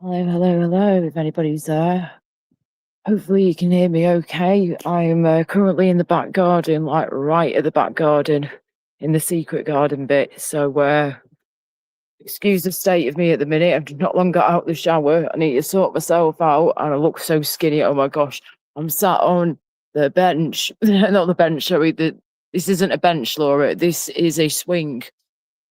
Hello, hello, hello, if anybody's there. Hopefully you can hear me okay. I'm currently in the back garden, like right at the back garden in the secret garden bit. So excuse the state of me at the minute. I've not long got out the shower. I need to sort myself out and I look so skinny. Oh my gosh. I'm sat on the bench. Not the bench, sorry. This isn't a bench, Laura. This is a swing.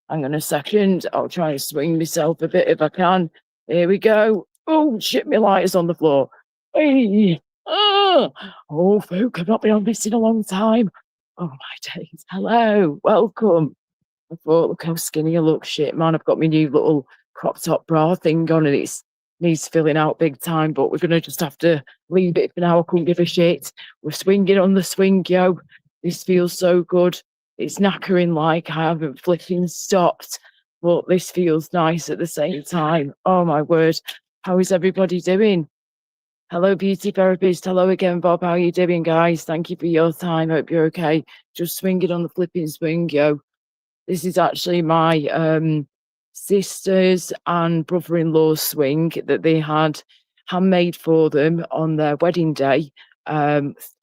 Hang on a second. I'll try and swing myself a bit if I can. Here we go. Oh, shit, my light is on the floor. Hey. Oh, folk, I've not been on this in a long time. Oh, my days. Hello. Welcome. I thought, look how skinny I look. Shit, man, I've got my new little crop top bra thing on and it needs filling out big time, but we're going to just have to leave it for now. I couldn't give a shit. We're swinging on the swing, yo. This feels so good. It's knackering like I haven't flipping stopped, but this feels nice at the same time. Oh my word. How is everybody doing? Hello, beauty therapist. Hello again, Bob. How are you doing, guys? Thank you for your time. Hope you're okay. Just swinging on the flipping swing, yo. This is actually my sister's and brother-in-law's swing that they had handmade for them on their wedding day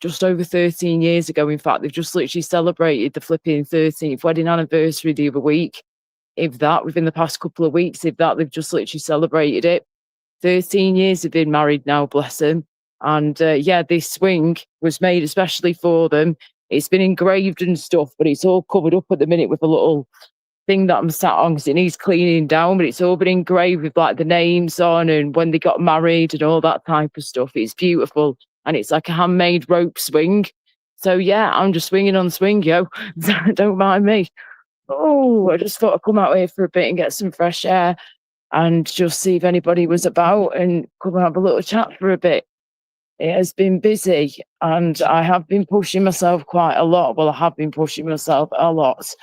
just over 13 years ago. In fact, they've just literally celebrated the flipping 13th wedding anniversary the other week. If that, within the past couple of weeks, if that, they've just literally celebrated it. 13 years they've been married now, bless them. And yeah, this swing was made especially for them. It's been engraved and stuff, but it's all covered up at the minute with a little thing that I'm sat on because it needs cleaning down, but it's all been engraved with like the names on and when they got married and all that type of stuff. It's beautiful. And it's like a handmade rope swing. So yeah, I'm just swinging on the swing, yo. Don't mind me. Oh, I just thought I'd come out here for a bit and get some fresh air and just see if anybody was about and come and have a little chat for a bit. It has been busy and I have been pushing myself quite a lot. Well, I have been pushing myself a lot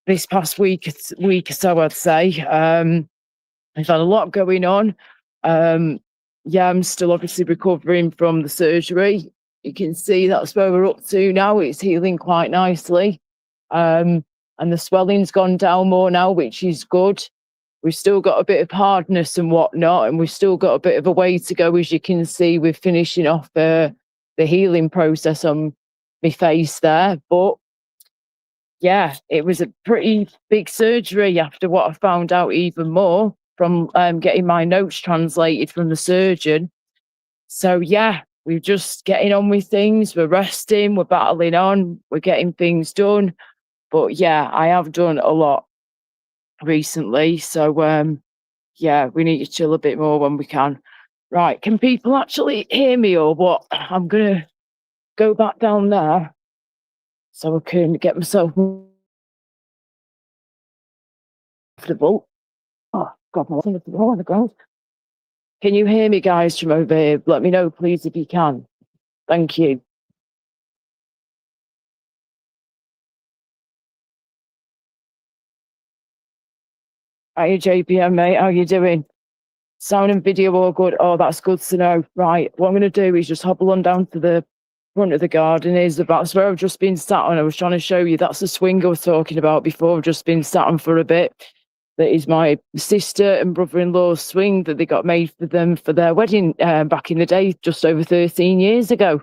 this past week or so, I'd say. I've had a lot going on. Yeah, I'm still obviously recovering from the surgery. You can see that's where we're up to now. It's healing quite nicely. And the swelling's gone down more now, which is good. We've still got a bit of hardness and whatnot, and we've still got a bit of a way to go, as you can see. We're finishing off the healing process on my face there. But yeah, it was a pretty big surgery after what I found out even more from getting my notes translated from the surgeon. So yeah, we're just getting on with things. We're resting, we're battling on, we're getting things done. But yeah, I have done a lot recently. So yeah, we need to chill a bit more when we can. Right, can people actually hear me or what? I'm gonna go back down there so I can get myself comfortable. Oh God, my on the ground. Can you hear me, guys, from over here? Let me know, please, if you can. Thank you. Hi, JPM, mate. How you doing? Sound and video all good? Oh, that's good to know. Right, what I'm going to do is just hobble on down to the front of the garden. That's where I've just been sat on. I was trying to show you. That's the swing I was talking about before. I've just been sat on for a bit. That is my sister and brother-in-law's swing that they got made for them for their wedding back in the day, just over 13 years ago.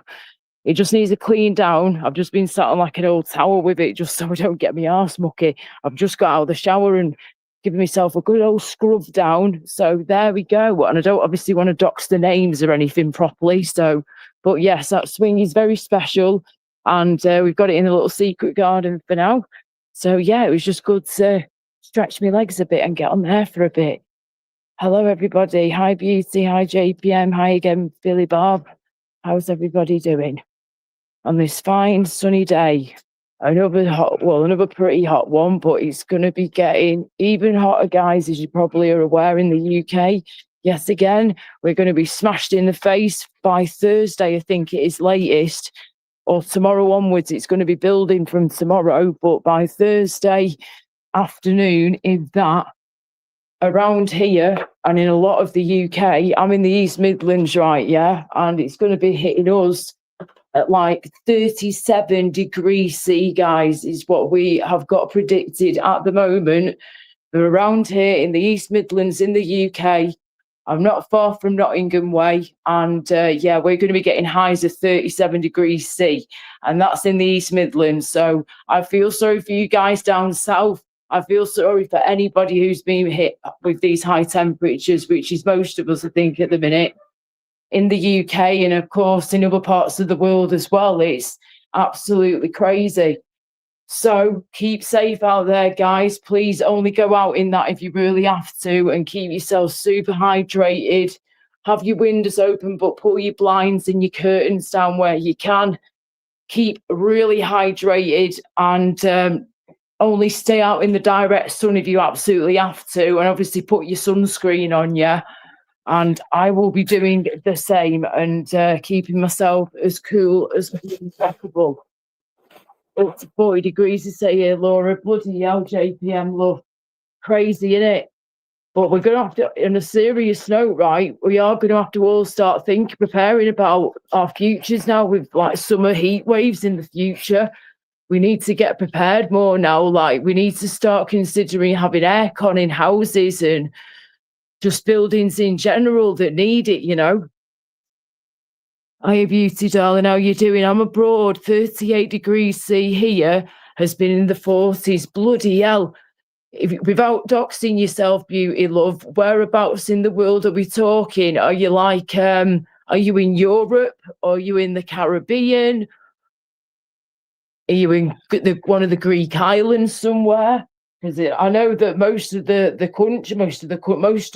It just needs a clean down. I've just been sat on like an old towel with it just so I don't get my arse mucky. I've just got out of the shower and given myself a good old scrub down. So there we go. And I don't obviously want to dox the names or anything properly. So, but yes, that swing is very special. And we've got it in a little secret garden for now. So yeah, it was just good to stretch my legs a bit and get on there for a bit. Hello, everybody. Hi, Beauty. Hi, JPM. Hi again, Billy Bob. How's everybody doing on this fine sunny day? Another pretty hot one, but it's going to be getting even hotter, guys, as you probably are aware, in the UK. Yes, again, we're going to be smashed in the face by Thursday, I think it is latest, or tomorrow onwards. It's going to be building from tomorrow, but by Thursday afternoon, if that, around here and in a lot of the UK, I'm in the East Midlands, right? Yeah. And it's going to be hitting us at like 37 degrees C, guys, is what we have got predicted at the moment. We're around here in the East Midlands in the UK. I'm not far from Nottingham Way, and yeah, we're going to be getting highs of 37 degrees C, and that's in the East Midlands. So I feel sorry for you guys down south. I feel sorry for anybody who's been hit with these high temperatures, which is most of us, I think, at the minute in the UK, and of course in other parts of the world as well. It's absolutely crazy. So keep safe out there, guys. Please only go out in that if you really have to, and keep yourself super hydrated. Have your windows open, but pull your blinds and your curtains down where you can. Keep really hydrated, and only stay out in the direct sun if you absolutely have to. And obviously put your sunscreen on you. And I will be doing the same, and keeping myself as cool as possible. Up to 40 degrees, to say here, Laura. Bloody hell, JPM, love. Crazy, innit? But we're going to have to, on a serious note, right, we are going to have to all start preparing about our futures now with like summer heat waves in the future. We need to get prepared more now. Like, we need to start considering having aircon in houses and just buildings in general that need it, you know. Hiya, beauty darling, how you doing? I'm abroad. 38 degrees C here, has been in the 40s. Bloody hell. Without doxing yourself, beauty love, whereabouts in the world are we talking? Are you like, are you in Europe? Are you in the Caribbean? Are you in one of the Greek islands somewhere? Because I know that most of the country, most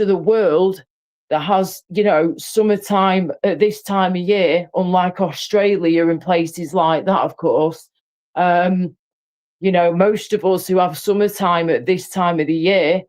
of the world that has, you know, summertime at this time of year, unlike Australia and places like that, of course. You know, most of us who have summertime at this time of the year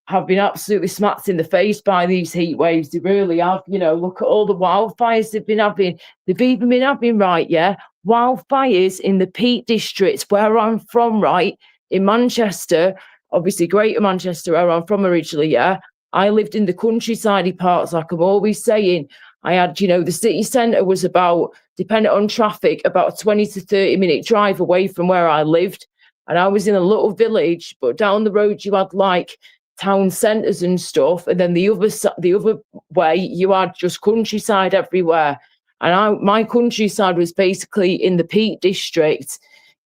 have been absolutely smacked in the face by these heat waves. They really have. You know, look at all the wildfires they've been having. They've even been having, right, yeah, wildfires in the Peak District, where I'm from, right, in Manchester, obviously Greater Manchester, where I'm from originally, yeah. I lived in the countryside parts, like I'm always saying. I had, you know, the city centre was about, depending on traffic, about a 20 to 30-minute drive away from where I lived. And I was in a little village, but down the road you had like town centres and stuff. And then the other way, you had just countryside everywhere. And my countryside was basically in the Peak District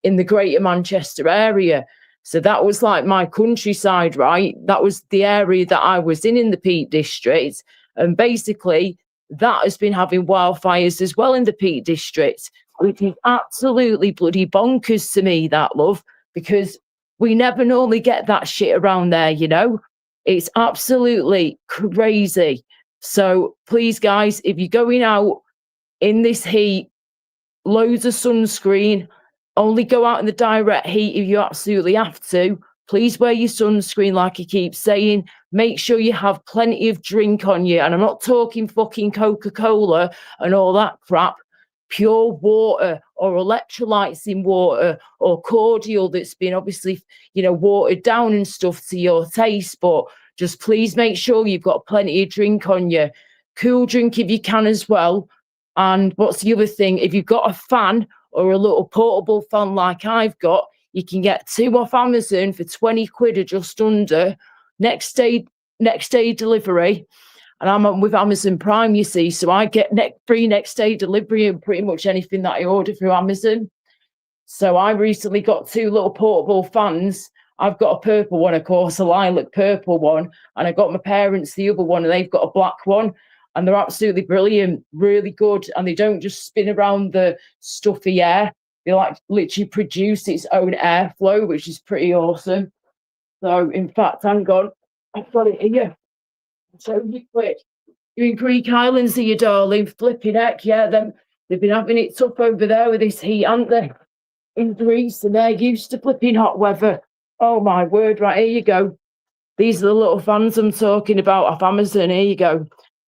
in the Greater Manchester area. So that was like my countryside, right? That was the area that I was in the Peak District. And basically, that has been having wildfires as well in the Peak District, which is absolutely bloody bonkers to me, that, love, because we never normally get that shit around there, you know? It's absolutely crazy. So please, guys, if you're going out in this heat, loads of sunscreen. Only go out in the direct heat if you absolutely have to. Please wear your sunscreen, like I keep saying. Make sure you have plenty of drink on you. And I'm not talking fucking Coca-Cola and all that crap. Pure water or electrolytes in water or cordial that's been obviously, you know, watered down and stuff to your taste. But just please make sure you've got plenty of drink on you. Cool drink if you can as well. And what's the other thing? If you've got a fan or a little portable fan like I've got, you can get 2 off Amazon for 20 quid or just under. Next day delivery. And I'm on with Amazon Prime, you see, so I get free next day delivery and pretty much anything that I order through Amazon. So I recently got 2 little portable fans. I've got a purple one, of course, a lilac purple one, and I got my parents the other one, and they've got a black one. And they're absolutely brilliant, really good. And they don't just spin around the stuffy air. They like literally produce its own airflow, which is pretty awesome. So, in fact, hang on, I've got it here. So you quick. You're in Greek islands, are you, darling? Flipping heck, yeah. They've been having it tough over there with this heat, aren't they? In Greece, and they're used to flipping hot weather. Oh my word! Right, here you go. These are the little fans I'm talking about off Amazon. Here you go.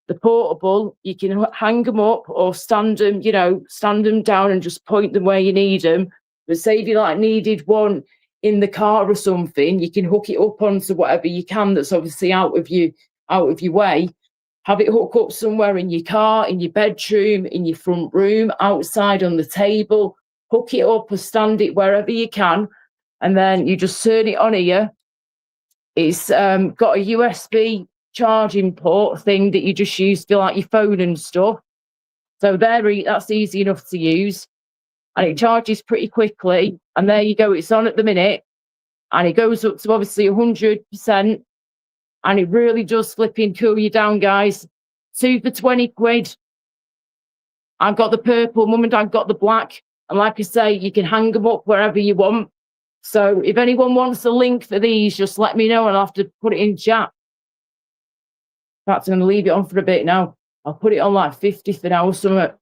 The portable, you can hang them up or stand them, you know, stand them down and just point them where you need them. But say if you like needed one in the car or something, you can hook it up onto whatever you can that's obviously out of your way. Have it hook up somewhere in your car, in your bedroom, in your front room, outside on the table. Hook it up or stand it wherever you can, and then you just turn it on here. It's got a USB charging port thing that you just use for like your phone and stuff. So that's easy enough to use, and it charges pretty quickly. And there you go, it's on at the minute, and it goes up to obviously 100%, and it really does flipping cool you down, guys. 2 for 20 quid. I've got the purple, mum and dad got the black, and like I say, you can hang them up wherever you want. So if anyone wants a link for these, just let me know and I'll have to put it in chat. In fact, I'm going to leave it on for a bit now. I'll put it on like 50 for now or something.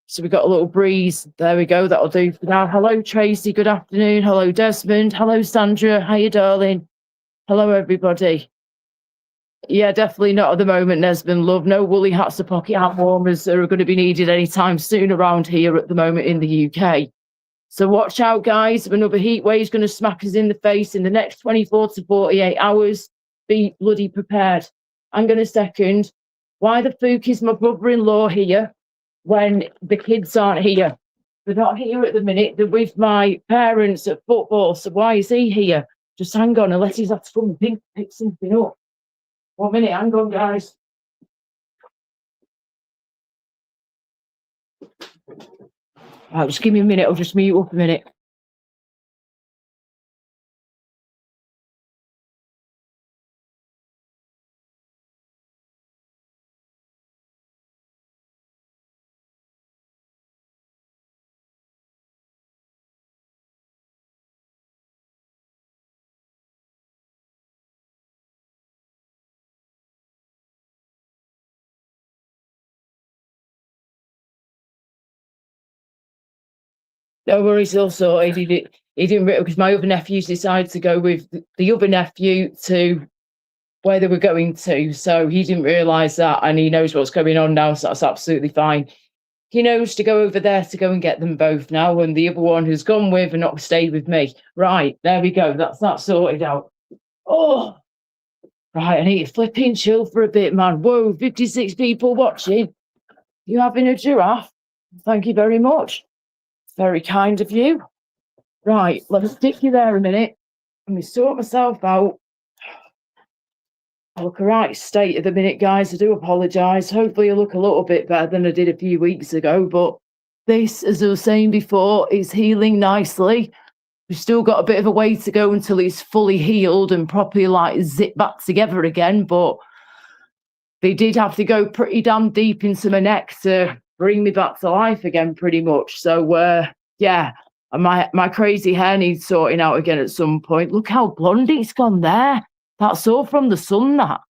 So we got a little breeze. There we go. That'll do for now. Hello, Tracy. Good afternoon. Hello, Desmond. Hello, Sandra. How you, darling? Hello, everybody. Yeah, definitely not at the moment, Desmond. Love. No woolly hats or pocket hat warmers are going to be needed anytime soon around here at the moment in the UK. So watch out, guys. Another heat wave is going to smack us in the face in the next 24 to 48 hours. Be bloody prepared. Hang on a second. Why the fuck is my brother-in-law here when the kids aren't here? They're not here at the minute. They're with my parents at football. So why is he here? Just hang on, unless he's had to come and pick something up. 1 minute, hang on, guys. Right, just give me a minute. I'll just mute up a minute. No worries, all sorted. He didn't because my other nephews decided to go with the other nephew to where they were going to. So he didn't realise that, and he knows what's going on now, so that's absolutely fine. He knows to go over there to go and get them both now, and the other one who's gone with and not stayed with me. Right, there we go. That's that sorted out. Oh, right, I need to flipping chill for a bit, man. Whoa, 56 people watching. You having a giraffe? Thank you very much. Very kind of you. Right, let me stick you there a minute. Let me sort myself out. I look a right state at the minute, guys. I do apologise. Hopefully I look a little bit better than I did a few weeks ago. But this, as I was saying before, is healing nicely. We've still got a bit of a way to go until it's fully healed and properly like zip back together again. But they did have to go pretty damn deep into my neck to bring me back to life again, pretty much. So yeah, and my crazy hair needs sorting out again at some point. Look how blonde it's gone there. That's all from the sun. That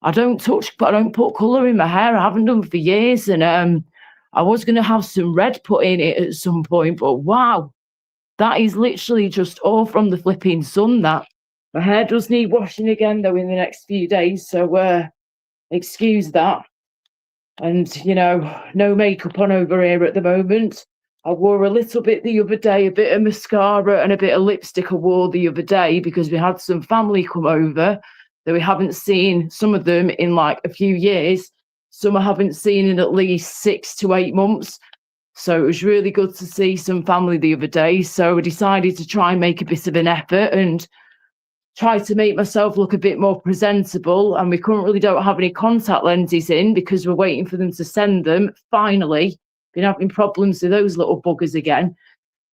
I don't put colour in my hair. I haven't done for years, and I was going to have some red put in it at some point, but wow, that is literally just all from the flipping sun. That my hair does need washing again though in the next few days, so excuse that. And, you know, no makeup on over here at the moment. I wore a little bit the other day, a bit of mascara and a bit of lipstick I wore the other day because we had some family come over that we haven't seen, some of them in like a few years. Some I haven't seen in at least 6 to 8 months. So it was really good to see some family the other day. So I decided to try and make a bit of an effort and try to make myself look a bit more presentable. And we currently don't have any contact lenses in because we're waiting for them to send them. Finally, been having problems with those little buggers again.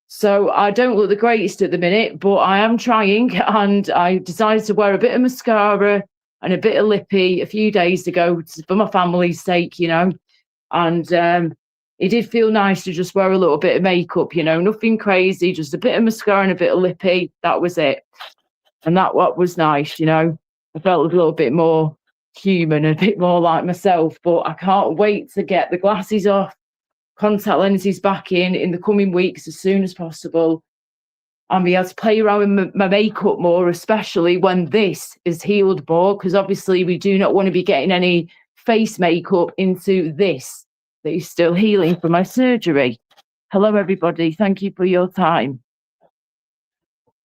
So I don't look the greatest at the minute, but I am trying. And I decided to wear a bit of mascara and a bit of lippy a few days ago for my family's sake, you know. And it did feel nice to just wear a little bit of makeup, you know, nothing crazy, just a bit of mascara and a bit of lippy. That was it. And that what was nice, you know. I felt a little bit more human, a bit more like myself. But I can't wait to get the glasses off, contact lenses back in the coming weeks as soon as possible, and be able to play around with my makeup more, especially when this is healed more, because obviously we do not want to be getting any face makeup into this that is still healing from my surgery. Hello, everybody. Thank you for your time.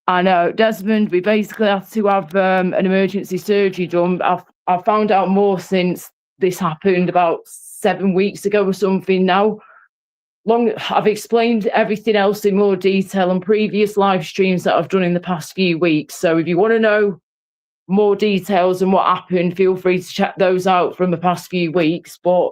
I know, Desmond, we basically have to have an emergency surgery done. I've found out more since this happened about 7 weeks ago or something now. I've explained everything else in more detail on previous live streams that I've done in the past few weeks. So if you want to know more details on what happened, feel free to check those out from the past few weeks. But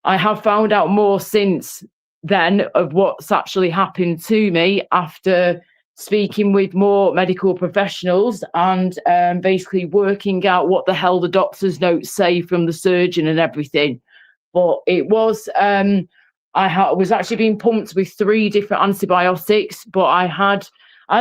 I have found out more since then of what's actually happened to me after speaking with more medical professionals and basically working out what the hell the doctor's notes say from the surgeon and everything. But it was, was actually being pumped with 3 different antibiotics, but I had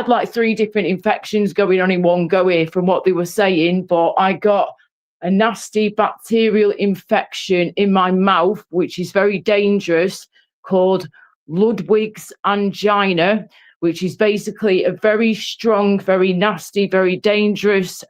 like 3 different infections going on in one go here from what they were saying. But I got a nasty bacterial infection in my mouth, which is very dangerous, called Ludwig's angina, which is basically a very strong, very nasty, very dangerous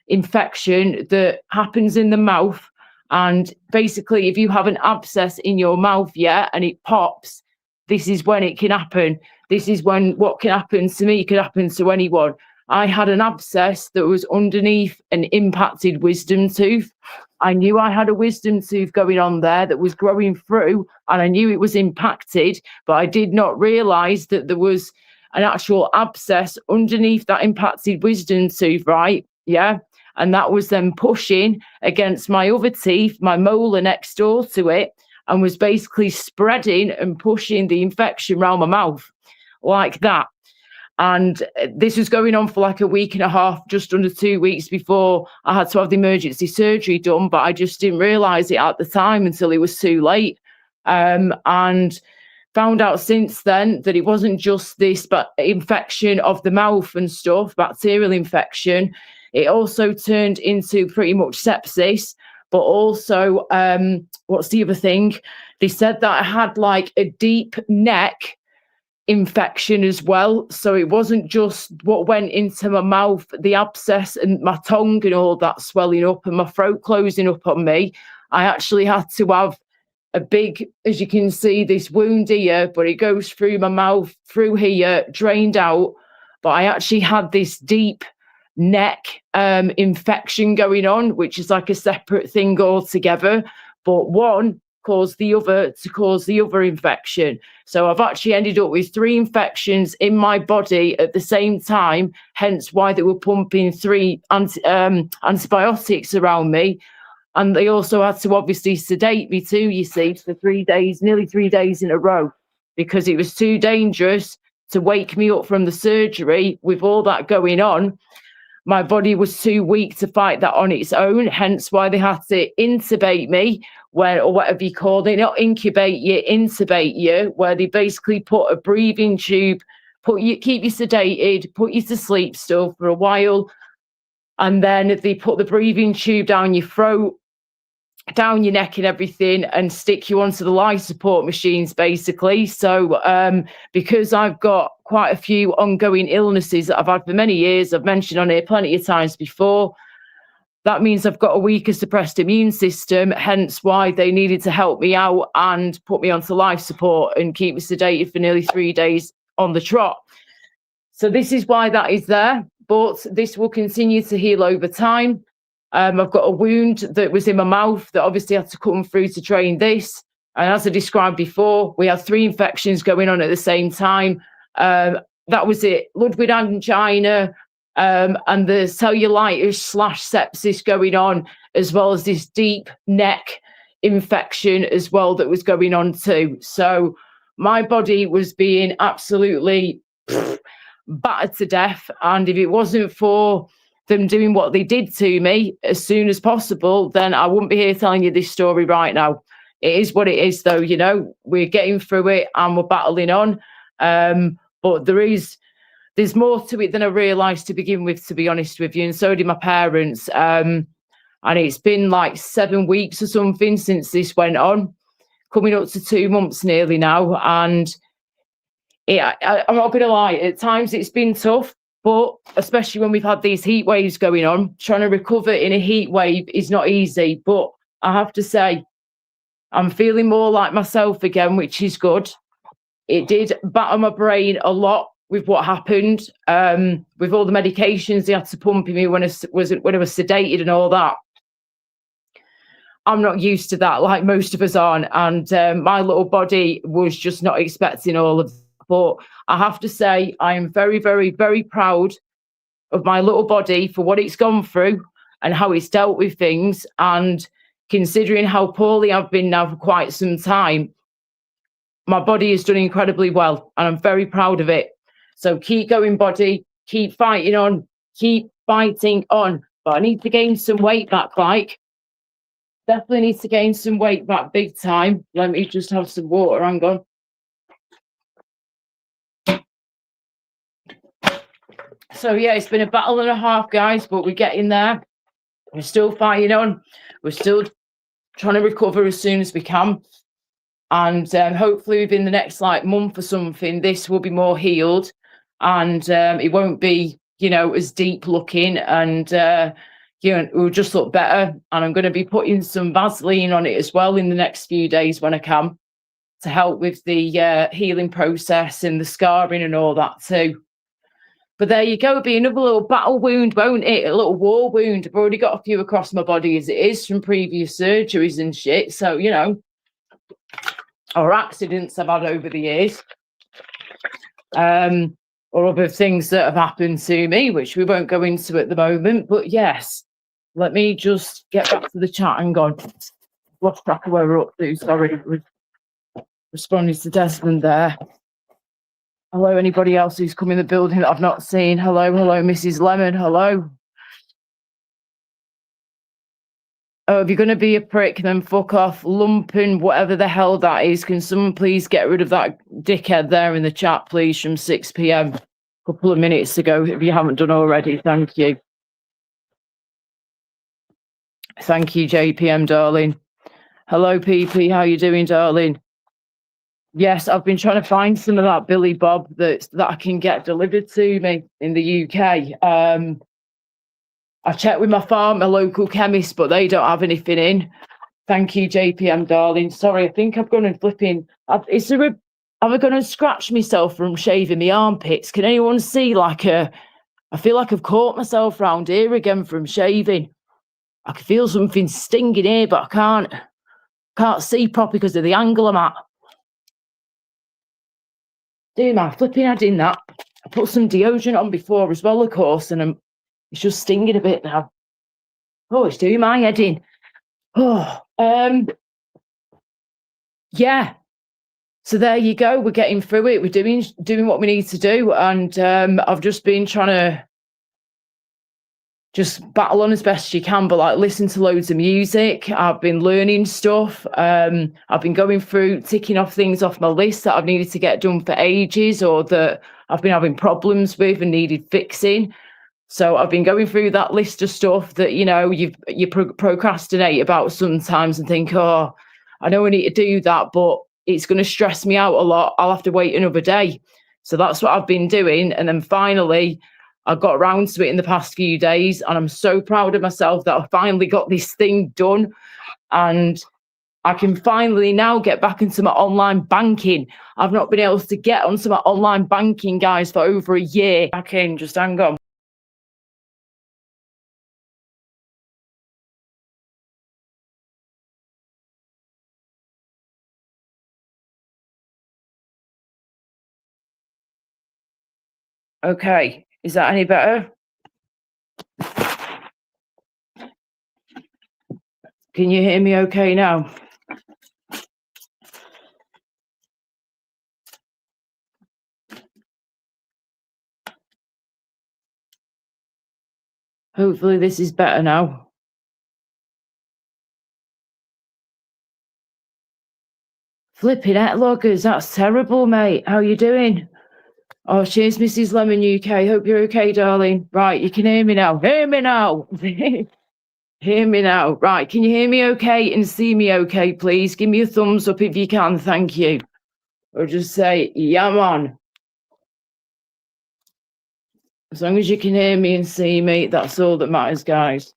infection that happens in the mouth. And basically, if you have an abscess in your mouth, and it pops, this is when it can happen. This is when what can happen to me could happen to anyone. I had an abscess that was underneath an impacted wisdom tooth. I knew I had a wisdom tooth going on there that was growing through, and I knew it was impacted, but I did not realise that there was an actual abscess underneath that impacted wisdom tooth, right? Yeah. And that was then pushing against my other teeth, my molar next door to it, and was basically spreading and pushing the infection around my mouth like that. And this was going on for like a week and a half, just under 2 weeks before I had to have the emergency surgery done. But I just didn't realise it at the time until it was too late. And found out since then that it wasn't just this but infection of the mouth and stuff, bacterial infection. It also turned into pretty much sepsis, but also, what's the other thing? They said that I had like a deep neck infection as well. So it wasn't just what went into my mouth, the abscess and my tongue and all that swelling up and my throat closing up on me. I actually had to have a big, as you can see, this wound here, but it goes through my mouth, through here, drained out. But I actually had this deep neck infection going on, which is like a separate thing altogether, but one caused the other to cause the other infection. So I've actually ended up with 3 infections in my body at the same time, hence why they were pumping 3 antibiotics around me. And they also had to obviously sedate me too, you see, for 3 days, nearly 3 days in a row, because it was too dangerous to wake me up from the surgery with all that going on. My body was too weak to fight that on its own, hence why they had to intubate me, or whatever you call it, not incubate you, intubate you, where they basically put a breathing tube, keep you sedated, put you to sleep still for a while, and then they put the breathing tube down your throat, down your neck and everything, and stick you onto the life support machines, basically. So because I've got quite a few ongoing illnesses that I've had for many years, I've mentioned on here plenty of times before, that means I've got a weaker suppressed immune system, hence why they needed to help me out and put me onto life support and keep me sedated for nearly 3 days on the trot. So this is why that is there, but this will continue to heal over time. I've got a wound that was in my mouth that obviously had to come through to drain this. And as I described before, we had 3 infections going on at the same time. That was it. Ludwig angina and the cellulitis/sepsis going on, as well as this deep neck infection as well that was going on too. So my body was being absolutely battered to death. And if it wasn't for them doing what they did to me as soon as possible, then I wouldn't be here telling you this story right now. It is what it is, though. You know, we're getting through it and we're battling on. But there's more to it than I realised to begin with, to be honest with you. And so did my parents. And it's been like 7 weeks or something since this went on, coming up to 2 months nearly now. And I'm not going to lie, at times it's been tough. But especially when we've had these heat waves going on, trying to recover in a heat wave is not easy. But I have to say, I'm feeling more like myself again, which is good. It did batter my brain a lot with what happened, with all the medications they had to pump in me when I was sedated and all that. I'm not used to that like most of us aren't. And my little body was just not expecting all of that. But I have to say, I am very, very, very proud of my little body for what it's gone through and how it's dealt with things. And considering how poorly I've been now for quite some time, my body has done incredibly well and I'm very proud of it. So keep going, body, keep fighting on, keep fighting on. But I need to gain some weight back, like. Definitely need to gain some weight back big time. Let me just have some water, hang on. So yeah, it's been a battle and a half, guys, but we're getting there. We're still fighting on. We're still trying to recover as soon as we can. And hopefully within the next like month or something, this will be more healed and it won't be, you know, as deep looking and you know, it will just look better. And I'm going to be putting some Vaseline on it as well in the next few days when I can, to help with the healing process and the scarring and all that too. But there you go, it'll be another little battle wound, won't it? A little war wound. I've already got a few across my body as it is from previous surgeries and shit. So, you know, or accidents I've had over the years. Or other things that have happened to me, which we won't go into at the moment. But yes, let me just get back to the chat and go. Lost track of where we're up to. Sorry, responding to Desmond there. Hello, anybody else who's come in the building that I've not seen? Hello, Mrs. Lemon. Hello. Oh, if you're going to be a prick, then fuck off. Lumping, whatever the hell that is. Can someone please get rid of that dickhead there in the chat, please, from 6 p.m. a couple of minutes ago, if you haven't done already. Thank you. Thank you, JPM, darling. Hello, PP. How you doing, darling? Yes, I've been trying to find some of that Billy Bob that I can get delivered to me in the UK. I checked with my local chemist, but they don't have anything in. Thank you, JPM, darling. Sorry, I think I've gone and flipping. Am I going to scratch myself from shaving my armpits? Can anyone see like I feel like I've caught myself round here again from shaving. I can feel something stinging here, but I can't see properly because of the angle I'm at. Do my flipping head in that. I put some deodorant on before as well, of course, and it's just stinging a bit now. Oh, it's doing my head in. Oh, yeah. So there you go. We're getting through it. We're doing what we need to do, and I've just been trying to just battle on as best as you can, but like listen to loads of music. I've been learning stuff. I've been going through, ticking off things off my list that I've needed to get done for ages, or that I've been having problems with and needed fixing. So I've been going through that list of stuff that, you know, you procrastinate about sometimes and think, oh, I know I need to do that, but it's going to stress me out a lot. I'll have to wait another day. So that's what I've been doing. And then finally, I got around to it in the past few days. And I'm so proud of myself that I finally got this thing done. And I can finally now get back into my online banking. I've not been able to get onto my online banking, guys, for over a year. Back in, just hang on. Okay, is that any better? Can you hear me okay now? Hopefully this is better now. Flipping out, loggers, that's terrible, mate. How you doing? Oh, cheers, Mrs. Lemon UK. Hope you're okay, darling. Right, you can hear me now. Hear me now. Hear me now. Right, can you hear me okay and see me okay, please? Give me a thumbs up if you can. Thank you. Or just say, yeah, man. As long as you can hear me and see me, that's all that matters, guys.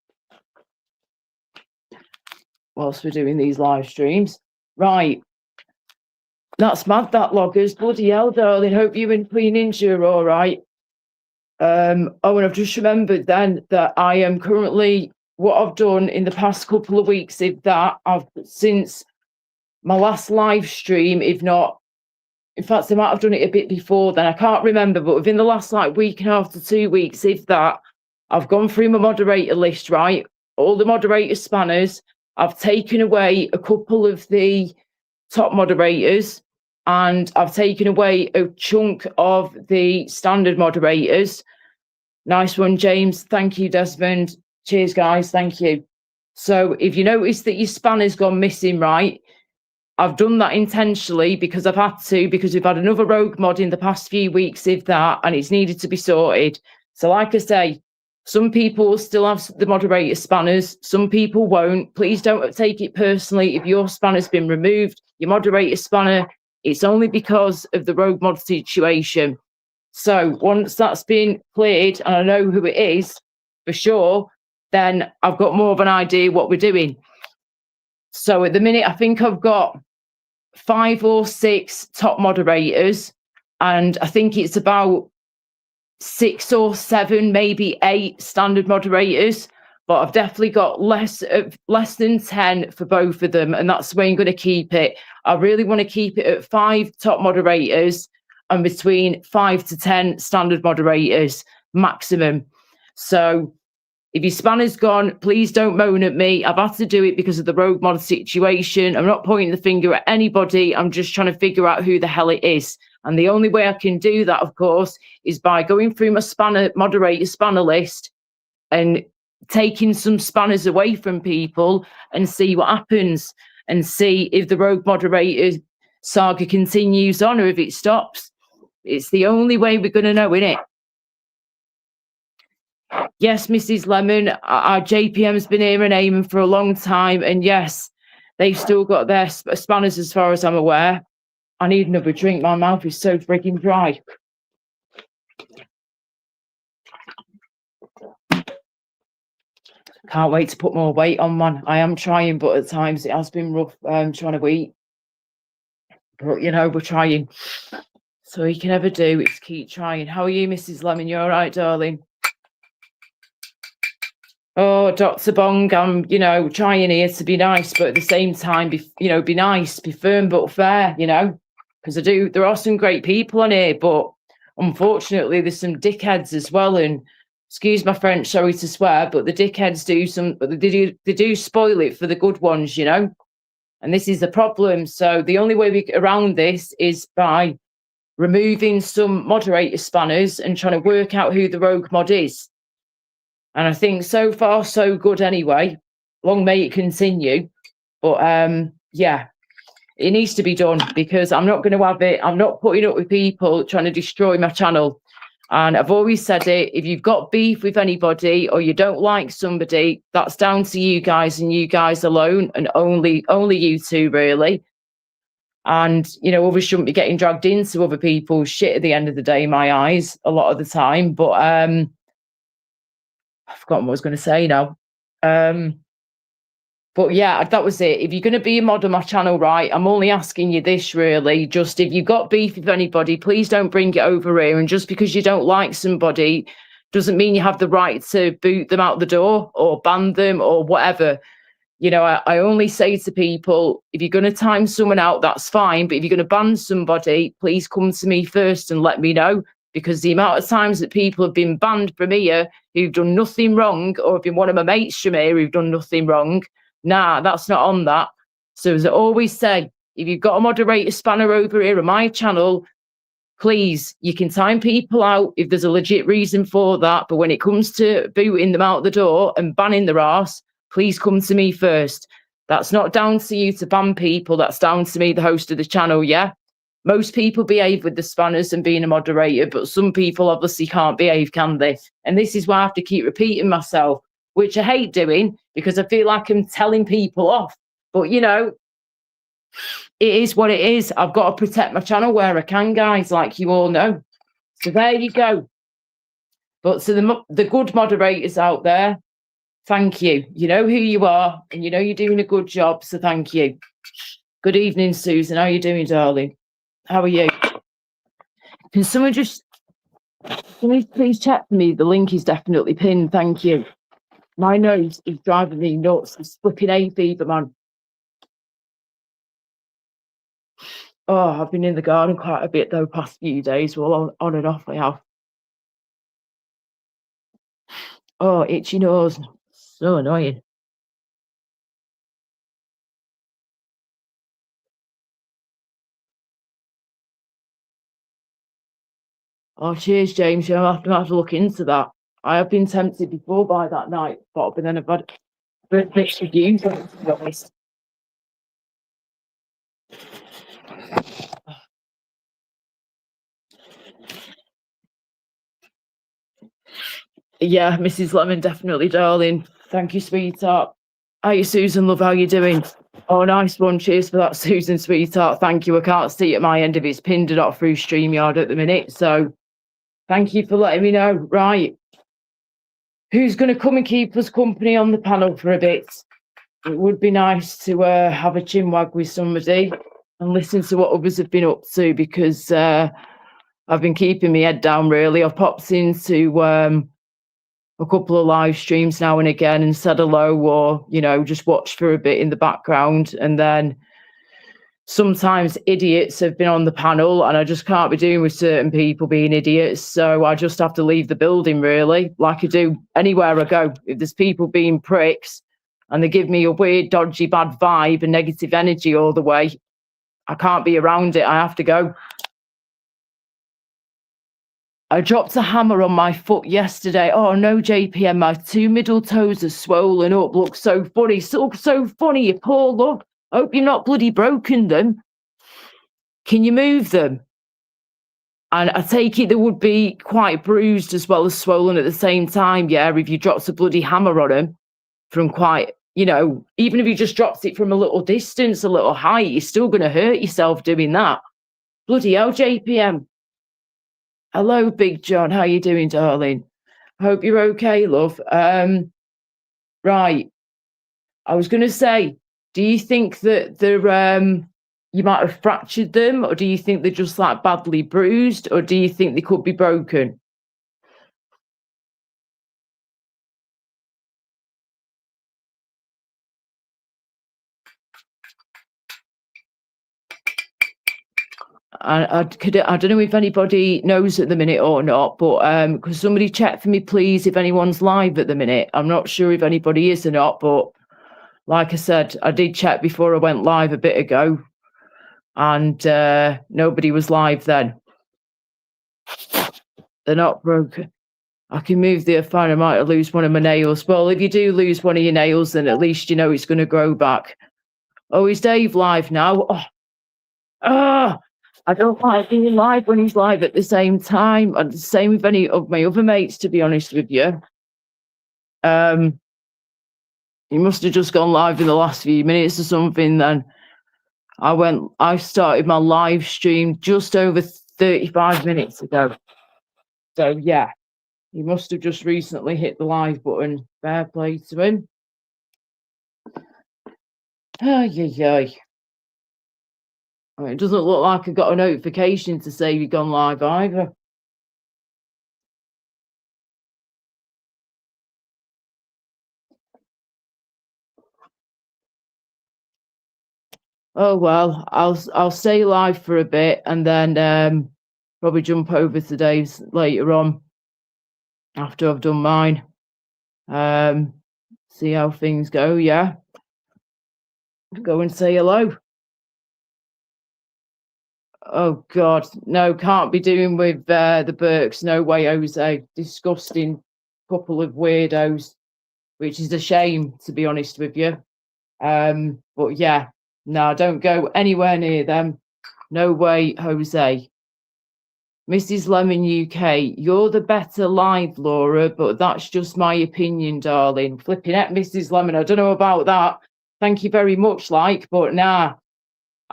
Whilst we're doing these live streams. Right. That's mad, that, loggers. Bloody hell, darling. Hope you and Queen Ninja are all right. Oh, and I've just remembered then that I am currently, what I've done in the past couple of weeks, if that, since my last live stream, if not In fact, I might have done it a bit before then. I can't remember, but within the last like week and a half to 2 weeks, if that, I've gone through my moderator list, right? All the moderator spanners. I've taken away a couple of the top moderators, and I've taken away a chunk of the standard moderators. Nice one, James. Thank you, Desmond. Cheers, guys. Thank you. So if you notice that your spanner's gone missing, right, I've done that intentionally because I've had to, because we've had another rogue mod in the past few weeks, if that, and it's needed to be sorted. So like I say, some people will still have the moderator spanners, some people won't. Please don't take it personally if your spanner's been removed, your moderator spanner, it's only because of the rogue mod situation. So once that's been cleared and I know who it is for sure, then I've got more of an idea what we're doing. So at the minute, I think I've got 5 or 6 top moderators, and I think it's about 6 or 7, maybe 8 standard moderators. But I've definitely got less than 10 for both of them, and that's where I'm going to keep it. I really want to keep it at 5 top moderators and between 5 to 10 standard moderators maximum. So if your spanner's gone, please don't moan at me. I've had to do it because of the rogue mod situation. I'm not pointing the finger at anybody. I'm just trying to figure out who the hell it is. And the only way I can do that, of course, is by going through my moderator spanner list and taking some spanners away from people and see what happens, and see if the rogue moderator saga continues on or if it stops. It's the only way we're going to know, innit? Yes, Mrs. Lemon, our JPM's been here and aiming for a long time, and yes, they've still got their spanners as far as I'm aware. I need another drink. My mouth is so freaking dry. Can't wait to put more weight on, man. I am trying, but at times it has been rough trying to eat. But, you know, we're trying. So all you can ever do is keep trying. How are you, Mrs. Lemon? You all right, darling? Oh, Dr. Bong, I'm, you know, trying here to be nice, but at the same time, be nice, be firm but fair, you know, because there are some great people on here, but unfortunately there's some dickheads as well. And excuse my French, sorry to swear, but the dickheads they do spoil it for the good ones, you know, and this is the problem. So the only way we get around this is by removing some moderator spanners and trying to work out who the rogue mod is. And I think so far so good anyway. Long may it continue. But yeah, it needs to be done, because I'm not going to have it. I'm not putting up with people trying to destroy my channel. And I've always said it, if you've got beef with anybody or you don't like somebody, that's down to you guys and you guys alone, and only you two really. And, you know, others shouldn't be getting dragged into other people's shit at the end of the day, in my eyes, a lot of the time. But I've forgotten what I was going to say now. But yeah, that was it. If you're going to be a mod on my channel, right, I'm only asking you this really. Just if you've got beef with anybody, please don't bring it over here. And just because you don't like somebody doesn't mean you have the right to boot them out the door or ban them or whatever. You know, I only say to people, if you're going to time someone out, that's fine. But if you're going to ban somebody, please come to me first and let me know. Because the amount of times that people have been banned from here who've done nothing wrong, or have been one of my mates from here who've done nothing wrong, nah, that's not on that. So as I always say, if you've got a moderator spanner over here on my channel, please, you can time people out if there's a legit reason for that. But when it comes to booting them out the door and banning their arse, please come to me first. That's not down to you to ban people. That's down to me, the host of the channel, yeah? Most people behave with the spanners and being a moderator, but some people obviously can't behave, can they? And this is why I have to keep repeating myself, which I hate doing because I feel like I'm telling people off. But, you know, it is what it is. I've got to protect my channel where I can, guys, like you all know. So there you go. But to the good moderators out there, thank you. You know who you are, and you know you're doing a good job, so thank you. Good evening, Susan. How are you doing, darling? How are you? Can someone please check for me? The link is definitely pinned. Thank you. My nose is driving me nuts. It's flipping hay fever, man. Oh, I've been in the garden quite a bit though past few days. Well, on and off I have. Oh, itchy nose. So annoying. Oh, cheers, James. You'll have to look into that. I have been tempted before by that night, but then I've had a bit mixed reviews, to be honest. Yeah, Mrs. Lemon, definitely, darling. Thank you, sweetheart. Hi, Susan, love, how you doing? Oh, nice one. Cheers for that, Susan, sweetheart. Thank you. I can't see at my end if it's pinned or not through StreamYard at the minute, so thank you for letting me know. Right. Who's going to come and keep us company on the panel for a bit? It would be nice to have a chinwag with somebody and listen to what others have been up to, because I've been keeping my head down, really. I've popped into a couple of live streams now and again and said hello, or, you know, just watched for a bit in the background. And then sometimes idiots have been on the panel and I just can't be doing with certain people being idiots. So I just have to leave the building, really, like I do anywhere I go. If there's people being pricks and they give me a weird, dodgy, bad vibe and negative energy all the way, I can't be around it. I have to go. I dropped a hammer on my foot yesterday. Oh no, JPM, my 2 middle toes are swollen up. Looks so funny. So funny, you poor love. Hope you're not bloody broken them. Can you move them? And I take it they would be quite bruised as well as swollen at the same time, yeah, if you dropped a bloody hammer on them from quite, you know, even if you just dropped it from a little distance, a little height, you're still going to hurt yourself doing that. Bloody hell, JPM. Hello, Big John. How you doing, darling? Hope you're okay, love. Right. I was going to say, do you think that they're you might have fractured them, or do you think they're just like badly bruised, or do you think they could be broken? I don't know if anybody knows at the minute or not, but could somebody check for me, please, if anyone's live at the minute? I'm not sure if anybody is or not, but like I said, I did check before I went live a bit ago, and nobody was live then. They're not broken. I can move the phone. I might lose one of my nails. Well, if you do lose one of your nails, then at least you know it's going to grow back. Oh, is Dave live now? Oh, I don't like being live when he's live at the same time. And the same with any of my other mates, to be honest with you. He must have just gone live in the last few minutes or something. Then I started my live stream just over 35 minutes ago. So yeah, he must have just recently hit the live button. Fair play to him. Ay. I mean, it doesn't look like I got a notification to say you've gone live either. Oh well, I'll stay live for a bit and then probably jump over to Dave's later on after I've done mine. See how things go, yeah. Go and say hello. Oh God, no, can't be doing with the Burks. No way, Jose. Disgusting couple of weirdos, which is a shame, to be honest with you. But yeah, no, don't go anywhere near them. No way, Jose. Mrs. Lemon UK, you're the better live, Laura, but that's just my opinion, darling. Flipping at Mrs. Lemon, I don't know about that. Thank you very much, but nah.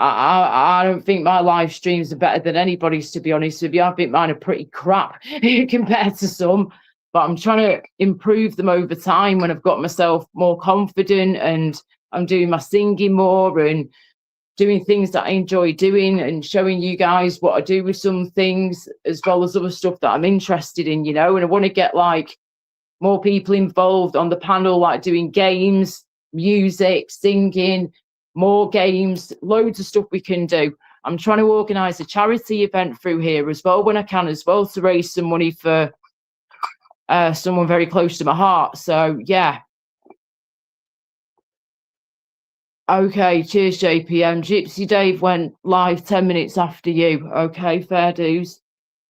I don't think my live streams are better than anybody's, to be honest with you. I think mine are pretty crap compared to some, but I'm trying to improve them over time when I've got myself more confident and I'm doing my singing more and doing things that I enjoy doing and showing you guys what I do with some things as well as other stuff that I'm interested in, you know, and I want to get like more people involved on the panel, like doing games, music, singing, more games, loads of stuff we can do. I'm trying to organise a charity event through here as well when I can as well to raise some money for someone very close to my heart. So yeah. Okay, cheers, JPM. Gypsy Dave went live 10 minutes after you. Okay, fair dues.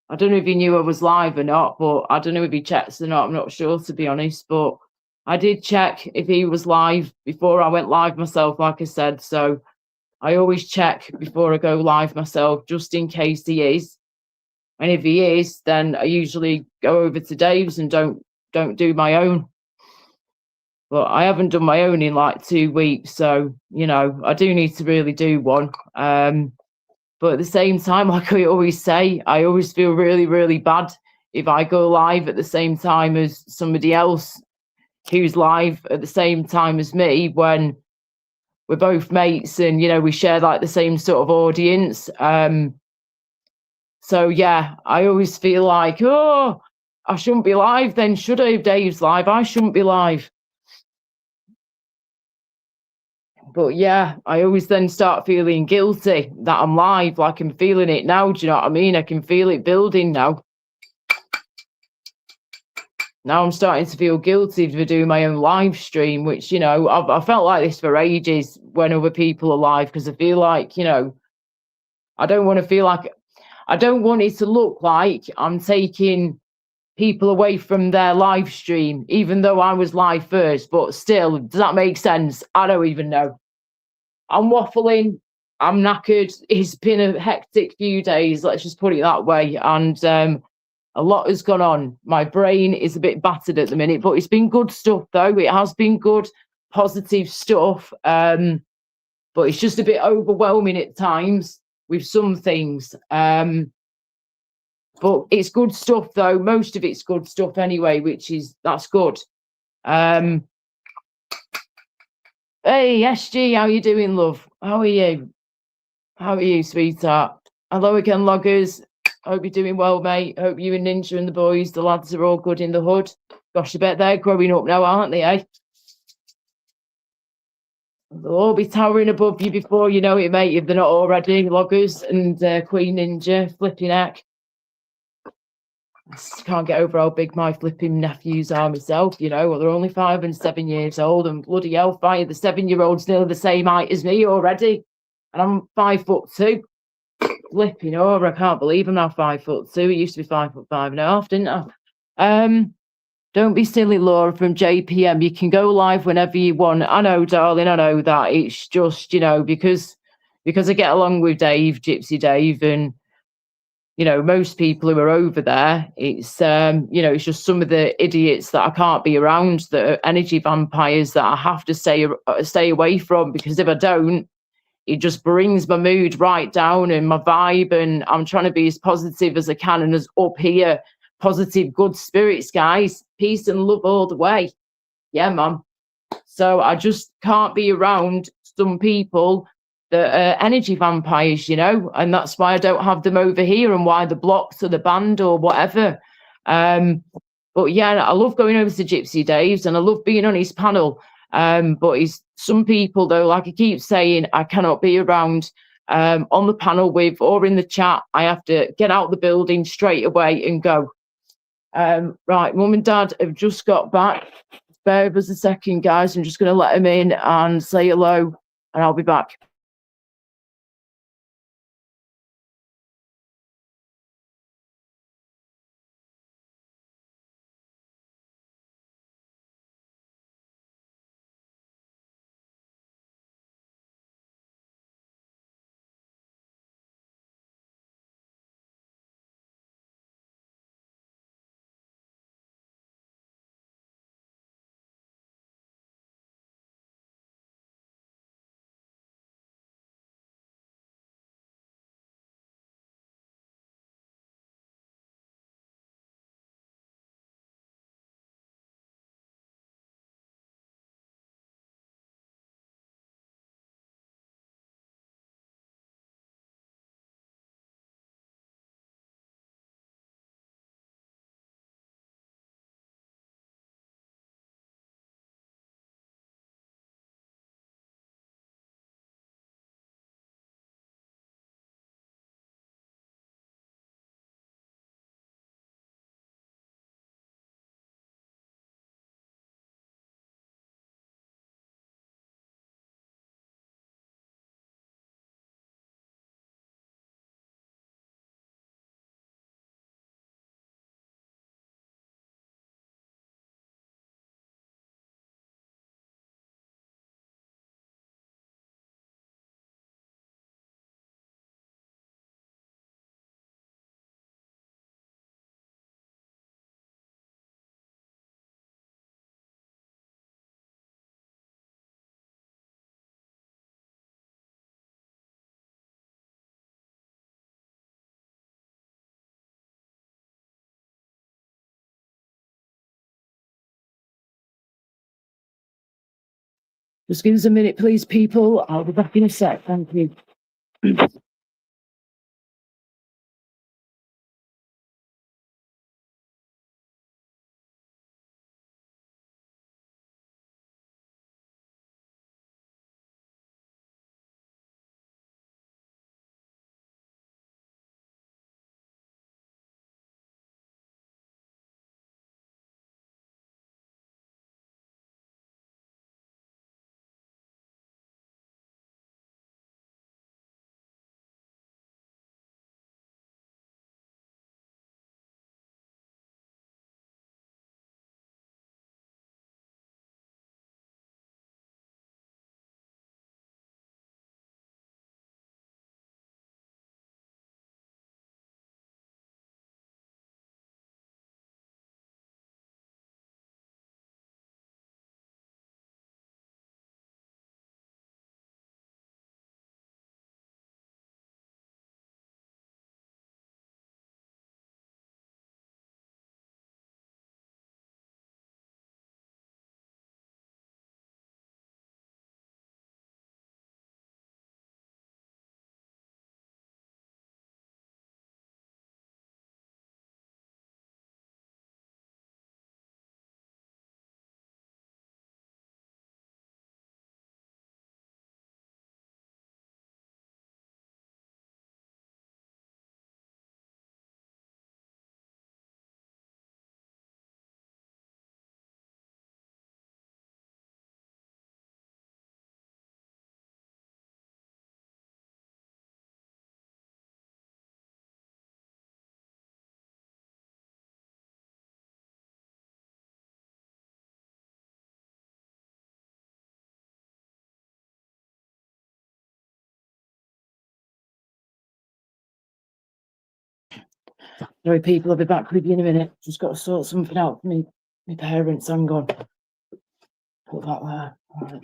I don't know if he knew I was live or not, but I don't know if he checks or not. I'm not sure, to be honest. But I did check if he was live before I went live myself, like I said. So I always check before I go live myself, just in case he is. And if he is, then I usually go over to Dave's and don't do my own. But I haven't done my own in like 2 weeks, so you know I do need to really do one. But at the same time, like I always say, I always feel really, really bad if I go live at the same time as somebody else who's live at the same time as me when we're both mates and you know we share like the same sort of audience. So yeah, I always feel like, oh, I shouldn't be live then, should I? If Dave's live, I shouldn't be live. But yeah, I always then start feeling guilty that I'm live, like I'm feeling it now. Do you know what I mean? I can feel it building now. Now I'm starting to feel guilty for doing my own live stream, which, you know, I felt like this for ages when other people are live because I feel like, you know, I don't want to feel like, I don't want it to look like I'm taking people away from their live stream, even though I was live first. But still, does that make sense? I don't even know. I'm waffling. I'm knackered. It's been a hectic few days, let's just put it that way. And a lot has gone on. My brain is a bit battered at the minute, but it's been good stuff, though. It has been good, positive stuff. But it's just a bit overwhelming at times with some things. But it's good stuff, though. Most of it's good stuff anyway, that's good. Hey, SG, how you doing, love? How are you? How are you, sweetheart? Hello again, loggers. Hope you're doing well, mate. Hope you and Ninja and the boys, the lads, are all good in the hood. Gosh, I bet they're growing up now, aren't they, eh? They'll all be towering above you before you know it, mate, if they're not already. Loggers and Queen Ninja, flipping heck. I just can't get over how big my flipping nephews are myself, you know. Well, they're only 5 and 7 years old, and bloody hellfire, the 7-year-old's nearly the same height as me already. And I'm 5'2". Flipping over, I can't believe I'm now 5'2". It used to be 5'5.5", didn't I? Don't be silly, Laura from JPM. You can go live whenever you want. I know, darling, I know that. It's just, you know, because I get along with Dave, Gypsy Dave, and you know, most people who are over there, it's you know, it's just some of the idiots that I can't be around, that are energy vampires that I have to stay away from, because if I don't, it just brings my mood right down and my vibe, and I'm trying to be as positive as I can and as up here, positive, good spirits, guys, peace and love all the way. Yeah, man. So I just can't be around some people that are energy vampires, you know, and that's why I don't have them over here and why the blocks or the band or whatever. But yeah, I love going over to Gypsy Dave's and I love being on his panel. But he's some people though, like I keep saying, I cannot be around on the panel with or in the chat. I have to get out the building straight away and go. Right, mum and dad have just got back. Bear with us a second, guys. I'm just going to let them in and say hello, and I'll be back. Just give us a minute, please, people. I'll be back in a sec. Thank you. Sorry, people, I'll be back with you in a minute. Just got to sort something out for me. My parents, hang on. Put that there. All right.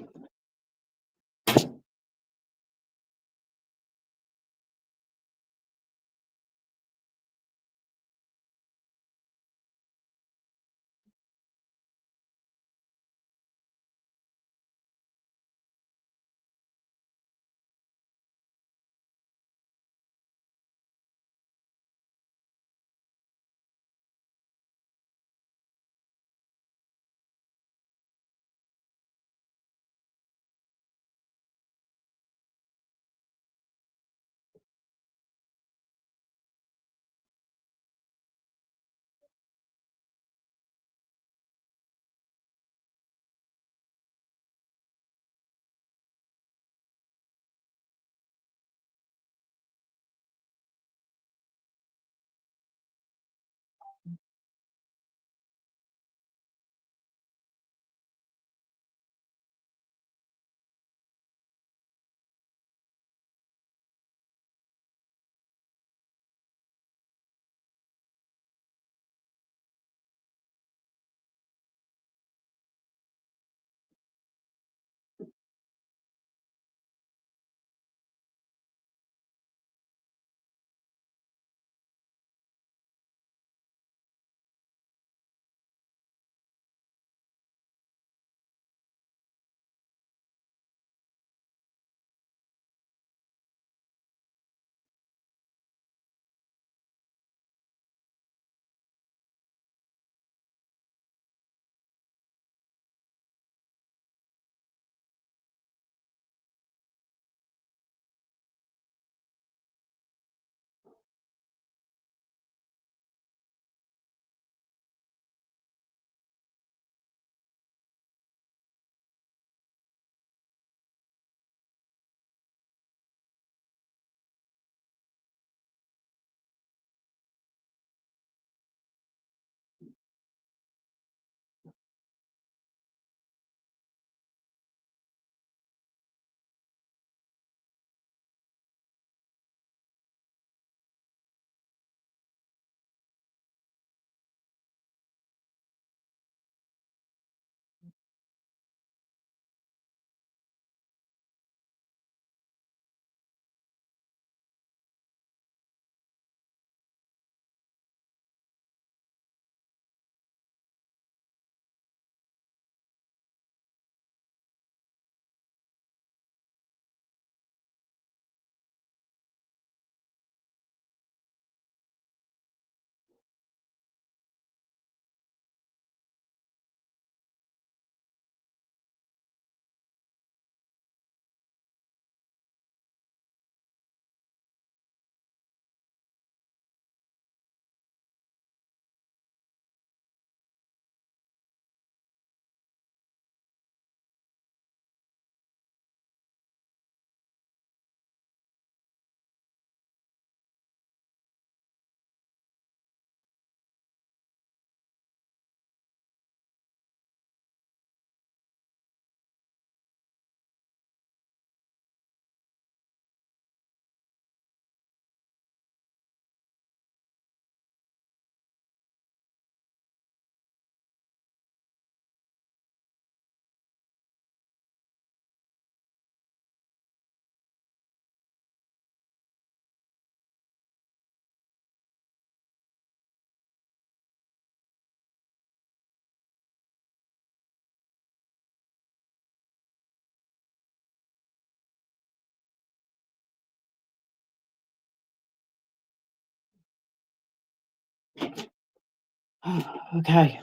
Okay.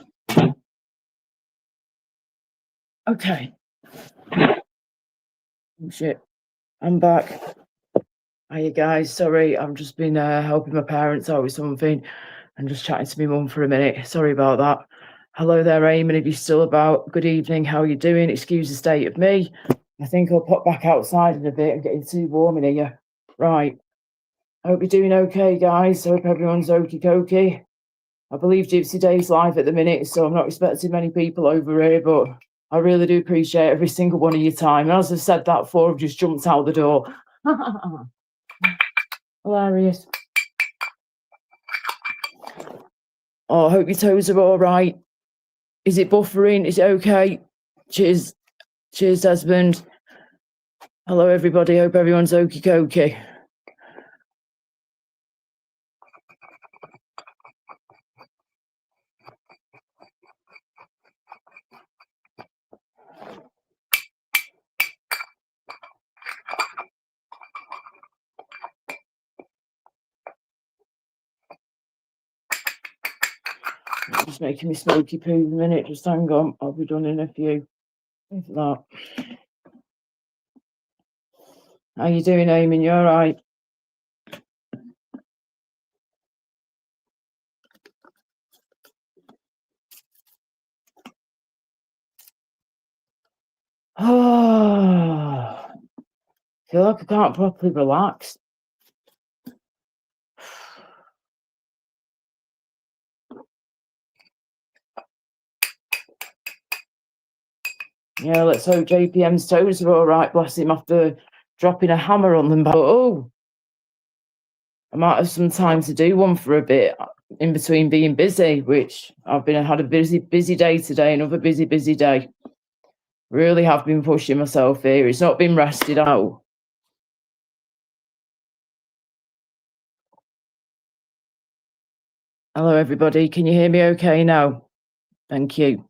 Okay. Oh, shit. I'm back. Hiya, guys. Sorry, I've just been helping my parents out with something and just chatting to my mum for a minute. Sorry about that. Hello there, Eamon. If you're still about, good evening. How are you doing? Excuse the state of me. I think I'll pop back outside in a bit. I'm getting too warm in here. Right. I hope you're doing okay, guys. Hope everyone's okie dokie. I believe Gypsy Day's live at the minute, so I'm not expecting many people over here, but I really do appreciate every single one of your time. And as I've said that before, I've just jumped out the door. Hilarious. Oh, I hope your toes are all right. Is it buffering? Is it okay? Cheers. Cheers, Desmond. Hello, everybody. Hope everyone's okie dokie. Just making me smoky poo in a minute. Just hang on. I'll be done in a few. If that. How you doing, Eamon? You all right? Oh, feel like I can't properly relax. Yeah, let's hope JPM's toes are all right. Bless him after dropping a hammer on them. But oh, I might have some time to do one for a bit in between being busy, which had a busy day today. Another busy day. Really have been pushing myself here. It's not been rested out. Hello, everybody. Can you hear me okay now? Thank you.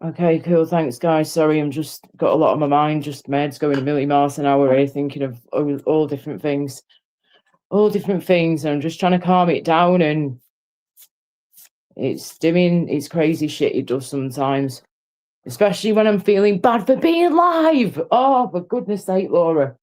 Okay, cool. Thanks, guys. Sorry, I'm just got a lot on my mind. Just my head's going a million miles an hour here, thinking of all different things. All different things. And I'm just trying to calm it down, and it's doing its crazy shit it does sometimes. Especially when I'm feeling bad for being live. Oh, for goodness sake, Laura.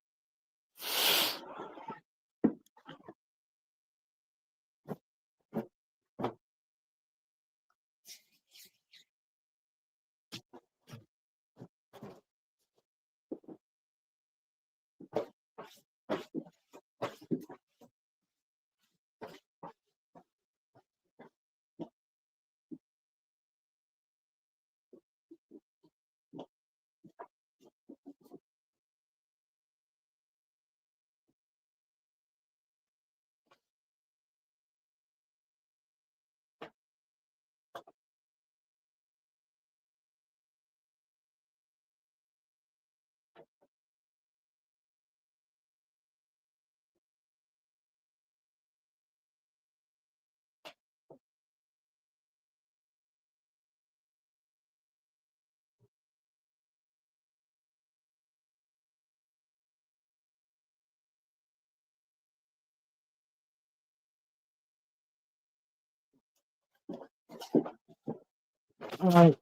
Right.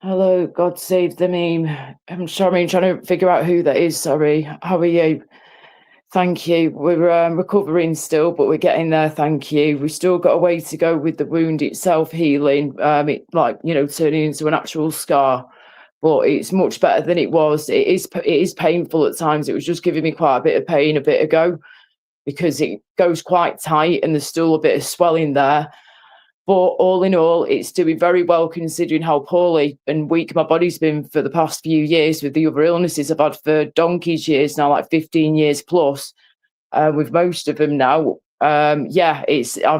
Hello, God save the meme. I'm sorry, I'm trying to figure out who that is. Sorry. How are you? Thank you. We're recovering still, but we're getting there. Thank you. We've still got a way to go with the wound itself healing. It like turning into an actual scar, but it's much better than it was. It is painful at times. It was just giving me quite a bit of pain a bit ago because it goes quite tight and there's still a bit of swelling there. But all in all, it's doing very well considering how poorly and weak my body's been for the past few years with the other illnesses I've had for donkey's years now, like 15 years plus, with most of them now. Yeah,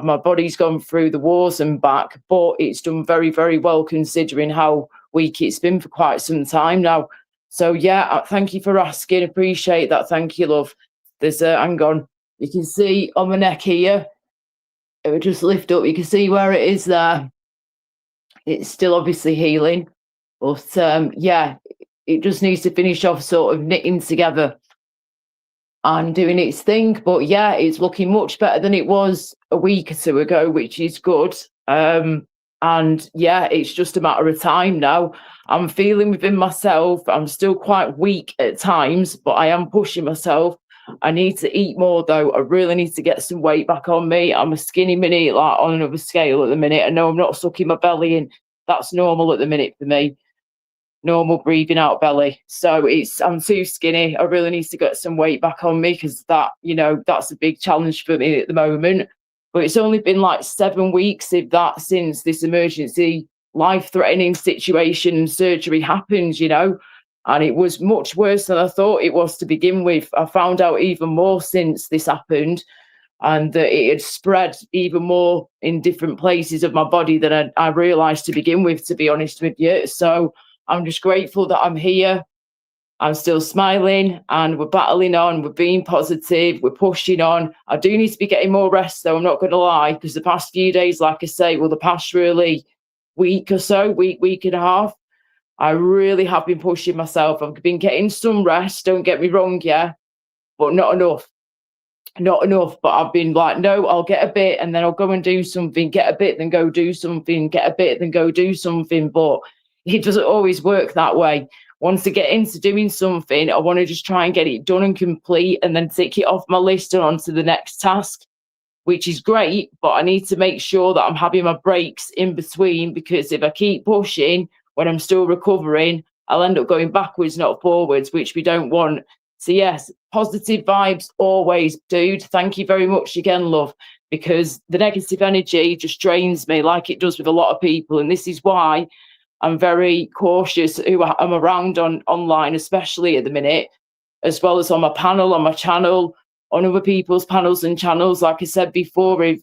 my body's gone through the wars and back, but it's done very, very well considering how weak it's been for quite some time now. So yeah, thank you for asking. Appreciate that. Thank you, love. There's hang on. You can see on my neck here, it would just lift up. You can see where it is there. It's still obviously healing, but yeah, it just needs to finish off sort of knitting together and doing its thing. But yeah, it's looking much better than it was a week or two ago, which is good. And yeah, it's just a matter of time now. I'm feeling within myself. I'm still quite weak at times, but I am pushing myself. I need to eat more though. I really need to get some weight back on me. I'm a skinny mini, like on another scale at the minute. I know I'm not sucking my belly in. That's normal at the minute for me. Normal breathing out belly. So I'm too skinny. I really need to get some weight back on me because that's a big challenge for me at the moment. But it's only been like 7 weeks, if that, since this emergency life-threatening situation surgery happened, and it was much worse than I thought it was to begin with. I found out even more since this happened, and that it had spread even more in different places of my body than I realised to begin with, to be honest with you. So I'm just grateful that I'm here. I'm still smiling and we're battling on. We're being positive. We're pushing on. I do need to be getting more rest, though. I'm not going to lie, because the past few days, like I say, the past really week or so, week and a half, I really have been pushing myself. I've been getting some rest, don't get me wrong, yeah, but not enough. Not enough. But I've been like, no, I'll get a bit and then I'll go and do something, get a bit, then go do something, get a bit, then go do something. But it doesn't always work that way. Once I get into doing something, I want to just try and get it done and complete and then tick it off my list and on to the next task, which is great. But I need to make sure that I'm having my breaks in between, because if I keep pushing when I'm still recovering, I'll end up going backwards, not forwards, which we don't want. So yes, positive vibes always, dude. Thank you very much again, love, because the negative energy just drains me like it does with a lot of people. And this is why I'm very cautious who I'm around online, especially at the minute, as well as on my panel, on my channel, on other people's panels and channels. Like I said before, if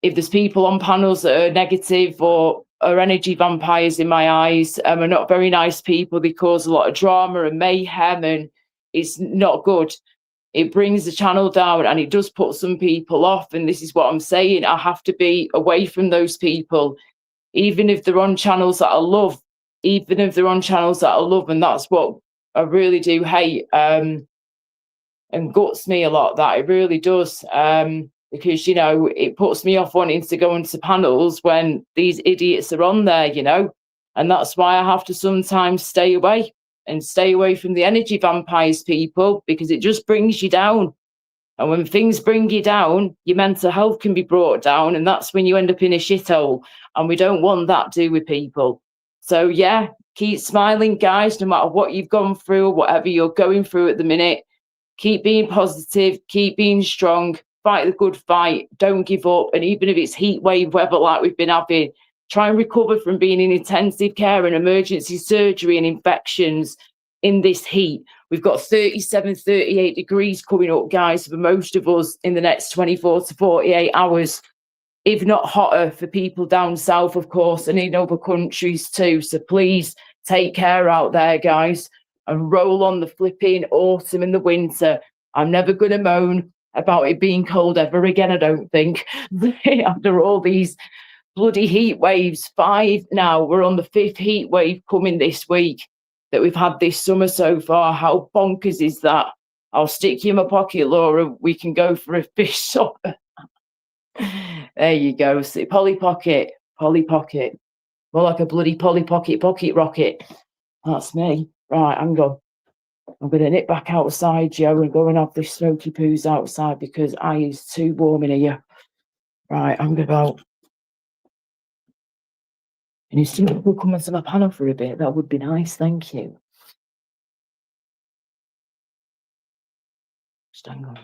there's people on panels that are negative or are energy vampires in my eyes, are not very nice people. They cause a lot of drama and mayhem, and it's not good. It brings the channel down and it does put some people off. And this is what I'm saying. I have to be away from those people, even if they're on channels that I love, and that's what I really do hate, and guts me a lot, that it really does, because it puts me off wanting to go into panels when these idiots are on there, and that's why I have to sometimes stay away from the energy vampires people, because it just brings you down. And when things bring you down, your mental health can be brought down, and that's when you end up in a shithole. And we don't want that, do we, people? So yeah, keep smiling, guys, no matter what you've gone through, whatever you're going through at the minute. Keep being positive, keep being strong, fight the good fight, don't give up. And even if it's heat wave weather like we've been having, try and recover from being in intensive care and emergency surgery and infections in this heat. We've got 37, 38 degrees coming up, guys, for most of us in the next 24 to 48 hours, if not hotter for people down south, of course, and in other countries too. So please take care out there, guys, and roll on the flipping autumn and the winter. I'm never going to moan about it being cold ever again, I don't think. After all these bloody heat waves, 5 now, we're on the 5th heat wave coming this week that we've had this summer so far. How bonkers is that? I'll stick you in my pocket, Laura. We can go for a fish supper. There you go. Polly Pocket. Polly Pocket. More like a bloody Polly Pocket pocket rocket. That's me. Right, hang on. I'm going to nip back outside, Joe, and go and have this smoky poos outside because it's too warm in here. Right, I'm going to go. And if somebody could come into my panel for a bit, that would be nice. Thank you. Just hang on.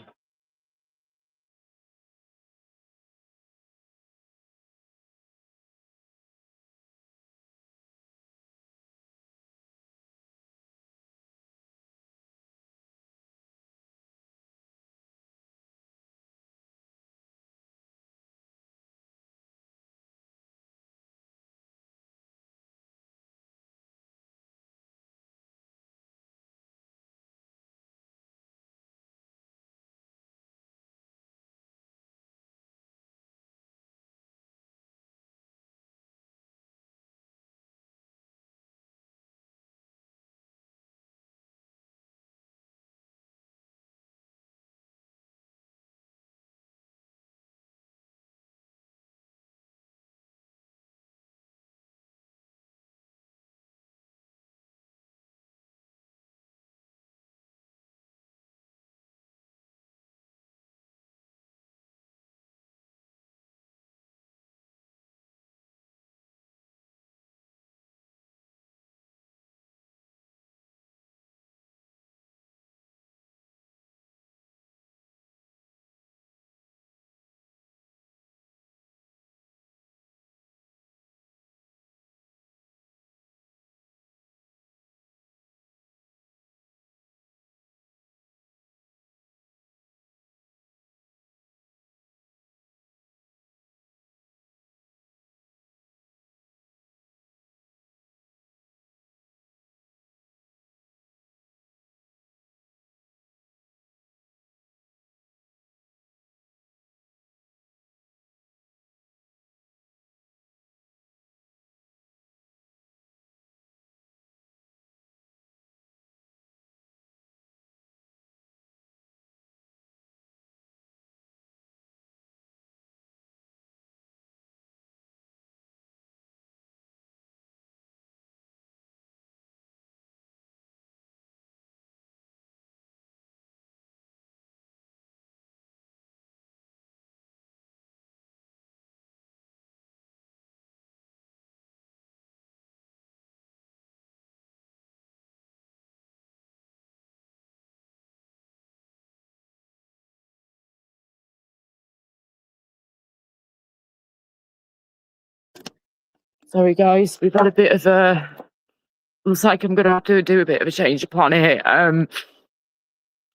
Sorry, guys. We've had a bit of a... Looks like I'm going to have to do a bit of a change of plan here.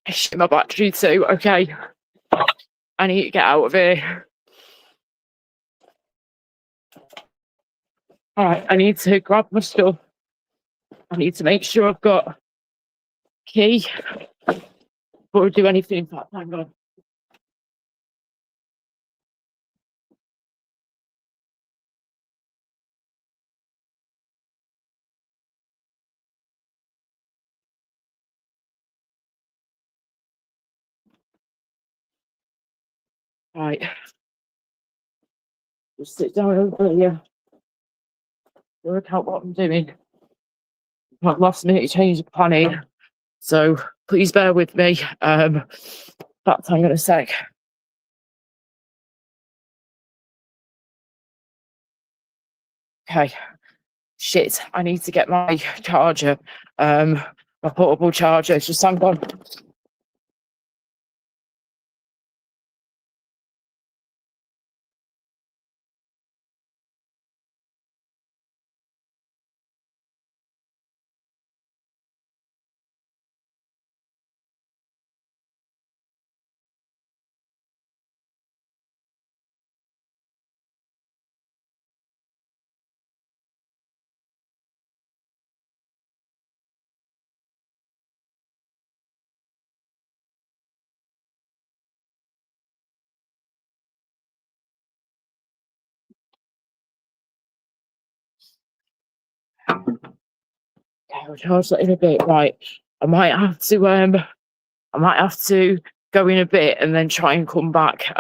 Shit, my battery too. Okay. I need to get out of here. All right, I need to grab my stuff. I need to make sure I've got key before I do anything. In fact, hang on. Right. Just sit down over here. Work out what I'm doing. I've last minute change of plan here. So please bear with me. But hang on a sec. Okay. Shit, I need to get my charger. My portable charger. Just hang on. Okay, I'll charge that in a bit. Right. I might have to I might have to go in a bit and then try and come back.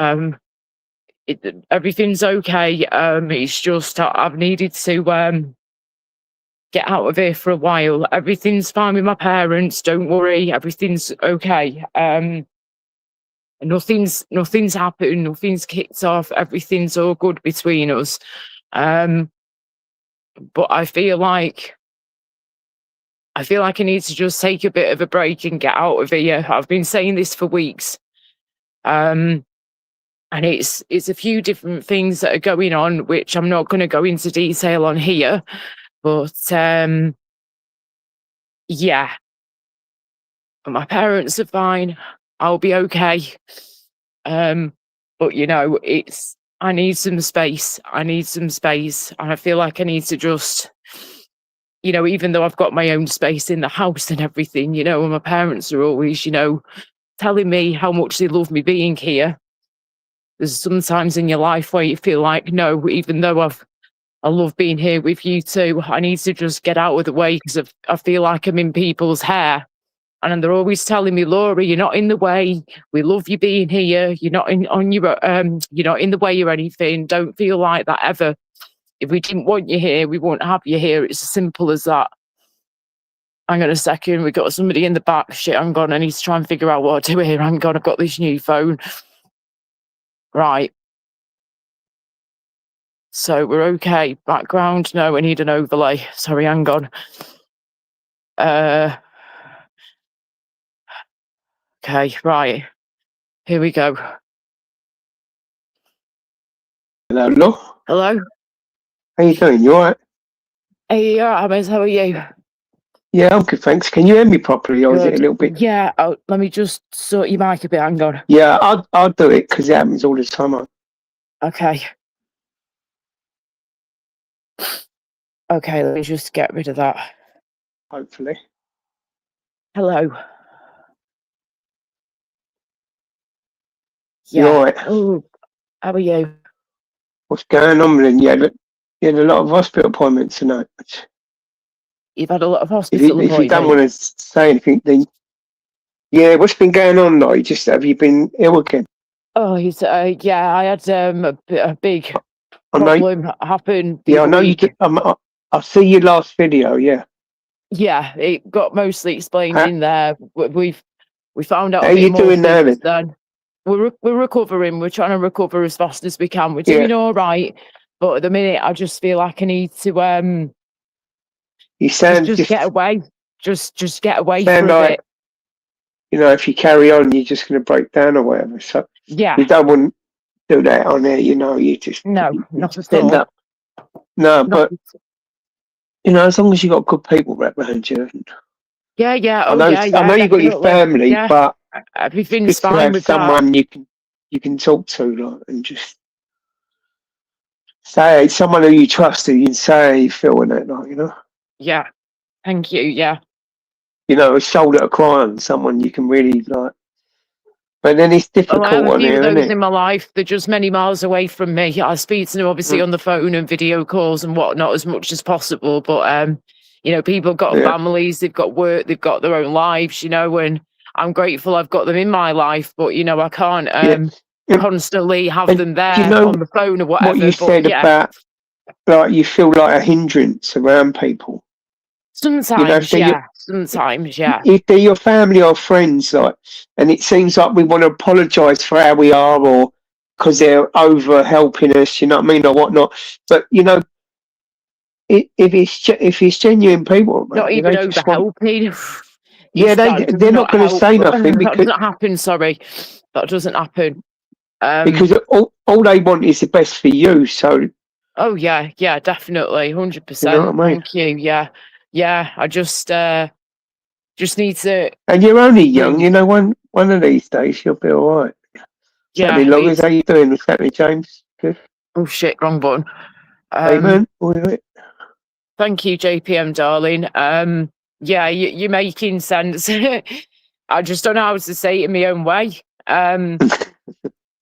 Everything's okay. It's just I've needed to get out of here for a while. Everything's fine with my parents. Don't worry. Everything's okay. Nothing's happened. Nothing's kicked off. Everything's all good between us. But I feel like I need to just take a bit of a break and get out of here. I've been saying this for weeks. And it's a few different things that are going on, which I'm not going to go into detail on here. But yeah, my parents are fine. I'll be okay. But you know, I need some space. And I feel like I need to just, you know, even though I've got my own space in the house and everything, you know, and my parents are always, you know, telling me how much they love me being here. There's sometimes in your life where you feel like, no, even though I love being here with you too, I need to just get out of the way because I feel like I'm in people's hair. And they're always telling me, Laura, you're not in the way. We love you being here. You're not you're not in the way or anything. Don't feel like that ever. If we didn't want you here, we won't have you here. It's as simple as that. Hang on a second. We've got somebody in the back. Shit, hang on. I need to try and figure out what to do here. Hang on. I've got this new phone. Right. So we're okay. Background. No, I need an overlay. Sorry, hang on. Okay, right. Here we go. Hello. Hello. How you doing? You alright? Hey, Ahmed, how are you? Yeah, I'm good, thanks. Can you hear me properly, or is it a little bit? Yeah. Oh, let me just sort your mic a bit. Hang on. Yeah, I'll do it because it happens all the time. Okay. Okay, let me just get rid of that. Hopefully. Hello. You Yeah. alright? Oh, how are you? What's going on, then? You had a lot of hospital appointments tonight. You've had a lot of hospital If you don't appointments. want to say anything, then yeah, what's been going on? Like, have you been ill again? Oh, yeah, I had a big problem happen. Yeah, I know you did. I see your last video. Yeah. Yeah, it got mostly explained in there. We found out. How are you doing now then? We're recovering. We're trying to recover as fast as we can. We're doing all right, but at the minute, I just feel like I need to you sound just get away. Just get away for like, a bit. You know, if you carry on, you're just going to break down or whatever. So yeah, you don't want to do that on there. You know, you just not at all. No, but you know, as long as you got good people around you. Yeah. I know you got your family, but everything's fine with someone that. you can talk to, like, and just say someone who you trust, who you can say how you feel in it, like, you know. Yeah, thank you. Yeah, you know, a shoulder to cry on, someone you can really like. But then it's difficult I have a on few here, of isn't those it? in my life. They're just many miles away from me. I speak to them obviously on the phone and video calls and whatnot as much as possible. But you know, people have got families, they've got work, they've got their own lives, you know, and I'm grateful I've got them in my life, but you know, I can't constantly have them there on the phone or whatever. What you said about like you feel like a hindrance around people. Sometimes, sometimes, yeah. If they're your family or friends, like, and it seems like we want to apologise for how we are, or because they're over helping us, you know what I mean, or whatnot. But you know, if it's genuine people, not even over helping. Yeah, they're not going to say nothing because that doesn't happen. Sorry, that doesn't happen. Because all they want is the best for you. So. Oh yeah, definitely, 100%. You know what I mean? Thank you. Yeah. I just need to. And you're only young, you know. One of these days you'll be all right. Yeah. Saturday Loggers, how you doing, Saturday James? Good. Oh shit, wrong button. Amen. Thank you, JPM, darling. Yeah, you're making sense. I just don't know how to say it in my own way.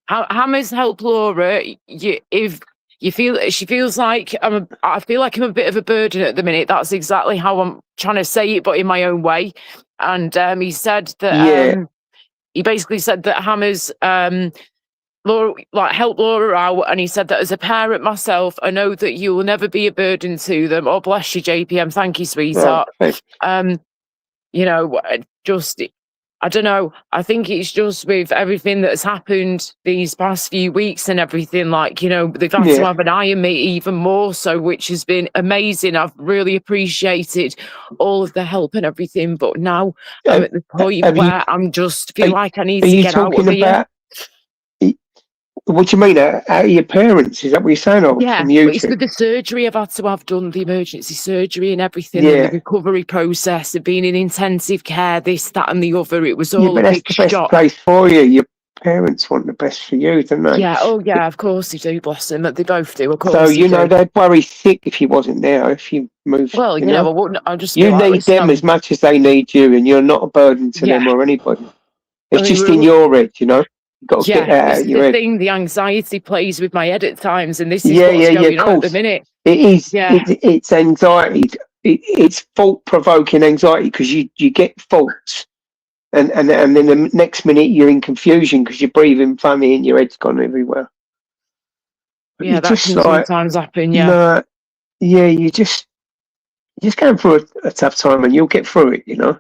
Hammers help Laura. If you feel she feels like I feel like I'm a bit of a burden at the minute. That's exactly how I'm trying to say it, but in my own way. And he said that he basically said that Hammers Laura, like, helped Laura out, and he said that as a parent myself, I know that you will never be a burden to them. Oh, bless you, JPM. Thank you, sweetheart. thanks. You know, just, I don't know. I think it's just with everything that has happened these past few weeks and everything, like, you know, they've had to have an eye on me even more so, which has been amazing. I've really appreciated all of the help and everything, but now I'm at the point where I'm just feel like I need to get out of here. What do you mean? Out of your parents? Is that what you're saying? Or Yeah, from you it's with the surgery I've had to have done, the emergency surgery and everything, Yeah. and the recovery process of being in intensive care, this, that, and the other. It was all but a that's big the best shock. place for you. Your parents want the best for you, don't they? Yeah, oh yeah, of course they do, bless them. They both do, of course. So they you know do. they'd worry sick if you wasn't there. If you moved, Well, you know, I wouldn't. I just you feel like, need listen, them as much as they need you, and you're not a burden to them or anybody. It's I mean, just in your head, you know. You've got to get that out this of is your the head. thing. The anxiety plays with my head at times, and this is Yeah, what's going of on at course. the minute. It is. Yeah. It's anxiety. It's fault-provoking anxiety because you get faults, and then the next minute you're in confusion because you're breathing funny and your head's gone everywhere. But Yeah, that just can sometimes happen. Yeah. No, yeah, you're just going through a tough time, and you'll get through it. You know.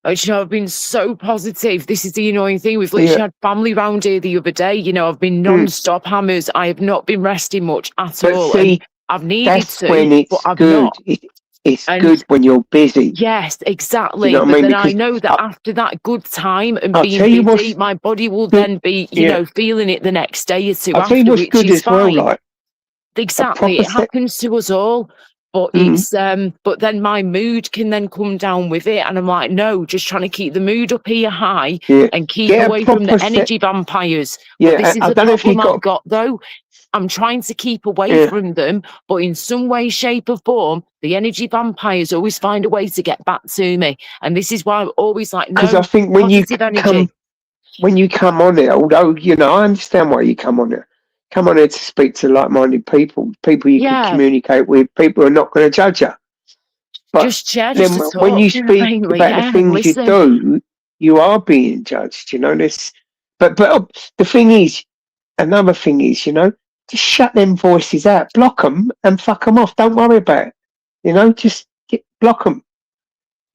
You know, I've been so positive. This is the annoying thing. We've literally had family round here the other day. You know, I've been non-stop Hammers. I have not been resting much at all. See, and I've needed that's to, when it's but I've good. not. It's good when you're busy. Yes, exactly. You know what but I mean? then I Because know that after that good time and I'll being tell you busy, my body will then be, you know, feeling it the next day or two I'll after, tell you what's which good is as well, fine. like Exactly. It happens to us all. But it's but then my mood can then come down with it, and I'm like, no, just trying to keep the mood up here high and keep away from the energy vampires. But this is the problem I've got though. I'm trying to keep away from them, but in some way, shape, or form, the energy vampires always find a way to get back to me. And this is why I'm always like, no, because I think when you come on it, although you know, I understand why you come on it. Come on here to speak to like-minded people you can communicate with, people who are not going to judge you. But just when you speak about the things you do, you are being judged. You know this, but the thing is, another thing is, you know, just shut them voices out, block them, and fuck them off. Don't worry about it. You know, just block them.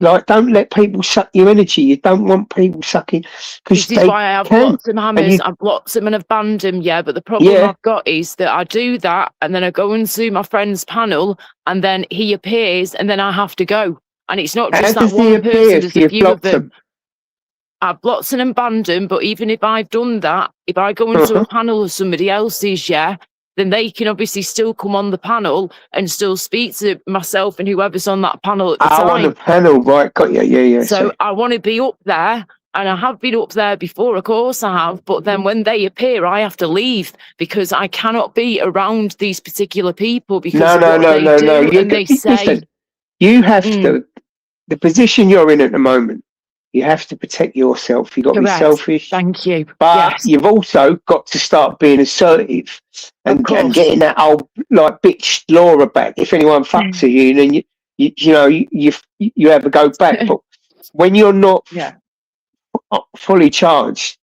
Like, don't let people suck your energy. You don't want people sucking. This is why I have blocked them, Hammers. I've blocked them and I've banned them, but the problem I've got is that I do that and then I go into my friend's panel and then he appears and then I have to go. And it's not just that one person, there's a few of them. I've blocked them and banned them, but even if I've done that, if I go into a panel of somebody else's, then they can obviously still come on the panel and still speak to myself and whoever's on that panel at the time. On the panel, right? Got you. Yeah. So I want to be up there, and I have been up there before, of course I have, but then when they appear, I have to leave because I cannot be around these particular people because no. They say, listen, you have to, the position you're in at the moment, you have to protect yourself. You've got to be selfish. Thank you. But you've also got to start being assertive and getting that old like bitch Laura back. If anyone fucks with you, then you have a go back. But when you're not fully charged,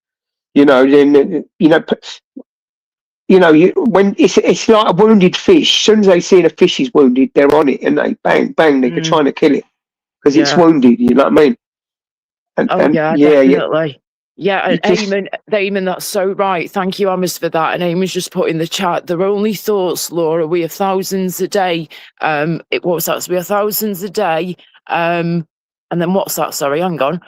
you know, then when it's like a wounded fish. As soon as they see the fish is wounded, they're on it and they bang, they're trying to kill it because it's wounded. You know what I mean? Definitely. Yeah, and Eamon, that's so right. Thank you, Hammers, for that. And Eamon's just put in the chat, their only thoughts, Laura, we have thousands a day. What was that? So we have thousands a day. And then what's that? Sorry, hang on.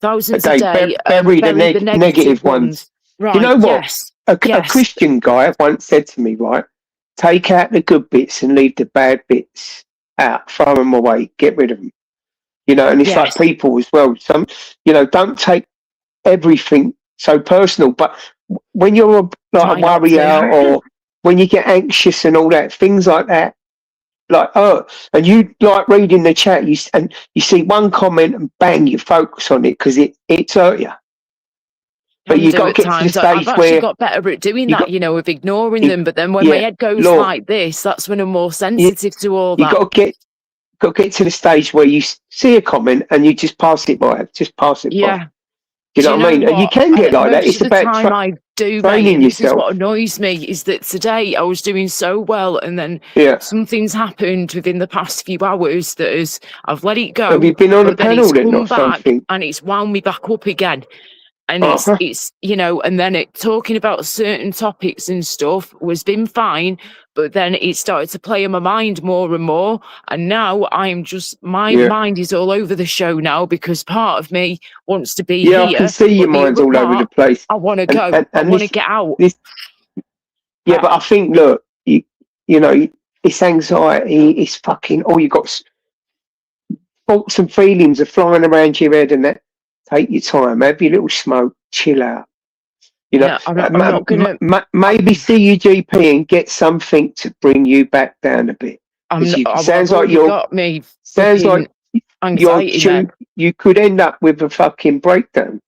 Thousands a day. Bury the negative ones. Right. You know what? Yes. A Christian guy once said to me, right, take out the good bits and leave the bad bits out. Throw them away. Get rid of them. You know, and it's like people as well. Some, you know, don't take everything so personal. But when you're a warrior or when you get anxious and all that, things like that, like and you like reading the chat, you see one comment and bang, you focus on it because it's hurt you. But you got to get to the stage I've where got better at doing that, you know, of ignoring them. But then when my head goes like this, that's when I'm more sensitive to all that. You got to get to the stage where you see a comment and you just pass it by. Just pass it by. Do you know what I mean? And you can get like that. Most It's of the about time I do, training mate, and this is yourself. what annoys me, is that today I was doing so well, and then Yeah. something's happened within the past few hours that I've let it go. Have you been on a but then panel it's then come or back something? and it's wound me back up again. And Uh-huh. it's you know, and then it talking about certain topics and stuff was been fine, but then it started to play in my mind more and more. And now I'm just, my Yeah. mind is all over the show now, because part of me wants to be Yeah, I here, can see your but the mind's other all over the part, place. I want to And- go. and- I and want to this- get out. Yeah, but I think, look, you know, it's anxiety. It's fucking. Oh, you got thoughts and feelings are flying around your head, and that. Take your time. Have your little smoke. Chill out. You know, Yeah, I'm not gonna. maybe see your GP and get something to bring you back down a bit. Sounds like you're. got me. Sounds like anxiety. you could end up with a fucking breakdown.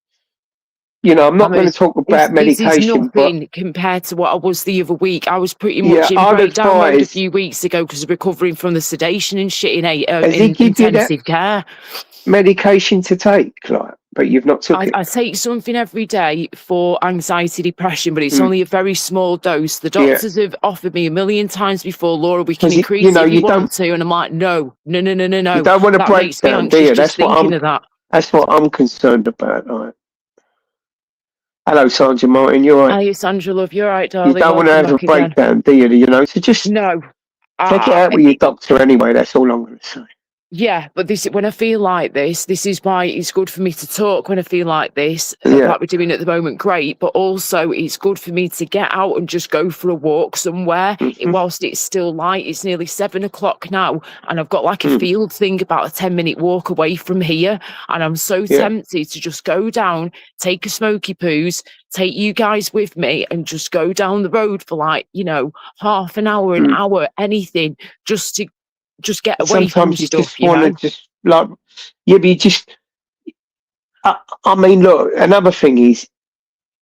You know, I'm not going to talk about medication, this is nothing compared to what I was the other week. I was pretty Yeah, much in I'd breakdown mode a advise- few weeks ago because of recovering from the sedation and shit Has he in give you that intensive care. medication to take, like, but you've not took it. I take something every day for anxiety, depression, but it's Mm. only a very small dose. The Yeah. doctors have offered me a million times before, Laura, we can 'Cause increase you know, it if you you want don't- to. And I'm like, no. You don't want to That break makes me down, do anxious you? just thinking of that. That's what I'm concerned about. Right? Hello, Sergeant Martin. You're right. Hi, Sandra, love. You're right, You darling. don't want to have a Welcome back again. breakdown, do you? You know, so just No. check it out with your doctor anyway. That's all I'm going to say. Yeah, but when I feel like this is why it's good for me to talk when I feel like this, Yeah. like we're doing at the moment, great. But also it's good for me to get out and just go for a walk somewhere whilst it's still light. It's nearly 7 o'clock now, and I've got like a field thing about a 10-minute walk away from here. And I'm so tempted to just go down, take a smoky poos, take you guys with me, and just go down the road for like, you know, half an hour, an hour, anything, just to get away from Sometimes you stuff, just want to just like, yeah, but you just. I mean, look. Another thing is,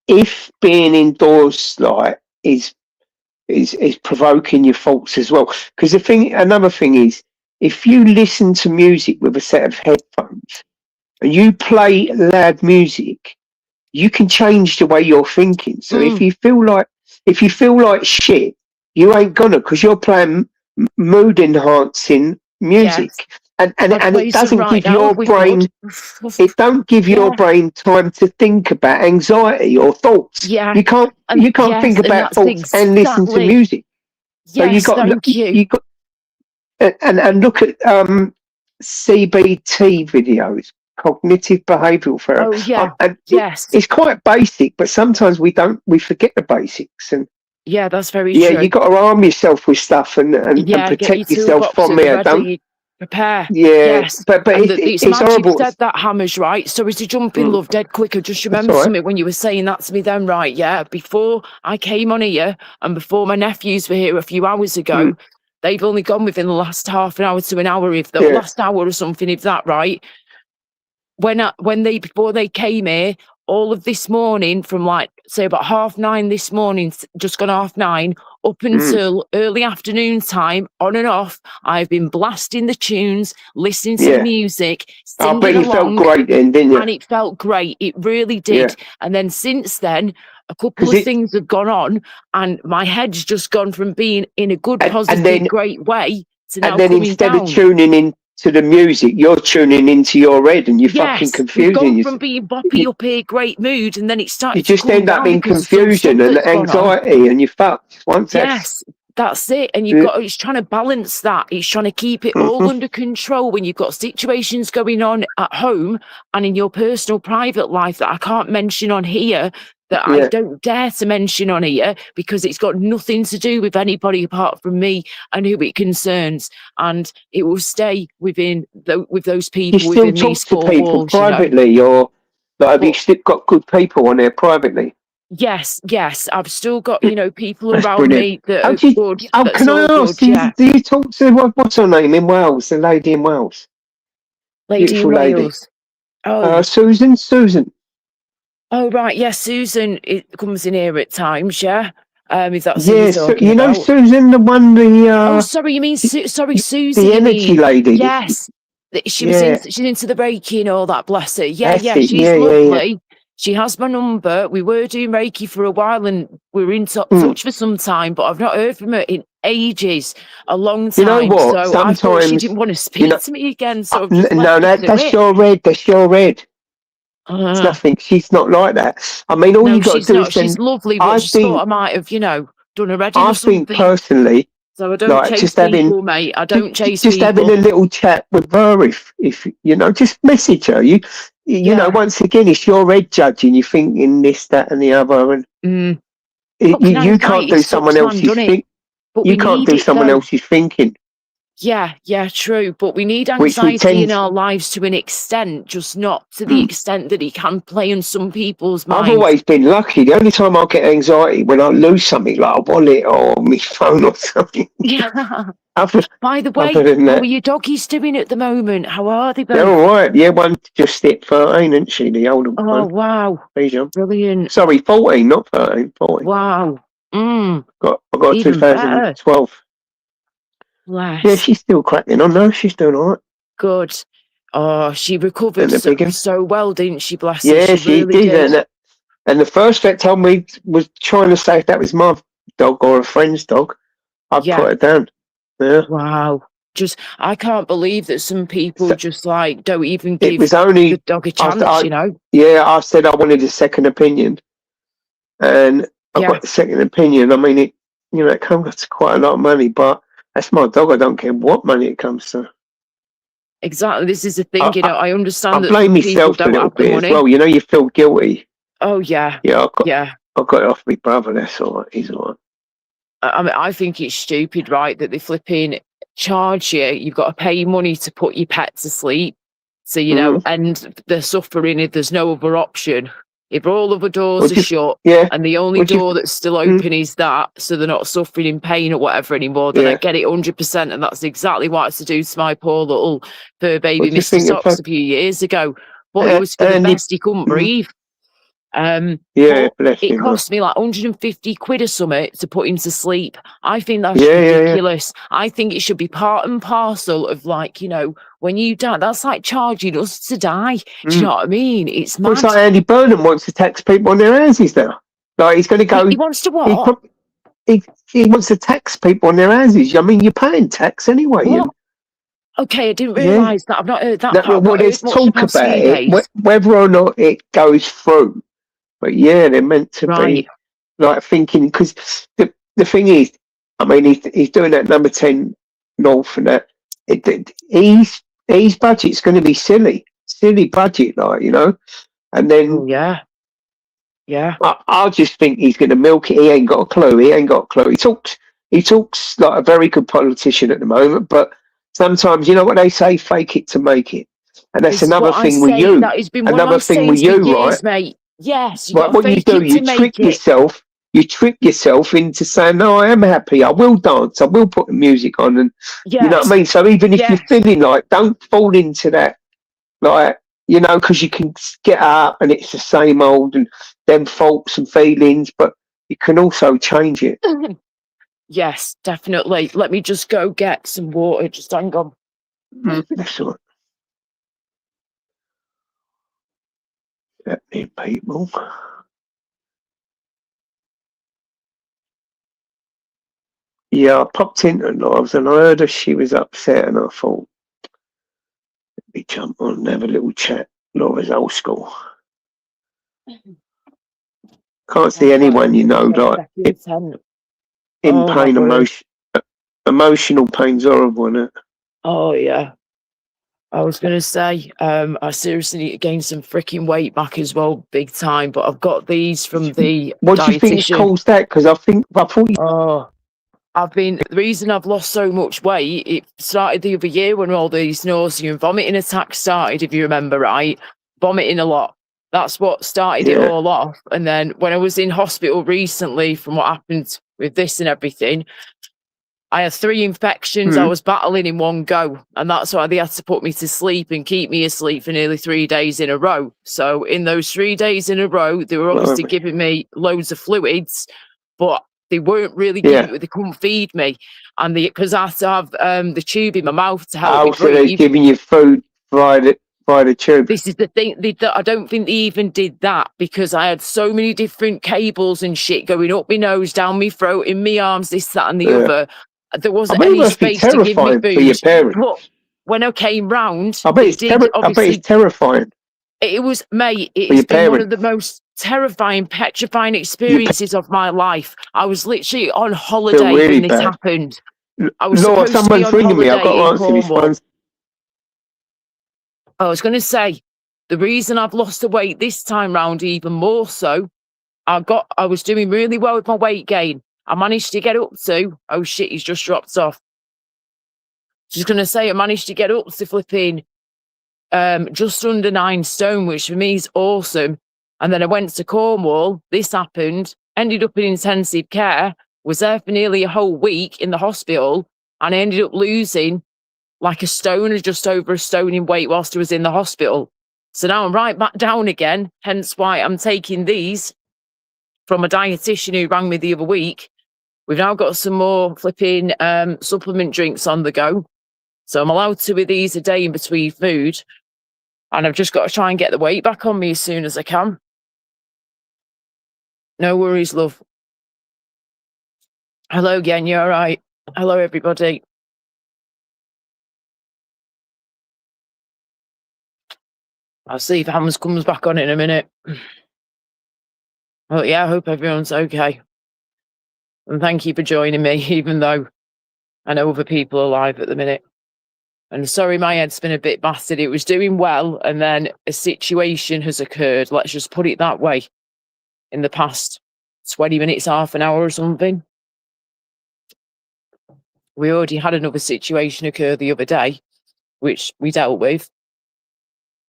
if being indoors like is provoking your thoughts as well, because another thing is, if you listen to music with a set of headphones and you play loud music, you can change the way you're thinking. So if you feel like shit, you ain't gonna, because you're playing mood enhancing music. And it doesn't give your brain don't give your brain time to think about anxiety or thoughts. You can't think about thoughts and listen to music. So you got and look at CBT videos, cognitive behavioural therapy. It's quite basic, but sometimes we forget the basics. And that's very true. You got to arm yourself with stuff and protect yourself from it. Don't prepare. But it's horrible. Said that, Hammers, right? Sorry to jump in, love, dead quick. I just remember something when you were saying that to me then, right? Yeah, before I came on here and before my nephews were here a few hours ago, they've only gone within the last half an hour to an hour, if the last hour or something, if that, right? Before they came here, all of this morning, from like say about 9:30 this morning, just gone 9:30, up until early afternoon time, on and off, I've been blasting the tunes, listening to the music, singing bet you along, felt great then, didn't you? and it felt great. It really did. And then since then, a couple of things have gone on, and my head's just gone from being in a good, positive, great way to now coming down. And then instead of tuning in to the music, you're tuning into your head, and you're fucking confusing. We've gone from being boppy up here, great mood, and then it started. You just end up in confusion and anxiety, and you're fucked. That's it. And it's trying to balance that. It's trying to keep it all under control when you've got situations going on at home and in your personal, private life that I can't mention on here, that I don't dare to mention on here, because it's got nothing to do with anybody apart from me and who it concerns, and it will stay within with those people. You still talk to people privately, or have you still got good people on there privately? Yes, I've still got people around me that are good. Can I ask? Do you talk to what's her name in Wales? The lady in Wales. Lady in Wales. Susan. Oh right, Susan. It comes in here at times, yeah. If that's you know about. Susan, the one sorry, you mean Susie? The energy lady. Yes, she's into the Reiki and all that. Bless her. Yeah, she's lovely. She has my number. We were doing Reiki for a while and we were in Mm. touch for some time, but I've not heard from her in ages, a long You know time. what? So I thought she Sometimes, didn't want to you speak know, to me again. So I've just no, left her to that's it. your red. That's your red. It's Uh, nothing. She's not like that. I mean, all no, you got to she's do not. is She's send. lovely, but I I just thought I think, might have, done a reading I or think something. personally, So I don't like chase just having, people, mate. I don't chase just having people. a little chat with her. If just message her. You know, Yeah. once again, it's your red judging. You're thinking this, that, and the other, and Mm. you, Fucking you can't anxiety do sucks, someone man, else's doesn't it? think. But You we can't need do it someone though. else's thinking, Yeah, true. But we need which we anxiety in tend. our lives to an extent, just not to the Mm, extent that it can play on some people's I've minds. always been lucky. The only time I get anxiety when I lose something like a wallet or my phone or something. Yeah. Other, By the other way, than how are that, your doggies doing at the moment? How are they they're both? all right. Yeah, one just hit 13, isn't she? The older Oh, one. wow. Please, John. Brilliant. Sorry, 14, not 13. 14. Wow. I got Even better. 2012. Bless. Yeah, she's still cracking on though. She's doing all right. Good. Oh, she recovered And the big one. so well, didn't she? Bless her. Yeah, She she really did. did. And the first vet told me was trying to say if that was my dog or a friend's dog, I'd Yeah. put it down. Yeah. Wow. I can't believe that some people So just like don't even it give was the only dog a after chance, yeah, I said I wanted a second opinion, and I Yeah, got the second opinion. I mean, it comes to quite a lot of money, but that's my dog. I don't care what money it comes to. exactly. This is the thing, I, I, I I understand that blame some people myself a don't little have the bit as money. well. You feel guilty. Oh yeah, Yeah, yeah. I got it off my brother. That's all right. He's all right. I mean, I think it's stupid, right, that they flipping charge you. You've got to pay money to put your pet to sleep. So, and they're suffering if there's no other option. If all other doors are shut Yeah. and the only door that's still open is that, so they're not suffering in pain or whatever anymore, then I get it 100%. And that's exactly what I had to do to my poor little fur baby, Mr. Socks, a few years ago. But it was for the best. He couldn't breathe. Yeah, but it cost me like 150 quid or something to put him to sleep. I think that's Yeah. ridiculous. I think it should be part and parcel of when you die, that's like charging us to die. Do you know what I mean? It's mad. Well, it's like Andy Burnham wants to tax people on their houses now. Like he's going to go. He wants to what? He wants to tax people on their houses. I mean, you're paying tax anyway. What? Okay, I didn't realise that. I've not heard that part. Well, there's talk about it, whether or not it goes through. But yeah, they're meant to be like thinking, because the thing is, I mean, he's doing that number 10 North and that. His budget's going to be silly budget, and then yeah. I just think he's going to milk it. He ain't got a clue. He talks like a very good politician at the moment, but sometimes you know what they say, fake it to make it, and that's another thing with you. That has been another thing with you, right? Mate. Yes. But what you do, you trick yourself. You trick yourself into saying, "No, I am happy. I will dance. I will put the music on." And you know what I mean. So even if you're feeling like, don't fall into that, because you can get up and it's the same old and them faults and feelings, but you can also change it. Yes, definitely. Let me just go get some water. Just hang on. That's all right. People. Yeah, I popped into Lives and I heard her, she was upset, and I thought, let me jump on and have a little chat. Laura's old school. Can't see anyone, like in pain, emotional pain's horrible, isn't it? Oh, yeah. I was going to say, I seriously need to gain some freaking weight back as well, big time. But I've got these from the What do you think caused that? Because I thought the reason I've lost so much weight, it started the other year when all these nausea and vomiting attacks started, if you remember right. Vomiting a lot. That's what started it all off. And then when I was in hospital recently from what happened with this and everything, I had 3 infections I was battling in one go. And that's why they had to put me to sleep and keep me asleep for nearly 3 days in a row. So in those 3 days in a row, they were obviously giving me loads of fluids, but they weren't really giving they couldn't feed me. And because I had to have the tube in my mouth to help me breathe. So they're giving you food By the tube. This is the thing. I don't think they even did that because I had so many different cables and shit going up my nose, down my throat, in my arms, this, that, and the other. There wasn't any space to give me for your food. parents. But when I came round, I bet it's terrifying. It was, mate. It's been one of the most terrifying, petrifying experiences of my life. I was literally on holiday when this happened. I was supposed to be on holiday I've got to answer this one. I was going to say, the reason I've lost the weight this time round even more so, I was doing really well with my weight gain. I managed to get up to, oh shit, he's just dropped off. Just going to say, I managed to get up to flipping just under 9 stone, which for me is awesome. And then I went to Cornwall. This happened, ended up in intensive care, was there for nearly a whole week in the hospital, and I ended up losing like a stone or just over a stone in weight whilst I was in the hospital. So now I'm right back down again, hence why I'm taking these from a dietitian who rang me the other week. We've now got some more flipping supplement drinks on the go. So I'm allowed 2 of these a day in between food. And I've just got to try and get the weight back on me as soon as I can. No worries, love. Hello again, you all right? Hello, everybody. I'll see if Hammers comes back on in a minute. Well, yeah, I hope everyone's okay. And thank you for joining me, even though I know other people are live at the minute. And sorry, my head's been a bit bastard. It was doing well, and then a situation has occurred, let's just put it that way, in the past 20 minutes, half an hour or something. We already had another situation occur the other day, which we dealt with.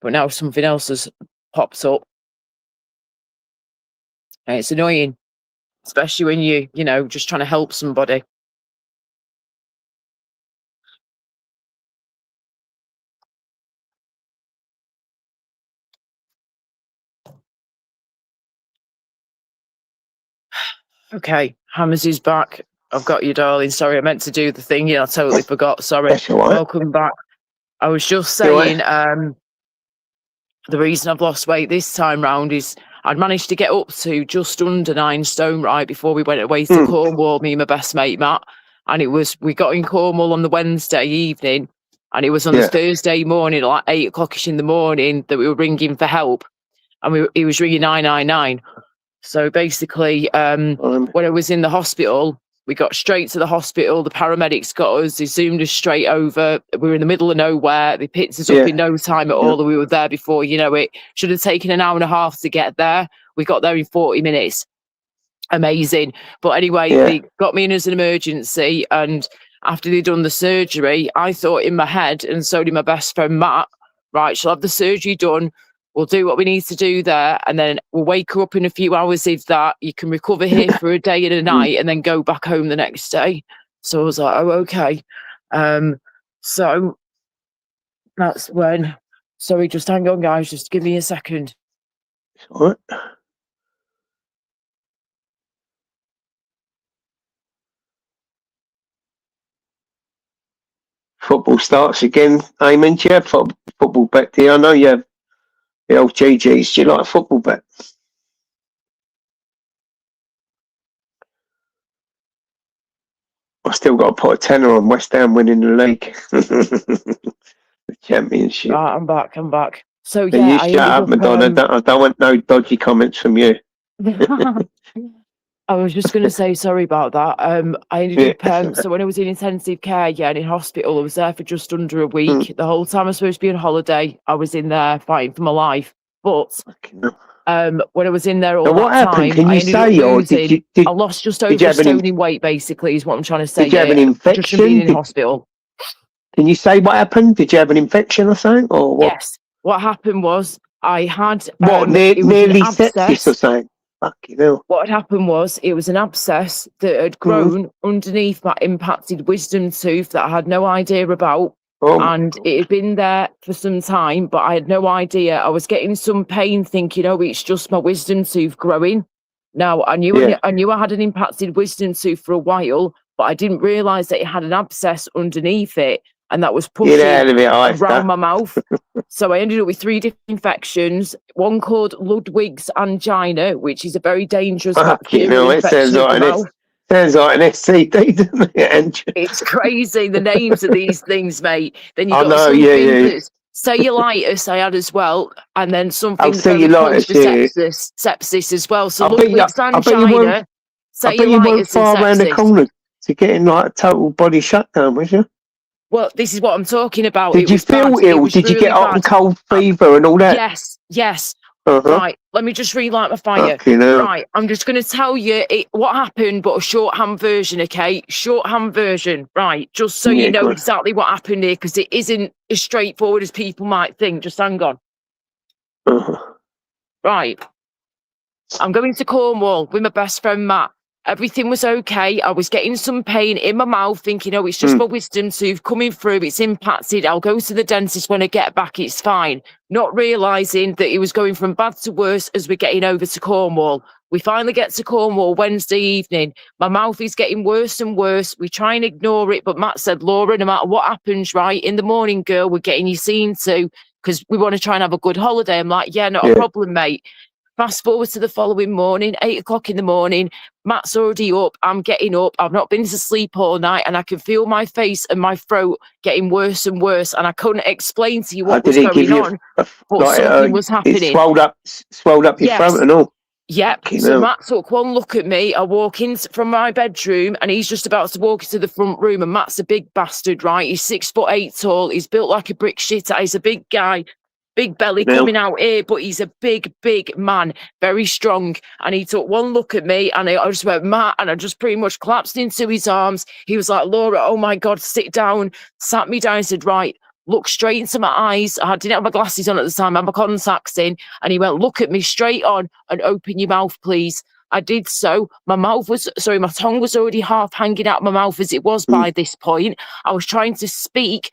But now something else has popped up. And it's annoying, especially when you know, just trying to help somebody. Okay, Hammers is back. I've got you, darling. Sorry, I meant to do the thing. I totally forgot. Sorry. Welcome back. I was just saying, the reason I've lost weight this time round is I'd managed to get up to just under 9 stone right before we went away to Cornwall, me and my best mate, Matt. And we got in Cornwall on the Wednesday evening, and it was on the Thursday morning, like 8 o'clock-ish in the morning, that we were ringing for help. And he was ringing 999. So basically, when I was in the hospital, we got straight to the hospital. The paramedics got us. They zoomed us straight over. We were in the middle of nowhere. They picked us up in no time at all. We were there before, it should have taken an hour and a half to get there. We got there in 40 minutes. Amazing. But anyway, they got me in as an emergency. And after they'd done the surgery, I thought in my head, and so did my best friend, Matt, right, she'll have the surgery done. We'll do what we need to do there, and then we'll wake her up in a few hours. If that, you can recover here for a day and a night, and then go back home the next day. So I was like, oh, okay. So that's when. Sorry, just hang on, guys. Just give me a second. All right. Football starts again. Eamon, do you have football bet? I know you have. The old GGs, do you like a football bet? I still got to put a tenner on West Ham winning the league. The championship. Right, I'm back. So yeah, you shut up, Madonna. I don't want no dodgy comments from you. I was just going to say sorry about that. I ended up, so when I was in intensive care, and in hospital, I was there for just under a week. The whole time I was supposed to be on holiday, I was in there fighting for my life. But when I was in there all that time, Can you say, or I lost just over a stone in weight, basically, is what I'm trying to say. Did you have an infection? Just from being in hospital. Can you say what happened? Did you have an infection or something? Or what? Yes. What happened was I had... nearly sepsis or something? Fucking hell. What had happened was it was an abscess that had grown underneath that impacted wisdom tooth that I had no idea about. And it had been there for some time, but I had no idea. I was getting some pain thinking, it's just my wisdom tooth growing. Now, I knew I had an impacted wisdom tooth for a while, but I didn't realise that it had an abscess underneath it, and that was pushing around my mouth. So I ended up with 3 different infections. One called Ludwig's angina, which is a very dangerous bacterial infection of the mouth. Sounds like an STD, doesn't it? It's crazy, the names of these things, mate. Then you've I got know, something yeah. that's cellulitis I had as well, and then something Cellulitis, called yeah. sepsis as well. So I bet you angina, weren't cellulitis, and far around the sepsis. corner to getting like a total body shutdown, was you? Well, this is what I'm talking about. Did you feel ill? Did you get hot and cold fever and all that? Yes. Uh-huh. Right, let me just relight my fire. Right, I'm just going to tell you what happened, but a shorthand version, okay? Shorthand version, right? Just so you know exactly what happened here, because it isn't as straightforward as people might think. Just hang on. Uh-huh. Right, I'm going to Cornwall with my best friend Matt. Everything was okay. I was getting some pain in my mouth, thinking, oh, it's just my wisdom tooth coming through. It's impacted. I'll go to the dentist when I get back. It's fine. Not realising that it was going from bad to worse as we're getting over to Cornwall. We finally get to Cornwall Wednesday evening. My mouth is getting worse and worse. We try and ignore it, but Matt said, Laura, no matter what happens, right, in the morning, girl, we're getting you seen to, because we want to try and have a good holiday. I'm like, yeah, not a problem, mate. Fast forward to the following morning, 8 o'clock in the morning. Matt's already up. I'm getting up. I've not been to sleep all night, and I can feel my face and my throat getting worse and worse. And I couldn't explain to you what was going on, but something was happening. It swelled up your throat and all. Yep. So Matt took one look at me. I walk in from my bedroom, and he's just about to walk into the front room. And Matt's a big bastard, right? He's 6'8" tall. He's built like a brick shitter. He's a big guy. Big belly coming out here, but he's a big man, very strong. And he took one look at me, and I just went, Matt, and I just pretty much collapsed into his arms. He was like, Laura, oh my God, sit down. Sat me down and said, right, look straight into my eyes. I didn't have my glasses on at the time, I had my contacts in. And he went, look at me straight on and open your mouth, please. I did so. My tongue was already half hanging out of my mouth as it was by this point. I was trying to speak.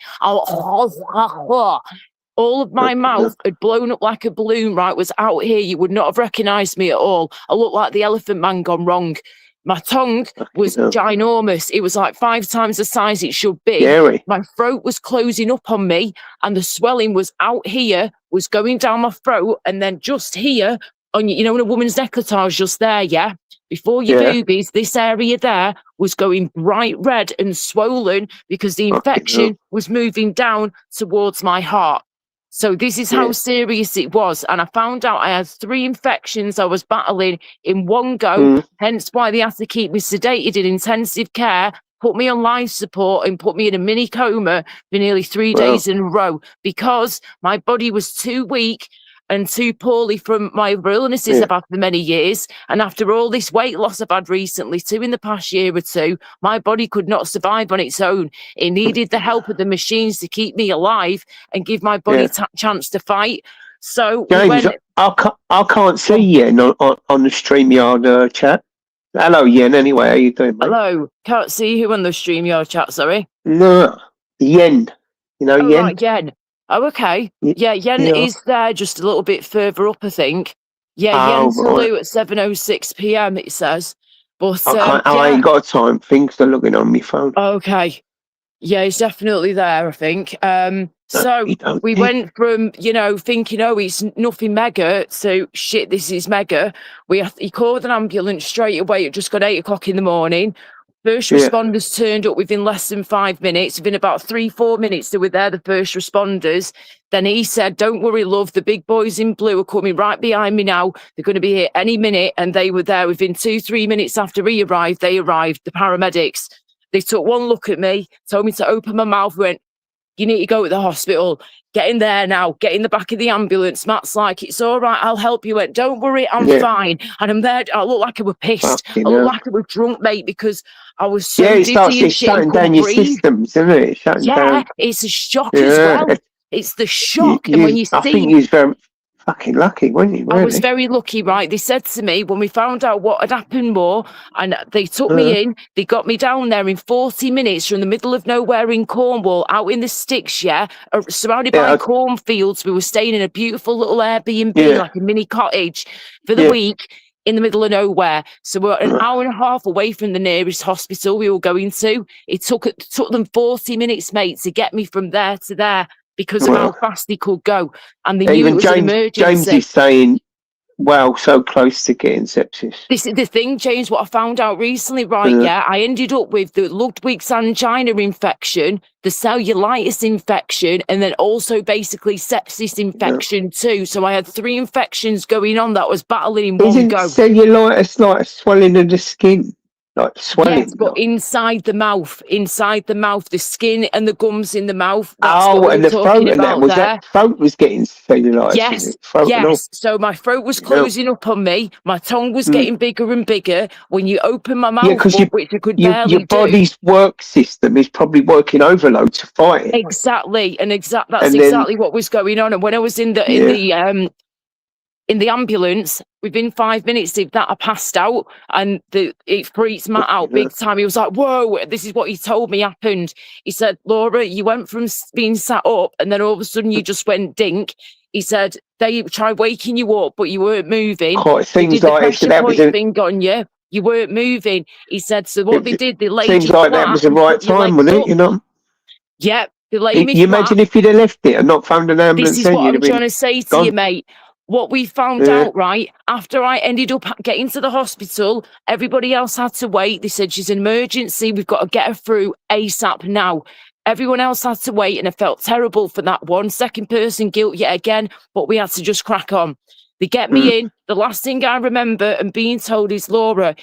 All of my mouth had blown up like a balloon, right, was out here. You would not have recognised me at all. I looked like the Elephant Man gone wrong. My tongue was ginormous. It was like 5 times the size it should be. Scary. My throat was closing up on me, and the swelling was out here, was going down my throat, and then just here, on when a woman's décolletage just there, yeah? Before your boobies, this area there was going bright red and swollen because the infection was moving down towards my heart. So this is how serious it was. And I found out I had 3 infections I was battling in one go, hence why they had to keep me sedated in intensive care, put me on life support and put me in a mini coma for nearly 3 days in a row, because my body was too weak and too poorly from my other illnesses I've had for many years. And after all this weight loss I've had recently too, in the past year or two, my body could not survive on its own. It needed the help of the machines to keep me alive and give my body a chance to fight. So James, I can't see Yen on the StreamYard chat. Hello, Yen. Anyway, how you doing, mate? Hello. Can't see who on the StreamYard chat, sorry. No, Yen. You know Yen? Right, Yen. Oh, okay. Yeah, Yen is there just a little bit further up, I think. Yeah, Yen's hello at 7:06 p.m. it says. But I ain't got time. Things are looking on my phone. Okay. Yeah, he's definitely there, I think. So we went from, thinking, oh, it's nothing mega, to shit, this is mega. He called an ambulance straight away. It just got 8 o'clock in the morning. First responders turned up within less than 5 minutes. Within about 3-4 minutes, they were there, the first responders. Then he said, don't worry, love, the big boys in blue are coming right behind me now. They're going to be here any minute. And they were there within 2-3 minutes after he arrived. They arrived, the paramedics. They took one look at me, told me to open my mouth, went, you need to go to the hospital. Get in there now. Get in the back of the ambulance. Matt's like, it's all right. I'll help you. Went, don't worry. I'm fine. And I'm there. I look like I was pissed. I look like I was drunk, mate, because I was so dizzy and shit. Shutting down your systems, isn't it? It's a shock as well. It's the shock. And when you see... I think you was very fucking lucky, weren't you? Really? I was very lucky, right? They said to me when we found out what had happened more, and they took me in, they got me down there in 40 minutes from the middle of nowhere in Cornwall, out in the sticks, surrounded by cornfields. We were staying in a beautiful little Airbnb, like a mini cottage for the week in the middle of nowhere. So we're an hour and a half away from the nearest hospital we were going to. It took them 40 minutes, mate, to get me from there to there. because of how fast they could go. And they knew it Even was an emergency. James is saying, wow, so close to getting sepsis. This is the thing, James, what I found out recently, right? Yeah, I ended up with the Ludwig's angina infection, the cellulitis infection, and then also basically sepsis infection too. So I had 3 infections going on that was battling in one go. Isn't cellulitis like swelling of the skin? Like swelling? Yes, but inside the mouth, the skin and the gums in the mouth. And the throat and that throat was getting cellulitis. Yes. So my throat was closing up on me. My tongue was getting bigger and bigger. When you open my mouth, which I could barely your body's work system is probably working overload to fight it. Exactly, and that's exactly what was going on. And when I was in the ambulance, within 5 minutes of that, I passed out, and it freaked Matt out big time. He was like, whoa, this is what he told me happened. He said, Laura, you went from being sat up, and then all of a sudden you just went dink. He said, they tried waking you up, but you weren't moving. Things like that thing on you. You weren't moving. He said, so what they did, they laid you flat. Seems like that was the right time, wasn't it? You know? Yep. They laid me flat. You imagine if you'd have left it and not found an ambulance. This is what I'm trying to say to you, mate. What we found out, right, after I ended up getting to the hospital, everybody else had to wait. They said, she's an emergency. We've got to get her through ASAP now. Everyone else had to wait, and I felt terrible for that one. Second person guilt yet again, but we had to just crack on. They get me in. The last thing I remember and being told is, Laura,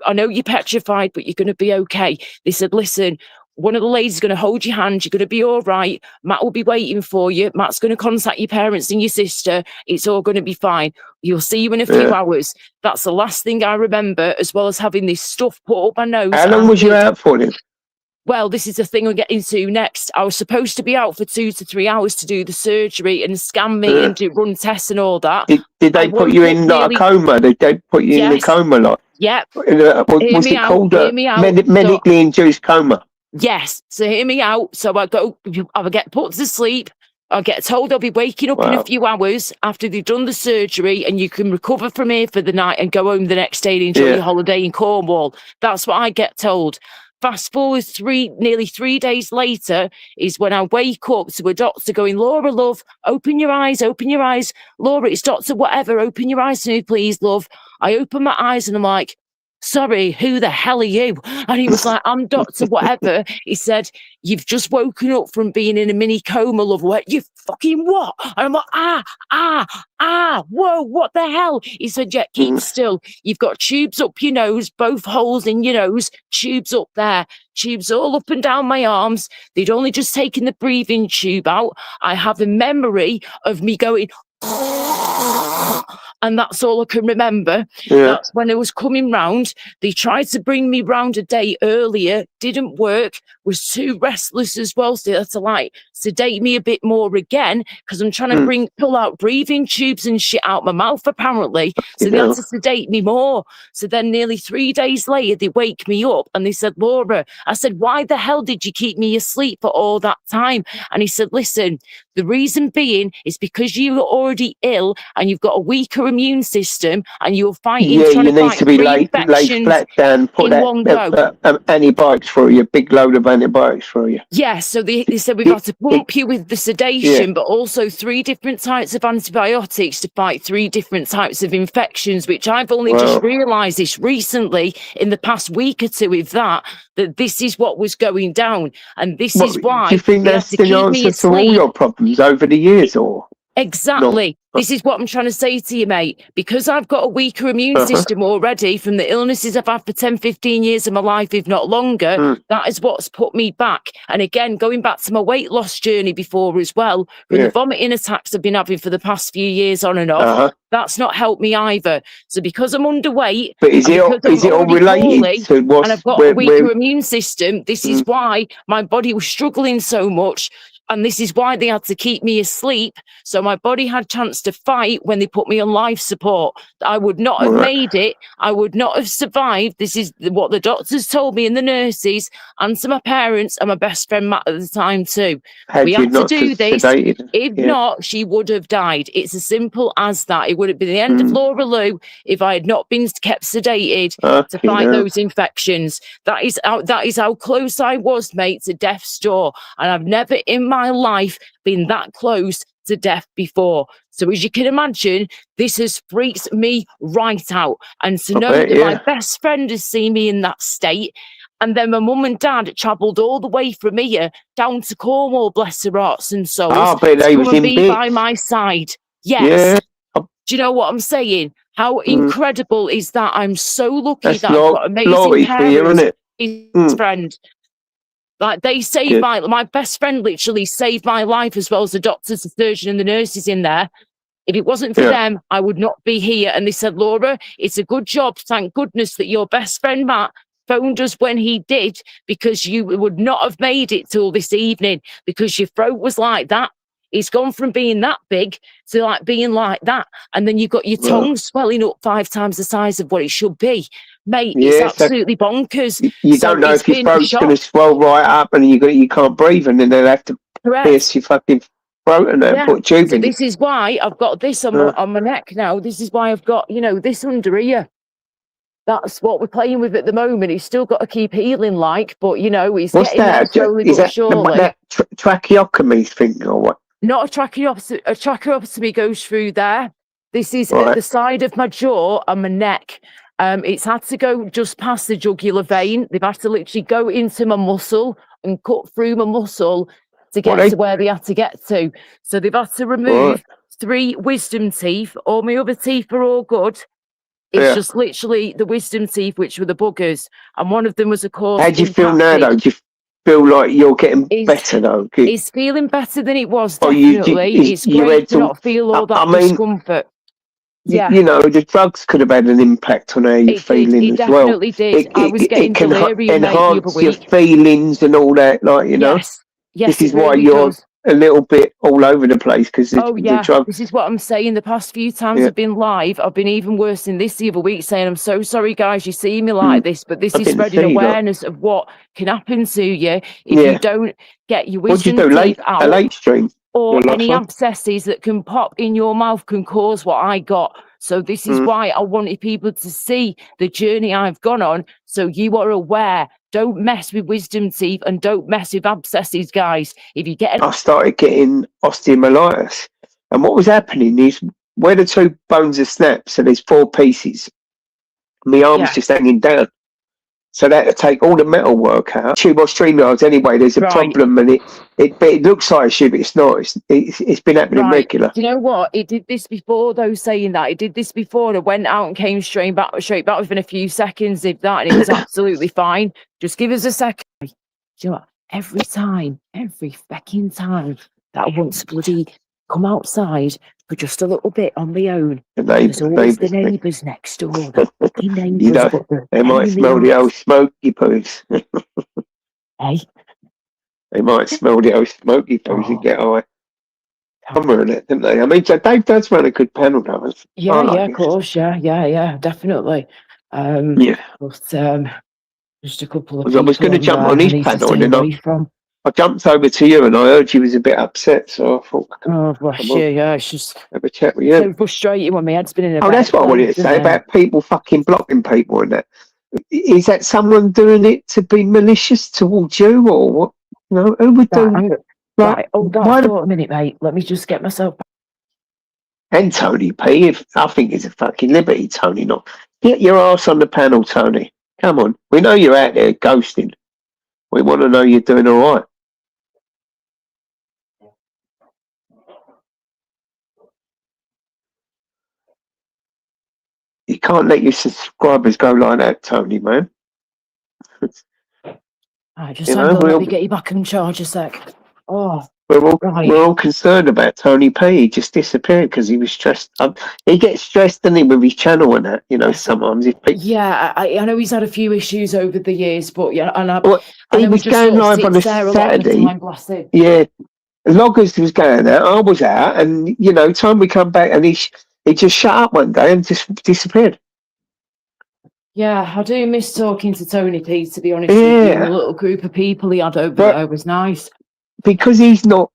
I know you're petrified, but you're going to be okay. They said, listen, one of the ladies is going to hold your hand. You're going to be all right. Matt will be waiting for you. Matt's going to contact your parents and your sister. It's all going to be fine. You'll see you in a few hours. That's the last thing I remember, as well as having this stuff put up my nose. How long was you out for then? Well, this is the thing we'll get into next. I was supposed to be out for 2 to 3 hours to do the surgery and scan me and run tests and all that. Did they put you in like a coma? Did they put you in a coma? Like? Yep. Was it called a medically induced coma? Yes. So hear me out. So I would get put to sleep. I get told I'll be waking up in a few hours after they've done the surgery, and you can recover from here for the night and go home the next day and enjoy your holiday in Cornwall. That's what I get told. Fast forward nearly 3 days later is when I wake up to a doctor going, Laura, love, open your eyes. Laura, it's Dr. Whatever, open your eyes to me, please, love. I open my eyes and I'm like, sorry, who the hell are you? And he was like, I'm Dr. Whatever. He said, you've just woken up from being in a mini coma, love. What? You fucking what? And I'm like, whoa, what the hell? He said, yeah, keep still. You've got tubes up your nose, both holes in your nose, tubes up there, tubes all up and down my arms. They'd only just taken the breathing tube out. I have a memory of me going, and that's all I can remember. That's when it was coming round. They tried to bring me round a day earlier, didn't work, was too restless as well, so they had to like sedate me a bit more again, because I'm trying to pull out breathing tubes and shit out my mouth apparently, so they had to sedate me more. So then nearly 3 days later they wake me up and they said, Laura, I said, why the hell did you keep me asleep for all that time? And he said, listen, the reason being is because you were already ill and you've got a weaker immune system and you're fighting. You need to be laid flat down, put antibiotics for you, big load of antibiotics for you. Yeah, so they said we've got to pump you with the sedation, but also 3 different types of antibiotics to fight 3 different types of infections, which I've only just realised this recently in the past week or two, if that this is what was going down. And this is why. Do you think that's the answer to all your problems over the years, or? Exactly. This is what I'm trying to say to you, mate. Because I've got a weaker immune system already from the illnesses I've had for 10, 15 years of my life, if not longer, that is what's put me back. And again, going back to my weight loss journey before as well, from the vomiting attacks I've been having for the past few years on and off, that's not helped me either. So because I'm underweight, but is it all related to and I've got a weaker immune system, this is why my body was struggling so much. And this is why they had to keep me asleep, so my body had a chance to fight when they put me on life support. I would not have made it. I would not have survived. This is what the doctors told me and the nurses, and to my parents and my best friend Matt at the time too. We had to do this. If not, she would have died. It's as simple as that. It would have been the end of Laura Lou if I had not been kept sedated to fight those infections. That is how close I was, mate, to death's door. And I've never in my my life been that close to death before. So as you can imagine, this has freaked me right out. And to know bet, that my yeah. best friend has seen me in that state, and then my mum and dad travelled all the way from here down to Cornwall, bless their hearts and souls, I bet to they come was and in be by bits. my side. Yes. Yeah. Do you know what I'm saying? How incredible is that? I'm so lucky That's that I've got amazing loyalty for you, isn't parents. it? His friend, like they saved Good. my best friend literally saved my life, as well as the doctors, the surgeon, and the nurses in there. If it wasn't for Yeah. them, I would not be here. And they said, Laura, it's a good job. Thank goodness that your best friend Matt phoned us when he did, because you would not have made it till this evening, because your throat was like that. It's gone from being that big to like being like that. And then you've got your tongue swelling up 5 times the size of what it should be. Mate, it's Yeah, so absolutely bonkers. you So don't know it's if your been a throat's going to shock. swell right up and you can't breathe, and then they'll have to Correct. pierce your fucking throat and Yeah. put a tube So in you. this is why I've got this on my neck now. This is why I've got, you know, this under here. That's what we're playing with at the moment. He's still got to keep healing, like, but you know, he's What's getting there that? slowly Is but that surely. that tracheotomy thing or what? Not a tracheotomy. A tracheotomy goes through there. This is Right. at the side of my jaw and my neck. It's had to go just past the jugular vein. They've had to literally go into my muscle and cut through my muscle to get to where they had to get to. So they've had to remove 3 wisdom teeth. All my other teeth are all good. It's just literally the wisdom teeth, which were the buggers. And one of them was, of course, How do you feel now, though? Do you feel like you're getting better, though? It's feeling better than it was, Oh, definitely. It's great to not feel all that discomfort. Yeah. You know, the drugs could have had an impact on how you're feeling as well. It definitely did. I was getting can delirium, mate, the other enhance your week. feelings and all that, like, you know. Yes, This is it why really you're does. a little bit all over the place, because the drugs. This is what I'm saying. The past few times I've been live, I've been even worse than this the other week, saying, I'm so sorry, guys, you see me like this, but this is spreading awareness of what can happen to you if you don't get your wisdom teeth out. A late stream? Or any abscesses that can pop in your mouth can cause what I got. So this is why I wanted people to see the journey I've gone on, so you are aware. Don't mess with wisdom teeth and don't mess with abscesses, guys. If you get I started getting osteomyelitis, and what was happening is where the 2 bones are snapped, so there's 4 pieces. My arm's just hanging down. So they had to take all the metal work out. Tube or StreamYards anyway, there's a problem, and it looks like shit, but it's not. It's been happening regular. Do you know what? It did this before, though, saying that. It did this before, and I went out and came straight back within a few seconds, if that, and it was absolutely fine. Just give us a second. Do you know what? Every fucking time that I want to bloody come outside for just a little bit on my own, there's always the neighbours next door. The fucking neighbours. You know, they might smell the old smoky poos. Hey? They might smell the old smoky poos and get high. Camera in it, didn't they? I mean, Dave does run a good panel, though. Of course, yeah, definitely. But just a couple of I was going to jump on his panel, and then I jumped over to you, and I heard you was a bit upset, so I thought, oh, bless you, yeah, it's just have a chat with you. so frustrating when my head's been in a that's what I wanted to say about people fucking blocking people and that. Is that someone doing it to be malicious towards you, or what? You know, who would do? Right, hold on for a minute, mate. Let me just get myself back. And Tony P, I think it's a fucking liberty, Tony. Not get your ass on the panel, Tony. Come on, we know you're out there ghosting. We want to know you're doing all right. You can't let your subscribers go like that, Tony, man. Let me get you back in charge a sec. Oh, we're all concerned about Tony P. He just disappeared because he was stressed. He gets stressed, doesn't he, with his channel and that, you know, sometimes. I know he's had a few issues over the years, but he was going live on a Saturday. Yeah, Loggers was going there. I was out, and, you know, time we come back, and he just shut up one day and just disappeared. Yeah, I do miss talking to Tony P, to be honest with you. The little group of people he had over there was nice. Because he's not,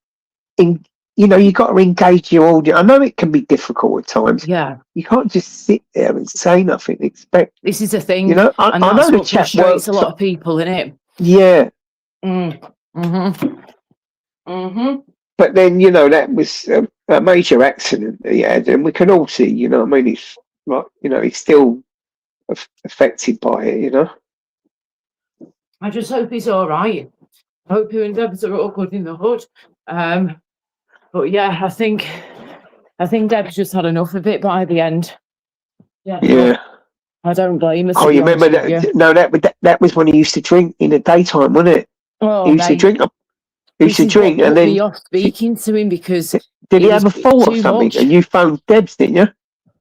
you know, you got to engage your audience. I know it can be difficult at times. Yeah. You can't just sit there and say nothing. This is a thing. You know, I know the chat frustrates a lot of people, innit? Yeah. Mm-hmm. Mm-hmm. But then, that was a major accident that he had, and we can all see, what I mean? It's like, he's still affected by it. I just hope he's all right. I hope you and Debs are all good in the hood. But yeah, I think Deb's just had enough of it by the end. Yeah. Yeah. I don't blame her. Oh, you remember that? No, that was when he used to drink in the daytime, wasn't it? Oh, he used to drink. He used to drink, and then me off speaking to him because did he have a fall or something? much. And you phoned Debs, didn't you?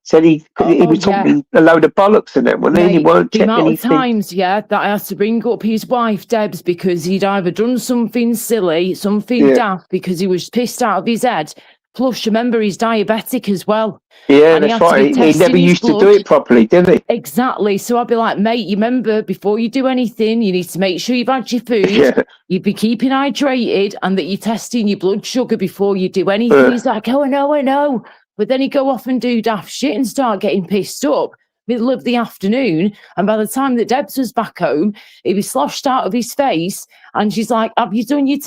Said he was talking a load of bollocks and that, wasn't he? He weren't checking anything. The amount of times, that I had to bring up his wife, Debs, because he'd either done something silly, something daft, because he was pissed out of his head. Plus, remember, he's diabetic as well. Yeah, and that's right. He never used to do it properly, did he? Exactly. So I'd be like, mate, you remember, before you do anything, you need to make sure you've had your food, you'd be keeping hydrated, and that you're testing your blood sugar before you do anything. He's like, oh, I know. But then he'd go off and do daft shit and start getting pissed up middle of the afternoon. And by the time that Debs was back home, he'd be sloshed out of his face. And she's like, have you done your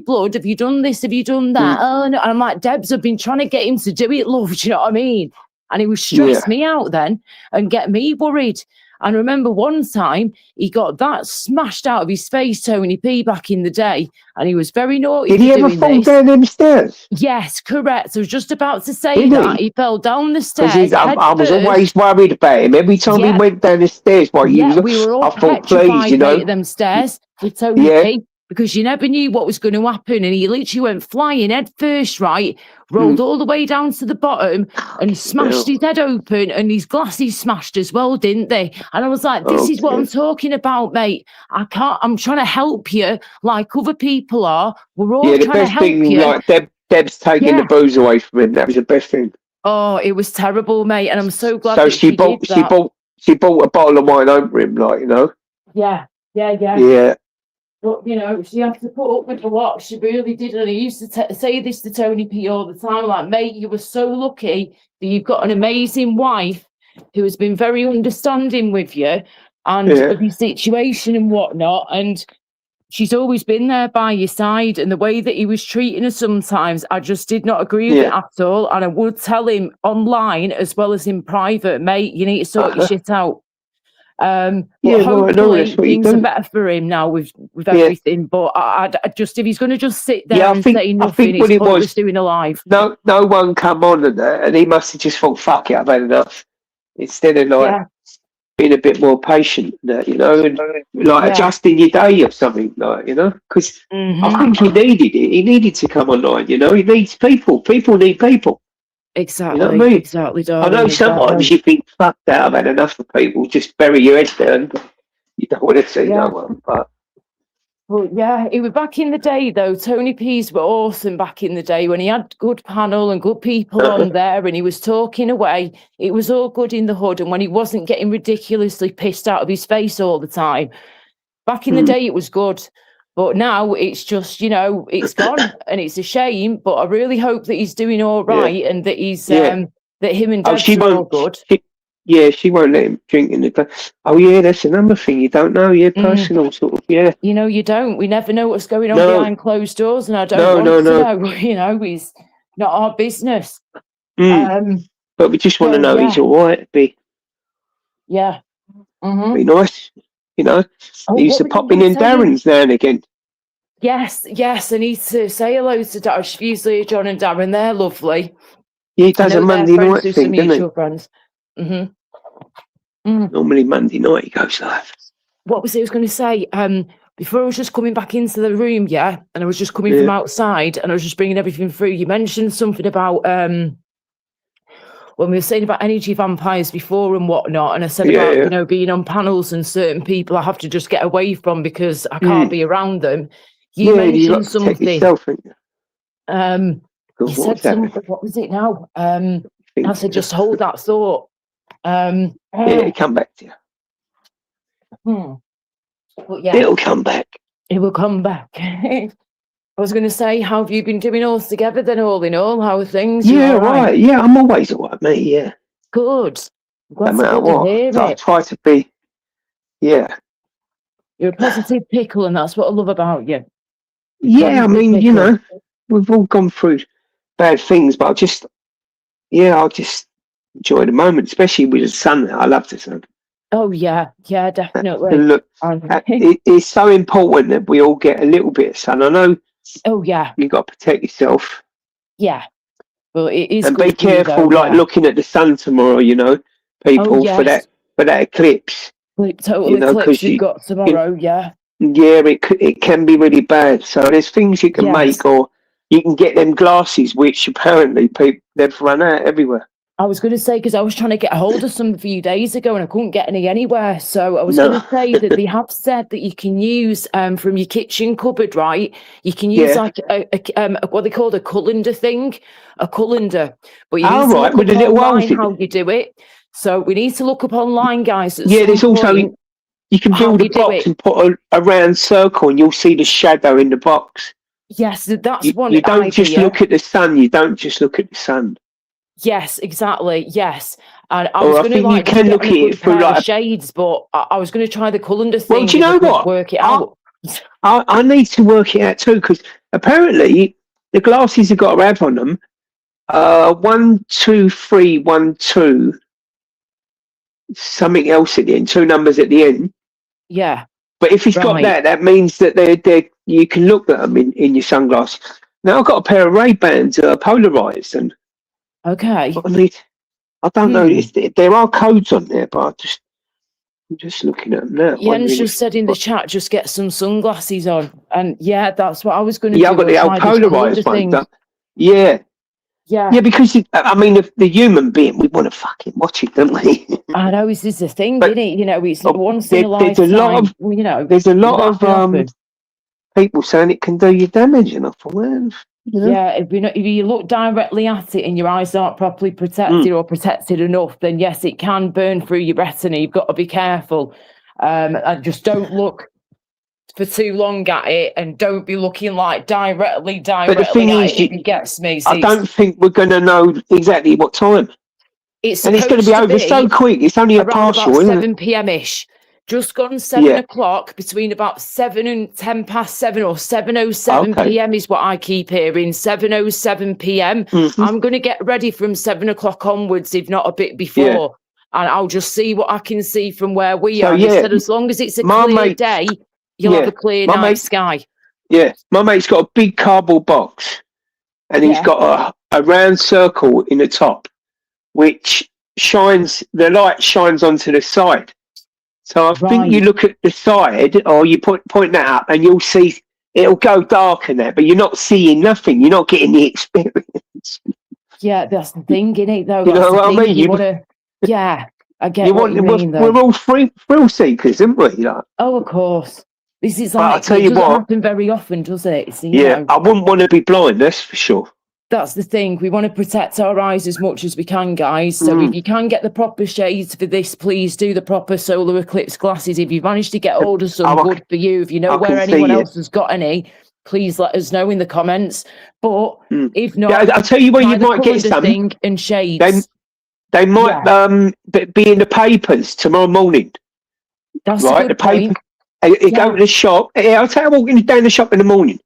blood? Have you done this? Have you done that? Oh, no. And I'm like, Debs, I've been trying to get him to do it, love. Do you know what I mean? And it would stress me out then and get me worried. And I remember one time he got that smashed out of his face, Tony P, back in the day, and he was very naughty. Did he ever fall down them stairs? Yes, correct. I was just about to say that. He fell down the stairs. I was always worried about him. Every time he went down the stairs, we were all petrified at them stairs with Tony P, because you never knew what was going to happen. And he literally went flying head first, right? Rolled all the way down to the bottom and smashed his head open, and his glasses smashed as well, didn't they? And I was like, this is what I'm talking about, mate. I'm trying to help you like other people are. We're all trying to help you. Like Deb's taking the booze away from him. That was the best thing. Oh, it was terrible, mate. And I'm so glad that she bought a bottle of wine over him, Yeah. Yeah. But, she had to put up with a lot. She really did. And I used to say this to Tony P all the time, like, mate, you were so lucky that you've got an amazing wife who has been very understanding with you and of your situation and whatnot. And she's always been there by your side. And the way that he was treating her sometimes, I just did not agree with it at all. And I would tell him online as well as in private, mate, you need to sort your shit out. Hopefully things are better for him now with everything. But I just, if he's going to just sit there and say nothing, he's pointless doing alive. No one come on and he must have just thought, fuck it, I've had enough. Instead of being a bit more patient, and adjusting your day or something, because I think he needed it. He needed to come online. He needs people. People need people. Exactly. You know what I mean? Exactly, darling. I know sometimes you think, fuck that, I've had enough of people. Just bury your head down. You don't want to see no one, but. Well, it was back in the day, though. Tony P's were awesome back in the day when he had good panel and good people on there and he was talking away. It was all good in the hood, and when he wasn't getting ridiculously pissed out of his face all the time. Back in the day, it was good. But now it's just, it's gone and it's a shame. But I really hope that he's doing all right and that he's that him and Dad are all good. She won't let him drink in the glass. Oh yeah, that's another thing you don't know. Personal sort of. Yeah. You don't. We never know what's going on behind closed doors, and I don't want to know. It's not our business. But we just want to know he's all right. Be nice. He used to pop in Darren's now and again. Yes, I need to say hello to Darren. Usually John and Darren, they're lovely. Yeah, he does a Monday night thing, doesn't he? Friends. Normally Monday night he goes live. What was it I was going to say? Before I was just coming back into the room, and I was just coming from outside and I was just bringing everything through. You mentioned something about when we were saying about energy vampires before and whatnot, and I said about being on panels and certain people I have to just get away from because I can't be around them. You mentioned something. Yourself, you said something. What was it now? I said just hold that thought. It'll come back to you. But it'll come back. It will come back. I was going to say, how have you been doing all together then, all in all? How are things? Right. Yeah, I'm always all right, mate. Yeah. Good. No matter what. I try to be. Yeah. You're a positive pickle, and that's what I love about you. Yeah, I Very mean, fickle. we've all gone through bad things, but I'll just enjoy the moment, especially with the sun. I love the sun. Oh yeah, yeah, definitely. And look, And it's so important that we all get a little bit of sun. I know oh yeah, you've got to protect yourself yeah. Well, it is and be good for you though. careful, like Yeah. looking at the sun tomorrow. Oh People yes. for that eclipse. Total eclipse Because you've got you, tomorrow. Yeah. yeah, it can be really bad. So there's things you can Yes. make, or you can get them glasses, which apparently they've run out everywhere. I was going to say, because I was trying to get a hold of some a few days ago and I couldn't get any anywhere. So I was going No, to say that they have said that you can use from your kitchen cupboard, right? You can use yeah. like what they call a colander thing, a colander. But you All need to right, look with up the little holes online in how it. you do it. So we need to look up online, guys, at Yeah, some there's also point you can how build a you do box it. and put a round circle, and you'll see the shadow in the box. Yes, that's You, one you don't just idea. look at the sun. You don't just look at the sun. Yes, exactly. Yes. And I was Or I going to think you like just can get look on at a it good through pair of like. shades, but I was going to try the colander Well, thing do you if I know could what? work it out. I need to work it out too, because apparently the glasses have got a have on them. 1, 2, 3, 1, 2. Something else at the end. Two numbers at the end. Yeah, But if he's got right. that, that means that they you can look at them in your sunglasses. Now I've got a pair of Ray-Bans polarized, and Okay. I need. I don't know Hmm. if there are codes on there, but I'm just looking at them now, Jens wondering just if. said in the chat, just get some sunglasses on. And yeah, that's what I was going to Yeah, I've do. got I'll the old try this colander polarized ones. thing. Yeah, Yeah. yeah, because I mean, the human being, we want to fucking watch it, don't we? I know this is the thing, But isn't it? You know, it's uh, once in a there's a lot lifetime. of Well, you know, there's a lot that of can happen. people saying it can do you damage, and I thought, well, Yeah, if you look directly at it and your eyes aren't properly Mm. protected or protected enough, then yes, it can burn through your retina. You've got to be careful. And just don't look for too long at it, and don't be looking like directly But the thing at is, it if it gets me. I See, don't think we're going to know exactly what time. it's And it's going to be supposed to over so be quick. It's only a around about partial, isn't it? 7 p.m. ish. Just gone 7 Yeah. o'clock, between about 7 and 10 past 7, or 7:07 Okay. p.m. is what I keep hearing. 7:07 p.m. Mhm. I'm going to get ready from 7 o'clock onwards, if not a bit before. Yeah. And I'll just see what I can see from where we So, are. And they yeah, said as long as it's a my clear mate- day, you'll have yeah, a clear my night mate- sky. Yeah. My mate's got a big cardboard box, and he's Yeah. got a round circle in the top, which the light shines onto the side. So I think you Right. look at the side, or you point that up, and you'll see it'll go dark in there, but you're not seeing nothing. You're not getting the experience. Yeah, that's the thing, innit, though? You That's know the what I thing. mean? You want to, yeah, I get You what you mean, though. we're all thrill seekers, aren't we? Like, Oh, of course. This is But I'll like, tell it you doesn't what. happen very often, does it? So, you Yeah, know, I wouldn't want to be blind. That's for sure. that's the thing. We want to protect our eyes as much as we can, guys. So if you can get the proper shades for this, please do the proper solar eclipse glasses. If you've managed to get hold of some, I good for you. If you know I where can anyone see it. else has got any, please let us know in the comments. But if not, Yeah, I'll tell you where try you the might get colander some. thing and shades. They might be in the papers tomorrow morning. That's Right, a the good paper. point. You go to the shop. Yeah, I'll tell you, walking down the shop in the morning.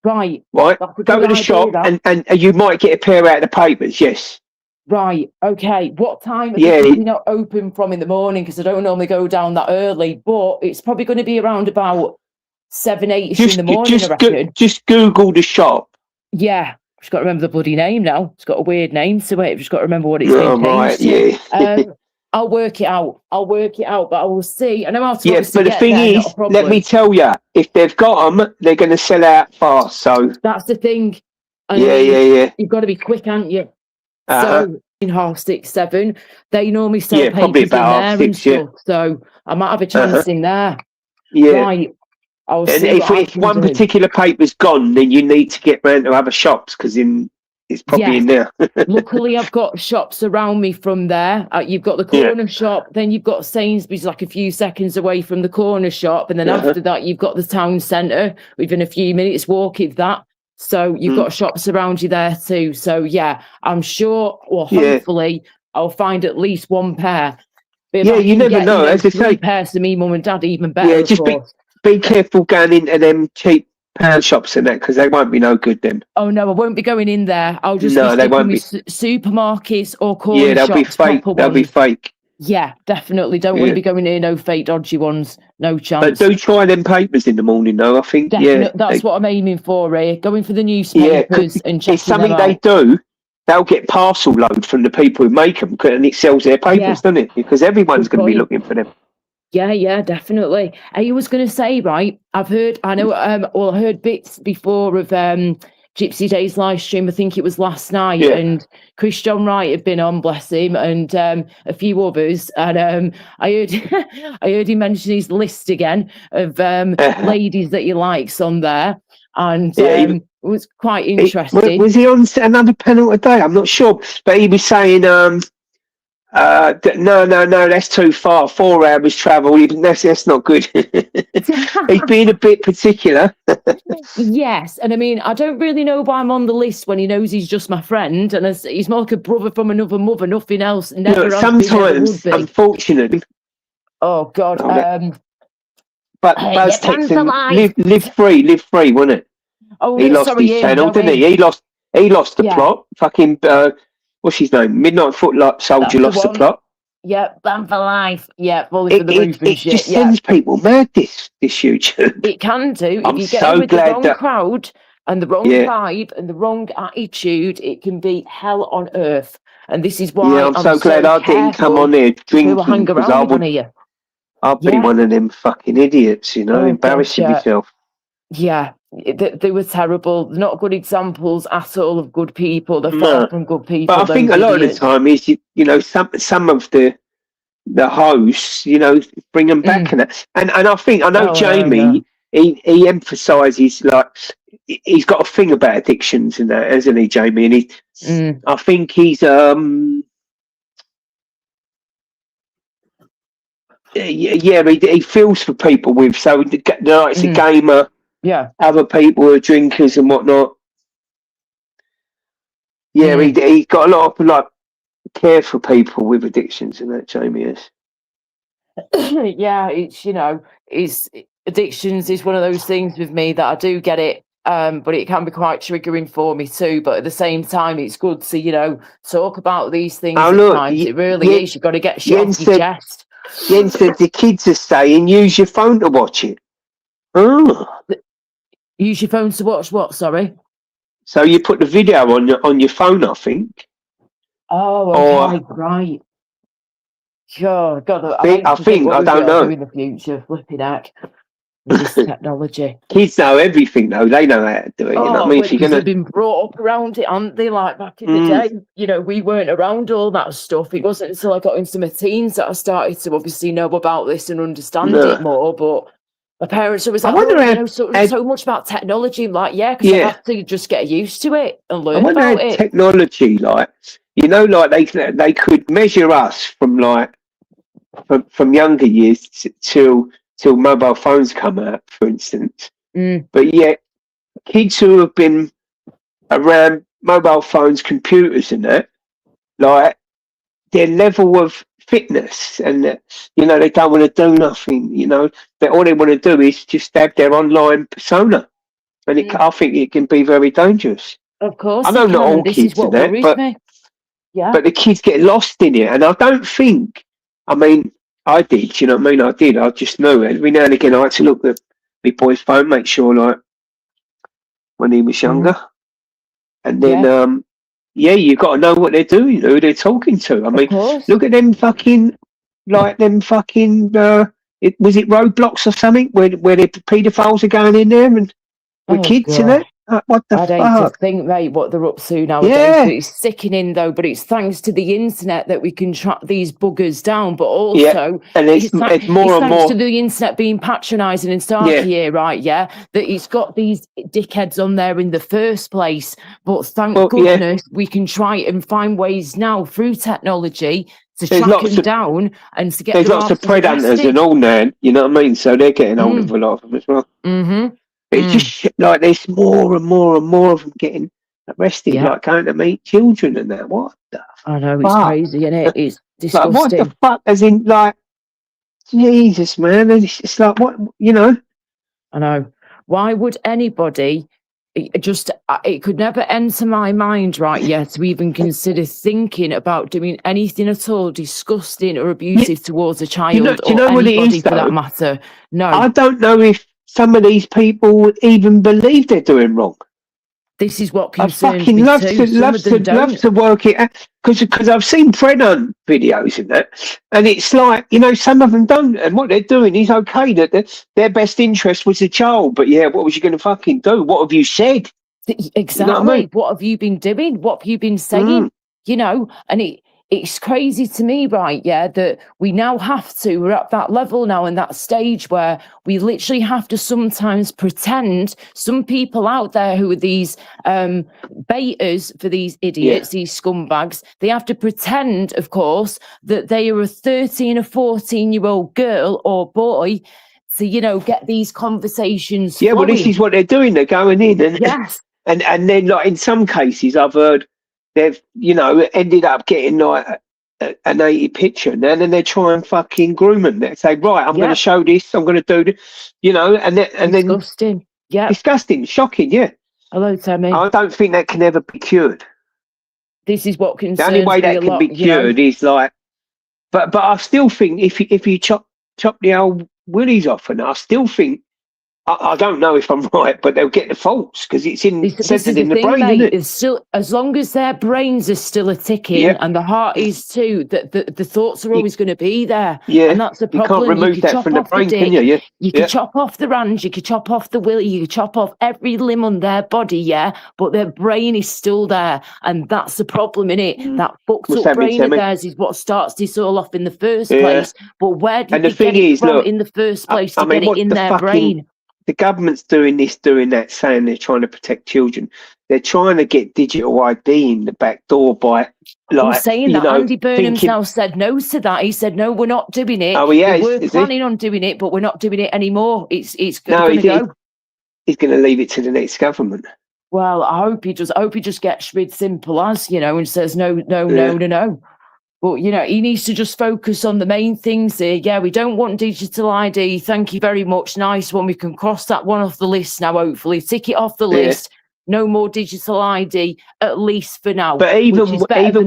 Right. Right, That's a go good to the idea, shop, that. and you might get a pair out of the papers. Yes. Right. Okay. What time are Yeah. they probably not open from in the morning? Because I don't normally go down that early, but it's probably going to be around about 7, 8 in the morning, I reckon. Just Google the shop. Yeah. Just got to remember the bloody name now. It's got a weird name to it. I've just got to remember what it's Oh, been right, changed to. yeah. I'll work it out. But I will see. I know how to Yeah, obviously but the get thing there, not is, a problem. let me tell you, if they've got them, they're going to sell out fast. So That's the thing. I yeah, mean, yeah. You've got to be quick, haven't you? Uh-huh. So in 6:30, 7, they normally sell Yeah, probably papers in about there 6, and stuff. So I might have a chance in there. Yeah. Right. I'll And see what I if can one do. particular paper's gone, then you need to get round to other shops because it's probably in there. Luckily, I've got shops around me from there. You've got the corner shop, then you've got Sainsbury's like a few seconds away from the corner shop. And then after that, you've got the town centre within a few minutes walk of that. So you've got shops around you there too. So yeah, I'm sure, or hopefully, I'll find at least one pair. But if I you can never get, know. As I 3 say, pairs to me, mum and dad, even better, of just course. be careful going into them cheap pound shops and that, because they won't be no good then. Oh no, I won't be going in there. I'll just No, be they sticking won't with supermarkets or corner Yeah, they'll shops. be fake. Proper They'll be ones. fake. Yeah, definitely. Don't want Yeah. to be going near no fake dodgy ones. No But chance. do try them papers in the morning, though. I think, Definitely, that's what I'm aiming for, eh? Going for the yeah, newspapers and checking it's something them they out. do. They'll get parcel load from the people who make them, and it sells their papers, Yeah. doesn't it? Because everyone's Good going to be point. looking for them. Yeah, definitely. I was going to say, right, I heard bits before of Gypsy Days live stream. I think it was last night, Yeah. and Chris John Wright had been on, bless him, and a few others. And I heard I heard him mention his list again of ladies that he likes on there, and it was quite interesting. Was he on another panel today? I'm not sure, but he was saying, no, that's too far. 4 hours travel. That's not good. He's being a bit particular. Yes, and I mean, I don't really know why I'm on the list when he knows he's just my friend, and he's more like a brother from another mother, nothing else. Never has been, never would be. Unfortunately. Oh God. But Buzz texting, live free, wasn't it? Oh, he lost his channel, didn't he? He lost the plot. Fucking what's his name? Midnight Foot Soldier lost the plot. Yeah, Ban for Life. Yeah, falling for the roof and shit. It just sends people mad, this YouTube. It can do. I'm if you get so in with glad the wrong crowd and the wrong vibe and the wrong attitude, it can be hell on earth. And this is why I'm so glad I didn't come on there drinking. Hang around here. I'll be one of them fucking idiots, embarrassing yourself. Yeah, they were terrible. They're not good examples at all of good people. They're far from good people. But I think a lot of the time is, some of the hosts, bring them back and that. And I know Jamie, he emphasises, like, he's got a thing about addictions and that, hasn't he, Jamie? And I think he's he feels for people with, so it's a gamer. Yeah, other people are drinkers and whatnot. Yeah, he got a lot of like care for people with addictions and that. Jamie is. Yeah, it's addictions is one of those things with me that I do get it, but it can be quite triggering for me too. But at the same time, it's good to talk about these things. Oh, at look, times. It really is. You've got to get shit off your chest. Jen said the kids are saying use your phone to watch it. Oh. Use your phone to watch what? Sorry. So you put the video on your phone, I think. Oh, okay, right. Sure, God, I think I don't know. In the future, flipping heck. This technology. Kids know everything, though. They know how to do it. You know what I mean? If they've been brought up around it, aren't they? Like back in the day, we weren't around all that stuff. It wasn't until I got into my teens that I started to obviously know about this and understand it more. But my parents always like, so much about technology. Like, because I have to just get used to it and learn about it. Technology, like, they could measure us from from younger years till mobile phones come out, for instance. But yet, kids who have been around mobile phones, computers, and that, like, their level of fitness and they don't want to do nothing. That all they want to do is just have their online persona, and I think it can be very dangerous. Of course, I know not all kids do that, but the kids get lost in it, and I don't think. I mean, I did. You know what I mean? I did. I just knew every now and again I had to look at my boy's phone, make sure, like, when he was younger, and then you got to know what they're doing, who they're talking to. I mean, look at them fucking, was it Roblox or something where the paedophiles are going in there and with kids in it? What the fuck? I'd hate to think, mate, what they're up to nowadays. But it's sickening, though. But it's thanks to the internet that we can track these buggers down. But also, and it's more and more thanks to the internet being patronising and snarky here, right? Yeah, that it's got these dickheads on there in the first place. But thank goodness we can try and find ways now through technology to track them down and to get. There's lots of predators and all that. You know what I mean? So they're getting hold of a lot of them as well. Mm-hmm. It's just like there's more and more and more of them getting arrested, like going to meet children and that. What the I know, it's crazy, isn't it? It's disgusting. Like, what the fuck? As in, like, Jesus, man. It's like, what, I know. Why would anybody it could never enter my mind, right, yet to even consider thinking about doing anything at all disgusting or abusive towards a child do you or know what it anybody is, for though? that matter. No, I don't know if some of these people even believe they're doing wrong. this is what I concerns fucking me love too. Some of them love don't. to work it out because I've seen Brennan videos in that, and it's like, you know, some of them don't, and what they're doing is okay. That their best interest was the child, but yeah, what was you going to fucking do? What have you said? Exactly. You know what I mean? What have you been doing? What have you been saying? You know, and it's crazy to me, right? Yeah, that we now have to, we're at that level now and that stage where we literally have to sometimes pretend. Some people out there who are these baiters for these idiots, these scumbags, they have to pretend, of course, that they are a 13 or 14-year-old girl or boy to, you know, get these conversations Yeah, well, this flowing. is what they're doing. They're going in, and Yes. and then, like, in some cases, I've heard they've, you know, ended up getting like a naked picture, and then they're trying fucking groom them. They say, right, I'm going to show this, I'm going to do this, you know, and then Disgusting. Yeah. disgusting, shocking. Yeah, Hello, Tammy. I don't think that can ever be cured. This is what The concerns only way me that a can lot, be cured is like, but I still think if you chop the old willies off, and I still think. I don't know if I'm right, but they'll get the faults because it's centered in the brain, mate, isn't it? it's still, as long as their brains are still a ticking and the heart is too, that the thoughts are always going to be there. Yeah, And that's the you problem. can't remove that from the brain, can you? Yeah. You can chop off the range, you can chop off the willy, you can chop off every limb on their body, but their brain is still there. And that's the problem, innit? That fucked up brain of theirs is what starts this all off in the first place. But where did they get it from in the first place to get it in their brain? The government's doing this, doing that, saying they're trying to protect children. They're trying to get digital ID in the back door by, like, saying that Andy Burnham's now said no to that. He said, no, we're not doing it. Oh, yeah, we're planning on doing it, but we're not doing it anymore. It's going to go. He's going to leave it to the next government. Well, I hope he does. I hope he just gets rid simple as, you know, and says no. But, you know, he needs to just focus on the main things here. Yeah, we don't want digital ID. Thank you very much. Nice one. We can cross that one off the list now, hopefully. Tick it off the list. No more digital ID, at least for now. But even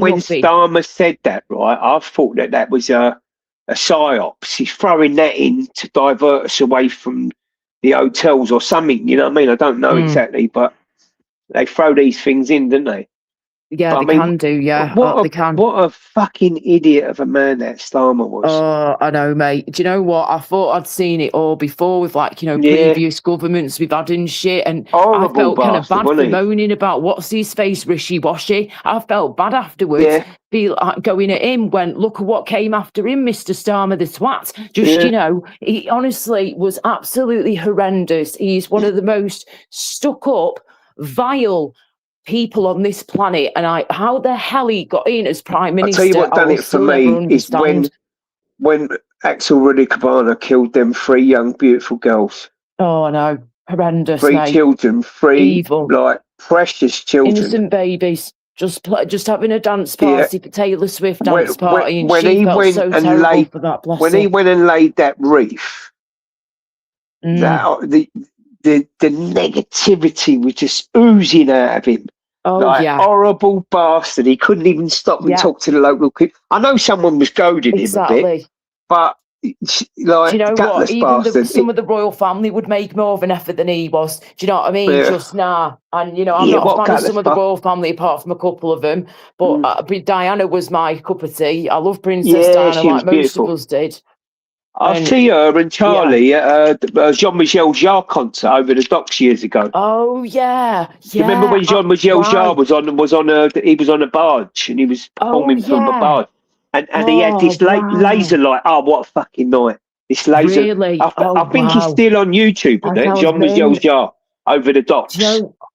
when Starmer said that, right, I thought that was a psyops. He's throwing that in to divert us away from the hotels or something. You know what I mean? I don't know exactly, but they throw these things in, don't they? Yeah, they can do, yeah. They can. What a fucking idiot of a man that Starmer was. Oh, I know, mate. Do you know what? I thought I'd seen it all before with, like, you know, previous governments we've had and shit. And I felt kind of bad for moaning about what's his face, wishy-washy. I felt bad afterwards. Feel like going at him when, look at what came after him, Mr. Starmer, the twat. Just, you know, he honestly was absolutely horrendous. He's one of the most stuck up, vile people on this planet, and how the hell he got in as prime minister. I'll tell you what done it for me is when Axel Ruddy-Cabana killed them 3 young beautiful girls. Oh, I know, horrendous. 3 children, 3 evil, like precious children, innocent babies, just having a dance party for Taylor Swift dance party, and she felt so terrible for that. Bless when he went and laid that wreath, that the negativity was just oozing out of him. Oh, like, horrible bastard. He couldn't even stop and talk to the local kid. I know someone was goading him a bit, but like, do you know what? Even some of the royal family would make more of an effort than he was. Do you know what I mean? Just and, you know, I'm not a fan of some of the royal family apart from a couple of them, but Diana was my cup of tea. I love Princess Diana like most of us did. I see her and Charlie at Jean-Michel Jarre concert over the docks years ago. Oh yeah. Do you remember when Jean-Michel Jarre was on a barge and he was performing from a barge, and he had this laser light. Oh, what a fucking night! This laser. Really? I think he's still on YouTube. Jean-Michel Jarre over the docks.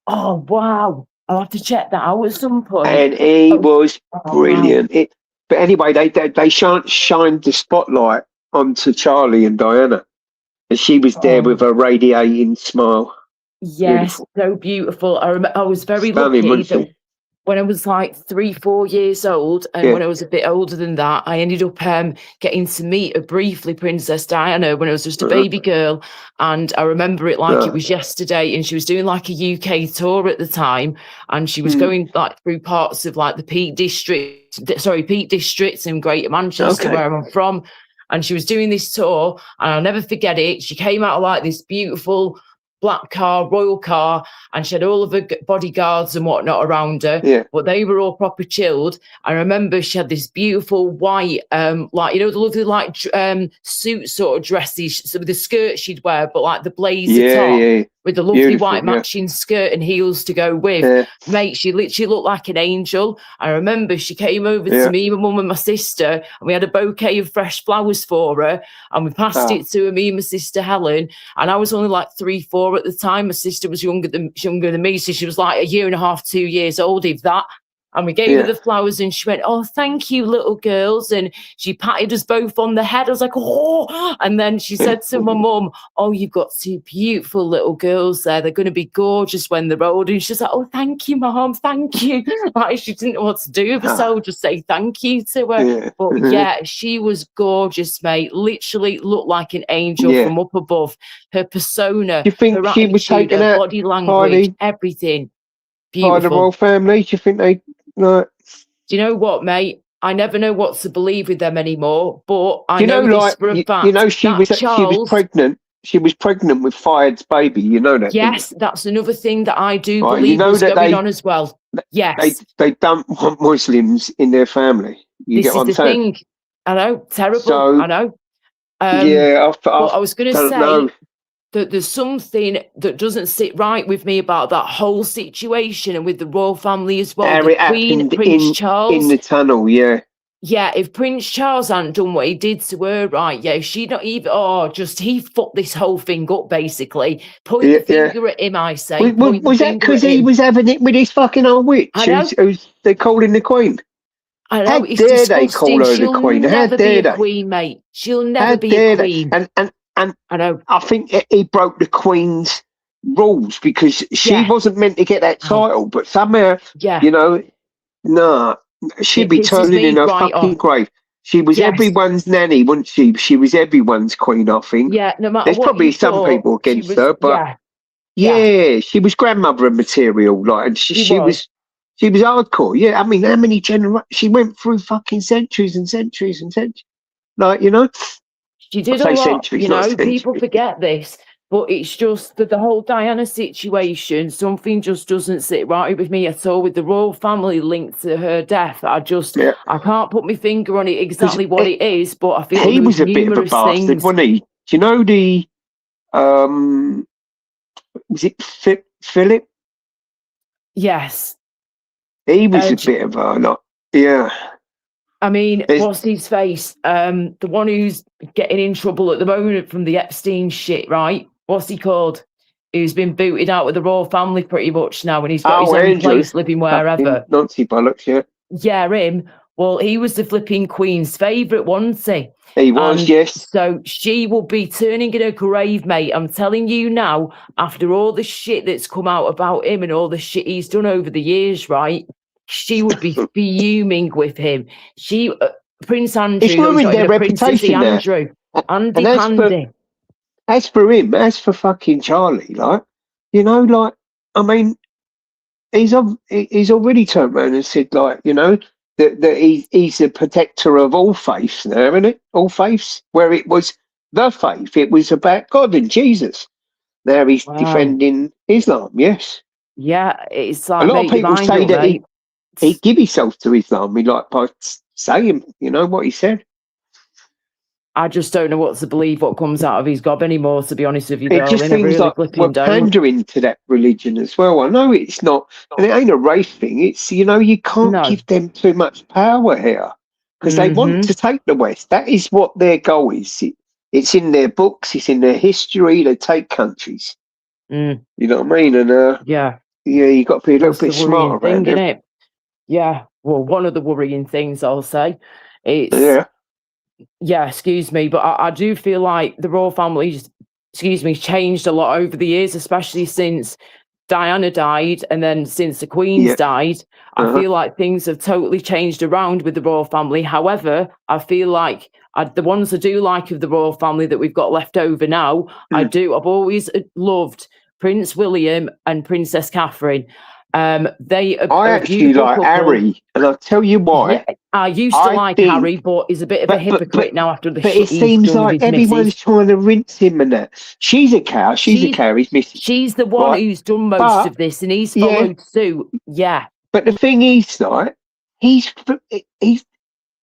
Oh wow! I'll have to check that out at some point. And he was brilliant. Wow. But anyway, they shined the spotlight onto Charlie and Diana, and she was there with a radiating smile. Yes, beautiful. So beautiful. I was very lucky when I was like 3, 4 years old, and Yeah. when I was a bit older than that, I ended up getting to meet her briefly, Princess Diana, when I was just a baby girl. And I remember it like it was yesterday. And she was doing like a UK tour at the time, and she was going like through parts of like the Peak District in Greater Manchester, Okay. where I'm from. And she was doing this tour, and I'll never forget it. She came out of like this beautiful black car, royal car, and she had all of her bodyguards and whatnot around her. Yeah. But they were all proper chilled. I remember she had this beautiful white, like, you know, the lovely like suit sort of dresses, so with the skirt she'd wear, but like the blazer top with the lovely Beautiful, white matching skirt and heels to go with. Yeah. Mate, she literally looked like an angel. I remember she came over to me, my mum and my sister, and we had a bouquet of fresh flowers for her, and we passed it to her, me and my sister Helen. And I was only like 3, 4 at the time. My sister was younger than me, so she was like 1.5 years, 2 years old, if that. And we gave her the flowers, and she went, "Oh, thank you, little girls." And she patted us both on the head. I was like, "Oh." And then she said to my mum, "Oh, you've got 2 beautiful little girls there. They're going to be gorgeous when they're old." And she's like, "Oh, thank you, Mum. Thank you." Like, she didn't know what to do with herself, just say thank you to her. Yeah. But yeah, she was gorgeous, mate. Literally looked like an angel from up above. Her persona, You think her she was attitude, taken her out body language, everything. Beautiful. by the royal family? Do you think they like? Do you know what, mate? I never know what to believe with them anymore, but I You know, know like this for a fact. you know, she that was Charles, pregnant. She was pregnant with Fayed's baby. You know that. yes, that's another thing that I do Right, you believe know was that going they- on as well. Yes, They don't want Muslims in their family. You this get what is I'm the saying? thing. I know, terrible. So, I know. yeah, But I was going to don't say know. that there's something that doesn't sit right with me about that whole situation, and with the royal family as well. How The it Queen, happened Prince Charles. in the tunnel. Yeah. Yeah, if Prince Charles hadn't done what he did to her, right, yeah, she not even, he fucked this whole thing up, basically. Point the finger at him, I say. Was that because he was having it with his fucking old witch? I know. Who's they calling the Queen? I know, How it's dare they disgusting. call her the She'll Queen? How never be dare a they? queen, mate. She'll How never be dare a they? queen. And I know. I think he broke the Queen's rules because she Yeah. wasn't meant to get that title, but somehow, Yeah. you know, nah, she'd It be pisses turning me in her right fucking off. grave. She was Yes. everyone's nanny, wasn't she? She was everyone's queen, I think. Yeah, no matter There's what probably you some thought, people she against was, her, but yeah, she was grandmother material, like, and she was hardcore. Yeah, I mean, how many generations? She went through fucking centuries and centuries and centuries. Like, you know, She did I a say lot, centuries, you not know, centuries. people forget this, but it's just that the whole Diana situation, something just doesn't sit right with me at all, with the royal family linked to her death. I can't put my finger on it exactly what it is, but I feel he there was a bit of a numerous bastard, things. wasn't he? Do you know the was it Philip? Yes. He was a bit of a lot. Yeah. I mean, what's his face? The one who's getting in trouble at the moment from the Epstein shit, right? What's he called? Who's been booted out with the royal family pretty much now, and he's got his own Andrew, place living wherever. Nancy bollocks, yeah. Yeah, him. Well, he was the flipping Queen's favourite, wasn't he? He was, yes. So she will be turning in her grave, mate. I'm telling you now, after all the shit that's come out about him and all the shit he's done over the years, right? She would be fuming with him. Prince Andrew, it's ruined their reputation there. Andrew, Andy Pandy. As for him, as for fucking Charlie, like, you know, like, I mean, he's already turned around and said, like, you know, that he's the protector of all faiths now, isn't it? All faiths, where it was the faith, it was about God and Jesus. Now he's defending Islam, yes. Yeah, it's like, a lot of people say that he give himself to Islam, by saying, you know, what he said. I just don't know what to believe, what comes out of his gob anymore, to be honest with you, It just seems like we're pandering to that religion as well. I know it's not, and it ain't a race thing. It's, you know, you can't give them too much power here because they want to take the West. That is what their goal is. It's in their books. It's in their history. They take countries. You know what I mean? And yeah, you got to be a little bit smarter around it, innit? Yeah. Well, one of the worrying things I'll say is. Yeah, excuse me, but I do feel like the royal family's, changed a lot over the years, especially since Diana died, and then since the Queen's died, I feel like things have totally changed around with the royal family. However, I feel like the ones I do like of the royal family that we've got left over now, I've always loved Prince William and Princess Catherine. They are I actually like couple. Harry, and I'll tell you why. Yeah, I used to like Harry, but he's a bit of a hypocrite now after the shit. But it he's seems done like with his everyone's missus. trying to rinse him and that. She's a cow. She's a cow. He's missing. She's the one who's done most of this, and he's followed suit. Yeah. But the thing is, like, he's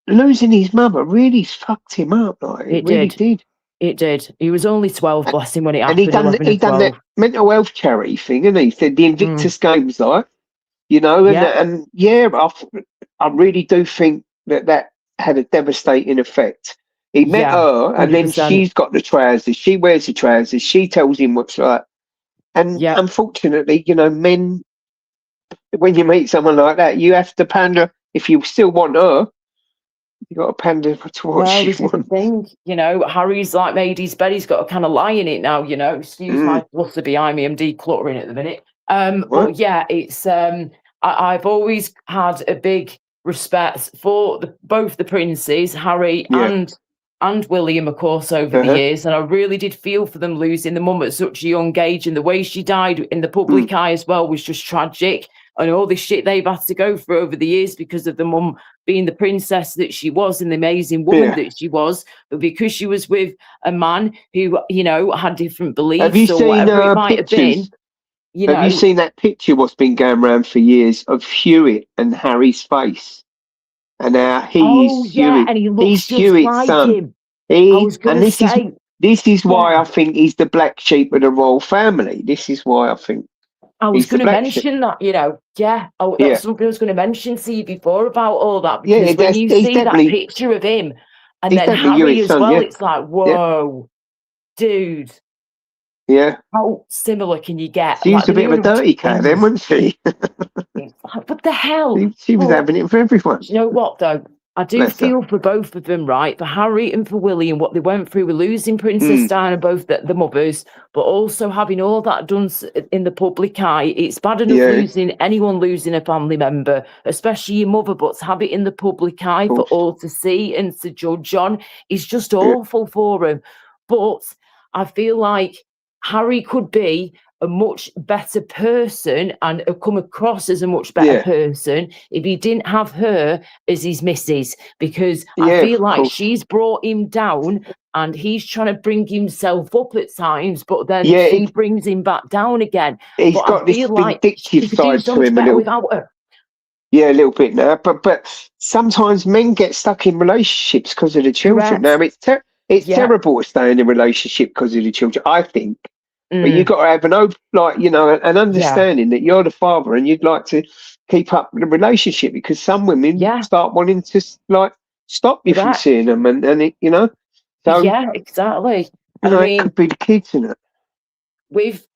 losing his mother really fucked him up. Like, it really did. It did. He was only 12, bless him, when it happened. And he done that mental health charity thing, and he said the Invictus Games, like, you know, and I really do think that had a devastating effect. He met her, and 100%. Then she's got the trousers. She wears the trousers. She tells him what's right. And unfortunately, you know, men, when you meet someone like that, you have to pander. If you still want her, you got to pander to what she wants. Thing, you know, Harry's like made his bed. He's got to kind of lie in it now. You know, excuse my flutter behind me. I'm decluttering at the minute. But yeah, it's I've always had a big respect for both the princes, Harry and William, of course, over the years, and I really did feel for them losing the mum at such a young age, and the way she died in the public eye as well was just tragic, and all this shit they've had to go through over the years because of the mum being the princess that she was and the amazing woman that she was, but because she was with a man who, you know, had different beliefs or whatever it might have been. Have you seen that picture what's been going around for years of Hewitt and Harry's face? And now he's Hewitt. And he looks he's just Hewitt's like son. him. This is why I think he's the black sheep of the royal family. This is why I think I was going to mention that, you know. That's something I was going to mention to you before about all that. Because when you see that picture of him and then Harry as well, it's like, whoa, dude. Yeah. How similar can you get? She was a bit of a dirty cat then, wasn't she? What the hell? She was having it for everyone. You know what, though? I do feel for both of them, right? For Harry and for William, what they went through with losing Princess Diana, both the mothers, but also having all that done in the public eye. It's bad enough anyone losing a family member, especially your mother, but to have it in the public eye for all to see and to judge on is just awful for him. But I feel like Harry could be a much better person and come across as a much better person if he didn't have her as his missus, because I feel like she's brought him down and he's trying to bring himself up at times, but then she brings him back down again. He's got this vindictive side to him a little. Without her. Yeah, a little bit now, but sometimes men get stuck in relationships because of the children. Now it's terrible to stay in a relationship because of the children, I think. But you've got to have an understanding that you're the father and you'd like to keep up the relationship, because some women start wanting to stop you from seeing them, and it, you know. So exactly. I mean, it could be the kids in it.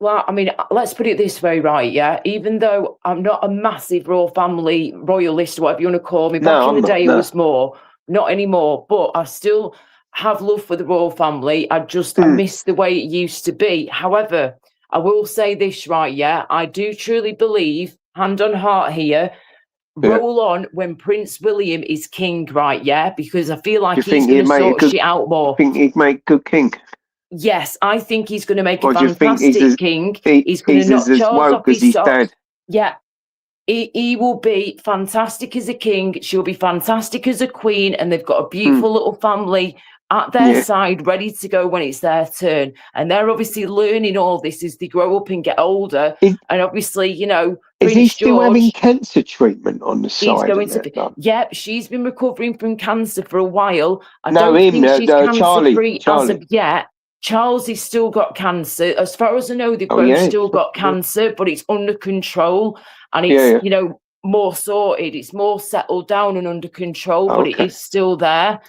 Let's put it this way, right? Yeah, even though I'm not a massive royal family royalist, whatever you want to call me, back in the day it was more, not anymore, but I still have love for the royal family. I miss the way it used to be. However, I will say this, right? Yeah, I do truly believe, hand on heart here, roll on when Prince William is king, right? Yeah, because I feel like he's going to sort shit out more. I think he'd make good king. Yes, I think he's going to make a fantastic king. He's going to knock Charles off his socks. Yeah. He will be fantastic as a king. She'll be fantastic as a queen, and they've got a beautiful little family at their side, ready to go when it's their turn. And they're obviously learning all this as they grow up and get older. And obviously, you know, is he still having cancer treatment on the side? Yep, she's been recovering from cancer for a while. I don't think she's cancer-free as of yet. Charles has still got cancer. As far as I know, they've both still got cancer, but it's under control. And it's, you know, more sorted. It's more settled down and under control, but it is still there.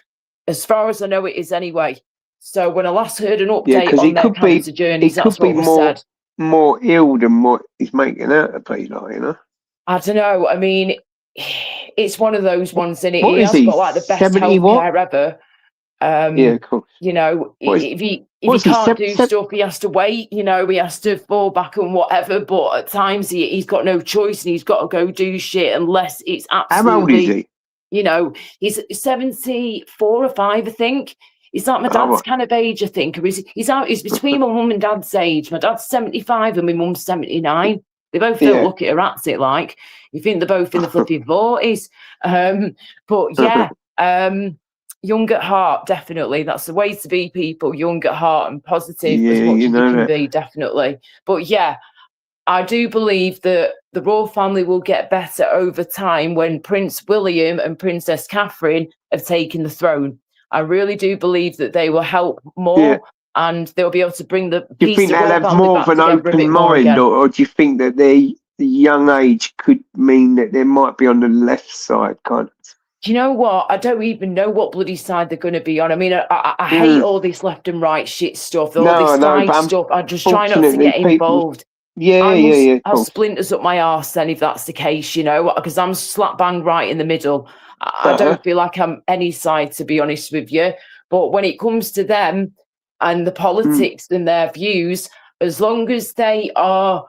As far as I know, it is anyway. So when I last heard an update on their cancer journeys, that's what was said. More ill than what he's making out to be, like, you know? I don't know. I mean, it's one of those ones, and he has got like the best healthcare ever. Yeah, of course. You know, What is- if he what's he, can't do seven- stuff, he has to wait. You know, he has to fall back and whatever. But at times he's got no choice, and he's got to go do shit unless it's How old is absolutely. he? You know, he's 74 or 5, I think. He's like my Oh, dad's right. kind of age, I think. He's between my mum and dad's age. My dad's 75 and my mum's 79. They both don't Yeah. look at her at it like. You think they're both in the flipping 40s. But yeah, young at heart, definitely. That's the way to be, people. Young at heart and positive as Yeah, much you as know you can that. be, definitely. But yeah, I do believe that the royal family will get better over time when Prince William and Princess Catherine have taken the throne. I really do believe that they will help more, Yeah. and they'll be able to bring the Do you piece think of they'll royal have family more back of an together a open bit more mind, again. or do you think that the young age could mean that they might be on the left side, kind of? Do you know what? I don't even know what bloody side they're going to be on. I mean, I hate all this left and right shit stuff, all No, I this know, side but stuff. I just try not to unfortunately, get people- involved. Yeah, I yeah, must yeah. Of have course. splinters up my arse then if that's the case, you know, because I'm slap bang right in the middle. I don't feel like I'm any side, to be honest with you. But when it comes to them and the politics and their views, as long as they are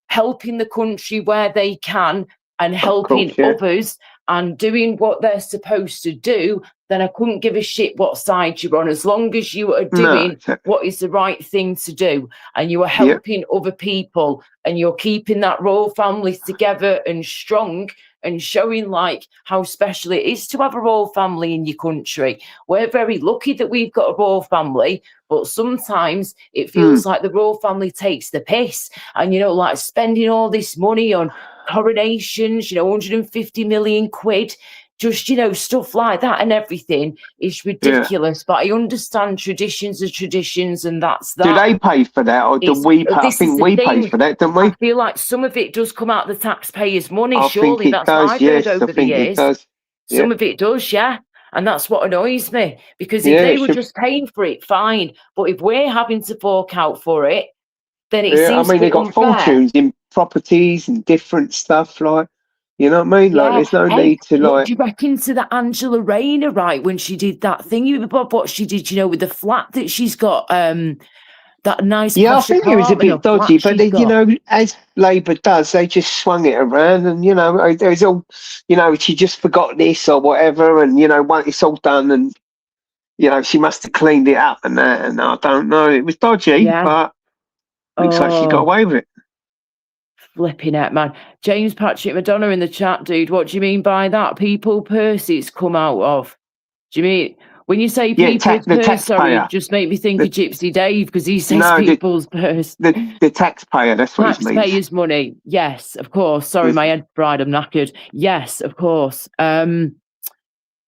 helping the country where they can and helping course, yeah. others and doing what they're supposed to do, then I couldn't give a shit what side you're on, as long as you are doing exactly. what is the right thing to do and you are helping other people and you're keeping that royal family together and strong and showing like how special it is to have a royal family in your country. We're very lucky that we've got a royal family, but sometimes it feels like the royal family takes the piss, and you know, like spending all this money on coronations, you know, 150 million quid, just, you know, stuff like that and everything is ridiculous. But I understand traditions are traditions, and that's that. Do they pay for that, or do It's- we pay? I this is think the we pay thing. for that, don't I we? feel like some of it does come out of the taxpayers' money. I think Surely it that's does. what I've Yes, heard over I the think it years. does. Some of it does, yeah. And that's what annoys me, because if Yeah, they it were should- just paying for it, fine. But if we're having to fork out for it, then it Yeah, I seems mean, a they bit got unfair. fortunes in properties and different stuff, like, you know what I mean? Like, Yeah. there's no Hey, need to, what like, do you reckon to that Angela Rayner, right, when she did that thing? You remember what she did, you know, with the flat that she's got, that nice yeah, I posh think it was a apartment or bit dodgy, flat but she's they, you got. know, as Labour does, they just swung it around, and you know, there's all, you know, she just forgot this or whatever, and you know, when it's all done, and you know, she must have cleaned it up and that, and I don't know, it was dodgy, Yeah. but looks like she got Oh, away with it. flipping it, man. James Patrick Madonna in the chat, dude. What do you mean by that? People purse it's come out of. Do you mean when you say Yeah, people's the purse? Sorry, taxpayer. just make me think The- of Gypsy Dave, because he says No, people's purse. the taxpayer. That's what it means. Taxpayers' money. Yes, of course. Sorry, my head fried. I'm knackered. Yes, of course.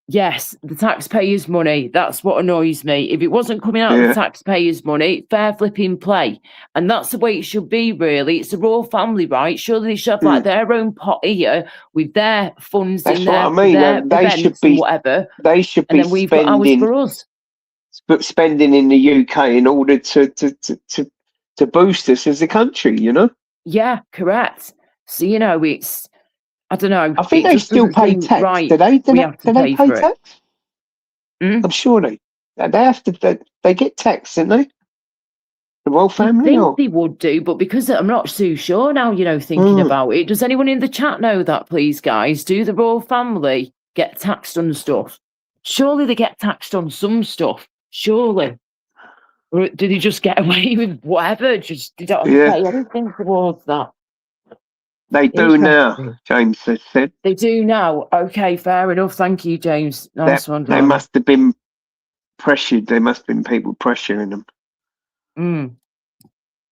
Yes, the taxpayers' money. That's what annoys me. If it wasn't coming out of Yeah. the taxpayers' money, fair flipping play. And that's the way it should be, really. It's a royal family, right? Surely they should have like their own pot here with their funds That's in what there I for mean. their They should events and be. whatever. They should And be then we've got ours spending for us. spending in the UK in order to boost us as a country. You know. Yeah, correct. So, you know, it's, I don't know. I think it they just still doesn't pay seem tax. right. Do they? Do we they, have to do they pay pay for it. tax? I'm sure they have to. They get taxed, don't they? The royal I family, think or they would do, but because I'm not too sure now, you know, thinking about it. Does anyone in the chat know that, please, guys? Do the royal family get taxed on stuff? Surely they get taxed on some stuff. Surely. Or do they just get away with whatever? Just they don't have to pay anything towards that. they do now? Interesting. James has said They do now. Okay, fair enough. Thank you, James. Nice one, they darling. must have been pressured. There must have been people pressuring them.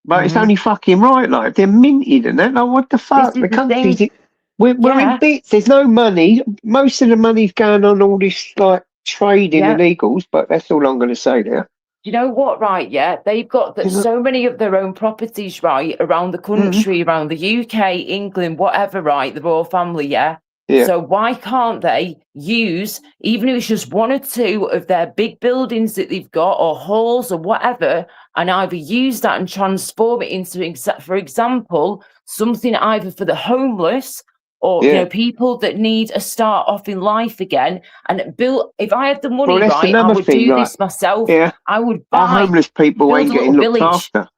But it's only fucking right, like they're minted and that. Like, what the fuck? is The the country's thing. we're Yeah. in bits. There's no money. Most of the money's going on all this like trading Yeah. illegals. But that's all I'm going to say there. You know what, right? Yeah, they've got so many of their own properties, right, around the country, around the UK, England, whatever, right? The royal family, yeah. So why can't they use, even if it's just one or two of their big buildings that they've got, or halls or whatever, and either use that and transform it into, for example, something either for the homeless or Yeah. people that need a start off in life again. And Bill, if I had the money, that's right, I another would thing, do like, this myself. yeah, I would our buy, homeless people build ain't a getting little looked village. after.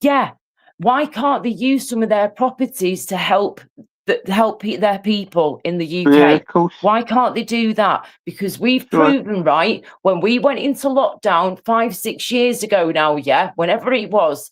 Yeah. Why can't they use some of their properties to help their people in the UK? Yeah, of course. Why can't they do that? Because we've proven, right, when we went into lockdown 5-6 years ago now, yeah, whenever it was,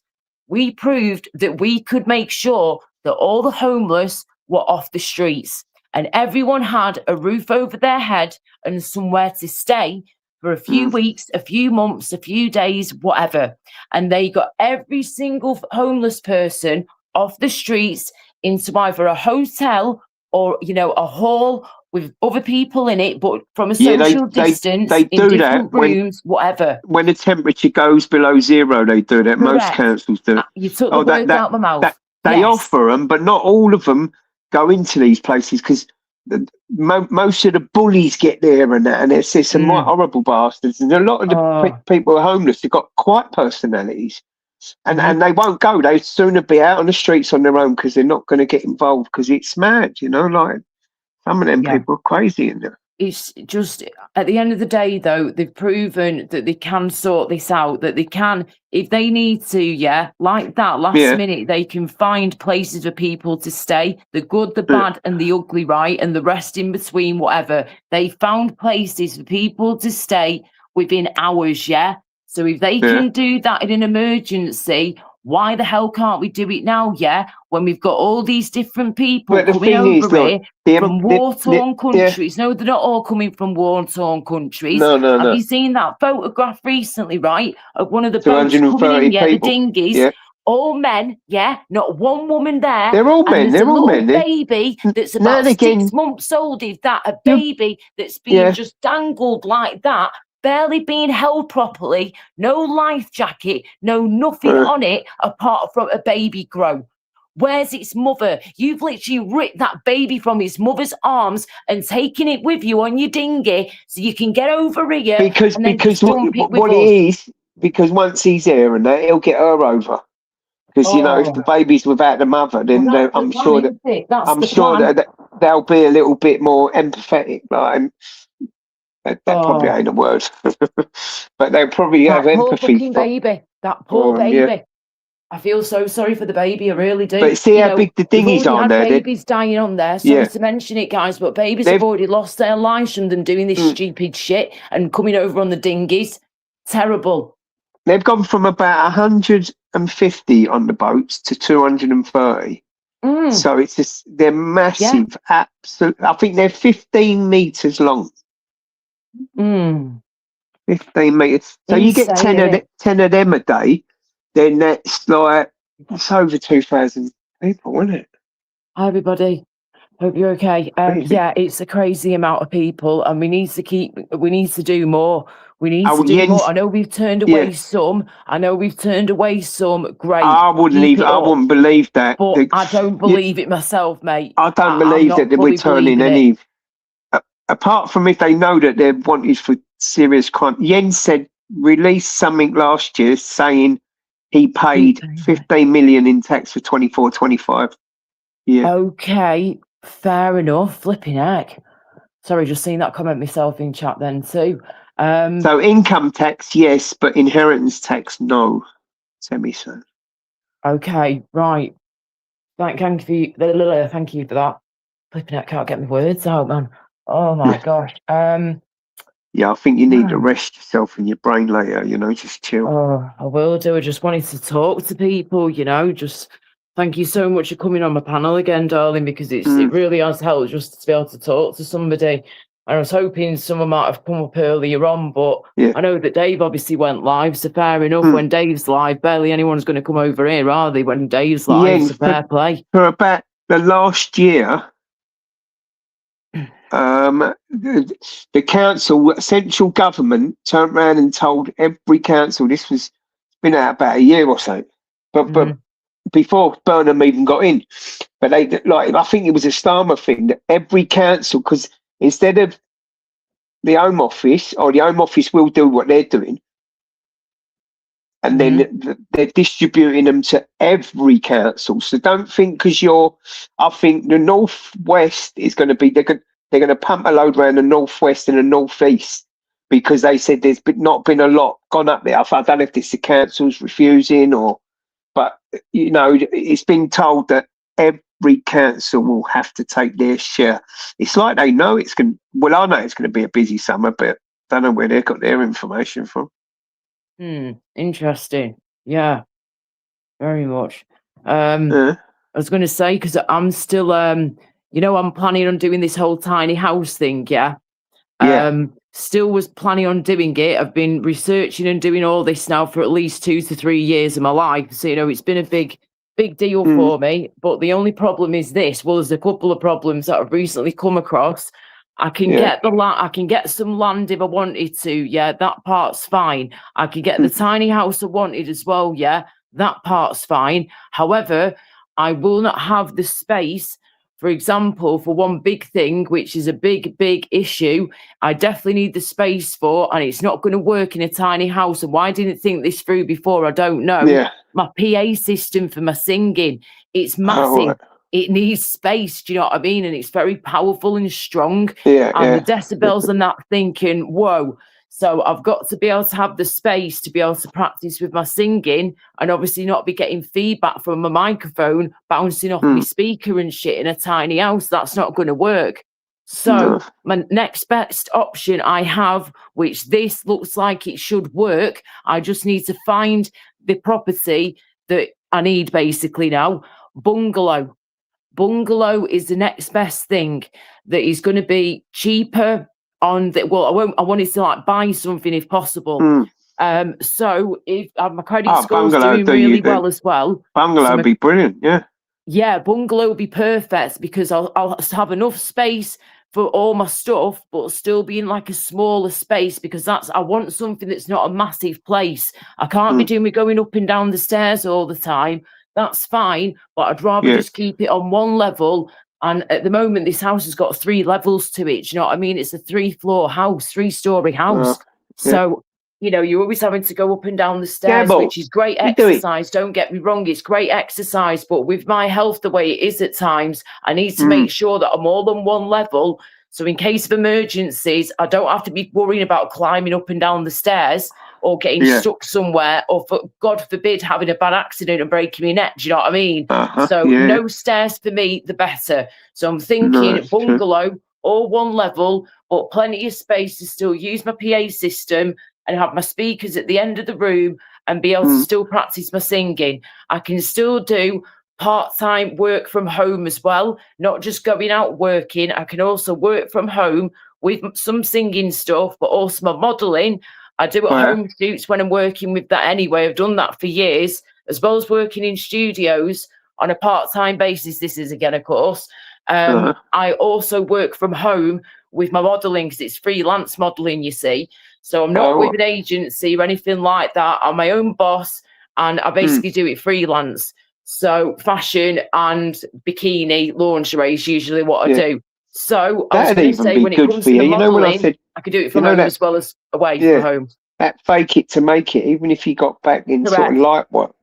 we proved that we could make sure that all the homeless were off the streets and everyone had a roof over their head and somewhere to stay for a few weeks, a few months, a few days, whatever. And they got every single homeless person off the streets into either a hotel or, a hall with other people in it, but from a social distance, they in do that different rooms, whatever. when the temperature goes below 0. They do that. Most Correct. councils do it. You took the words out my mouth. They Yes. offer them, but not all of them go into these places because most of the bullies get there and that, and it's some right horrible bastards. And a lot of the people who are homeless have got quite personalities, and they won't go. They'd sooner be out on the streets on their own because they're not going to get involved because it's mad, like some of them people are crazy in there. It's just, at the end of the day, though, they've proven that they can sort this out, that they can, if they need to, like that last minute, they can find places for people to stay, the good, the bad, and the ugly, right? And the rest in between, whatever. They found places for people to stay within hours, So if they can do that in an emergency, why the hell can't we do it now, when we've got all these different people coming over here from war-torn countries? No, they're not all coming from war-torn countries. No. Have you seen that photograph recently, right, of one of the boats coming in, the dinghies? Yeah. All men, not one woman there. They're all men. And They're all men. Baby that's about 6 months old. Is that a baby that's being just dangled like that? Barely being held properly, no life jacket, no nothing on it apart from a baby grow. Where's its mother? You've literally ripped that baby from its mother's arms and taken it with you on your dinghy so you can get over here. Because what it is, because once he's here and that, he'll get her over. Because if the baby's without the mother, then I'm sure that they'll be a little bit more empathetic, like. That probably ain't a word, but they'll probably have empathy. That poor baby. Yeah. I feel so sorry for the baby. I really do. But see how big the dinghies are there. Babies dying on there. Sorry to mention it, guys, but babies have already lost their lives from them doing this stupid shit and coming over on the dinghies. Terrible. They've gone from about 150 on the boats to 230. So it's just they're massive. Absolute. I think they're 15 meters long. 15 meters. So you get 10 of them a day, then that's over 2,000 people, isn't it? Hi everybody, hope you're okay. It's a crazy amount of people, and we need to do more. We need to do more. I know we've turned away some. Great. I wouldn't believe that. But I don't believe it myself, mate. I don't believe that we're turning any. Apart from if they know that they're wanted for serious crime. Jens said released something last year saying he paid 15 million in tax for 24-25. Yeah. Okay, fair enough. Flipping heck. Sorry, just seen that comment myself in chat then too. So income tax, yes, but inheritance tax, no. Semi so. Okay, right. Thank you for that. Flipping heck, can't get my words out, man. Oh my gosh. Yeah, I think you need to rest yourself in your brain later, just chill. Oh, I will do. I just wanted to talk to people, just thank you so much for coming on my panel again, darling, because it really has helped just to be able to talk to somebody. And I was hoping someone might have come up earlier on, but I know that Dave obviously went live, so fair enough. When Dave's live, barely anyone's going to come over here, are they? When Dave's live, so fair play. For about the last year, the council, central government, turned around and told every council, this was been out about a year or so, but before Burnham even got in, but I think it was a Starmer thing that every council, because instead of the Home Office, or the Home Office will do what they're doing, and then they're distributing them to every council. So don't think I think the northwest is going to be they're going to pump a load around the northwest and the northeast because they said there's not been a lot gone up there. I don't know if it's the councils refusing but it's been told that every council will have to take their share. It's like they know it's going. Well, I know it's going to be a busy summer, but I don't know where they got their information from. Interesting. Yeah, very much. I was going to say, because I'm still, I'm planning on doing this whole tiny house thing. Yeah. Still was planning on doing it. I've been researching and doing all this now for at least 2 to 3 years of my life. So, it's been a big deal for me. But the only problem is this. Well, there's a couple of problems that I've recently come across. I can get the land. I can get some land if I wanted to. Yeah, that part's fine. I could get the tiny house I wanted as well. Yeah, that part's fine. However, I will not have the space. For example, for one big thing, which is a big issue, I definitely need the space for, and it's not going to work in a tiny house. And why I didn't think this through before, I don't know. Yeah. My PA system for my singing, it's massive. Oh, right. It needs space, do you know what I mean? And it's very powerful and strong. Yeah, and the decibels and that thinking, whoa. So I've got to be able to have the space to be able to practice with my singing and obviously not be getting feedback from my microphone bouncing off my speaker and shit in a tiny house. That's not going to work. So my next best option I have, which this looks like it should work, I just need to find the property that I need basically now. Bungalow. Bungalow is the next best thing that is going to be cheaper. I wanted to buy something if possible. So if my credit score's doing really well as well. Bungalow would be brilliant, yeah. Yeah, bungalow would be perfect because I'll have enough space for all my stuff, but still be in a smaller space because I want something that's not a massive place. I can't be doing me going up and down the stairs all the time. That's fine, but I'd rather just keep it on one level. And at the moment, this house has got 3 levels to it. Do you know what I mean? It's a 3-floor house, 3-story house. So, you're always having to go up and down the stairs, which is great exercise. Don't get me wrong. It's great exercise. But with my health the way it is at times, I need to make sure that I'm all on one level. So in case of emergencies, I don't have to be worrying about climbing up and down the stairs or getting stuck somewhere, or for God forbid, having a bad accident and breaking my neck. Do you know what I mean? No stairs for me, the better. So I'm thinking bungalow, all one level, but plenty of space to still use my PA system and have my speakers at the end of the room and be able to still practice my singing. I can still do part-time work from home as well, not just going out working. I can also work from home with some singing stuff, but also my modelling. I do at home shoots when I'm working with that anyway. I've done that for years, as well as working in studios on a part-time basis. This is again, of course. I also work from home with my modelling because it's freelance modelling, you see. So I'm not with an agency or anything like that. I'm my own boss and I basically do it freelance. So fashion and bikini lingerie is usually what I do. So I was going to say, when it comes to the modelling, I could do it from home as well as away from home. That fake it to make it, even if you got back in sort of light work.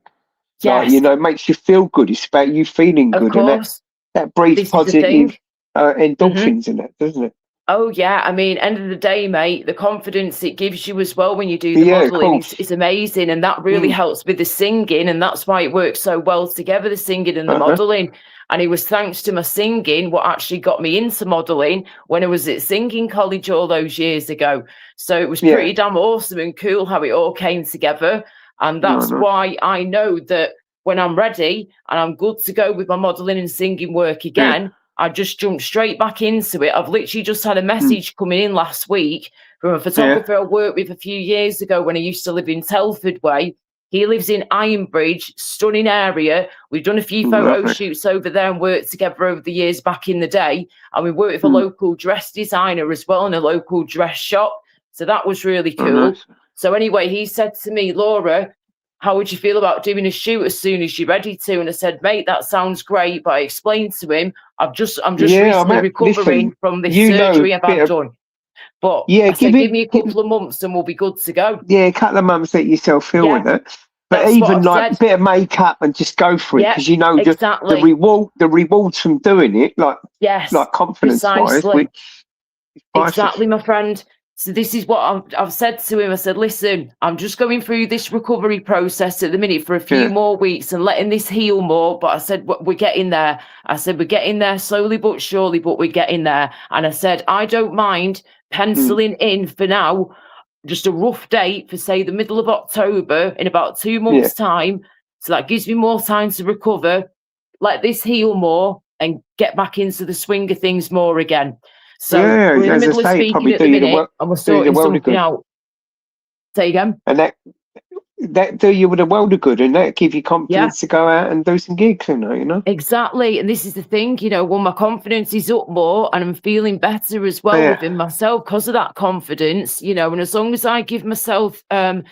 Yes. It makes you feel good. It's about you feeling good. And that breeds positive endorphins in it, doesn't it? Oh, yeah. I mean, end of the day, mate, the confidence it gives you as well when you do the modelling is amazing. And that really helps with the singing. And that's why it works so well together, the singing and the modelling. And it was thanks to my singing what actually got me into modelling when I was at singing college all those years ago. So it was pretty damn awesome and cool how it all came together. And that's why I know that when I'm ready and I'm good to go with my modelling and singing work again, I just jumped straight back into it. I've literally just had a message coming in last week from a photographer I worked with a few years ago when I used to live in Telford Way. He lives in Ironbridge, stunning area. We've done a few photo shoots over there and worked together over the years back in the day. And we worked with a local dress designer as well in a local dress shop. So that was really cool. So anyway, he said to me, Laura, how would you feel about doing a shoot as soon as you're ready to? And I said, mate, that sounds great. But I explained to him, I'm just recently recovering from this surgery I've had done. But I said, give me a couple of months and we'll be good to go. Yeah, a couple of months, let yourself feel with it. But That's what even I've like a said. bit of makeup and just go for it, Yeah, because you know the exactly. rewards from doing it, Yes, like confidence wise, precisely. which is priceless. Exactly, my friend. So this is what I've said to him. I said, listen, I'm just going through this recovery process at the minute for a few Yeah. more weeks and letting this heal more. But I said, we're getting there. I said, we're getting there slowly but surely, but we're getting there. And I said, I don't mind penciling in for now just a rough date for, say, the middle of October in about 2 months' time. So that gives me more time to recover, let this heal more, and get back into the swing of things more again. So Yeah, we're in the as I middle of say, it speaking probably at the minute, and we're do you the sorting world of something good. out. Say again. And that do you with a world of good, and that give you confidence to go out and do some gigs, you know. Exactly. And this is the thing, when my confidence is up more and I'm feeling better as well within myself because of that confidence, and as long as I give myself time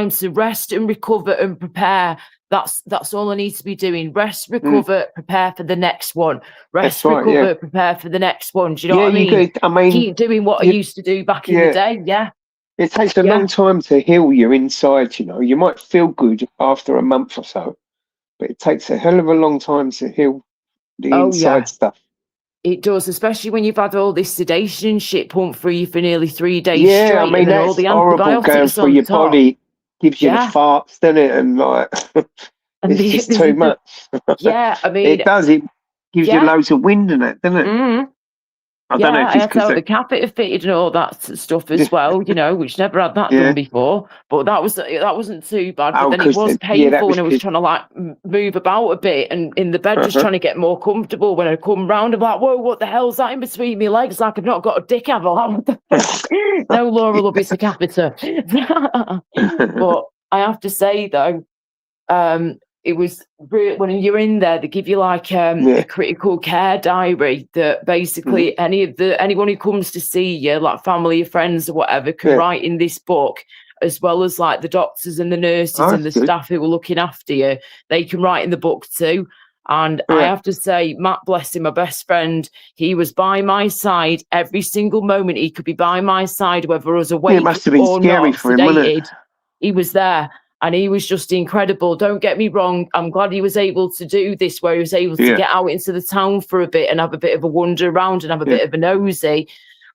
to rest and recover and prepare, that's all I need to be doing. Rest, recover, prepare for the next one. Rest, That's right, recover, prepare for the next one. Do you know what I mean? You do. I mean, keep doing what I used to do back in the day. Yeah. It takes a long time to heal you inside, You might feel good after a month or so, but it takes a hell of a long time to heal the inside stuff. It does, especially when you've had all this sedation shit pumped through you for nearly 3 days Yeah, straight, I mean, and then all that's the horrible going antibiotics through on your top. body, gives you the farts, doesn't it? And And it's just too much. I mean, it does. It gives you loads of wind in it, doesn't it? I don't know if I it's had to have because the catheter fitted and all that stuff as well, which never had that done before. But that wasn't too bad. But then it was painful when I was trying to move about a bit and in the bed, just trying to get more comfortable. When I come round, I'm like, whoa, what the hell's that in between my legs? Like I've not got a dick, have I? No, Laura Love, it's a catheter. But I have to say though, it was when you're in there, they give you like a critical care diary that basically anyone who comes to see you, like family or friends or whatever, can write in this book, as well as like the doctors and the nurses and the staff who are looking after you. They can write in the book too. And I have to say, Matt, bless him, my best friend, he was by my side every single moment. He could be by my side, whether I was awake it must have been or scary not, for him, wasn't it? sedated. He was there. And he was just incredible. Don't get me wrong. I'm glad he was able to do this, where he was able to get out into the town for a bit and have a bit of a wander around and have a bit of a nosy.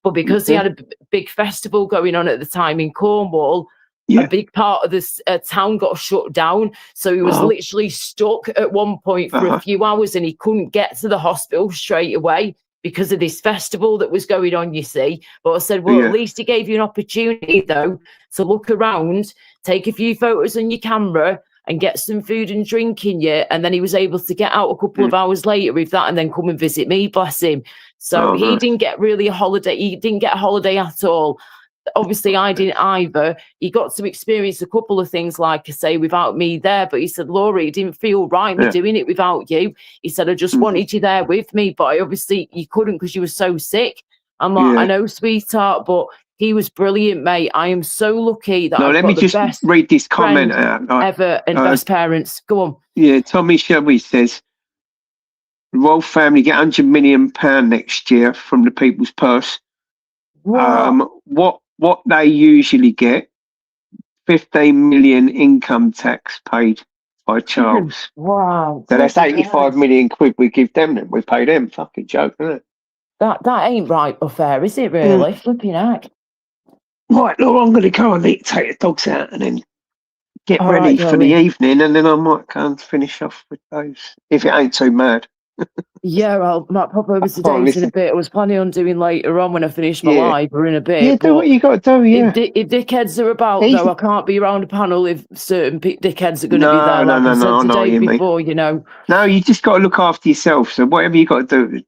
But because he had a big festival going on at the time in Cornwall, a big part of this town got shut down. So he was literally stuck at one point for a few hours, and he couldn't get to the hospital straight away because of this festival that was going on, you see. But I said, well, at least he gave you an opportunity, though, to look around, take a few photos on your camera and get some food and drink in you. And then he was able to get out a couple of hours later with that and then come and visit me, bless him. So he didn't get really a holiday. He didn't get a holiday at all. Obviously, I didn't either. He got to experience a couple of things, like I say, without me there. But he said, Laura, it didn't feel right me doing it without you. He said, I just wanted you there with me. But obviously, you couldn't because you were so sick. I'm like, I know, sweetheart, but he was brilliant, mate. I am so lucky that I've got the best read this comment out. Ever and best parents. Go on. Yeah, Tommy Shelby says, the royal family get £100 million next year from the people's purse. What they usually get, 15 million income tax paid by Charles. Wow. So that's 85 million quid we give them. Then we pay them. Fucking joke, isn't it? That ain't right or fair, is it? Really? Flipping heck. Right, look, I'm going to go and take the dogs out and then get ready for the evening, and then I might go and finish off with those if it ain't too mad. Yeah, I'll pop over to Dave's in a bit. I was planning on doing later on when I finish my live or in a bit. Yeah, do what you got to do, If dickheads are about, though, I can't be around a panel if certain dickheads are going to be there. Like I said to Dave before, No, you just got to look after yourself. So whatever you got to do,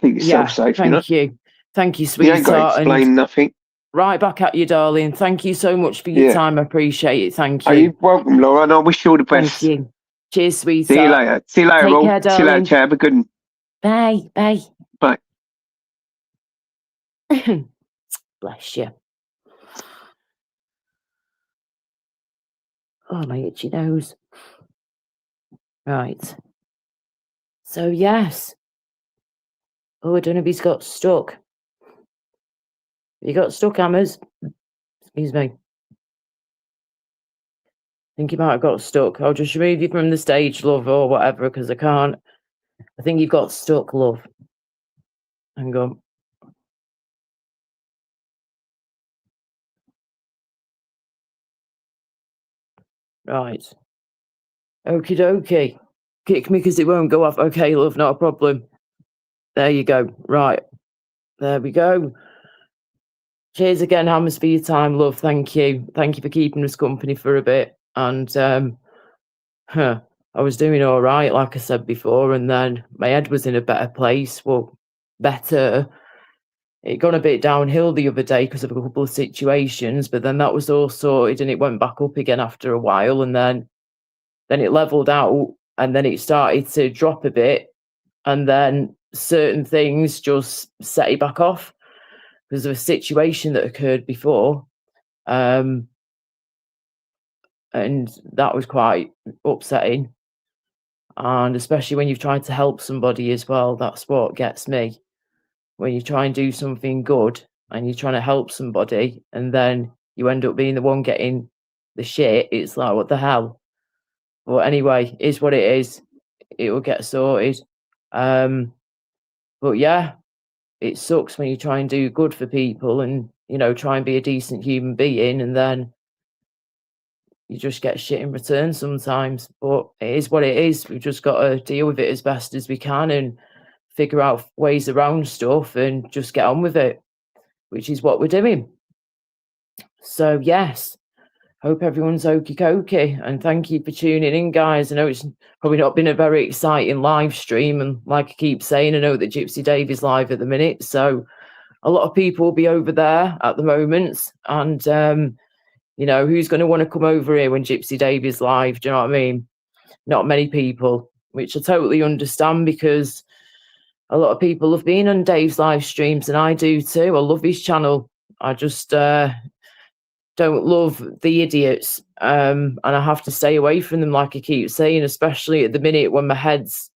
keep yourself safe. Thank you. Thank you, sweetheart. You ain't got to explain nothing. Right back at you, darling. Thank you so much for your time. I appreciate it. Thank you. You're welcome, Laura, and I wish you all the best. Thank you. Cheers, sweetheart. See you later. See you later, Take all. care, darling. See you later, Chad. Have a good one. Bye. Bye. Bye. Bless you. Oh, my itchy nose. Right. So, yes. Oh, I don't know if he's got stuck. You got stuck, Hammers? Excuse me. think you might have got stuck. I'll just remove you from the stage, love, or whatever, because I can't. I think you've got stuck, love. Hang on. Right. Okie dokie. Kick me because it won't go off. Okay, love, not a problem. There you go. Right. There we go. Cheers again, Hammers, for your time, love. Thank you. Thank you for keeping us company for a bit. And I was doing all right, like I said before, and then my head was in a better place. Well, better. It got a bit downhill the other day because of a couple of situations, but then that was all sorted and it went back up again after a while, and then it leveled out, and then it started to drop a bit, and then certain things just set it back off because of a situation that occurred before. And that was quite upsetting. And especially when you've tried to help somebody as well, that's what gets me. When you try and do something good and you're trying to help somebody and then you end up being the one getting the shit, it's like, what the hell? But anyway, it's what it is. It will get sorted. But yeah, it sucks when you try and do good for people and, you know, try and be a decent human being, and then you just get shit in return sometimes. But it is what it is. We've just got to deal with it as best as we can and figure out ways around stuff and just get on with it, which is what we're doing. So yes, hope everyone's okie dokie, and thank you for tuning in, guys. I know it's probably not been a very exciting live stream, and like I keep saying, I know that Gypsy Dave is live at the minute, so a lot of people will be over there at the moment, and you know, who's going to want to come over here when Gypsy Dave is live? Do you know what I mean? Not many people, which I totally understand, because a lot of people have been on Dave's live streams, and I do too. I love his channel. I just don't love the idiots, and I have to stay away from them, like I keep saying, especially at the minute when my head's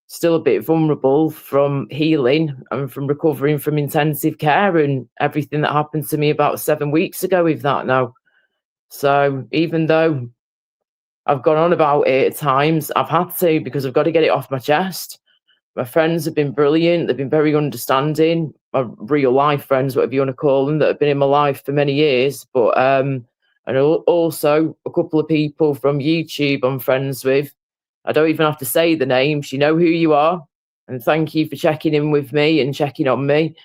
still a bit vulnerable from healing and from recovering from intensive care and everything that happened to me about 7 weeks ago with that now. So even though I've gone on about it at times, I've had to, because I've got to get it off my chest. My friends have been brilliant. They've been very understanding. My real life friends, whatever you want to call them, that have been in my life for many years. But and also a couple of people from YouTube I'm friends with. I don't even have to say the names. You know who you are. And thank you for checking in with me and checking on me,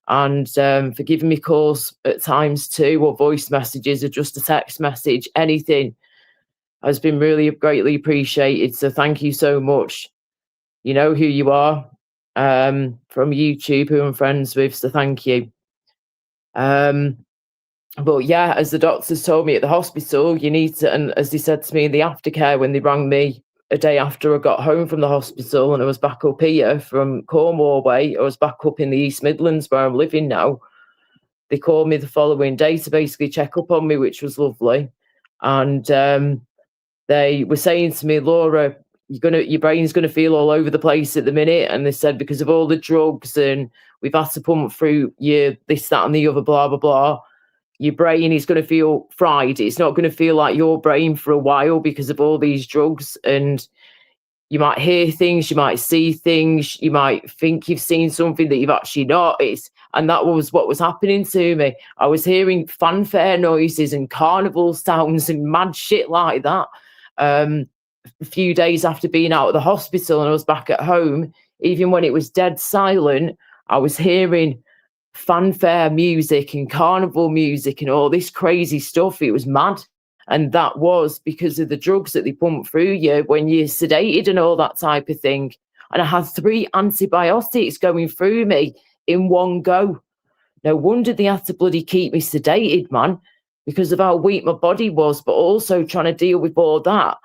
and for giving me calls at times too, or voice messages, or just a text message. Anything has been really greatly appreciated. So thank you so much. You know who you are, from YouTube, who I'm friends with, so thank you. But yeah, as the doctors told me at the hospital, you need to, and as they said to me in the aftercare when they rang me a day after I got home from the hospital and I was back up here from Cornwall way, I was back up in the East Midlands where I'm living now. They called me the following day to basically check up on me, which was lovely. And they were saying to me, Laura, your brain's gonna feel all over the place at the minute. And they said, because of all the drugs and we've had to pump through you this, that, and the other, blah, blah, blah, your brain is going to feel fried. It's not going to feel like your brain for a while because of all these drugs. And you might hear things, you might see things, you might think you've seen something that you've actually not. And that was what was happening to me. I was hearing fanfare noises and carnival sounds and mad shit like that. A few days after being out of the hospital and I was back at home, even when it was dead silent, I was hearing fanfare music and carnival music and all this crazy stuff. It was mad. And that was because of the drugs that they pump through you when you're sedated and all that type of thing. And I had 3 antibiotics going through me in one go. No wonder they had to bloody keep me sedated, man, because of how weak my body was, but also trying to deal with all that,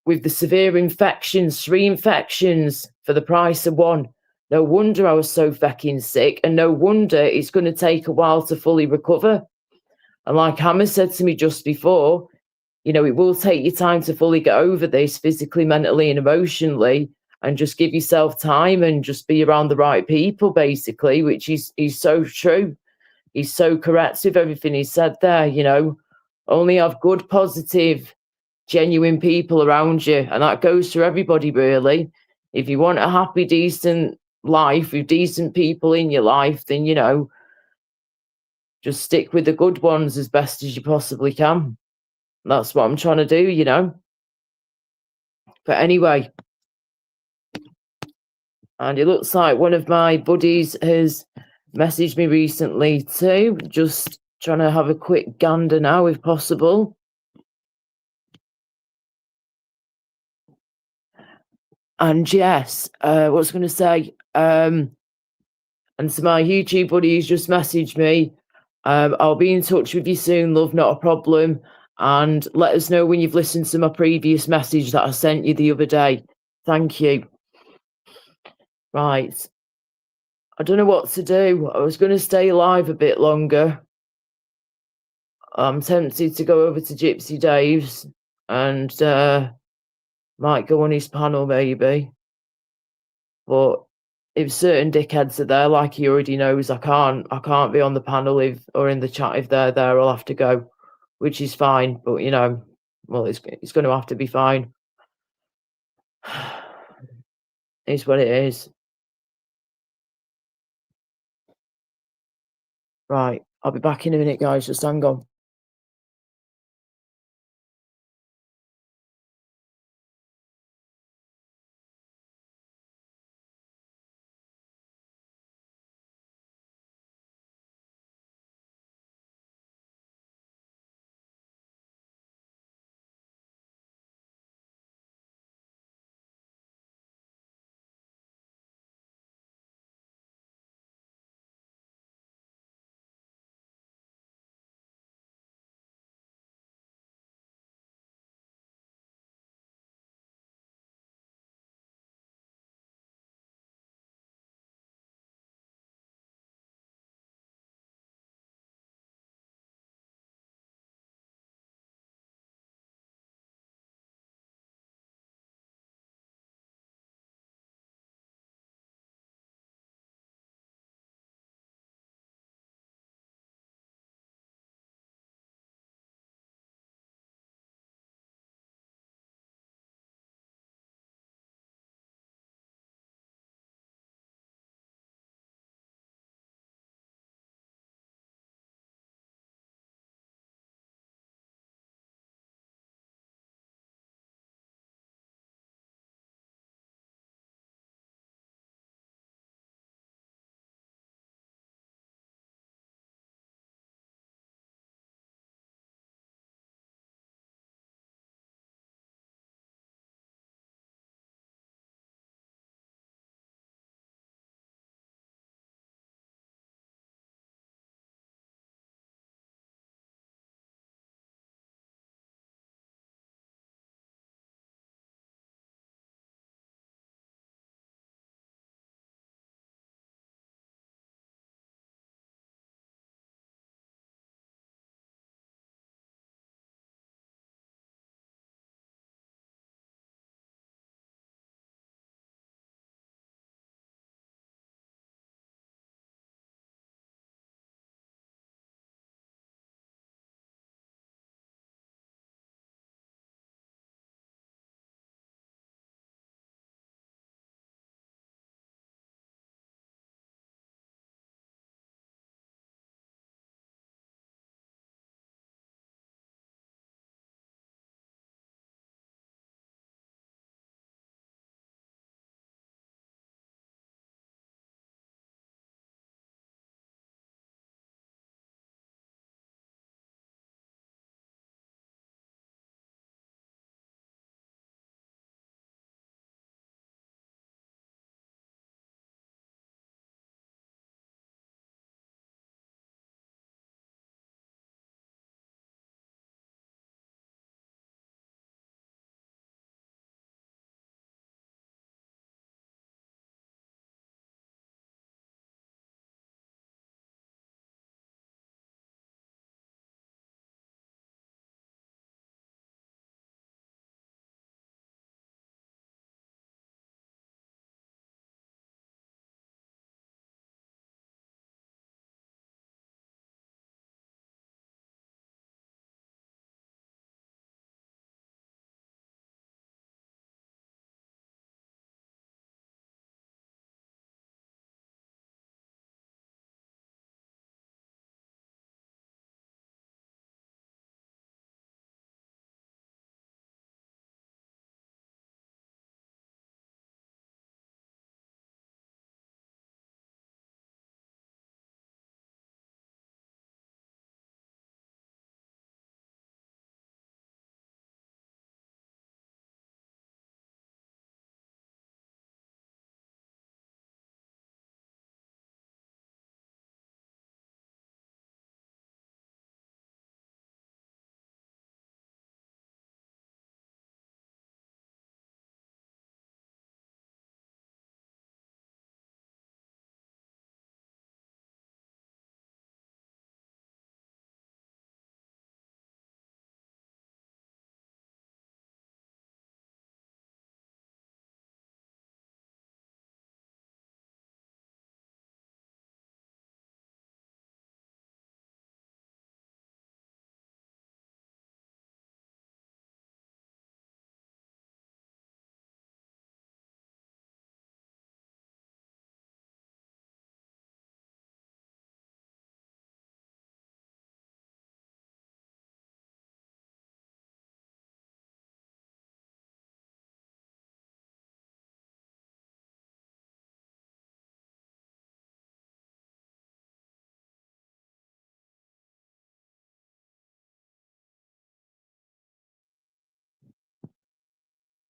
with the severe infections, 3 infections for the price of 1. No wonder I was so fucking sick, and no wonder it's going to take a while to fully recover. And like Hammer said to me just before, you know, it will take you time to fully get over this physically, mentally, and emotionally, and just give yourself time and just be around the right people, basically, which is so true. He's so correct with everything he said there, you know. Only have good, positive, genuine people around you, and that goes to everybody really. If you want a happy, decent life with decent people in your life, then just stick with the good ones as best as you possibly can. That's what I'm trying to do. But anyway, and it looks like one of my buddies has messaged me recently too. Just trying to have a quick gander now, if possible. And yes, what was I going to say? And so my YouTube buddies just messaged me. I'll be in touch with you soon, love, not a problem. And let us know when you've listened to my previous message that I sent you the other day. Thank you. Right. I don't know what to do. I was going to stay alive a bit longer. I'm tempted to go over to Gypsy Dave's and might go on his panel maybe. But if certain dickheads are there, like he already knows, I can't be on the panel or in the chat if they're there. I'll have to go, which is fine. But well, it's going to have to be fine. It's what it is. Right, I'll be back in a minute, guys. Just hang on.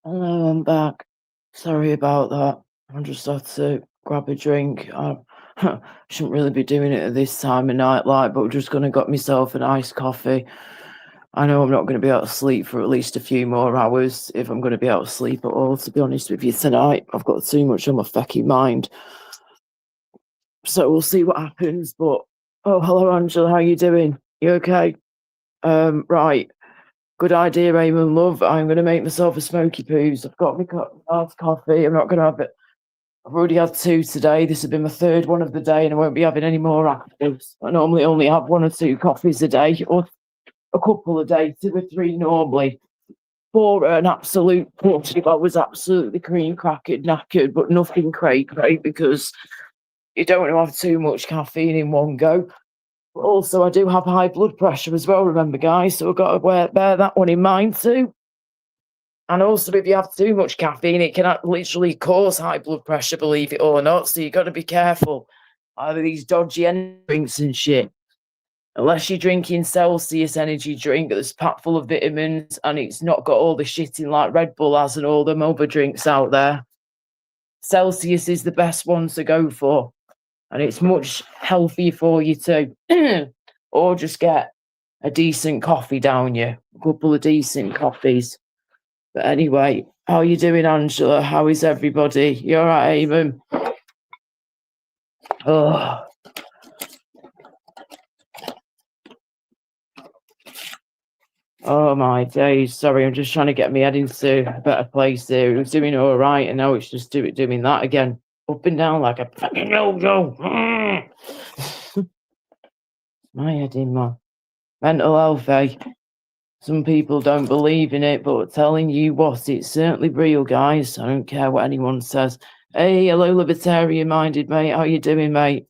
Hello, I'm back. Sorry about that. I just had to grab a drink. I shouldn't really be doing it at this time of night, like, but I'm just gonna got myself an iced coffee. I know I'm not gonna be able to sleep for at least a few more hours, if I'm gonna be able to sleep at all, to be honest with you tonight. I've got too much on my fucking mind. So we'll see what happens. But oh, hello, Angela. How you doing? You okay? Right. Good idea, Raymond. Love. I'm going to make myself a smoky poos. I've got my half coffee. I'm not going to have it. I've already had two today. This will be my third one of the day, and I won't be having any more afterwards. I normally only have one or two coffees a day, or a couple a day, 2 or 3 normally. For an absolute push, if I was absolutely cream crackered, knackered, but nothing cray because you don't want to have too much caffeine in one go. But also, I do have high blood pressure as well, remember, guys, so I've got to bear that one in mind too. And also, if you have too much caffeine, it can literally cause high blood pressure, believe it or not. So you've got to be careful. Either these dodgy energy drinks and shit. Unless you're drinking Celsius energy drink that's packed full of vitamins and it's not got all the shit in like Red Bull has and all them other drinks out there. Celsius is the best one to go for. And it's much healthier for you too. Or just get a decent coffee down you. A couple of decent coffees. But anyway, how are you doing, Angela? How is everybody? You all right, Eamon? Oh. Oh my days. Sorry, I'm just trying to get my head into a better place there. It was doing all right, and now it's just doing that again. Up and down like a fucking yo-yo. My head in, man. Mental health, eh? Some people don't believe in it, but telling you what, it's certainly real, guys. I don't care what anyone says. Hey, hello, libertarian-minded mate. How you doing, mate?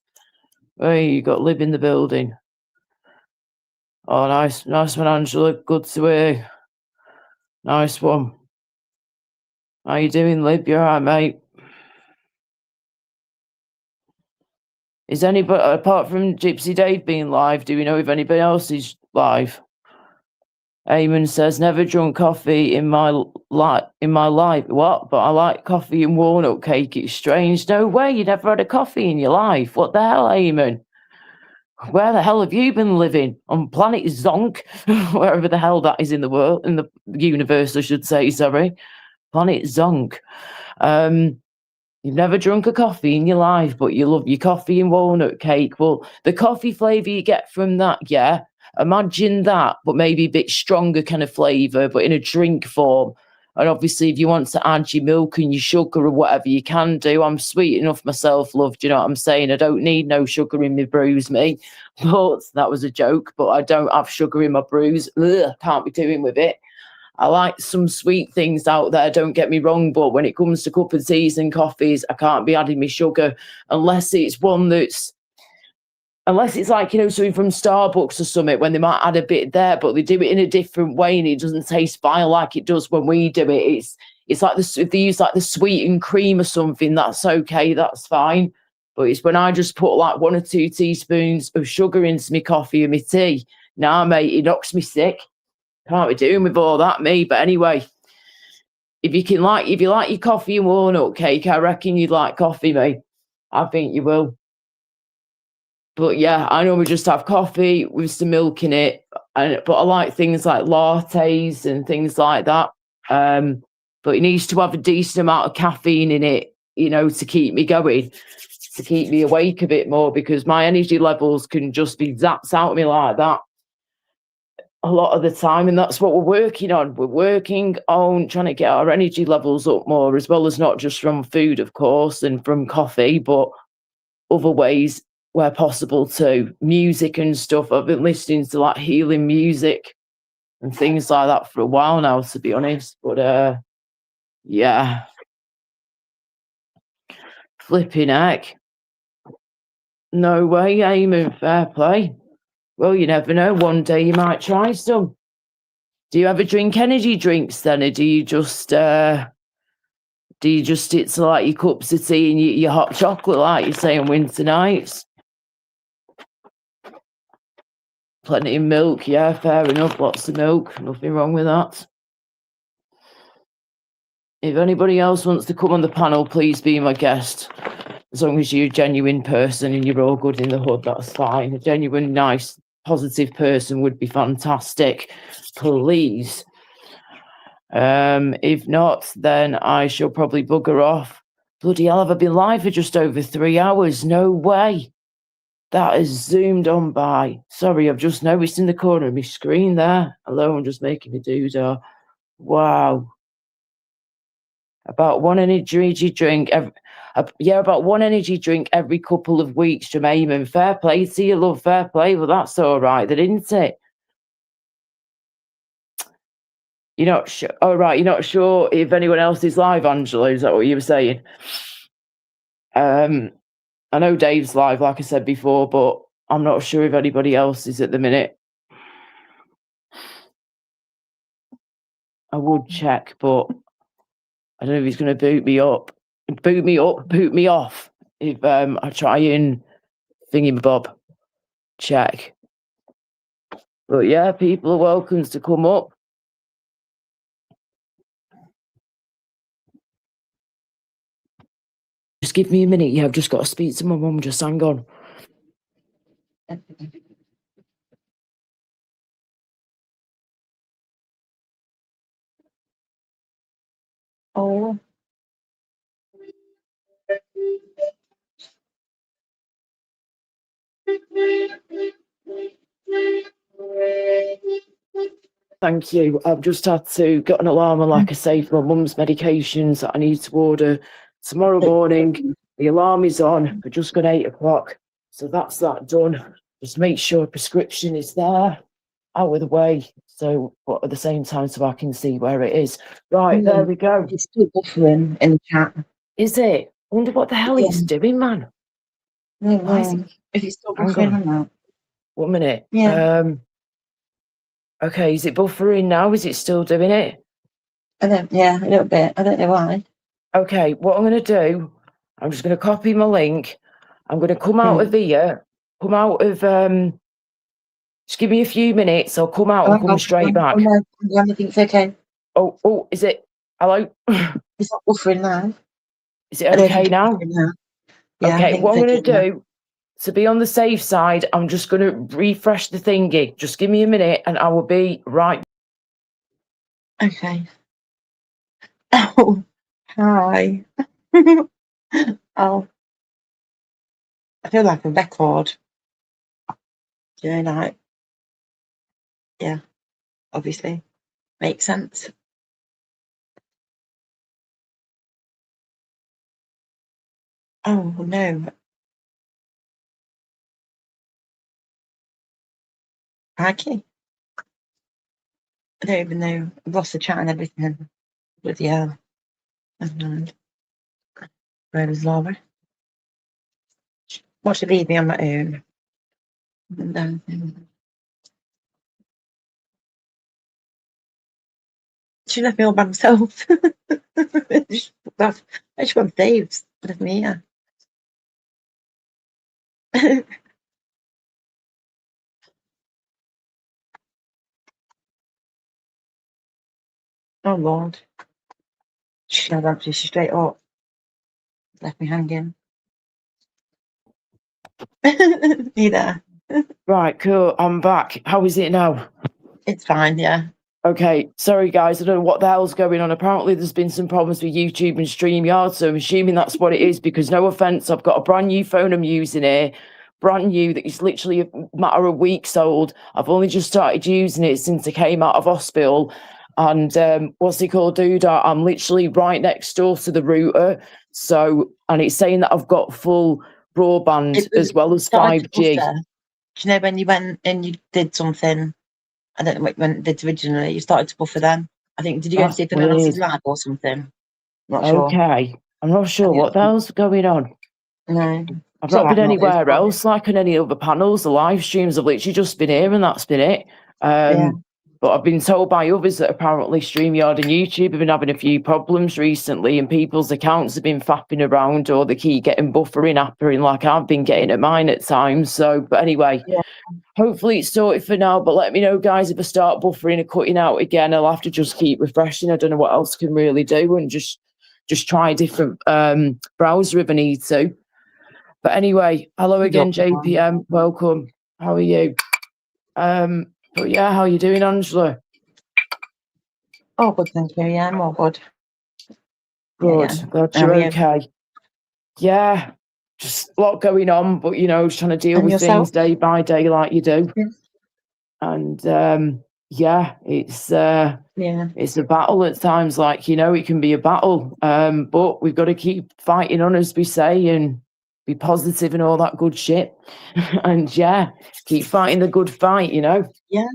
Hey, you got Lib in the building. Oh, nice one, Angela. Good to hear. Nice one. How you doing, Lib? You all right, mate? Is anybody, apart from Gypsy Dave being live, do we know if anybody else is live? Eamon says, never drunk coffee in my life. What? But I like coffee and walnut cake. It's strange. No way, you never had a coffee in your life. What the hell, Eamon? Where the hell have you been living? On planet Zonk? Wherever the hell that is in the world, in the universe, I should say, sorry. Planet Zonk. You've never drunk a coffee in your life, but you love your coffee and walnut cake. Well, the coffee flavour you get from that, yeah, imagine that, but maybe a bit stronger kind of flavour, but in a drink form. And obviously, if you want to add your milk and your sugar or whatever, you can do. I'm sweet enough myself, love. Do you know what I'm saying? I don't need no sugar in my brews, me. But that was a joke. But I don't have sugar in my brews. Ugh, can't be doing with it. I like some sweet things out there, don't get me wrong, but when it comes to cup of teas and coffees, I can't be adding me sugar unless it's one that's, unless it's like, something from Starbucks or something, when they might add a bit there, but they do it in a different way and it doesn't taste vile like it does when we do it. It's like this, if they use like the sweetened cream or something, that's okay, that's fine. But it's when I just put like 1 or 2 teaspoons of sugar into my coffee and my tea. Nah, mate, it knocks me sick. Can't be doing with all that, me. But anyway, if you like your coffee and walnut cake, I reckon you'd like coffee, mate. I think you will. But yeah, I normally just have coffee with some milk in it. But I like things like lattes and things like that. But it needs to have a decent amount of caffeine in it, to keep me going, to keep me awake a bit more, because my energy levels can just be zapped out of me like that a lot of the time, and that's what we're working on. We're working on trying to get our energy levels up more, as well as not just from food, of course, and from coffee, but other ways where possible too. Music and stuff. I've been listening to like healing music and things like that for a while now, to be honest. But yeah, flipping heck. No way, Eamon. Fair play. Well, you never know. One day you might try some. Do you ever drink energy drinks then, or do you just stick to like your cups of tea and your hot chocolate, like you say on winter nights? Plenty of milk, yeah, fair enough. Lots of milk, nothing wrong with that. If anybody else wants to come on the panel, please be my guest. As long as you're a genuine person and you're all good in the hood, that's fine. A genuine, nice, positive person would be fantastic. Please. If not, then I shall probably bugger off. Bloody hell, have I been live for just over 3 hours? No way. That has zoomed on by. Sorry, I've just noticed in the corner of my screen there. Hello, I'm just making a doodah. Wow. About one energy drink about one energy drink every couple of weeks, Jermaine. Fair play to you, love, fair play. Well, that's all right, isn't it? You're not sure? Oh, right, you're not sure if anyone else is live, Angela? Is that what you were saying? I know Dave's live, like I said before, but I'm not sure if anybody else is at the minute. I would check, but I don't know if he's going to boot me off, if I try and thingy-bob check. But yeah, people are welcome to come up. Just give me a minute. Yeah, I've just got to speak to my mum. Just hang on. Oh. Thank you. I've just had to get an alarm on, like I say, for my mum's medications that I need to order tomorrow morning. The alarm is on. We're just got 8 o'clock. So that's that done. Just make sure prescription is there, out of the way. So, but at the same time, so I can see where it is. Right, there we go. It's still buffering in the chat. Is it? I wonder what the hell he's doing, man. No, Why is it? if it's still Hang buffering on. or not. 1 minute. Yeah. Okay, is it buffering now? Is it still doing it? Yeah, a little bit. I don't know why. Okay, what I'm going to do, I'm just going to copy my link. I'm going to come out of here, just give me a few minutes. I'll come out and come straight back. Oh, no, I think it's okay. Oh, is it? Hello? It's not buffering now. Is it okay now? Yeah, Okay, what I'm going to do, to be on the safe side, I'm just going to refresh the thingy. Just give me a minute and I will be right. Okay. Oh, hi. Oh, I feel like a record. You know, like, yeah, obviously. Makes sense. Oh, no. Crikey. I don't even know. I've lost the chat and everything. Bloody hell. Where is Laura? What should leave me on my own? She left me all by myself. I just want Dave's. Left me here. Oh Lord. She had actually straight up. Left me hanging. You there? Right, cool. I'm back. How is it now? It's fine, yeah. Okay, sorry guys, I don't know what the hell's going on. Apparently there's been some problems with YouTube and StreamYard, so I'm assuming that's what it is, because no offence, I've got a brand new phone I'm using here, brand new, that is literally a matter of weeks old. I've only just started using it since I came out of hospital, and what's it called, Doodah? I'm literally right next door to the router, so, and it's saying that I've got full broadband as well as 5G. Do you know when you went and you did something? I don't know what you went did originally. You started to buffer then. I think, did you go and see if anyone else is live or something? Not sure. Okay. I'm not sure what the hell's going on. No. I've not been anywhere else, like on any other panels. The live streams have literally just been here and that's been it. Yeah. But I've been told by others that apparently StreamYard and YouTube have been having a few problems recently, and people's accounts have been fapping around, or they keep getting happering like I've been getting at mine at times. So, but anyway, Yeah. hopefully it's sorted for now. But let me know, guys, if I start buffering or cutting out again. I'll have to just keep refreshing. I don't know what else I can really do, and just try a different browser if I need to. But anyway, hello again, JPM. Welcome. How are you? But yeah, how are you doing, Angela? Oh, good, thank you. Yeah, I'm all good. Good. Yeah. Glad How you're are you? okay. Yeah, just a lot going on, but just trying to deal And with yourself? things day by day like you do. Yes. And yeah, it's Yeah. a battle at times. Like it can be a battle. But we've got to keep fighting on, as we say, and be positive and all that good shit. And yeah, keep fighting the good fight. Yeah.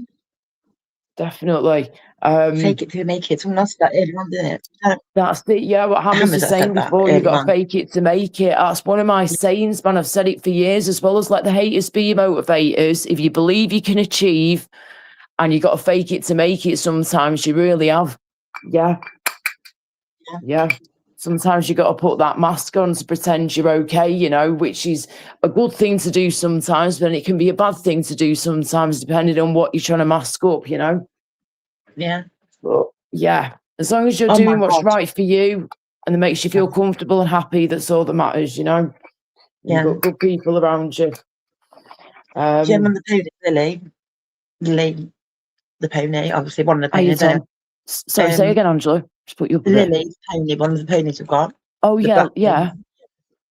Definitely. Fake it till you make it. Someone else said that earlier on, didn't it? That's it. Yeah, what Hammers was Hammers saying said that before, you earlier got to on. fake it to make it. That's one of my sayings, man. I've said it for years, as well as let the haters be your motivators. If you believe you can achieve, and you got to fake it to make it, sometimes you really have. Yeah. Sometimes you got to put that mask on to pretend you're okay, which is a good thing to do sometimes, but it can be a bad thing to do sometimes, depending on what you're trying to mask up, Yeah. But yeah, as long as you're Oh my doing what's God. right for you and it makes you feel comfortable and happy, that's all that matters, Yeah. You've got good people around you. Jim and the pony, Lily, the pony, obviously one of the ponies. Sorry, say again, Angela. Just put you up a bit. Lily's pony, one of the ponies we've got. Oh, The yeah, black yeah.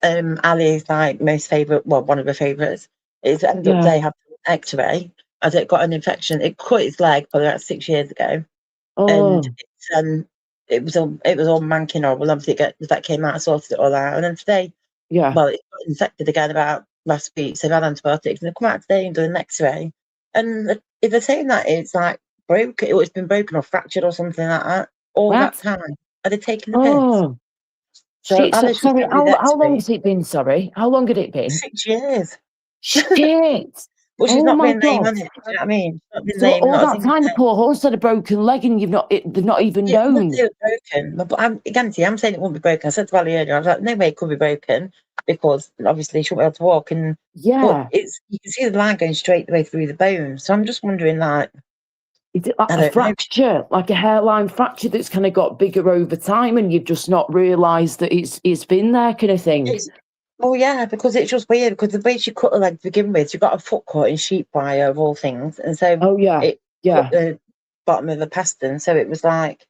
one. Ali's like most favourite, well, one of her favourites. It's ended up they had an X-ray as it got an infection. It cut its leg probably about 6 years ago. Oh, And it was all manking horrible. Obviously that came out, sorted it all out. And then today, yeah. well, it got infected again about last week, so they've had antibiotics, and they come out today and done an X-ray. And if they're saying that it's like broken, it's been broken or fractured or something like that, all that time, are they taking the piss? Oh, So shit. Alice Sorry, was having the how long X-ray. has it been? Sorry, how long had it been? 6 years. Shit. But she's Oh not my been lame God. on it. Do you know what I mean? She's not been So lame. all not a that single time, the day. poor horse had a broken leg, and they've not even Yeah, known. they were broken. But I'm saying it won't be broken. I said to Ali earlier, I was like, no way it could be broken because obviously she won't be able to walk. And Yeah. but you can see the line going straight the way through the bone. So I'm just wondering, like, Is it like I a don't know. fracture, like a hairline fracture that's kind of got bigger over time, and you've just not realised that it's been there, kind of thing? Well, yeah, because it's just weird because the way she cut her leg to begin with, she got a foot cut in sheep wire of all things, and so it cut the bottom of the pastern. So it was like,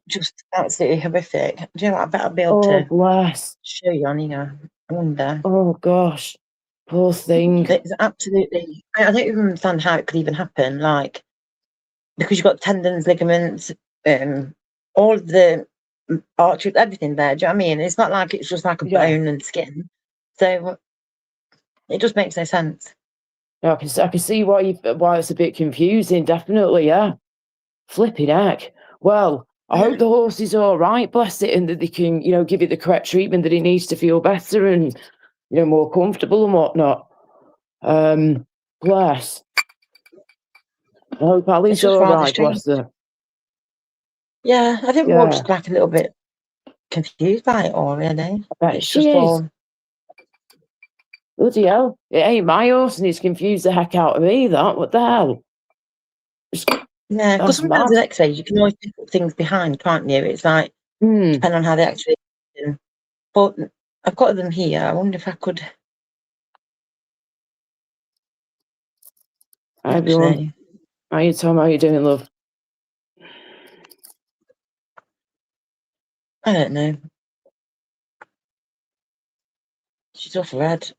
just absolutely horrific. Do you know what? I bet I'll be able to bless. show you on here. I wonder. Oh gosh, poor thing. It's absolutely. I don't even understand how it could even happen. Like, because you've got tendons, ligaments, all of the arteries, everything there. Do you know what I mean? It's not like it's just like a bone and skin. So it just makes no sense. I can see why it's a bit confusing. Definitely, yeah. Flipping heck. Well, I hope the horse is all right, bless it, and that they can, give it the correct treatment that it needs to feel better and, more comfortable and whatnot. Bless. I hope Ali's all right, bless her. Yeah, I think we're all just like a little bit confused by it all, really. I bet it's she just is. all. Bloody hell. It ain't my horse, and it's confused the heck out of me, that. What the hell? Yeah, because sometimes with X-rays, you can always pick up things behind, can't you? It's like, depending on how they actually. But I've got them here. I wonder if I could. Hi, everyone. How you, Tom? How you doing, love? I don't know. She's off red.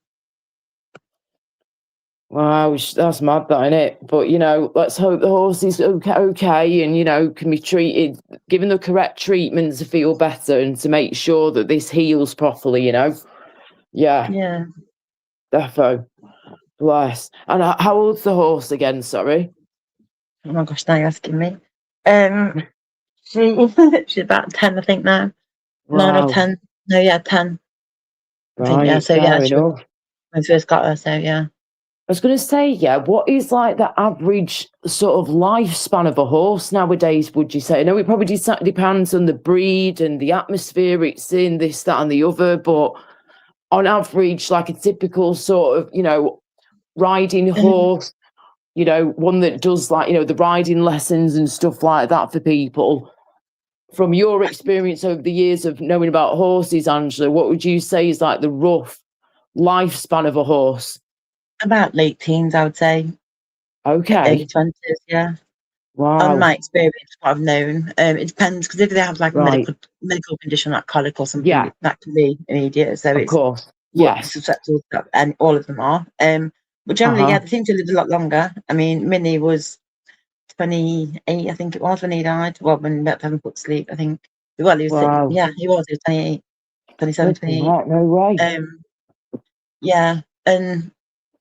Wow, that's mad, that, innit? But, let's hope the horse is okay and, can be treated, given the correct treatment to feel better and to make sure that this heals properly, Yeah. Yeah. Defo. Bless. And how old's the horse again, sorry? Oh my gosh, now you're asking me. She's about 10, I think, now. Wow. 9 or 10. No, yeah, 10. I think, yeah. So, yeah, when we first got her, so, yeah. was going to say, yeah, what is like the average sort of lifespan of a horse nowadays, would you say? I know it probably depends on the breed and the atmosphere it's in, this, that, and the other, but on average, like a typical sort of, riding horse, one that does like, the riding lessons and stuff like that for people. From your experience over the years of knowing about horses, Angela, what would you say is like the rough lifespan of a horse? About late teens, I would say. Okay. Early 20s, yeah. On Wow. my experience, what I've known, it depends, because if they have like a Right. medical condition like colic or something, Yeah. that can be immediate. So Of it's course. what Yes. susceptible stuff, and all of them are. But generally, yeah, they seem to live a lot longer. I mean, Minnie was 28, I think it was, when he died. Well, when about 7 foot sleep, I think. Well, he was Wow. yeah, he was 28, 27, 28. Right, no way. Yeah, and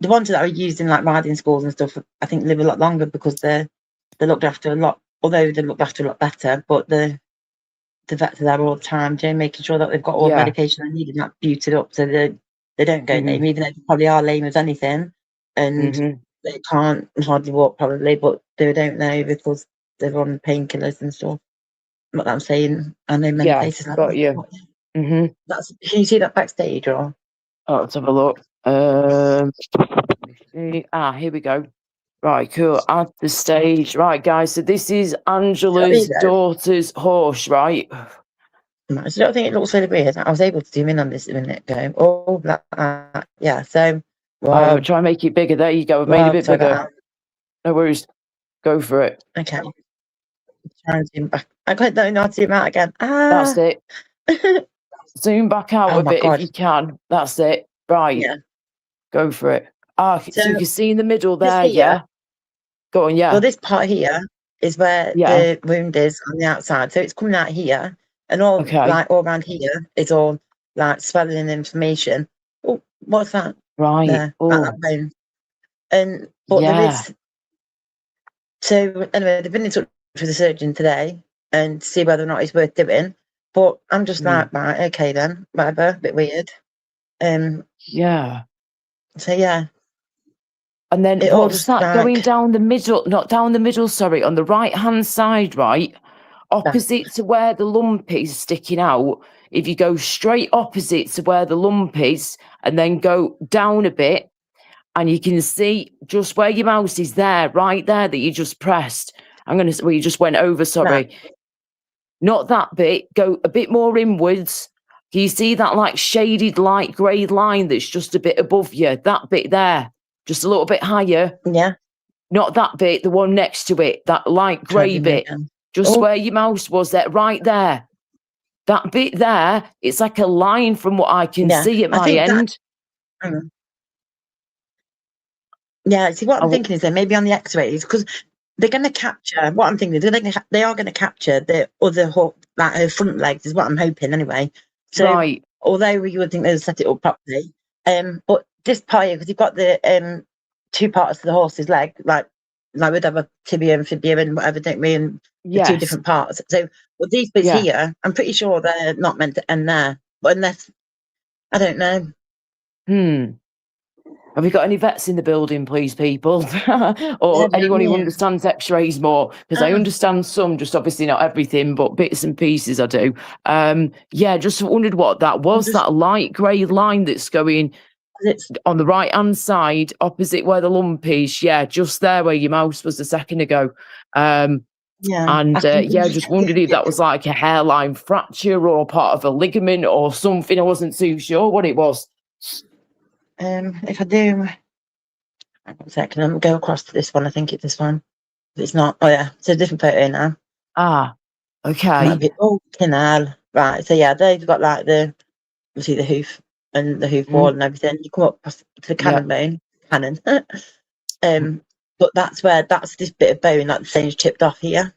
the ones that are used in like riding schools and stuff, I think live a lot longer because they're looked after a lot. Although they're looked after a lot better, but the vets are there all the time, making sure that they've got all the medication they need and that booted up so they don't go lame, even though they probably are lame as anything, and they can't hardly walk probably, but they don't know because they're on painkillers and stuff. Not that I'm saying, I know many places like got that. you. Can you see that backstage or? Oh, let's have a look. Here we go. Right, cool. Add the stage. Right, guys, so this is Angela's daughter's horse, right? So I don't think it looks really weird. I was able to zoom in on this a minute ago. Oh, that, yeah. So, wow. Try and make it bigger. There you go. I've made it a bit bigger. No worries. Go for it. Okay. Try and zoom back. I don't know how to zoom out again. That's it. Zoom back out a bit if you can. That's it. Right. Yeah. Go for it. So you can see in the middle there, yeah? Go on, yeah. Well, this part here is where the wound is on the outside. So it's coming out here, and all like all around here is all like swelling and inflammation. Oh, what's that? Right. There, that bone. But there is. So anyway, they've been in touch with the surgeon today and see whether or not it's worth doing. But I'm just like, right, okay then, whatever, a bit weird. Yeah. So yeah. And then what's that going down the middle? Not down the middle, sorry, on the right hand side, right? Opposite to where the lump is sticking out. If you go straight opposite to where the lump is and then go down a bit, and you can see just where your mouse is there, right there that you just pressed. You just went over, sorry. Right. Not that bit, go a bit more inwards. Can you see that like shaded light grey line that's just a bit above you? That bit there, just a little bit higher. Yeah. Not that bit, the one next to it, that light grey bit. Just where your mouse was, there, right there. That bit there, it's like a line from what I can see at my end. Yeah, see what I'm thinking is that maybe on the X-rays, because they're going to capture, what I'm thinking is they are going to capture the other like her front legs, is what I'm hoping anyway. So although you would think they'll set it up properly, but this part here, because you've got the two parts of the horse's leg, like we'd have a tibia and fibia and whatever, don't we? And the two different parts. So well, these bits here, I'm pretty sure they're not meant to end there, but unless I don't know. Have you got any vets in the building, please, people? Or anyone who understands x-rays more? Because I understand some, just obviously not everything, but bits and pieces I do. Just wondered what that was, that light grey line that's going on the right-hand side, opposite where the lump is. Yeah, just there where your mouse was a second ago. Just wondered if that was like a hairline fracture or part of a ligament or something. I wasn't too sure what it was. If I do, hang on a second, I'm go across to this one. I think it's this one. If it's not, it's a different photo now. Okay. Canal. Right, so they've got like the hoof and the hoof wall and everything. You come up to the cannon bone, but that's this bit of bone, like the thing's chipped off here.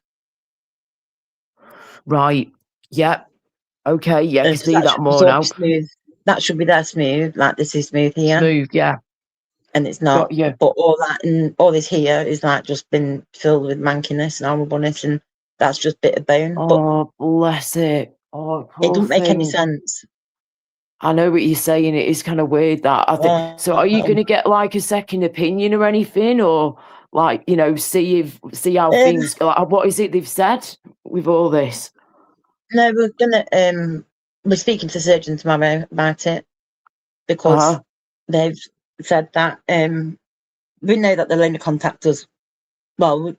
Right. Yeah. Okay. Yeah. I can see that more now. Smooth. That should be there smooth, like this is smooth here. Smooth, yeah. And it's not. But all that and all this here is like just been filled with mankiness and horribleness, and that's just a bit of bone. Oh, bless it. Oh, it doesn't make any sense. I know what you're saying. It is kind of weird that I think. So, are you going to get like a second opinion or anything, or like see how Um, things? Like, what is it they've said with all this? no, we're speaking to the surgeon tomorrow about it because Uh-huh. they've said that we know that they'll only contact us. Well,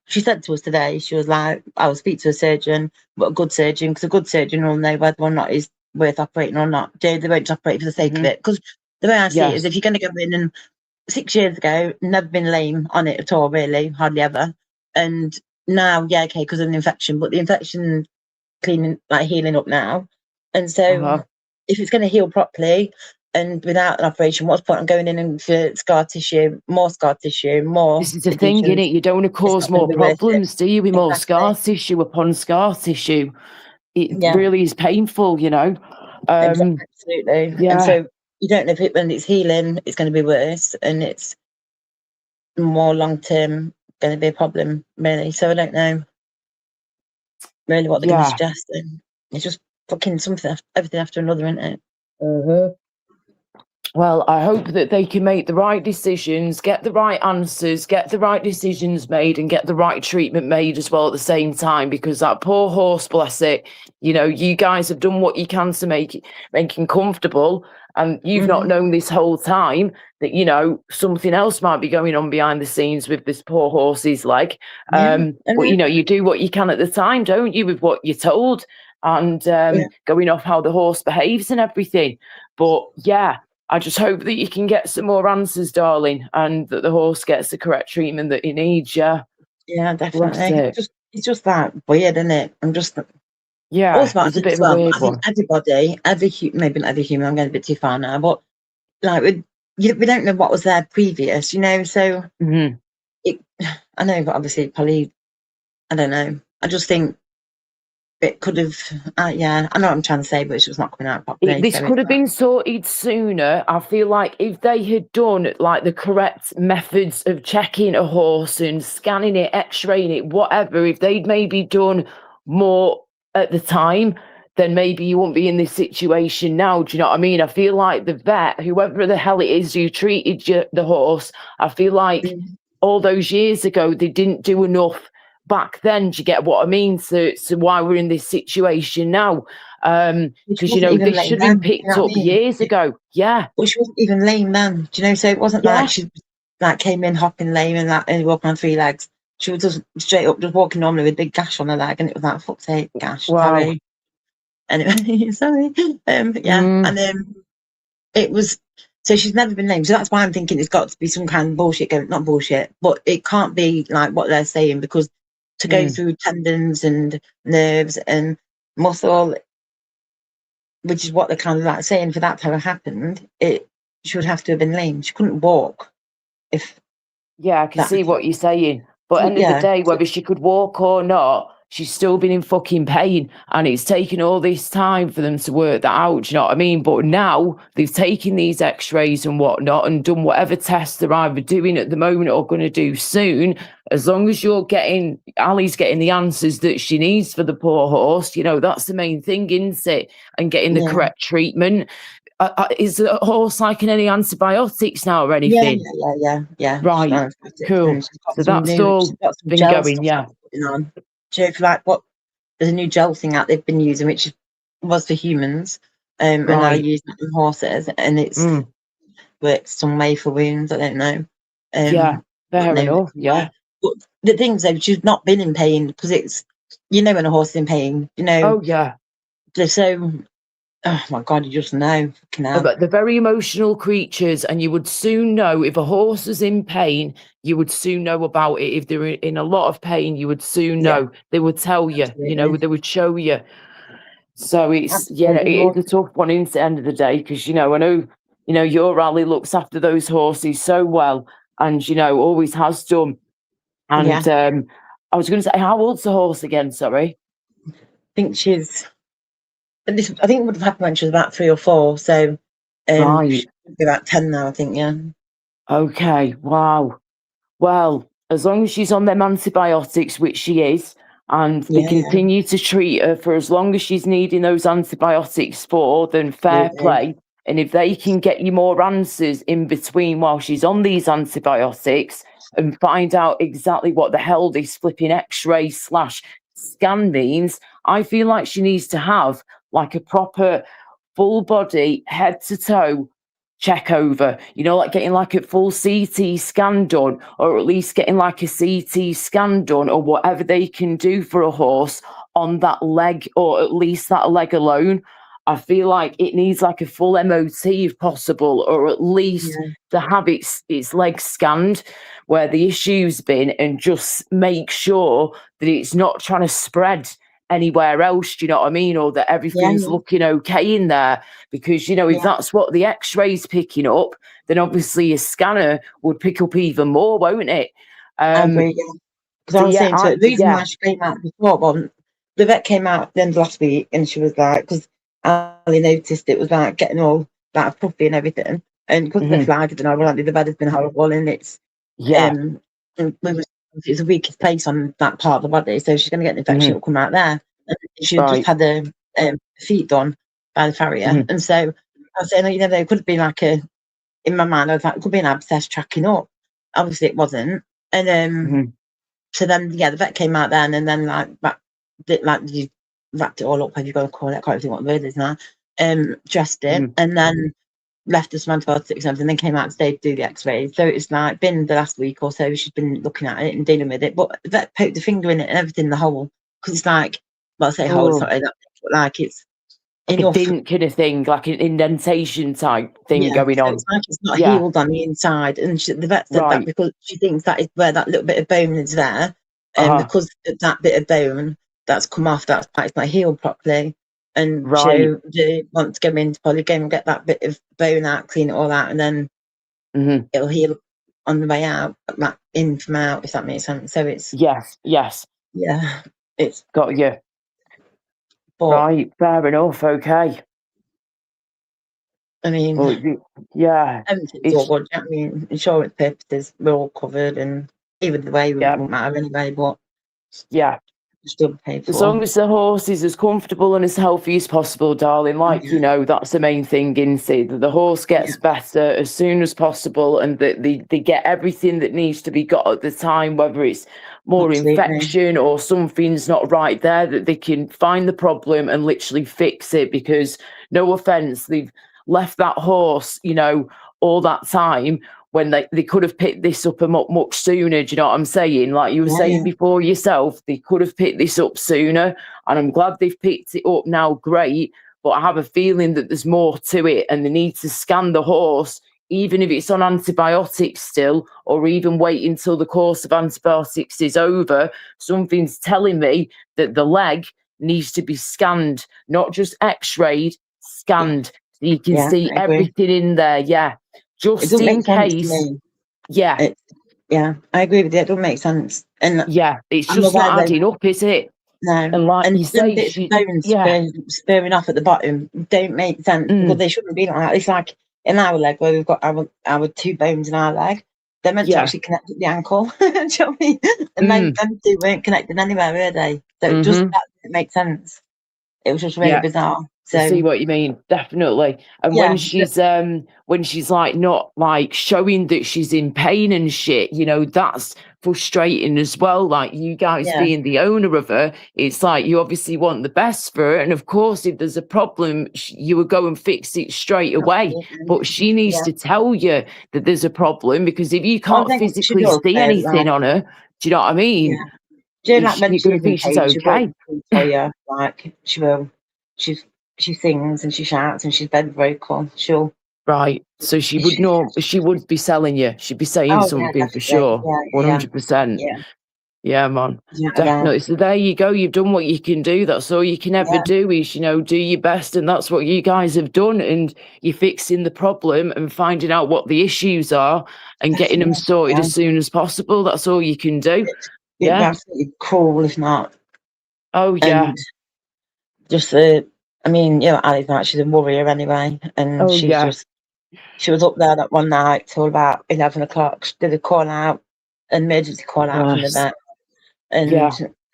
she said to us today, she was like, I'll speak to a surgeon, but a good surgeon, because a good surgeon will know whether or not it's worth operating or not. They won't just operate for the sake of it. Because the way I see it is, Yes. if you're going to go in and 6 years ago, never been lame on it at all, really, hardly ever. And now, yeah, okay, because of an infection, but the infection healing up now. And so Uh-huh. if it's going to heal properly and without an operation, what's the point of going in and for scar tissue, more This is the thing, adhesions? innit? You don't want to It's cause not going to more be worth it. problems, do you? With more scar Exactly. tissue upon scar tissue. It Yeah, really is painful, you know. absolutely. And Yeah. so you don't know if when it's healing, it's going to be worse and it's more long term going to be a problem, really. So I don't know really what they're going to Yeah. suggest. And it's just fucking everything after another, isn't it? Well, I hope that they can make the right decisions, get the right answers, get the right decisions made, and get the right treatment made as well at the same time. Because that poor horse, bless it, you know, you guys have done what you can to make him comfortable, and you've not known this whole time that, you know, something else might be going on behind the scenes with this poor horse's leg. Yeah, But you know, you do what you can at the time, don't you, with what you're told, and going off how the horse behaves and everything. But yeah. I just hope that you can get some more answers, darling, and that the horse gets the correct treatment that he needs. Yeah. yeah, Bless definitely. it. It's just that weird, isn't it? I'm just Yeah. also I It's a think bit as of a well. weird I think one. maybe not every human. I'm going a bit too far now, but like we don't know what was there previous, you know. So Mhm. I know, but obviously, probably I don't know. I just think it could have. Yeah, I know what I'm trying to say, but it's just not coming out properly. This So could it's have been sorted sooner. I feel like if they had done like the correct methods of checking a horse and scanning it, x-raying it, whatever, if they'd maybe done more at the time, then maybe you wouldn't be in this situation now. Do you know what I mean? I feel like the vet, whoever the hell it is who treated the horse, I feel like all those years ago, they didn't do enough back then. Do you get what I mean? So why we're in this situation now? Because you know this should have been picked up years ago. Yeah, but she wasn't even lame then. Do you know? So it wasn't like she came in hopping lame and walking on 3 legs. She was just straight up, just walking normally with a big gash on her leg, and it was like, fuck's sake, gash. Wow. Sorry. Anyway, sorry. And it was. So she's never been lame. So that's why I'm thinking it's got to be some kind of bullshit going. Not bullshit, but it can't be like what they're saying, because to go through tendons and nerves and muscle, which is what they're kind of like saying, for that to have happened, she would have to have been lame. She couldn't walk. I can see what you're saying. But end of the day, whether she could walk or not, she's still been in fucking pain, and it's taken all this time for them to work that out. Do you know what I mean? But now they've taken these x-rays and whatnot and done whatever tests they're either doing at the moment or going to do soon. As long as Ali's getting the answers that she needs for the poor horse, you know, that's the main thing, isn't it? And getting the correct treatment. Is a horse liking any antibiotics now or anything? Yeah. Right, cool. So that's all been going, yeah. On. Do you know, like there's a new gel thing out they've been using, which was for humans, and now using it on horses, and it's works some way for wounds. I don't know. Yeah, fair enough. Yeah. But the things though, she's not been in pain, because it's, you know, when a horse is in pain, you know. Oh yeah. They're so. Oh my God, you just know. But they're very emotional creatures, and you would soon know if a horse was in pain. You would soon know about it. If they're in a lot of pain, you would soon know. They would tell you. Absolutely. You know, they would show you. So it's it is a tough one, isn't it, at the end of the day, because I know your Ali looks after those horses so well, and always has done. And I was going to say, how old's the horse again? Sorry, I think I think it would have happened when she was about 3 or 4. So she'd be about 10 now, I think. Yeah. Okay. Wow. Well, as long as she's on them antibiotics, which she is, and they Yeah. continue to treat her for as long as she's needing those antibiotics for, then fair Absolutely. play. And if they can get you more answers in between while she's on these antibiotics and find out exactly what the hell this flipping x-ray / scan means, I feel like she needs to have like a proper full body, head to toe check over, you know, like getting like a full CT scan done, or at least getting like a CT scan done, or whatever they can do for a horse on that leg, or at least that leg alone. I feel like it needs like a full MOT if possible, or at least Yeah. to have its legs scanned where the issue's been, and just make sure that it's not trying to spread anywhere else, do you know what I mean? Or that everything's Yeah. looking okay in there. Because, you know, if Yeah. that's what the x-ray's picking up, then obviously a scanner would pick up even more, won't it? I agree, yeah. Because I So was yeah, saying to her, the reason yeah. why she came out before, well, the vet came out at the end of last week and she was like, because Ali noticed it was like getting all like puffy and everything. And because of the flies have been horrible, like the weather's been horrible, and it's Yeah. and it's the weakest place on that part of the body, so she's going to get an infection. It'll come out there. And she Right. just had the feet done by the farrier, and so I was saying, you know, there could be like a. In my mind, I was like, it could be an abscess tracking up. Obviously, it wasn't. And so then, yeah, the vet came out then, and then you wrapped it all up. Have you got to call it? I can't think what the word is now. Dressed it, and then left us some antibiotics and everything, then came out today to do the x-rays. So it's like been the last week or so she's been looking at it and dealing with it. But the vet poked the finger in it and everything, the hole, because it's like, well, I say hole, it's not really that big, but like it's enough. A dint kind of thing, like an indentation type thing going so on. it's like it's not healed on the inside. And the vet said that because she thinks that is where that little bit of bone is there. And because of that bit of bone that's come off, that's why it's not healed properly. And so they want to go into probably go and get that bit of bone out, clean it all out, and then it'll heal on the way out, like in from out, if that makes sense. So it's yes, yeah, it's got you. But, right, fair enough. Okay. I mean, well, yeah, everything's all good. I mean, insurance purposes, we're all covered, and even the way we won't matter anyway. But yeah. Still paid for. As long as the horse is as comfortable and as healthy as possible, darling, like, you know, that's the main thing, isn't it? That the horse gets better as soon as possible, and that they get everything that needs to be got at the time, whether it's more infection or something's not right there, that they can find the problem and literally fix it. Because, no offense, they've left that horse, you know, all that time, when they could have picked this up much sooner. Do you know what I'm saying? Like you were saying before yourself, they could have picked this up sooner, and I'm glad they've picked it up now, great. But I have a feeling that there's more to it, and they need to scan the horse, even if it's on antibiotics still, or even wait until the course of antibiotics is over. Something's telling me that the leg needs to be scanned, not just x-rayed, scanned, so you can see everything in there. Just in case. I agree with you. It doesn't make sense. And it's just not adding up, is it? No. And like you say, bones spurring off at the bottom don't make sense, because they shouldn't be like that. It's like in our leg where we've got our two bones in our leg. They're meant to actually connect at the ankle. Do you know what I mean? And them two weren't connected anywhere, were they? So it just that didn't make sense. It was just really bizarre. So I see what you mean, definitely. And when she's like not like showing that she's in pain and shit, you know, that's frustrating as well. Like you guys being the owner of her, it's like you obviously want the best for her, and of course if there's a problem, you would go and fix it straight away. But she needs to tell you that there's a problem, because if you can't physically see anything on her, do you know what I mean? Do you know, like when you're going to think she's okay. Tell you, like she will. She sings and she shouts and she's bed vocal. She'll so she would know. She would be selling you. She'd be saying something for sure. 100%. Yeah, man. Definitely. So there you go. You've done what you can do. That's all you can ever do, is, you know, do your best, and that's what you guys have done. And you're fixing the problem and finding out what the issues are and getting them sorted as soon as possible. That's all you can do. It'd be absolutely cool if not. Oh yeah. And just I mean, you know, Ali's like, she's a warrior anyway, and she was up there that one night till about 11 o'clock. She did a call out, an emergency call out from the vet, and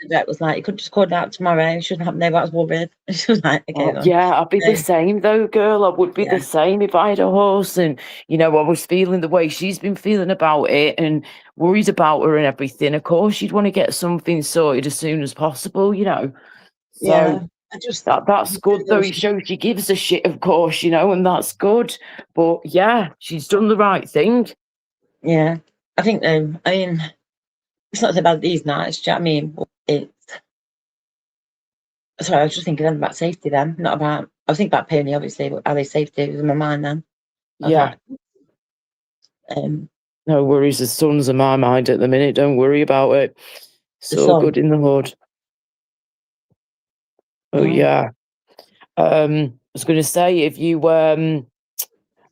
the vet was like, you could just call it out tomorrow. You shouldn't have nobody worried. She was like, okay, Oh, then. yeah, I'd be the same though, girl. I would be Yeah. the same if I had a horse and, I was feeling the way she's been feeling about it and worried about her and everything. Of course, you'd want to get something sorted as soon as possible, So Yeah. I just that's good though. It shows she gives a shit, of course, and that's good. But yeah, she's done the right thing. Yeah. I think I mean, it's not so bad these nights, do you know what I mean? It's sorry, I was just thinking about safety then, not about I was thinking about Peony obviously, but are they safety was in my mind then. I was Yeah. like, No worries. The sun's in my mind at the minute. Don't worry about it. So sun. good in the hood. Oh Mm. yeah. I was going to say, if you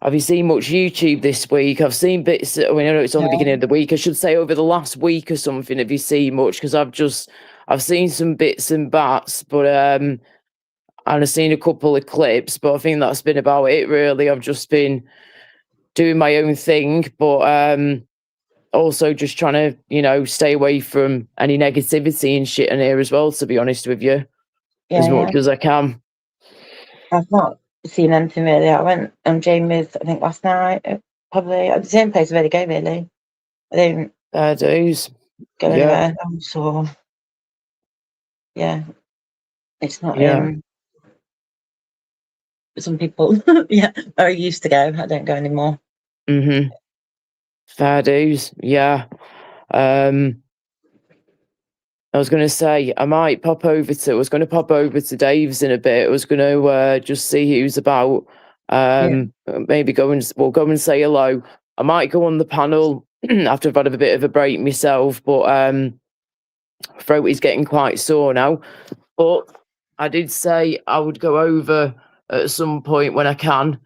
have you seen much YouTube this week? I've seen bits. I know it's on the beginning of the week. I should say over the last week or something. Have you seen much? Because I've seen some bits and bats, but and I've seen a couple of clips. But I think that's been about it really. I've just been doing my own thing, but also just trying to stay away from any negativity and shit in here as well. To be honest with you, as much as I can. I've not seen anything really. I went on Jamie's, I think last night, probably at the same place where they go really. I didn't go anywhere. So yeah, it's not. Some people, are used to go. I don't go anymore. Fair dues. Yeah. I was going to say I might pop over to. I was going to pop over to Dave's in a bit. I was going to just see who's about. Maybe go and say hello. I might go on the panel after I've had a bit of a break myself, but throat is getting quite sore now. But I did say I would go over at some point when I can.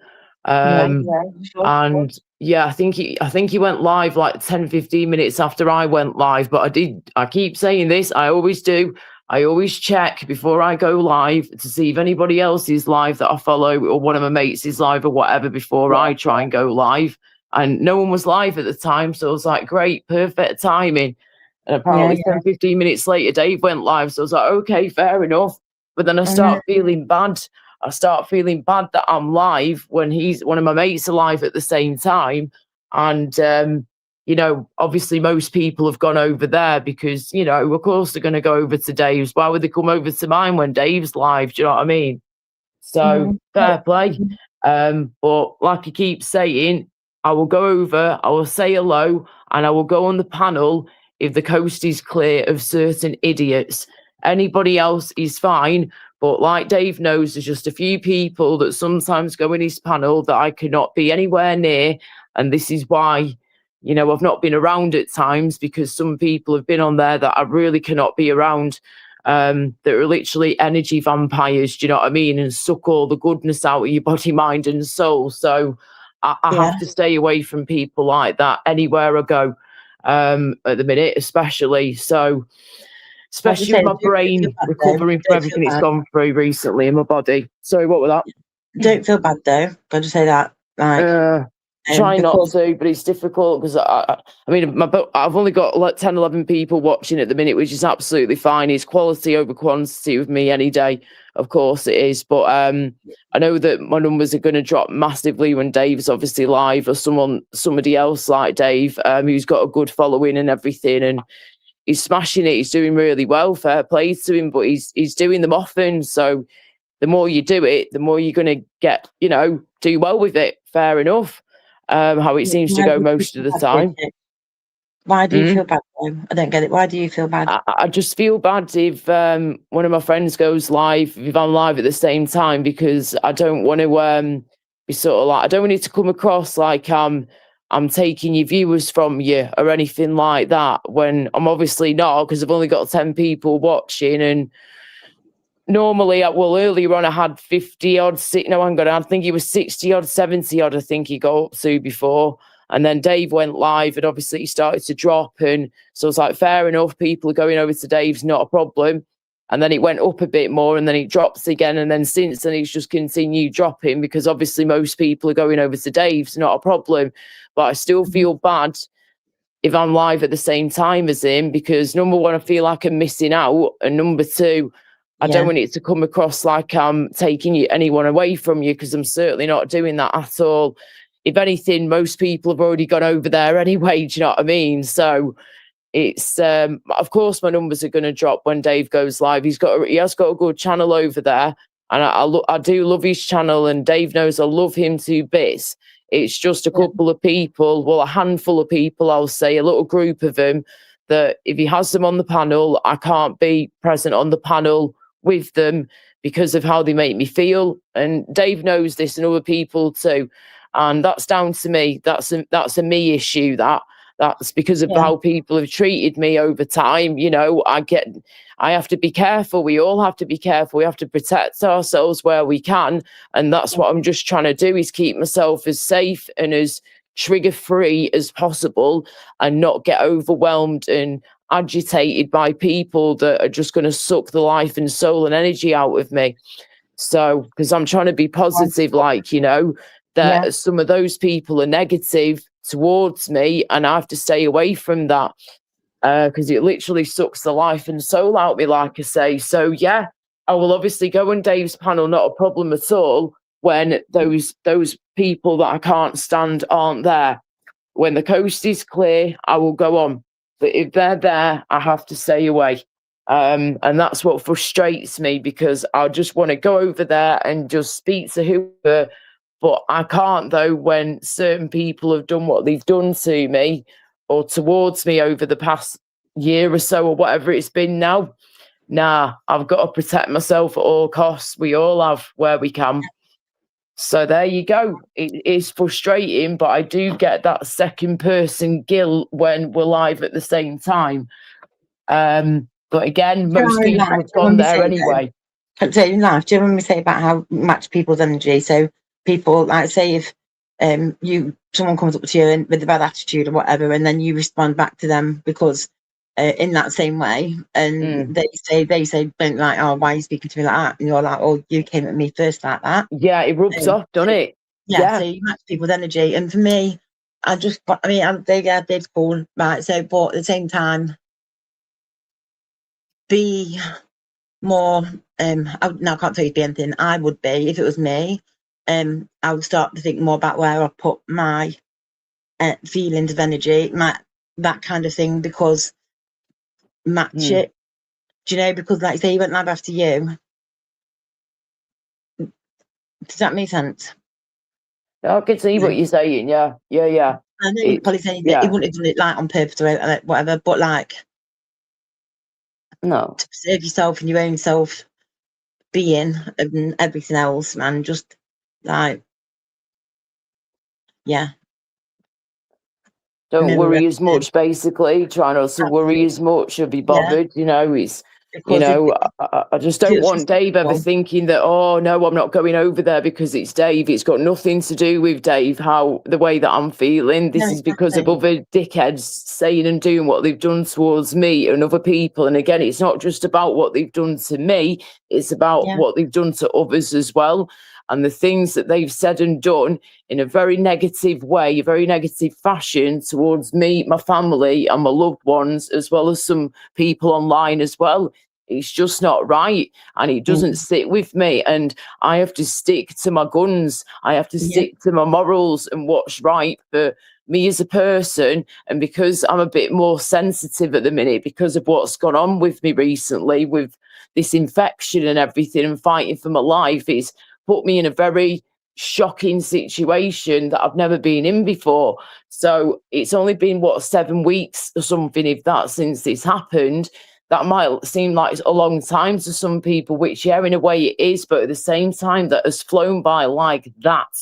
And yeah, I think he went live like 10-15 minutes after I went live, but I keep saying this, I always do. I always check before I go live to see if anybody else is live that I follow or one of my mates is live or whatever before I try and go live. And no one was live at the time, so I was like, great, perfect timing. And apparently 10-15 minutes later, Dave went live, so I was like, okay, fair enough. But then I start feeling bad. I start feeling bad that I'm live when one of my mates are live at the same time. And, obviously most people have gone over there because, of course they're going to go over to Dave's. Why would they come over to mine when Dave's live? Do you know what I mean? So fair play. But like I keep saying, I will go over, I will say hello, and I will go on the panel if the coast is clear of certain idiots. Anybody else is fine. But like Dave knows, there's just a few people that sometimes go in his panel that I cannot be anywhere near. And this is why, I've not been around at times because some people have been on there that I really cannot be around, that are literally energy vampires, do you know what I mean? And suck all the goodness out of your body, mind and soul. So I have to stay away from people like that anywhere I go at the minute, especially. So... especially with my brain recovering from everything it's gone through recently in my body. Sorry, what was that? Don't feel bad though. Got to say that. Try not to, but it's difficult because I've only got like 10, 11 people watching at the minute, which is absolutely fine. It's quality over quantity with me any day. Of course it is. But I know that my numbers are going to drop massively when Dave's obviously live or somebody else like Dave, who's got a good following and everything. And he's smashing it. He's doing really well. Fair play to him, but he's doing them often. So the more you do it, the more you're going to get, do well with it. Fair enough. How it seems to go most of the time. Why do you feel bad though? I don't get it. Why do you feel bad? I just feel bad if one of my friends goes live, if I'm live at the same time, because I don't want to be sort of like, I don't want it to come across like I'm taking your viewers from you or anything like that, when I'm obviously not, because I've only got 10 people watching. And normally, earlier on I had 50 odd, I think he was 60 odd, 70 odd, I think he got up to before. And then Dave went live and obviously he started to drop. And so it's like, fair enough, people are going over to Dave's, not a problem. And then it went up a bit more and then it drops again. And then since then, it's just continued dropping because obviously most people are going over to Dave's, not a problem. But I still feel bad if I'm live at the same time as him, because number one, I feel like I'm missing out, and number two, I don't want it to come across like I'm taking anyone away from you, because I'm certainly not doing that at all. If anything, most people have already gone over there anyway. Do you know what I mean? So it's of course my numbers are going to drop when Dave goes live. He has got a good channel over there, and I do love his channel, and Dave knows I love him to bits. It's just a couple of people, well, a handful of people, I'll say, a little group of them, that if he has them on the panel, I can't be present on the panel with them because of how they make me feel. And Dave knows this, and other people too. And that's down to me. That's a me issue. That's because of how people have treated me over time. You know, I have to be careful. We all have to be careful. We have to protect ourselves where we can. And that's what I'm just trying to do, is keep myself as safe and as trigger free as possible, and not get overwhelmed and agitated by people that are just going to suck the life and soul and energy out of me. So, because I'm trying to be positive, like, you know, that some of those people are negative towards me, and I have to stay away from that, because it literally sucks the life and soul out of me, like I say. So yeah, I will obviously go on Dave's panel, not a problem at all, when those people that I can't stand aren't there. When the coast is clear, I will go on. But if they're there, I have to stay away. And that's what frustrates me, because I just want to go over there and just speak to whoever. But I can't, though, when certain people have done what they've done to me or towards me over the past year or so, or whatever it's been now. Nah, I've got to protect myself at all costs. We all have, where we can. So there you go. It is frustrating, but I do get that second person guilt when we're live at the same time. But again, most people have gone there anyway. So in life, do you remember me say about how match people's energy? So people, like, say if someone comes up to you and with a bad attitude or whatever, and then you respond back to them because in that same way, and they say don't, like, oh, why are you speaking to me like that? And you're like, oh, you came at me first like that. Yeah, it rubs off, doesn't it? Yeah, so you match people's energy. And for me, they'd cool, right? So, but at the same time, be more now I can't tell you to be anything. I would be, if it was me, I would start to think more about where I put my feelings of energy, that kind of thing, because match it. Do you know? Because, like, say, you went live after you. Does that make sense? I can see what you're saying. Yeah. I know you're probably saying that he wouldn't have done it like on purpose or whatever, but like, no, to preserve yourself and your own self being and everything else, man, just like, don't worry as much, basically. Try not to worry as much or be bothered. You know, it's, you know, I just don't want Dave ever thinking that, oh no, I'm not going over there because it's Dave. It's got nothing to do with Dave, the way that I'm feeling. This is because of other dickheads saying and doing what they've done towards me and other people. And again, it's not just about what they've done to me, it's about what they've done to others as well. And the things that they've said and done in a very negative way, a very negative fashion towards me, my family and my loved ones, as well as some people online as well. It's just not right, and it doesn't sit with me, and I have to stick to my guns. I have to stick to my morals and what's right for me as a person. And because I'm a bit more sensitive at the minute because of what's gone on with me recently with this infection and everything and fighting for my life, it's put me in a very shocking situation that I've never been in before. So it's only been 7 weeks or something, if that, since this happened. That might seem like a long time to some people, which in a way it is, but at the same time, that has flown by like that.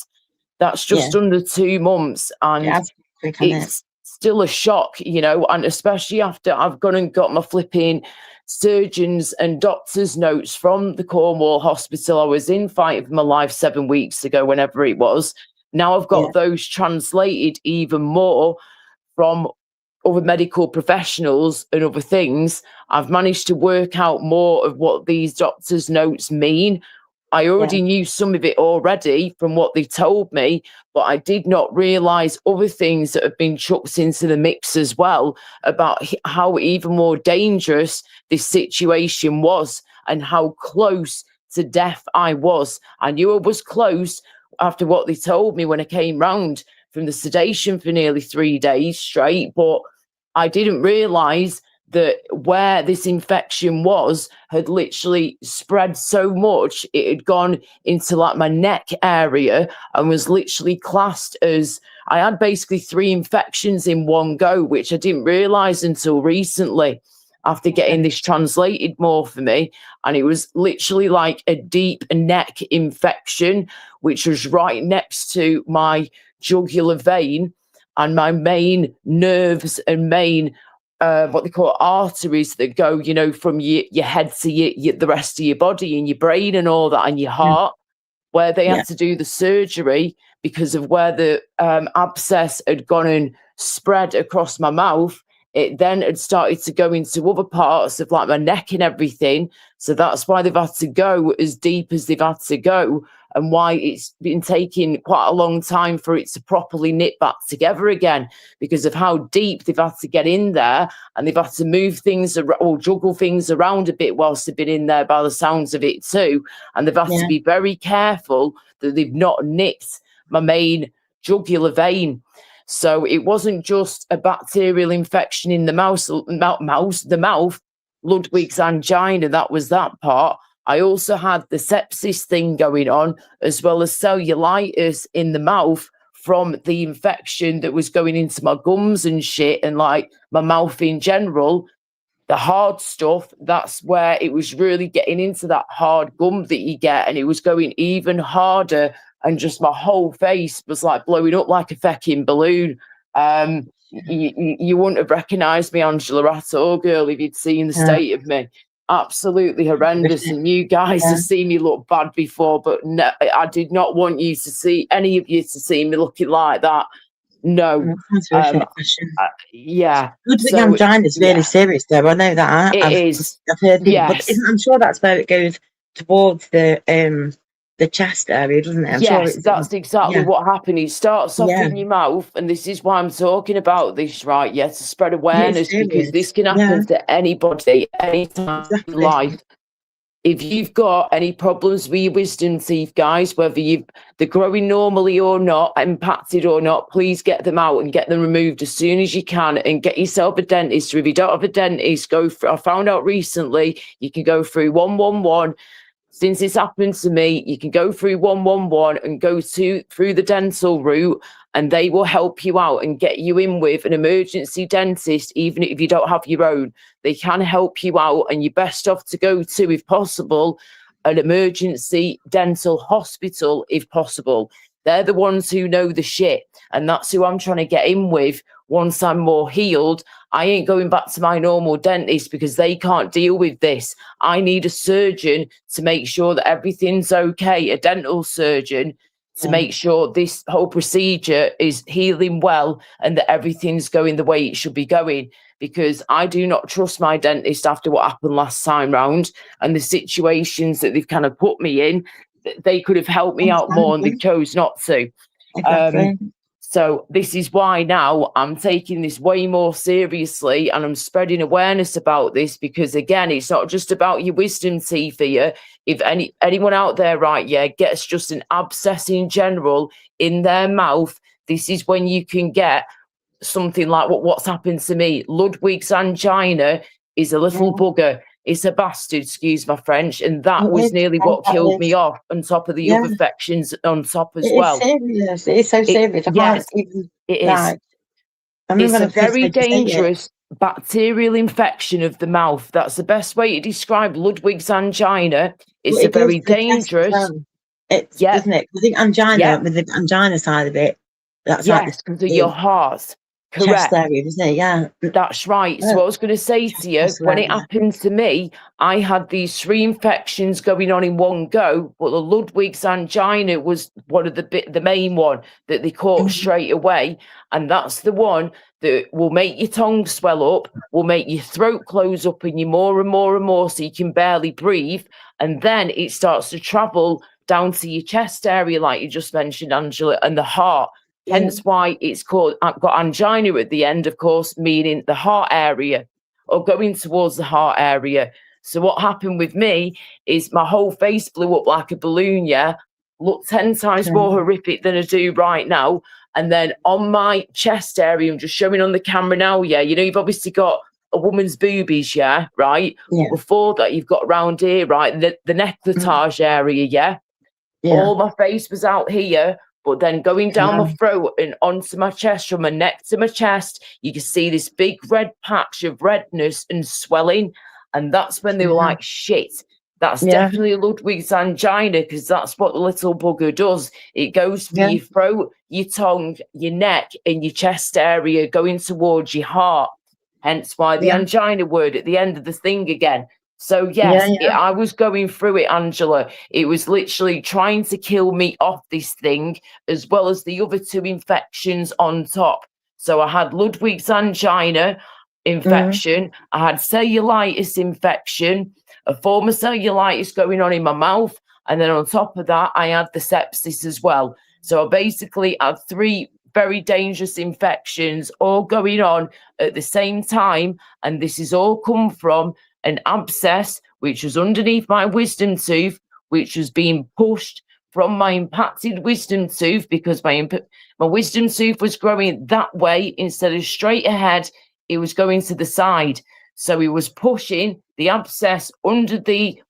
That's just under 2 months, and it's still a shock, you know, and especially after I've gone and got my flipping surgeons and doctors' notes from the Cornwall hospital I was in fighting for my life 7 weeks ago, whenever it was. Now I've got those translated even more from other medical professionals and other things. I've managed to work out more of what these doctors' notes mean. I already knew some of it already from what they told me, but I did not realise other things that have been chucked into the mix as well about how even more dangerous this situation was and how close to death I was. I knew I was close after what they told me when I came round from the sedation for nearly 3 days straight, but I didn't realise that where this infection was had literally spread so much, it had gone into like my neck area and was literally classed as, I had basically 3 infections in one go, which I didn't realise until recently after getting this translated more for me. And it was literally like a deep neck infection, which was right next to my jugular vein and my main nerves and main what they call arteries that go, you know, from your head to the rest of your body and your brain and all that, and your heart, where they had to do the surgery because of where the abscess had gone and spread across my mouth. It then had started to go into other parts of like my neck and everything. So that's why they've had to go as deep as they've had to go, and why it's been taking quite a long time for it to properly knit back together again, because of how deep they've had to get in there, and they've had to move things or juggle things around a bit whilst they've been in there by the sounds of it too. And they've had to be very careful that they've not nicked my main jugular vein. So it wasn't just a bacterial infection in the mouth, Ludwig's angina, that was that part. I also had the sepsis thing going on, as well as cellulitis in the mouth from the infection that was going into my gums and shit, and like my mouth in general. The hard stuff, that's where it was really getting into that hard gum that you get, and it was going even harder, and just my whole face was like blowing up like a fucking balloon. You wouldn't have recognised me, Angela, at all, girl, if you'd seen the state of me. Absolutely horrendous. And you guys have seen me look bad before, but no, I did not want you to see, any of you to see me looking like that. No. Yeah. Ludwig angina is really serious, though. I know that. I've heard it, but I'm sure that's where it goes towards the chest area, doesn't it? I'm sure that's exactly what happened. It starts off in your mouth, and this is why I'm talking about this, right? To spread awareness, because this can happen to anybody, anytime in life. If you've got any problems with your wisdom teeth, guys, whether they're growing normally or not, impacted or not, please get them out and get them removed as soon as you can, and get yourself a dentist. Or if you don't have a dentist, I found out recently you can go through 111. Since it's happened to me, you can go through 111 and go through the dental route, and they will help you out and get you in with an emergency dentist, even if you don't have your own. They can help you out, and you're best off to go to, if possible, an emergency dental hospital, if possible. They're the ones who know the shit, and that's who I'm trying to get in with. Once I'm more healed, I ain't going back to my normal dentist because they can't deal with this. I need a surgeon to make sure that everything's okay, a dental surgeon to make sure this whole procedure is healing well and that everything's going the way it should be going, because I do not trust my dentist after what happened last time round and the situations that they've kind of put me in. They could have helped me out more, and they chose not to. Exactly. So this is why now I'm taking this way more seriously, and I'm spreading awareness about this, because again, it's not just about your wisdom teeth here. If anyone out there, right, gets just an abscess in general in their mouth, this is when you can get something like what's happened to me. Ludwig's angina is a little bugger. It's a bastard, excuse my French, and that was nearly what killed me off, on top of the other infections on top as well. Serious. It is so serious. It is. It's a very dangerous bacterial infection of the mouth. That's the best way to describe Ludwig's angina. It's a very dangerous. It's doesn't it? I think angina with the angina side of it. That's because of your heart. Correct. chest area, isn't it? Yeah. That's right. So I was going to say to you, Chest when it area. happened to me, I had these 3 infections going on in one go, but the Ludwig's angina was one of the main one that they caught straight away, and that's the one that will make your tongue swell up, will make your throat close up in you more and more and more, so you can barely breathe, and then it starts to travel down to your chest area, like you just mentioned, Angela, and the heart. Hence why it's called, I've got angina at the end, of course, meaning the heart area or going towards the heart area. So what happened with me is my whole face blew up like a balloon, yeah, looked 10 times more horrific than I do right now. And then on my chest area, I'm just showing on the camera now, yeah, you know, you've obviously got a woman's boobies, yeah, right? Yeah. But before that, you've got around here, right, the necklatage area, yeah? All my face was out here, but then going down my throat and onto my chest, from my neck to my chest, you can see this big red patch of redness and swelling. And that's when they were like, shit, that's definitely Ludwig's angina, because that's what the little bugger does. It goes for your throat, your tongue, your neck, and your chest area, going towards your heart. Hence why the angina word at the end of the thing again. So yes, I was going through it, Angela. It was literally trying to kill me off this thing, as well as the other 2 infections on top. So I had Ludwig's angina infection, I had cellulitis infection, a form of cellulitis going on in my mouth, and then on top of that, I had the sepsis as well. So I basically had 3 very dangerous infections all going on at the same time, and this has all come from an abscess which was underneath my wisdom tooth, which was being pushed from my impacted wisdom tooth, because my wisdom tooth was growing that way instead of straight ahead. It was going to the side, so he was pushing the abscess under the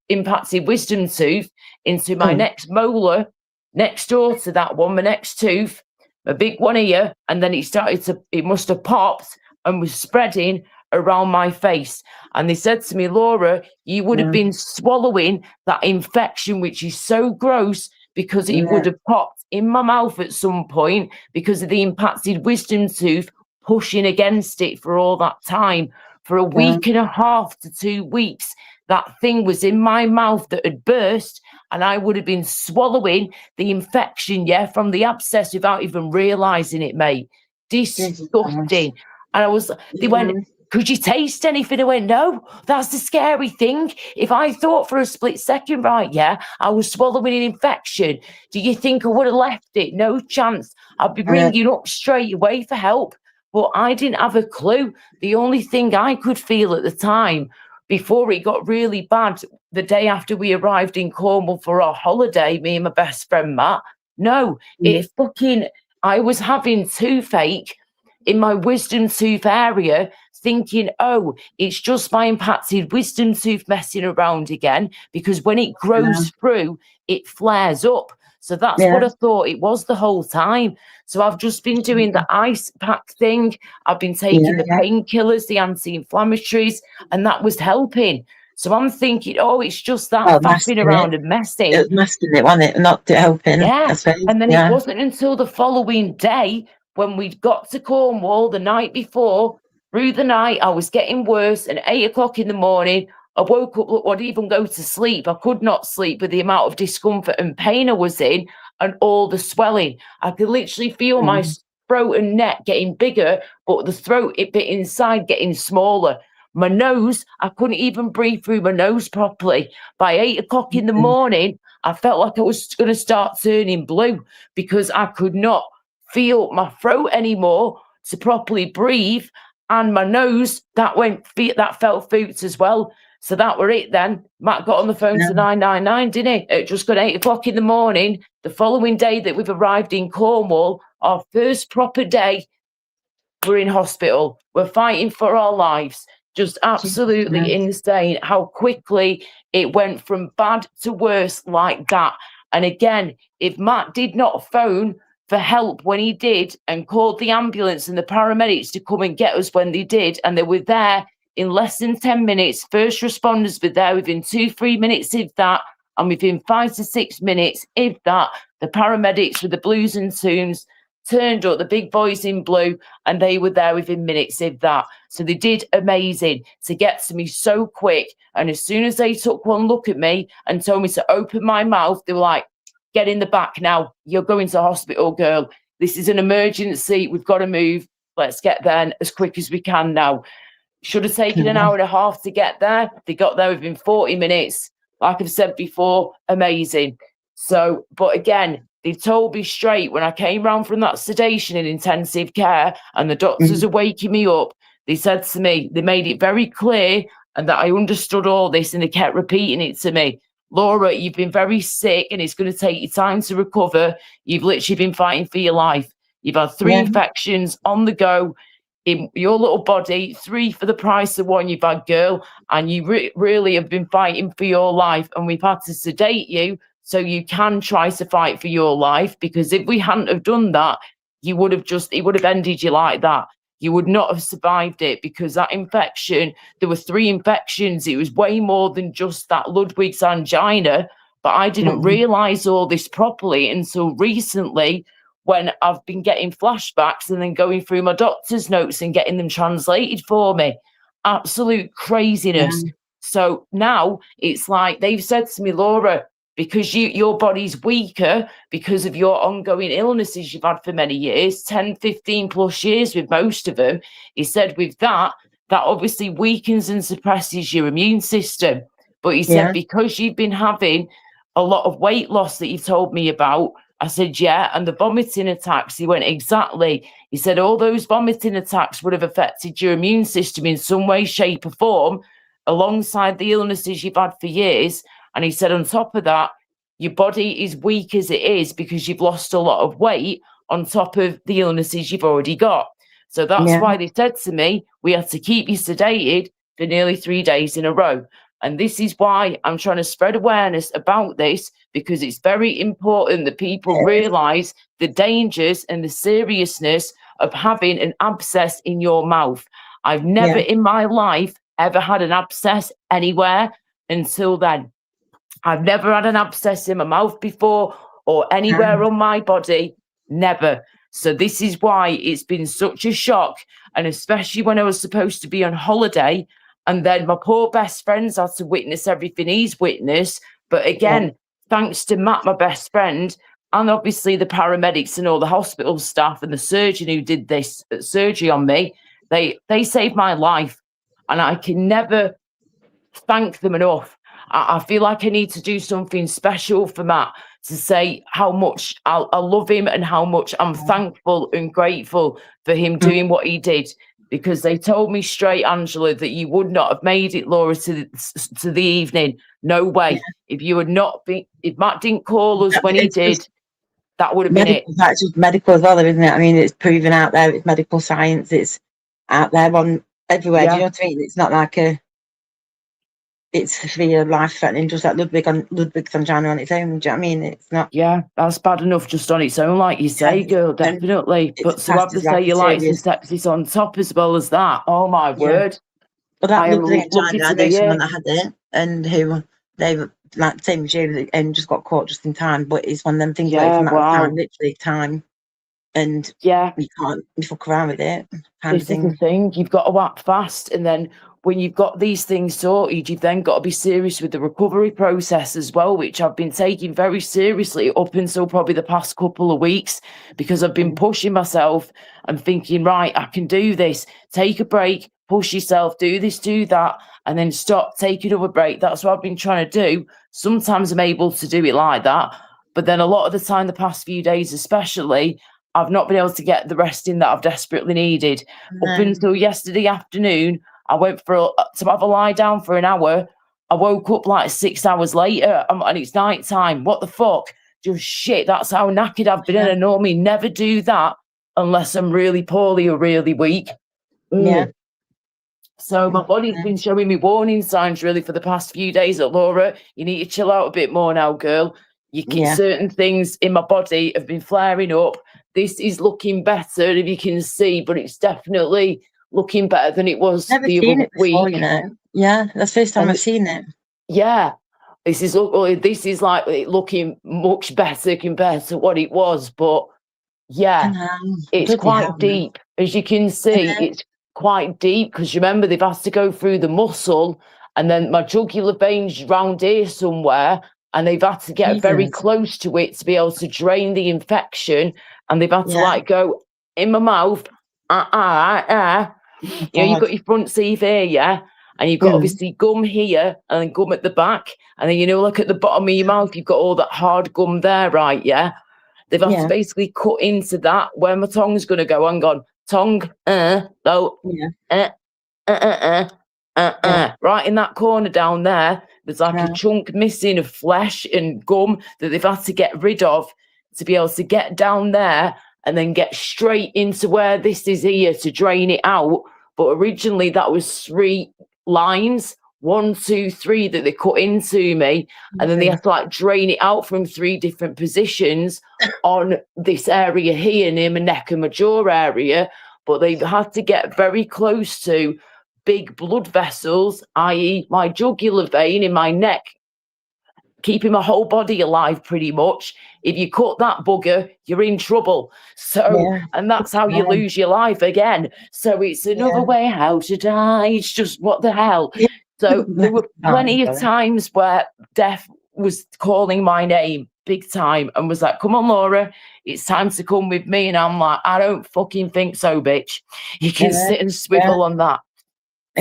impacted wisdom tooth into my next molar, next door to that one, my next tooth, a big one here, and then it must have popped and was spreading around my face. And they said to me, Laura, you would have been swallowing that infection, which is so gross, because it would have popped in my mouth at some point because of the impacted wisdom tooth pushing against it for all that time. For a week and a half to 2 weeks, that thing was in my mouth that had burst, and I would have been swallowing the infection, from the abscess without even realising it, mate. Disgusting. And they went, could you taste anything? I went, no, that's the scary thing. If I thought for a split second, right, I was swallowing an infection, do you think I would have left it? No chance. I'd be ringing up straight away for help. But I didn't have a clue. The only thing I could feel at the time, before it got really bad, the day after we arrived in Cornwall for our holiday, me and my best friend Matt, I was having toothache in my wisdom tooth area, thinking, oh, it's just my impacted wisdom tooth messing around again, because when it grows through, it flares up. So that's what I thought it was the whole time. So I've just been doing the ice pack thing. I've been taking the painkillers, the anti-inflammatories, and that was helping. So I'm thinking, oh, it's just that faffing around and messing. It was masking it, wasn't it? Not helping. Yeah. And then it wasn't until the following day, when we got to Cornwall the night before, through the night, I was getting worse. And 8 o'clock in the morning, I woke up, I'd even go to sleep. I could not sleep with the amount of discomfort and pain I was in and all the swelling. I could literally feel my throat and neck getting bigger, but the throat bit inside getting smaller. My nose, I couldn't even breathe through my nose properly. By 8 o'clock in the morning, I felt like I was going to start turning blue, because I could not feel my throat anymore to properly breathe, and my nose that felt foot as well. So that were it then. Matt got on the phone to 999, didn't he? It just got 8 o'clock in the morning. The following day that we've arrived in Cornwall, our first proper day, we're in hospital. We're fighting for our lives. Just absolutely insane how quickly it went from bad to worse like that. And again, if Matt did not phone for help when he did and called the ambulance and the paramedics to come and get us when they did, and they were there in less than 10 minutes, first responders were there within 2-3 minutes, if that, and within 5 to 6 minutes, if that, the paramedics with the blues and tunes, turned up, the big boys in blue, and they were there within minutes of that. So they did amazing to get to me so quick. And as soon as they took one look at me and told me to open my mouth, they were like, get in the back now. You're going to hospital, girl. This is an emergency. We've got to move. Let's get there as quick as we can now. Should have taken an hour and a half to get there. They got there within 40 minutes. Like I've said before, amazing. So, but again, they told me straight when I came round from that sedation in intensive care and the doctors are waking me up, they said to me, they made it very clear and that I understood all this, and they kept repeating it to me. Laura, you've been very sick and it's going to take you time to recover. You've literally been fighting for your life. You've had 3 infections on the go in your little body, 3 for the price of 1 you've had, girl. And you really have been fighting for your life. And we've had to sedate you so you can try to fight for your life. Because if we hadn't have done that, it would have ended you like that. You would not have survived it, because that infection, there were 3 infections. It was way more than just that Ludwig's angina. But I didn't realise all this properly until recently, when I've been getting flashbacks and then going through my doctor's notes and getting them translated for me. Absolute craziness. So now it's like they've said to me, Laura, because your body's weaker because of your ongoing illnesses you've had for many years, 10, 15 plus years with most of them. He said with that obviously weakens and suppresses your immune system. But he said, because you've been having a lot of weight loss that you've told me about, I said, yeah, and the vomiting attacks, he went, exactly. He said, all those vomiting attacks would have affected your immune system in some way, shape or form, alongside the illnesses you've had for years. And he said, on top of that, your body is weak as it is because you've lost a lot of weight on top of the illnesses you've already got. So that's why they said to me, we had to keep you sedated for nearly 3 days in a row. And this is why I'm trying to spread awareness about this, because it's very important that people realise the dangers and the seriousness of having an abscess in your mouth. I've never in my life ever had an abscess anywhere until then. I've never had an abscess in my mouth before or anywhere on my body. Never. So this is why it's been such a shock. And especially when I was supposed to be on holiday, and then my poor best friends had to witness everything he's witnessed. But again, thanks to Matt, my best friend, and obviously the paramedics and all the hospital staff and the surgeon who did this surgery on me, they saved my life. And I can never thank them enough. I feel like I need to do something special for Matt to say how much I love him and how much I'm thankful and grateful for him doing what he did. Because they told me straight, Angela, that you would not have made it, Laura, to the evening. No way. If you had not been, if Matt didn't call us when he did, that would have been it. That's just medical as well, isn't it? I mean, it's proven out there. It's medical science. It's out there on everywhere. Do you know what I mean? It's not like it's severe life-threatening, just like Ludwig's angina on its own. Do you know what I mean? It's not. Yeah, that's bad enough just on its own, like you say, girl, definitely. But to have the cellulitis and sepsis on top as well as that, oh my word. Well, that Ludwig angina, I know someone that had it, and who they were like same as you, and just got caught just in time. But it's one of them things where it's a matter of time, literally time. And you can't fuck around with it. This is the thing, you've got to act fast, and then when you've got these things sorted, you've then got to be serious with the recovery process as well, which I've been taking very seriously up until probably the past couple of weeks, because I've been pushing myself and thinking, right, I can do this. Take a break, push yourself, do this, do that, and then stop, take another break. That's what I've been trying to do. Sometimes I'm able to do it like that, but then a lot of the time, the past few days especially, I've not been able to get the rest in that I've desperately needed. Up until yesterday afternoon, I went to have a lie down for an hour. I woke up like 6 hours later and it's night time. What the fuck? Just shit. That's how knackered I've been. And I normally never do that unless I'm really poorly or really weak. So my body's been showing me warning signs really for the past few days that, Laura, you need to chill out a bit more now, girl. Certain things in my body have been flaring up. This is looking better, if you can see, but it's definitely looking better than it was the other week. You know? Yeah, that's the first time I've seen it. Yeah, this is like looking much better compared to what it was. But Yeah, it's Bloody quite hell, man. deep. As you can see, Uh-huh. it's quite deep because remember, they've had to go through the muscle and then my jugular veins round here somewhere, and they've had to get very Jesus. close to it to be able to drain the infection, and they've had to Yeah. like go in my mouth. Oh, You know, you've God. got your front teeth here, yeah, and you've got Mm. obviously gum here and then gum at the back, and then you know, look at the bottom of your mouth, you've got all that hard gum there, right? Yeah, they've had to Yeah. basically cut into that where my tongue's going to go. Hang on, tongue, no, Yeah. right in that corner down there. There's like a Right. chunk missing of flesh and gum that they've had to get rid of to be able to get down there and then get straight into where this is here to drain it out. But originally that was 3 lines, 1, 2, 3 that they cut into me, and then they have to like drain it out from 3 different positions on this area here near my neck and my jaw area. But they've had to get very close to big blood vessels, i.e. my jugular vein in my neck, keeping my whole body alive pretty much. If you cut that bugger, you're in trouble. So, Yeah. and that's how you Yeah. lose your life again. So it's another Yeah. way how to die. It's just what the hell. Yeah. So there were plenty of Sorry. times where death was calling my name big time and was like, come on, Laura, it's time to come with me. And I'm like, I don't fucking think so, bitch. You can Yeah. sit and swivel on that.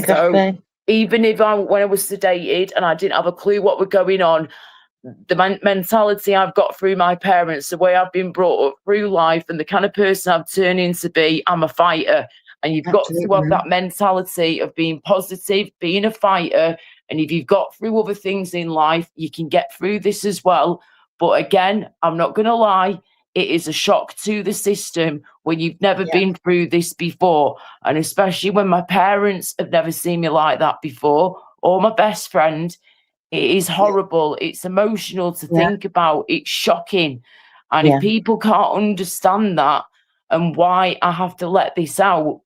So Exactly. even if when I was sedated and I didn't have a clue what was going on, the mentality I've got through my parents, the way I've been brought up through life, and the kind of person I've turned into be, I'm a fighter. And you've got to have Absolutely. that mentality of being positive, being a fighter. And if you've got through other things in life, you can get through this as well. But again, I'm not going to lie, it is a shock to the system when you've never Yeah. been through this before. And especially when my parents have never seen me like that before, or my best friend. It is horrible. It's emotional to Yeah. think about. It's shocking. And Yeah. if people can't understand that and why I have to let this out,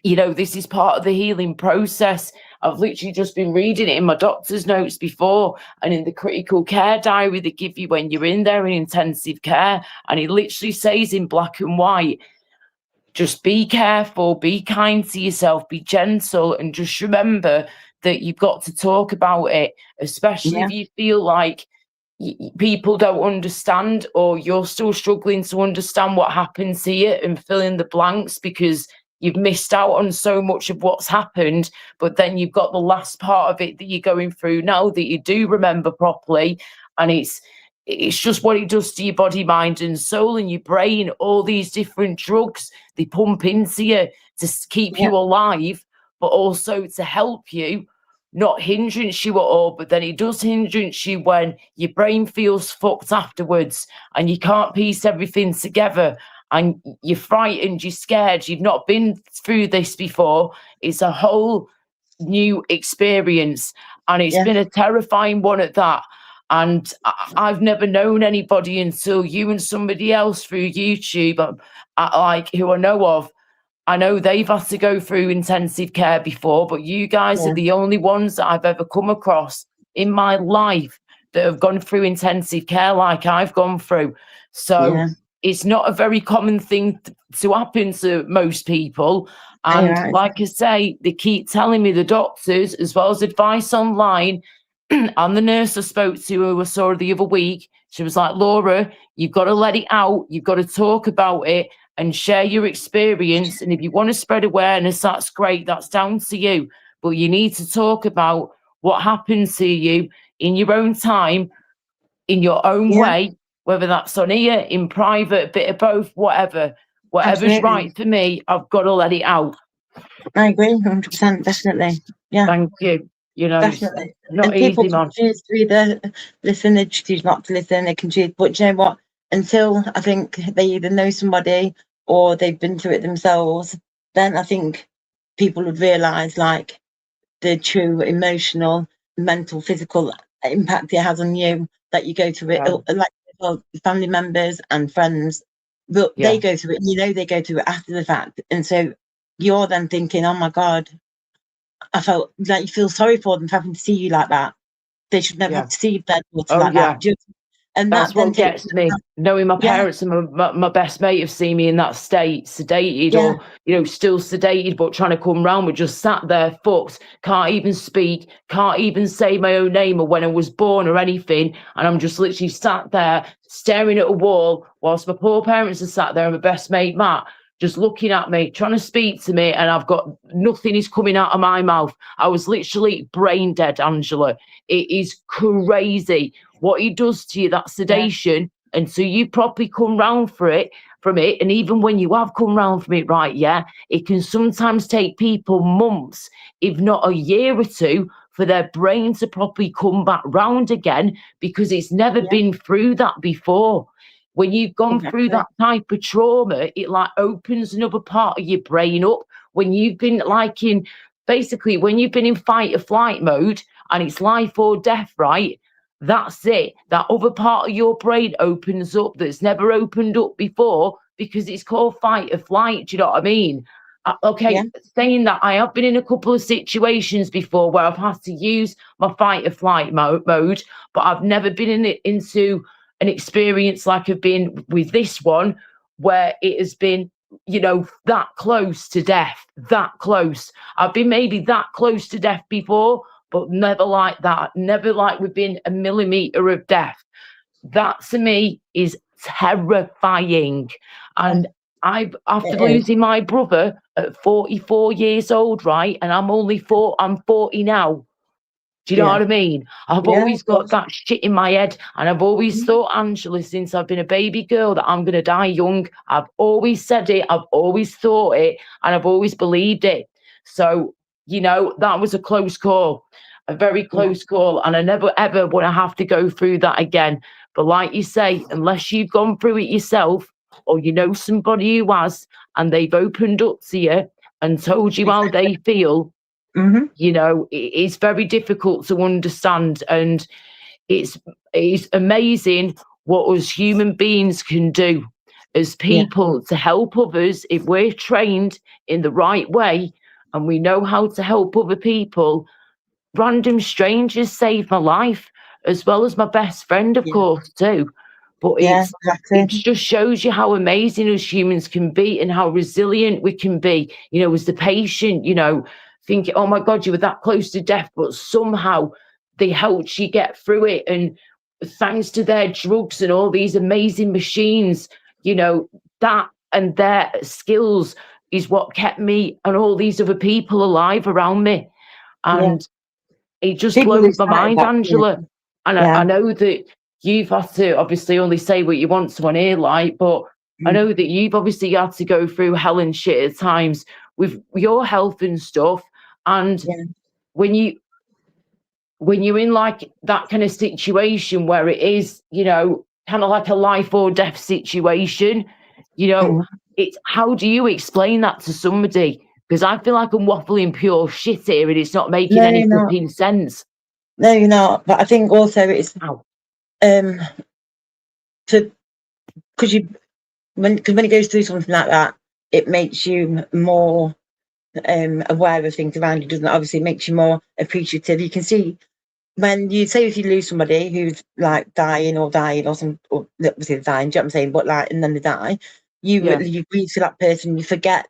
you know, this is part of the healing process. I've literally just been reading it in my doctor's notes before and in the critical care diary they give you when you're in there in intensive care. And it literally says in black and white, just be careful, be kind to yourself, be gentle, and just remember that you've got to talk about it, especially Yeah. if you feel like people don't understand or you're still struggling to understand what happened to you and fill in the blanks because you've missed out on so much of what's happened. But then you've got the last part of it that you're going through now that you do remember properly. And it's just what it does to your body, mind and soul and your brain. All these different drugs, they pump into you to keep you alive, but also to help you, not hindrance you at all. But then it does hindrance you when your brain feels fucked afterwards and you can't piece everything together and you're frightened, you're scared, you've not been through this before. It's a whole new experience and it's been a terrifying one at that. And I've never known anybody until you and somebody else through YouTube, like who I know of. I know they've had to go through intensive care before, but you guys are the only ones that I've ever come across in my life that have gone through intensive care like I've gone through. So it's not a very common thing to happen to most people. And like I say, they keep telling me, the doctors, as well as advice online, and the nurse I spoke to who I saw the other week, she was like, Laura, you've got to let it out. You've got to talk about it and share your experience. And if you want to spread awareness, that's great. That's down to you. But you need to talk about what happened to you in your own time, in your own way, whether that's on here, in private, a bit of both, whatever. Whatever's right for me, I've got to let it out. I agree, 100%, definitely. Yeah. Thank you. You know, Definitely. not and people easy, man. can choose to either listen, they choose not to listen, they can choose. But you know what? Until I think they either know somebody or they've been through it themselves, then I think people would realise like the true emotional, mental, physical impact it has on you, that you go through it. Like well, family members and friends, but they go through it, and you know they go through it after the fact. And so you're then thinking, oh my God, I felt like you feel sorry for them for having to see you like that. They should never have to see their daughter like that. And That's that then what gets takes, me. Knowing my yeah, parents and my best mate have seen me in that state, sedated yeah, or, still sedated, but trying to come round. We're just sat there, fucked, can't even speak, can't even say my own name or when I was born or anything. And I'm just literally sat there staring at a wall whilst my poor parents are sat there and my best mate, Matt, just looking at me, trying to speak to me. And I've got nothing is coming out of my mouth. I was literally brain dead, Angela. It is crazy what he does to you, that sedation, until you properly come round from it. And even when you have come round from it, right, it can sometimes take people months, if not a year or two, for their brain to properly come back round again, because it's never been through that before. When you've gone through that type of trauma, it like opens another part of your brain up. When you've been when you've been in fight or flight mode and it's life or death, right? That's it. That other part of your brain opens up that's never opened up before, because it's called fight or flight. Do you know what I mean? Saying that, I have been in a couple of situations before where I've had to use my fight or flight mode, but I've never been into an experience like I've been with this one, where it has been, that close to death, that close. I've been maybe that close to death before, but never like that, never like within a millimeter of death. That to me is terrifying. And after losing my brother at 44 years old, right, and I'm 40 now. Do you know what I mean? I've always got that shit in my head, and I've always thought, Angela, since I've been a baby girl, that I'm going to die young. I've always said it, I've always thought it, and I've always believed it. So, that was a close call, a very close call, and I never, ever want to have to go through that again. But like you say, unless you've gone through it yourself, or somebody who has, and they've opened up to you and told you how they feel, it's very difficult to understand. And it's amazing what us human beings can do as people to help others if we're trained in the right way and we know how to help other people. Random strangers saved my life, as well as my best friend, of course, too. But it just shows you how amazing us humans can be and how resilient we can be, as the patient, thinking, oh my God, you were that close to death, but somehow they helped you get through it. And thanks to their drugs and all these amazing machines, that and their skills is what kept me and all these other people alive around me. And it just blows my mind, Angela. And I know that you've had to obviously only say what you want to on here, but I know that you've obviously had to go through hell and shit at times with your health and stuff. And when you're in like that kind of situation where it is, kind of like a life or death situation, it's how do you explain that to somebody? Because I feel like I'm waffling pure shit here and it's not making any flipping sense. No, you're not. But I think also it's because when it goes through something like that, it makes you more aware of things around you, doesn't it? Obviously, it makes you more appreciative. You can see when you say if you lose somebody who's like dying or obviously dying, do you know what I'm saying? But like, and then they die, you grieve for that person, you forget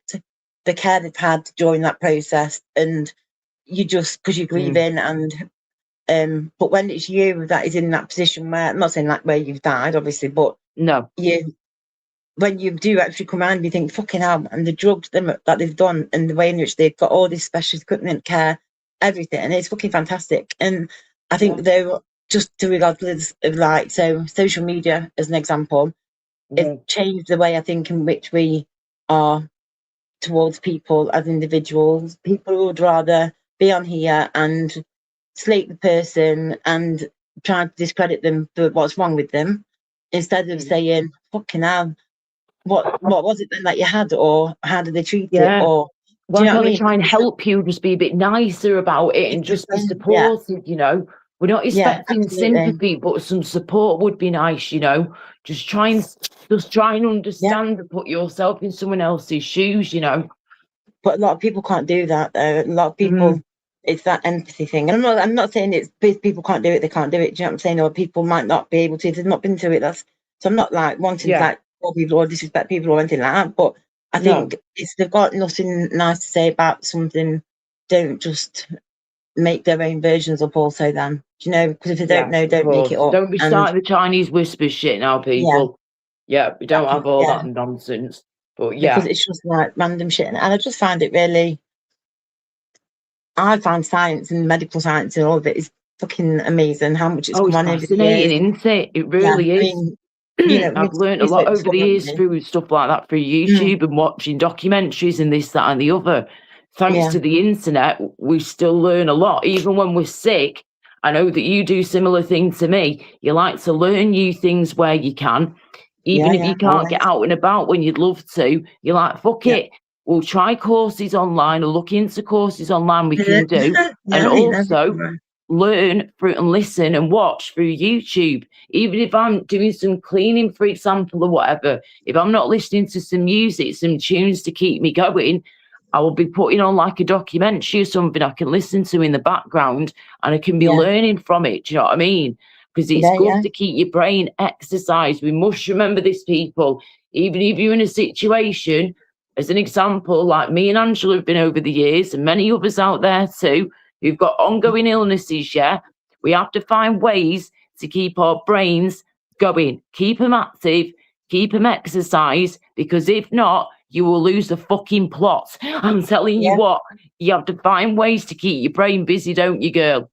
the care they've had during that process, and you just because you're grieving and but when it's you that is in that position where I'm not saying like where you've died, obviously, but when you do actually come around, you think fucking hell, and the drugs that they've done and the way in which they've got all this special equipment, care, everything, and it's fucking fantastic. And I think they're just to regardless of like, so social media as an example, it changed the way I think in which we are towards people as individuals. People would rather be on here and slate the person and try to discredit them for what's wrong with them, instead of saying, fucking hell, what was it then that you had, or how did they treat it, or why can't they try and help you, just be a bit nicer about it and just be supportive, We're not expecting sympathy, but some support would be nice, just try and understand and put yourself in someone else's shoes, But a lot of people can't do that though. A lot of people it's that empathy thing. And I'm not saying it's people can't do it, they can't do it. Do you know what I'm saying? Or people might not be able to if they've not been through it. So I'm not like wanting to like call people or disrespect people or anything like that. But I think if they've got nothing nice to say about something, don't just make their own versions up also then. Do you know? Because if they don't know, don't make it up. Don't be starting the Chinese whispers shit now, people. Yeah, we don't have all that nonsense. But because it's just like random shit. And I just find it really, I find science and medical science and all of it is fucking amazing. How much it's come on over the years. Fascinating, isn't it? It really is. I mean, I've learned a lot over the years through stuff like that through YouTube and watching documentaries and this, that, and the other. Thanks to the internet, we still learn a lot. Even when we're sick, I know that you do similar things to me. You like to learn new things where you can. Even if you can't get out and about when you'd love to, you're like, fuck it. We'll try courses online or look into courses online we can do. And also learn through and listen and watch through YouTube. Even if I'm doing some cleaning, for example, or whatever, if I'm not listening to some music, some tunes to keep me going, I will be putting on like a documentary or something I can listen to in the background and I can be learning from it. Do you know what I mean? Because it's good to keep your brain exercised. We must remember this, people. Even if you're in a situation, as an example, like me and Angela have been over the years, and many others out there too, who've got ongoing illnesses, we have to find ways to keep our brains going, keep them active, keep them exercised, because if not, you will lose the fucking plot. I'm telling you what, you have to find ways to keep your brain busy, don't you, girl?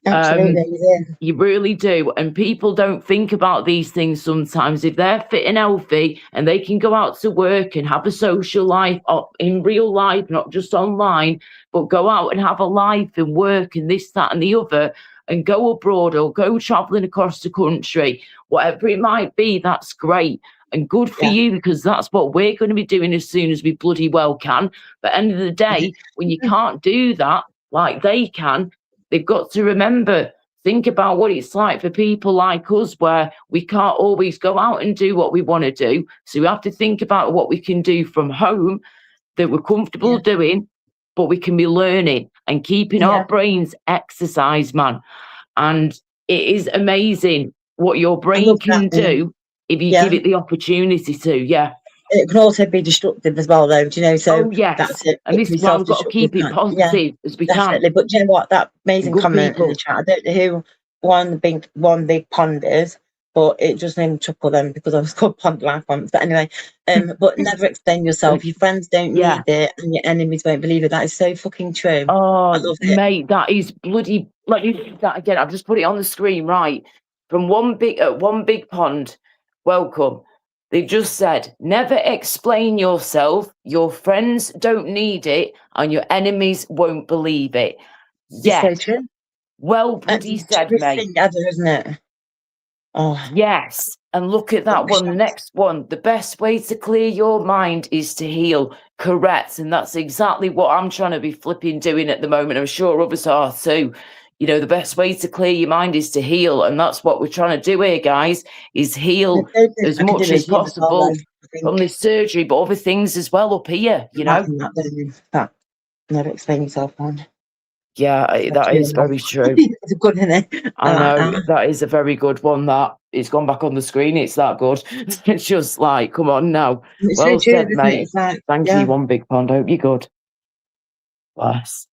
Absolutely, you really do. And people don't think about these things sometimes. If they're fit and healthy and they can go out to work and have a social life in real life, not just online, but go out and have a life and work and this, that, and the other, and go abroad or go traveling across the country, whatever it might be, that's great. And good for you, because that's what we're going to be doing as soon as we bloody well can. But at the end of the day, when you can't do that like they can, they've got to remember, think about what it's like for people like us, where we can't always go out and do what we want to do. So we have to think about what we can do from home that we're comfortable doing, but we can be learning and keeping our brains exercised, man. And it is amazing what your brain can do if you give it the opportunity to, It can also be destructive as well, though, do you know? So that's it. And this is why we've got to keep it positive as we can. But do you know what? That amazing comment in the chat, I don't know who one big pond is, but it just made me chuckle then because I was called Pond Life once. But anyway, but never explain yourself. Your friends don't need it and your enemies won't believe it. That is so fucking true. Oh, mate, that is bloody, let me read that again. I've just put it on the screen, right? From one big pond, welcome. They just said, never explain yourself. Your friends don't need it and your enemies won't believe it. Yes. So true. Well bloody said, mate. Ever, isn't it? Oh. Yes. And look at that one, the next one. The best way to clear your mind is to heal. Correct. And that's exactly what I'm trying to be flipping doing at the moment. I'm sure others are too. You know, the best way to clear your mind is to heal. And that's what we're trying to do here, guys, is heal as much as possible from this surgery, but other things as well up here, you know. That never explain yourself, man. Yeah, that is very true. It's a good, isn't it? I know, that is a very good one, that. It's gone back on the screen, it's that good. It's just like, come on now. It's well so said, true, mate. Thank you, One Big Pond. Hope you're good. Bless.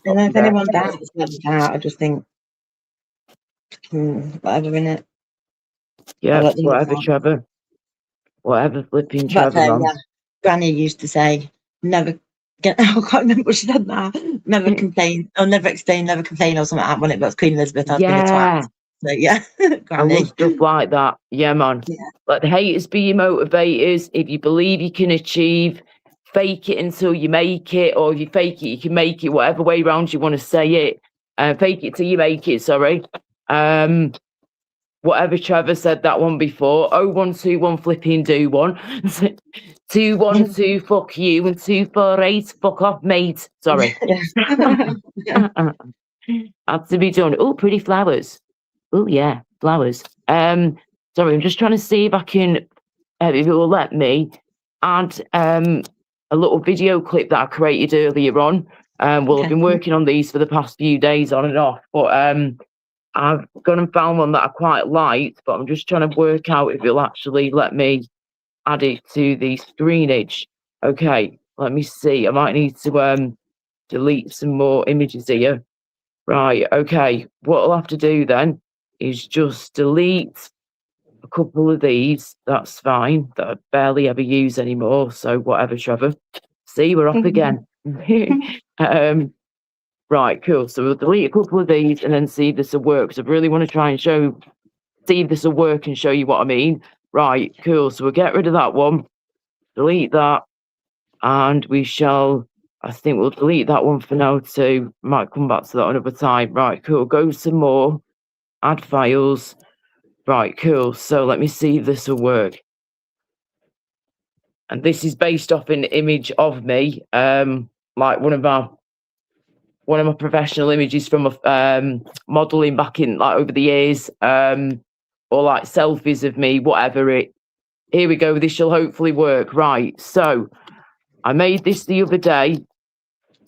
And if anyone doubts that, I just think, whatever, innit? Yeah, whatever, Trevor. Whatever, flipping Trevor. Granny used to say, never get, I can't remember what she said now. Never complain, or never explain, never complain, or something like that when it was Queen Elizabeth. I think it's twat. So, Granny. I love stuff like that. Yeah, man. Let the haters be your motivators. If you believe you can achieve, fake it until you make it, or if you fake it, you can make it, whatever way around you want to say it. Fake it till you make it, sorry. Whatever Trevor said that one before. 0121 flipping do one. 212 fuck you and 248 fuck off, mate. Sorry. Had to be done. Oh, pretty flowers. Oh yeah, flowers. Sorry, I'm just trying to see if I can, if it will let me add a little video clip that I created earlier on. Well, I've Okay. been working on these for the past few days on and off, but I've gone and found one that I quite liked, but I'm just trying to work out if it'll actually let me add it to the screenage. Okay, let me see. I might need to delete some more images here. Right, okay. What I'll have to do then is just delete a couple of these. That's fine. That I barely ever use anymore. So whatever, Trevor. See, we're off again. Right, cool. So we'll delete a couple of these and then see if this will work. Because I really want to try and see if this will work and show you what I mean. Right, cool. So we'll get rid of that one, delete that, and we shall, I think we'll delete that one for now too. Might come back to that another time. Right, cool. Go some more, add files. Right, cool. So let me see if this will work. And this is based off an image of me, like one of my professional images from modeling back in like over the years, or like selfies of me, whatever it. Here we go. This shall hopefully work. Right. So I made this the other day.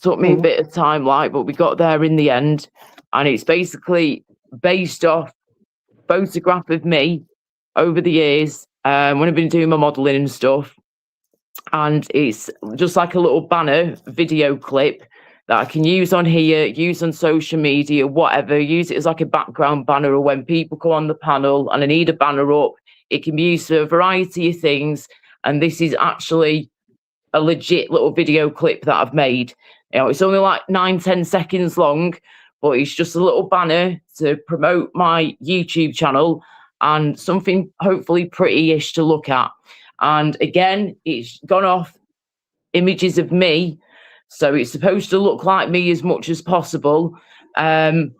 Took me a bit of time, like, but we got there in the end. And it's basically based off photograph of me over the years, when I've been doing my modeling and stuff. And it's just like a little banner video clip that I can use on here, use on social media, whatever, use it as like a background banner, or when people come on the panel and I need a banner up, it can be used for a variety of things. And this is actually a legit little video clip that I've made. You know, it's only like 9-10 seconds long, but it's just a little banner to promote my YouTube channel and something hopefully pretty-ish to look at. And again, it's gone off images of me, so it's supposed to look like me as much as possible. And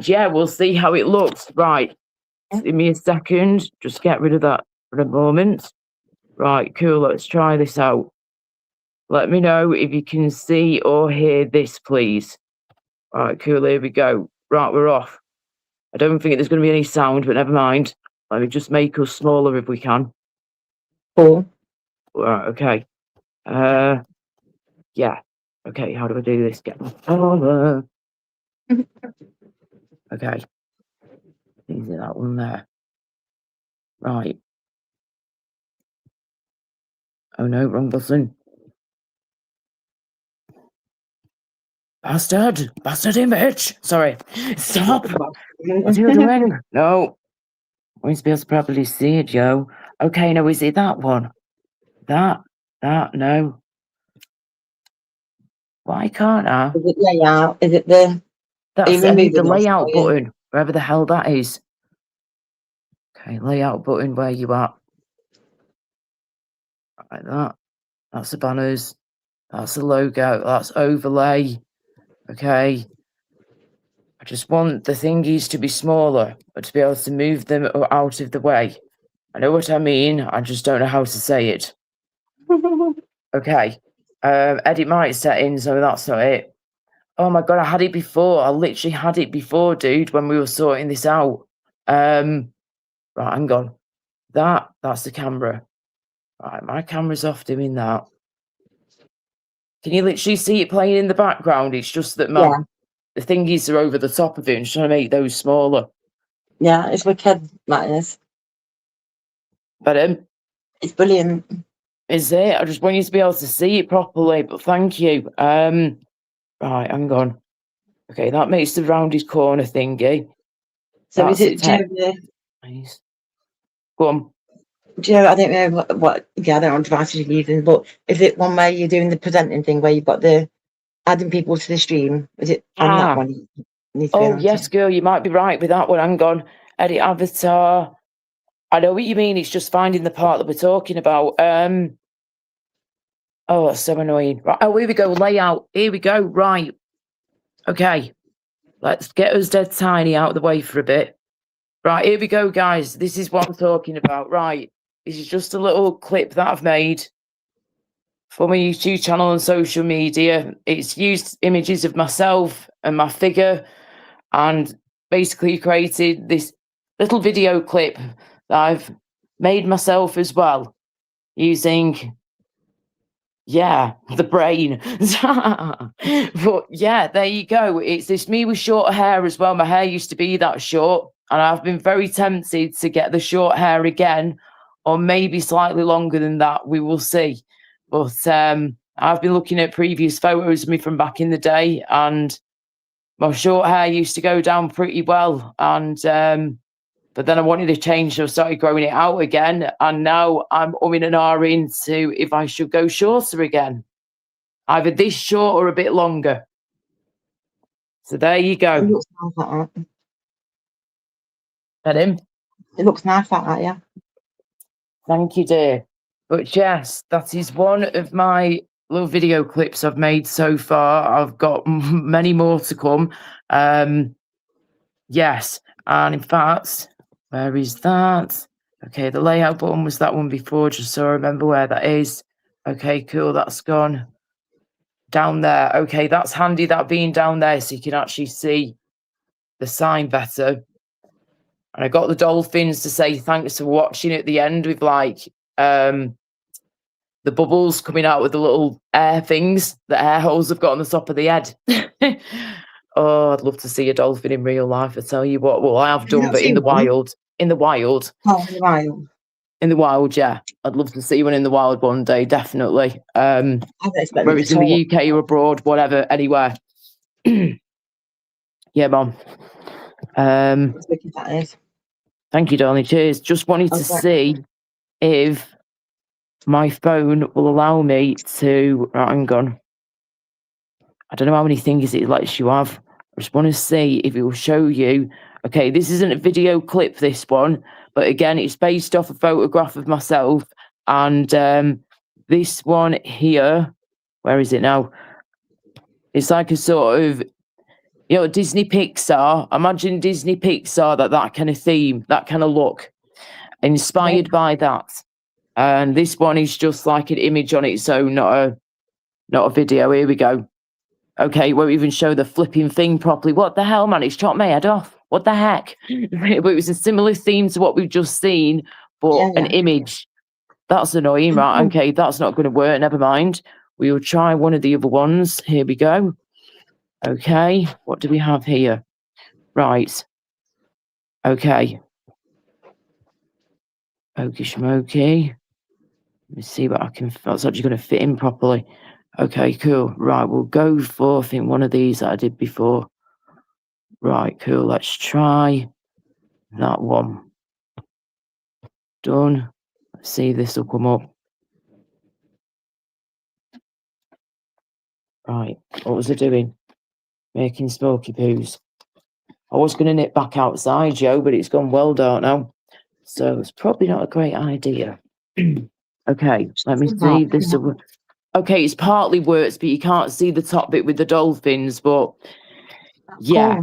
yeah, we'll see how it looks. Right, give me a second, just get rid of that for a moment. Right, cool, let's try this out. Let me know if you can see or hear this, please. Right, cool, here we go. Right, we're off. I don't think there's going to be any sound, but never mind. Let me just make us smaller if we can. Cool. Right, okay. Yeah. Okay, how do I do this? Get smaller. Okay. Easy, that one there. Right. Oh no, wrong button. Bastard! Bastard image! Sorry. Stop! What are you doing? No. I want to be able to properly see it, Joe. Okay, now is it that one? That, no. Why can't I? Is it layout? Is it the? That's you I need the removing this, layout are you? button, wherever the hell that is. Okay, layout button, where you at? Like that. That's the banners. That's the logo. That's overlay. Okay. I just want the thingies to be smaller, but to be able to move them out of the way. I know what I mean. I just don't know how to say it. Okay. Edit my settings. So that's not it. Oh my god, I had it before. I literally had it before, dude, when we were sorting this out. Right, hang on. That's the camera. Right, my camera's off doing that. Can you literally see it playing in the background? It's just that the thingies are over the top of it and trying to make those smaller. Yeah, it's wicked, that is. But It's brilliant. is it? I just want you to be able to see it properly, but thank you. Right, hang on. Okay, that makes the rounded corner thingy. So That's is it, nice. Go on. do you know, I don't know what I don't know what devices you're using, but is it one where you're doing the presenting thing where you've got the adding people to the stream? Is it on that one? You need to be Oh, on yes, girl, you might be right with that one. Hang on. Edit avatar. I know what you mean. It's just finding the part that we're talking about. Oh, that's so annoying. Right. Oh, here we go. Layout. Here we go. Right. Okay. Let's get us dead tiny out of the way for a bit. Right. Here we go, guys. This is what I'm talking about. Right. This is just a little clip that I've made for my YouTube channel and social media. It's used images of myself and my figure and basically created this little video clip that I've made myself as well using Yeah, the brain. But yeah, there you go. It's this me with short hair as well. My hair used to be that short, and I've been very tempted to get the short hair again, or maybe slightly longer than that. We will see. But I've been looking at previous photos of me from back in the day, and my short hair used to go down pretty well. And but then I wanted to change, so I started growing it out again. And now I'm umming and ahhing to if I should go shorter again, either this short or a bit longer. So there you It go. looks nice like that. Get him. It looks nice like that, yeah. Thank you, dear. But yes, that is one of my little video clips I've made so far. I've got many more to come. Yes, and in fact, where is that? Okay, the layout button was that one before, just so I remember where that is. Okay, cool, that's gone down there. Okay, that's handy, that being down there, so you can actually see the sign better. And I got the dolphins to say thanks for watching at the end with like the bubbles coming out with the little air things, the air holes they've got on the top of the head. Oh, I'd love to see a dolphin in real life, I tell you what. Well, I have done, but in the wild. In the wild. Oh, in the wild. In the wild, yeah. I'd love to see one in the wild one day, definitely. I don't expect Whether them it's to in the talk. UK or abroad, whatever, anywhere. Yeah, Mom. That's wicked, that is. Thank you, darling. Cheers. Just wanted to see if my phone will allow me to. Right, hang on. I don't know how many things it lets you have. I just want to see if it will show you. Okay, this isn't a video clip, this one, but again, it's based off a photograph of myself. And this one here, where is it now? It's like a sort of, you know, Disney Pixar. Imagine Disney Pixar, that kind of theme, that kind of look, inspired by that. And this one is just like an image on its own, not a video. Here we go. Okay, it won't even show the flipping thing properly. What the hell, man? It's chopped my head off. What the heck? But it was a similar theme to what we've just seen, but an image. That's annoying, right? Okay, that's not going to work. Never mind. We will try one of the other ones. Here we go. Okay, what do we have here? Right. Okay. Okey schmokey. Let me see what I can. That's actually going to fit in properly. Okay, cool. Right, we'll go for, I think, one of these that I did before. Right, cool. Let's try that one. Done. Let's see if this will come up. Right, what was I doing? Making smoky poos. I was going to nip back outside, Joe, but it's gone well dark now. So it's probably not a great idea. Okay, let me see if this will. Okay, it's partly works, but you can't see the top bit with the dolphins. But yeah,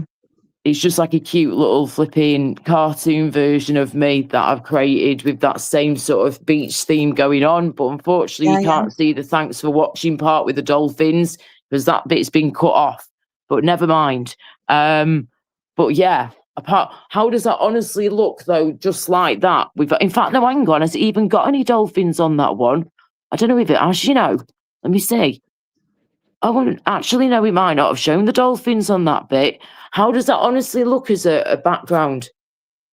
it's just like a cute little flipping cartoon version of me that I've created with that same sort of beach theme going on. But unfortunately, you can't see the thanks for watching part with the dolphins because that bit's been cut off. But never mind. But yeah, how does that honestly look though? Just like that. In fact, no, hang on. Has it even got any dolphins on that one? I don't know if it has, you know. Let me see. I wouldn't actually know. We might not have shown the dolphins on that bit. How does that honestly look as a background?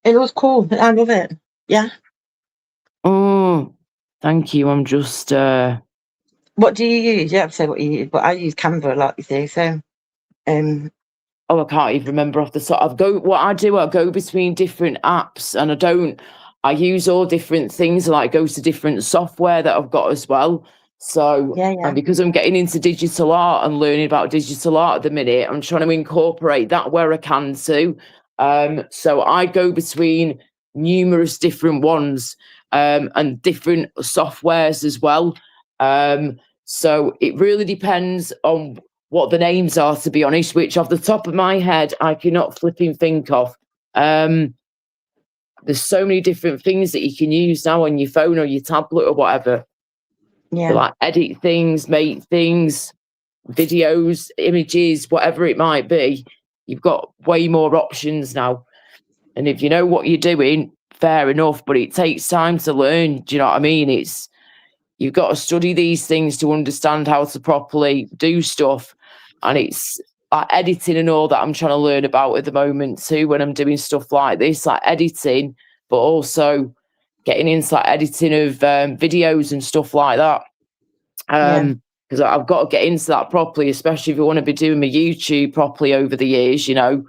It looks cool. I love it. Yeah. Oh, thank you. I'm just. What do you use? You have to say what you use, but I use Canva a lot. You see, so. Oh, I can't even remember off the top. I go between different apps, and I use all different things. Like go to different software that I've got as well. So, and because I'm getting into digital art and learning about digital art at the minute, I'm trying to incorporate that where I can too. So I go between numerous different ones and different softwares as well. So it really depends on what the names are, to be honest, which off the top of my head, I cannot flipping think of. There's so many different things that you can use now on your phone or your tablet or whatever. Yeah. So like edit things, make things, videos, images, whatever it might be. You've got way more options now. And if you know what you're doing, fair enough, but it takes time to learn. Do you know what I mean? you've got to study these things to understand how to properly do stuff. And it's like editing and all that I'm trying to learn about at the moment too, when I'm doing stuff like this, like editing, but also getting into like editing of videos and stuff like that. Because I've got to get into that properly, especially if I want to be doing my YouTube properly over the years, you know.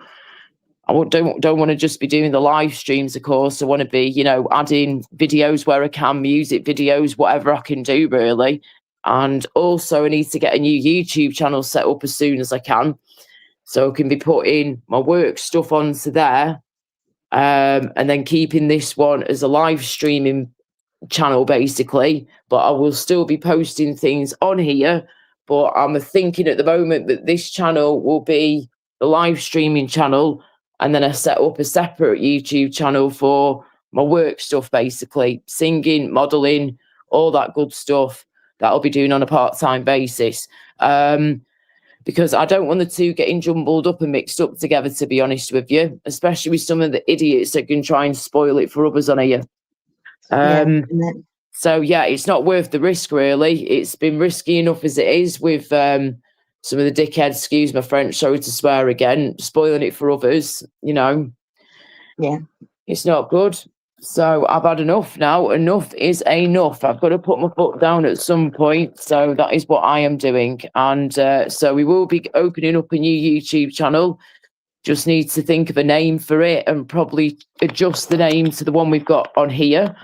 I don't want to just be doing the live streams, of course. I want to be, you know, adding videos where I can, music videos, whatever I can do, really. And also I need to get a new YouTube channel set up as soon as I can, so I can be putting my work stuff onto there, and then keeping this one as a live streaming channel, basically. But I will still be posting things on here. But I'm thinking at the moment that this channel will be the live streaming channel, and then I set up a separate YouTube channel for my work stuff, basically singing, modeling, all that good stuff that I'll be doing on a part-time basis. Because I don't want the two getting jumbled up and mixed up together, to be honest with you, especially with some of the idiots that can try and spoil it for others on here. So yeah, it's not worth the risk, really. It's been risky enough as it is with some of the dickheads, excuse my French, sorry to swear again, spoiling it for others, you know. Yeah. It's not good. So I've had enough now. Enough is enough. I've got to put my foot down at some point. So that is what I am doing. And so we will be opening up a new YouTube channel. Just need to think of a name for it and probably adjust the name to the one we've got on here.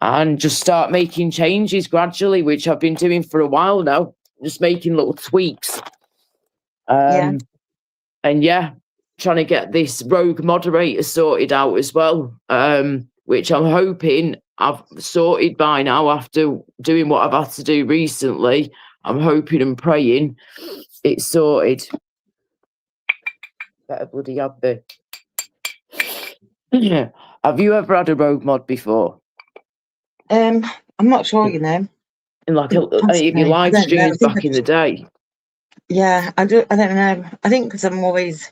And just start making changes gradually, which I've been doing for a while now. Just making little tweaks. And yeah, trying to get this rogue moderator sorted out as well, which I'm hoping I've sorted by now after doing what I've had to do recently. I'm hoping and praying it's sorted. Better bloody have be. Have you ever had a rogue mod before? I'm not sure, you know. In like any of your live streams back in the day? Yeah, I don't know. I think because I'm always,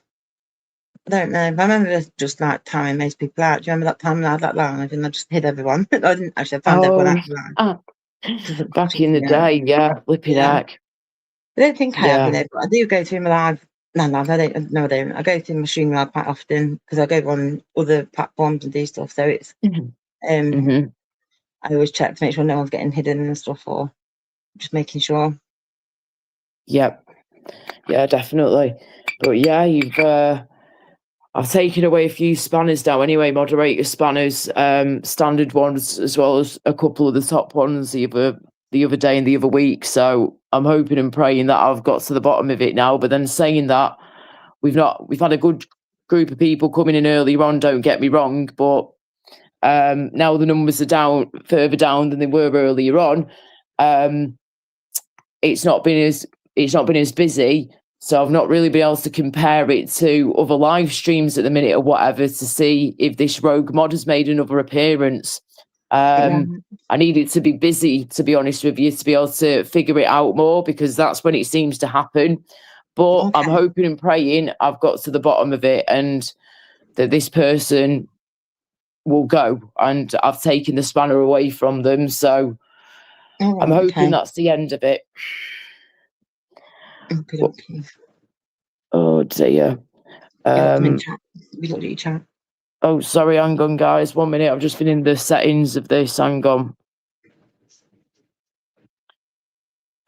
I don't know. I remember just like timing most people out. Do you remember that time I had that live and I just hid everyone? I didn't actually, I found everyone out live. Back in the day, yeah, flipping heck. I don't think I have, you know, but I do go through my live. No, I don't. No, I don't. I go through my stream live quite often because I go on other platforms and do stuff. So it's, I always check to make sure no one's getting hidden and stuff, or just making sure. Yep. Yeah, definitely. But yeah, I've taken away a few spanners now anyway, moderator spanners, standard ones, as well as a couple of the top ones the other day and the other week. So I'm hoping and praying that I've got to the bottom of it now. But then saying that, we've had a good group of people coming in earlier on, don't get me wrong, but now the numbers are further down than they were earlier on. It's not been as busy, so I've not really been able to compare it to other live streams at the minute or whatever to see if this rogue mod has made another appearance. I need it to be busy, to be honest with you, to be able to figure it out more, because that's when it seems to happen. But I'm hoping and praying I've got to the bottom of it and that this person will go, and I've taken the spanner away from them. So I'm hoping that's the end of it. Oh dear. We looked at your chat. Oh, sorry, hang on, guys. 1 minute. I've just been in the settings of this. Hang on.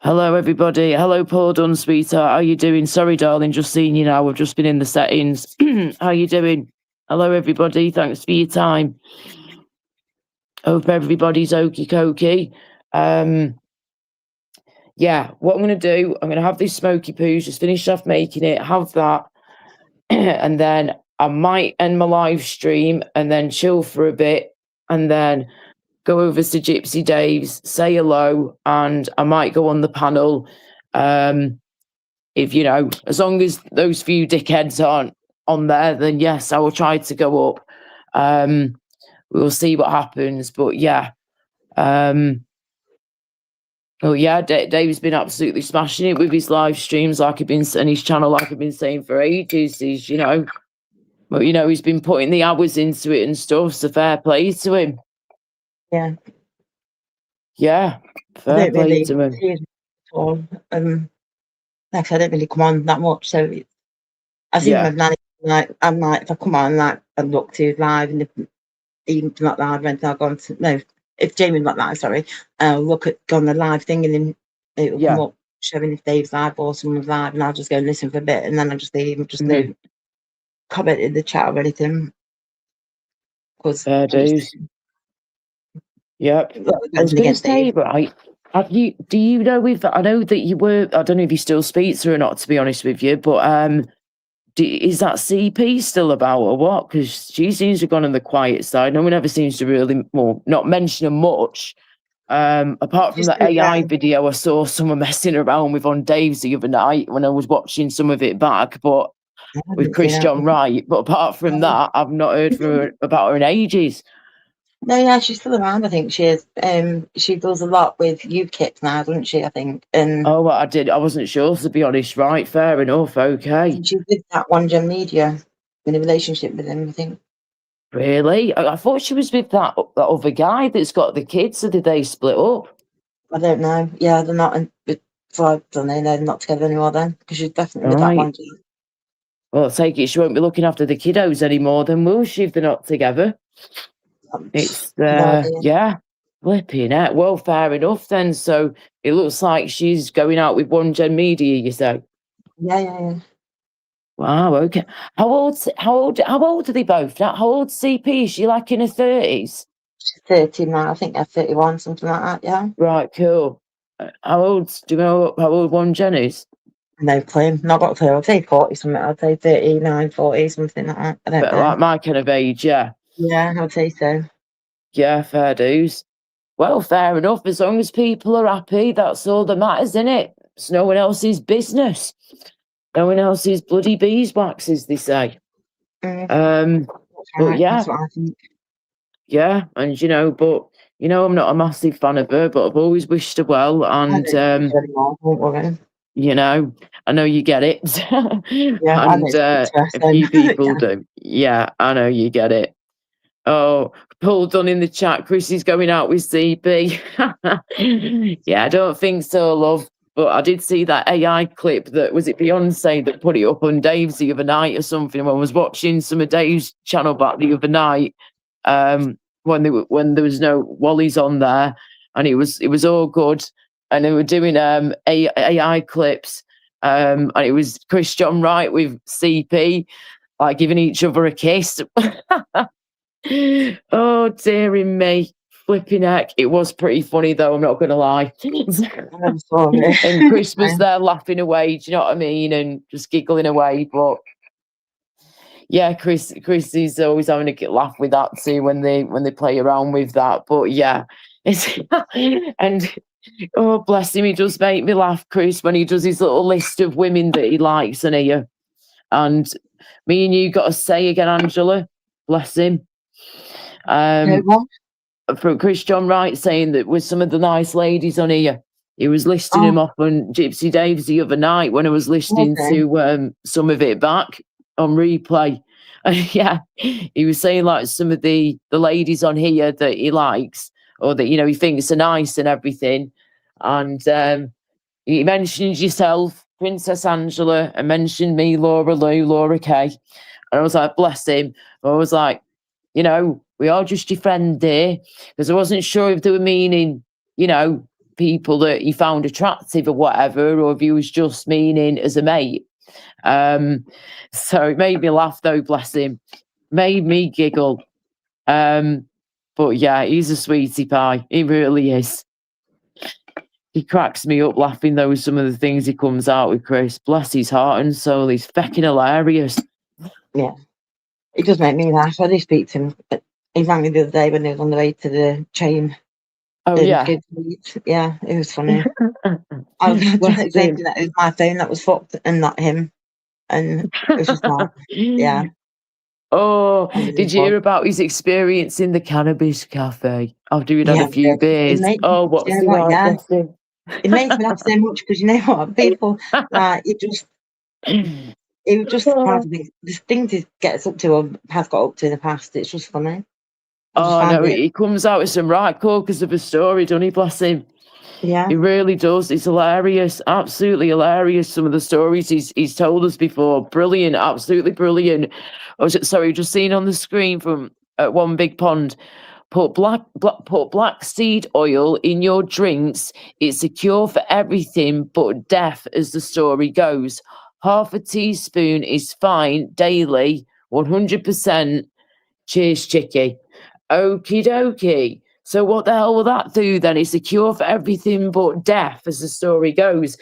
Hello, everybody. Hello, Paul Dunn, sweetheart. How you doing? Sorry, darling. Just seeing you now. I've just been in the settings. How you doing? Hello, everybody. Thanks for your time. Hope everybody's okie dokie. Yeah, what I'm going to do, I'm going to have this smoky poos, just finish off making it, have that, and then I might end my live stream and then chill for a bit and then go over to Gypsy Dave's, say hello, and I might go on the panel. If, you know, as long as those few dickheads aren't on there, then yes, I will try to go up. We'll see what happens, but yeah. Oh yeah, Dave's been absolutely smashing it with his live streams, and his channel, like I've been saying for ages. He's, you know, but you know, he's been putting the hours into it and stuff. So fair play to him. Yeah. Yeah, I fair don't play really to him. see it at all. Like I said, I don't really come on that much, so I see my Yeah, nanny. Like I'm like, if I come on, like I look to live, and if even not live, then I'll go on to no. If Jamie's not live, sorry, I'll look at go on the live thing, and then it'll come yeah. up showing if Dave's live or someone's live, and I'll just go and listen for a bit, and then I'll just leave, just Mhm. no comment in the chat or anything, because Fair dues. Yep. I was anything going to against Dave. say, right, do you know if, I know that you were, I don't know if you still speak to her or not, to be honest with you, but is that CP still about or what? Because she seems to have gone on the quiet side. No one ever seems to really, well, not mention her much. Apart from Just the AI video I saw someone messing around with on Dave's the other night when I was watching some of it back, but I with haven't seen Chris that. John Wright. But apart from that, I've not heard from her about her in ages. No, yeah, she's still around. I think she is. She does a lot with UKIP now, doesn't she? I think, and Oh, well, I wasn't sure, to be honest. Right, fair enough. Okay. she's with that one Gen Media in a relationship with him. I think. Really? I thought she was with that other guy that's got the kids, so did they split up? I don't know. Yeah, they're not. So I don't know. They're not together anymore then, because she's definitely with that Right. one. Well, I take it she won't be looking after the kiddos anymore, then will she, if they're not together? It's, No idea. yeah, flipping it. Well, fair enough then. So it looks like she's going out with One Gen Media, you say? Yeah. Wow, okay. How old are they both now? How old's CP? Is she like in her 30s? She's 30 now. I think they're 31, something like that. Yeah. Right, cool. Do you know how old One Gen is? No clue. Not got a clue. I'd say 40 something. I'd say 39, 40, something like that. I don't But know. like my kind of age, yeah. Yeah, I'd say so. Yeah, fair dues. Well, fair enough. As long as people are happy, that's all that matters, isn't it? It's no one else's business. No one else's bloody beeswax, as they say. That's But right. yeah, That's what I think. yeah, and I'm not a massive fan of her, but I've always wished her well, I and don't speak to her anymore. Don't worry. I know you get it, Yeah, I don't and speak to her. a So few people yeah. do. Yeah, I know you get it. Oh, Paul Dunn in the chat. Chris is going out with CP. Yeah, I don't think so, love. But I did see that AI clip that was it Beyonce that put it up on Dave's the other night or something. When I was watching some of Dave's channel back the other night, when there was no Wally's on there, and it was all good, and they were doing AI clips, and it was Chris John Wright with CP like giving each other a kiss. Oh, dearie me. Flipping heck. It was pretty funny, though, I'm not going to lie. I'm sorry. And Chris was there laughing away, do you know what I mean? And just giggling away. But yeah, Chris is always having a laugh with that too when they play around with that. But yeah, it's and oh bless him, he does make me laugh, Chris, when he does his little list of women that he likes and here. And me and you got to say again, Angela, bless him. From Chris John Wright saying that with some of the nice ladies on here. He was listing them off on Gypsy Dave's the other night when I was listening to some of it back on replay. Yeah, he was saying like some of the ladies on here that he likes or that he thinks are nice and everything. And he mentioned yourself, Princess Angela, and mentioned me, Laura Lou, Laura Kay. And I was like, bless him. I was like, we are just your friend there. Because I wasn't sure if they were meaning, people that he found attractive or whatever, or if he was just meaning as a mate. So it made me laugh though, bless him. Made me giggle. But yeah, he's a sweetie pie. He really is. He cracks me up laughing though with some of the things he comes out with, Chris. Bless his heart and soul. He's fecking hilarious. Yeah. It does make me laugh. I do speak to him. He rang me the other day when he was on the way to the train. Oh, yeah. Yeah, it was funny. I was trying to explain that it was my phone that was fucked and not him. And it was just like, yeah. Oh, did you hear about his experience in the cannabis cafe after he'd had a few beers? Oh, what's he like? Yeah. It makes me laugh so much because you know what? People, like, it just surprised me. The things he gets up to or has got up to in the past, it's just funny. I just Oh find no, it, he comes out with some right corkers of a story, doesn't he? Bless him. yeah. He really does. It's hilarious, absolutely hilarious. Some of the stories he's told us before, brilliant, absolutely brilliant. Sorry, just seen on the screen from One Big Pond. Put black seed oil in your drinks. It's a cure for everything but death, as the story goes. Half a teaspoon is fine daily, 100%. Cheers, Chicky. Okie dokie. So what the hell will that do then? It's a cure for everything but death, as the story goes.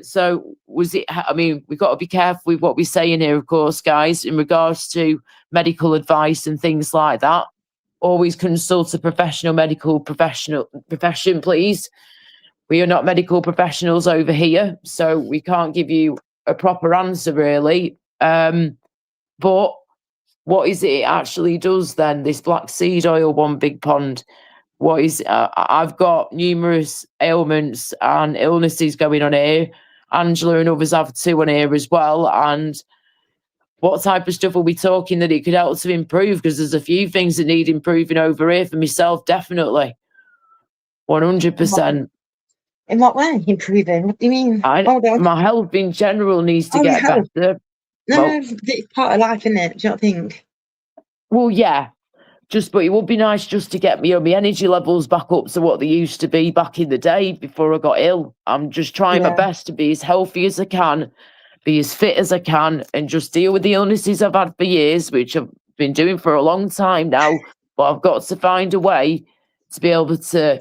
So was it? I mean, we've got to be careful with what we're saying here, of course, guys, in regards to medical advice and things like that. Always consult a professional profession, please. We are not medical professionals over here, so we can't give you a proper answer, really. But what is it actually does then? This black seed oil, One Big Pond. What is? I've got numerous ailments and illnesses going on here. Angela and others have too on here as well. And what type of stuff are we talking that it could help to improve? Because there's a few things that need improving over here for myself, definitely. 100%. In what way? Improving? What do you mean? Hold on. My health in general needs to Oh, your get health. better. No, Well- it's part of life, isn't it? Do you not think? Well, yeah. But it would be nice just to get my energy levels back up to what they used to be back in the day before I got ill. I'm just trying my Yeah. best to be as healthy as I can, be as fit as I can, and just deal with the illnesses I've had for years, which I've been doing for a long time now. But I've got to find a way to be able to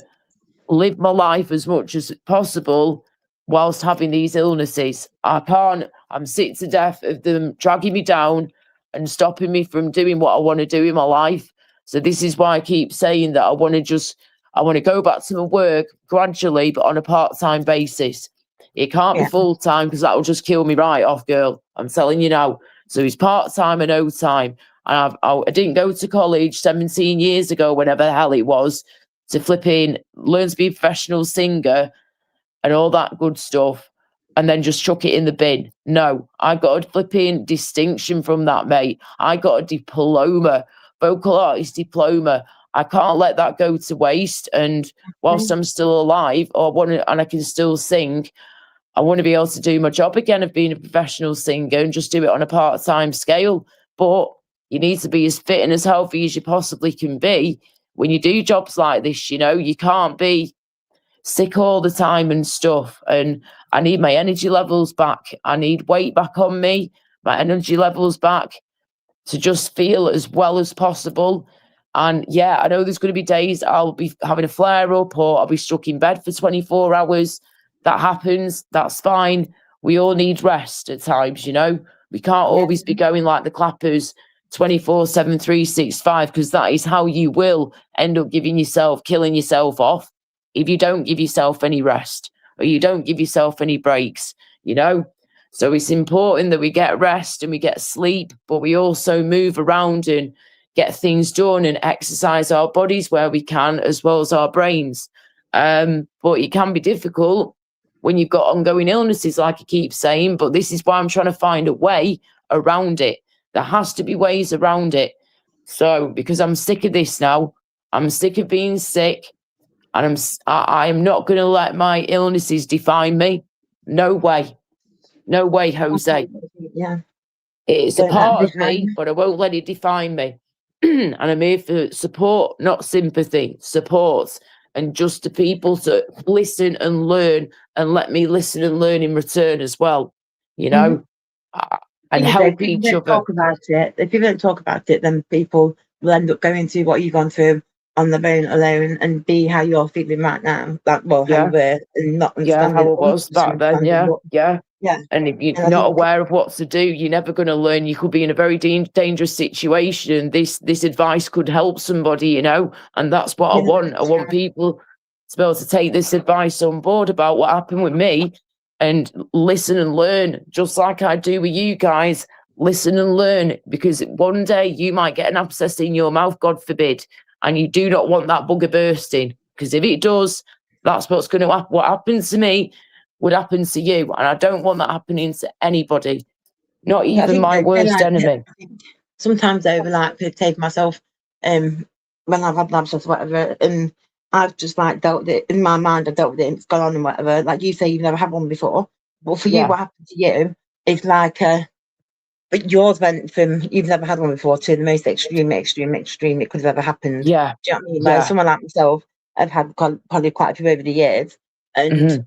live my life as much as possible whilst having these illnesses. I can't. I'm sick to death of them dragging me down and stopping me from doing what I want to do in my life. So this is why I keep saying that I want to go back to my work gradually, but on a part-time basis. It can't be Yeah. full-time because that will just kill me right off, girl. I'm telling you now. So it's part-time and overtime. And I didn't go to college 17 years ago, whenever the hell it was, to learn to be a professional singer and all that good stuff, and then just chuck it in the bin. No, I got a flipping distinction from that, mate. I got a diploma, vocal artist diploma. I can't let that go to waste. And whilst I'm still alive, and I can still sing, I want to be able to do my job again of being a professional singer and just do it on a part-time scale. But you need to be as fit and as healthy as you possibly can be when you do jobs like this. You can't be sick all the time and stuff. And I need my energy levels back. I need weight back on me, my energy levels back, to just feel as well as possible. And yeah, I know there's going to be days I'll be having a flare up or I'll be stuck in bed for 24 hours. That happens. That's fine. We all need rest at times, We can't always be going like the clappers 24/7, 365, because that is how you will end up killing yourself off if you don't give yourself any rest or you don't give yourself any breaks, So it's important that we get rest and we get sleep, but we also move around and get things done and exercise our bodies where we can, as well as our brains. But it can be difficult when you've got ongoing illnesses, like I keep saying, but this is why I'm trying to find a way around it. There has to be ways around it. So, because I'm sick of this now, I'm sick of being sick, and I am not going to let my illnesses define me. No way. No way, Jose. Yeah. It's a Don't let part them of me, define you. but I won't let it define me. And I'm here for support, not sympathy, support. And just to people to listen and learn, and let me listen and learn in return as well, and help each other. Talk about it. If people don't talk about it, then people will end up going through what you've gone through on their own alone, and be how you're feeling right now. Like, how you were, and not understanding. How it was back then. Yeah. And if you're And I not think- aware of what to do, you're never going to learn. You could be in a very dangerous situation. This advice could help somebody, and that's what I want. I want people to be able to take this advice on board about what happened with me and listen and learn, just like I do with you guys. Listen and learn, because one day you might get an abscess in your mouth, God forbid, and you do not want that bugger bursting, because if it does, that's what's going to happen. What happens to me would happen to you, and I don't want that happening to anybody, not even my worst enemy. Sometimes over, like, to take myself, when I've had an abscess or whatever, and I've just like dealt with it in my mind. I've dealt with it, and it's gone on and whatever. Like you say, you've never had one before, but for you, Yeah. what happened to you is like but yours went from you've never had one before to the most extreme it could have ever happened. Yeah. Do you know what I mean? Yeah. Like someone like myself, I've had probably quite a few over the years, and Mhm.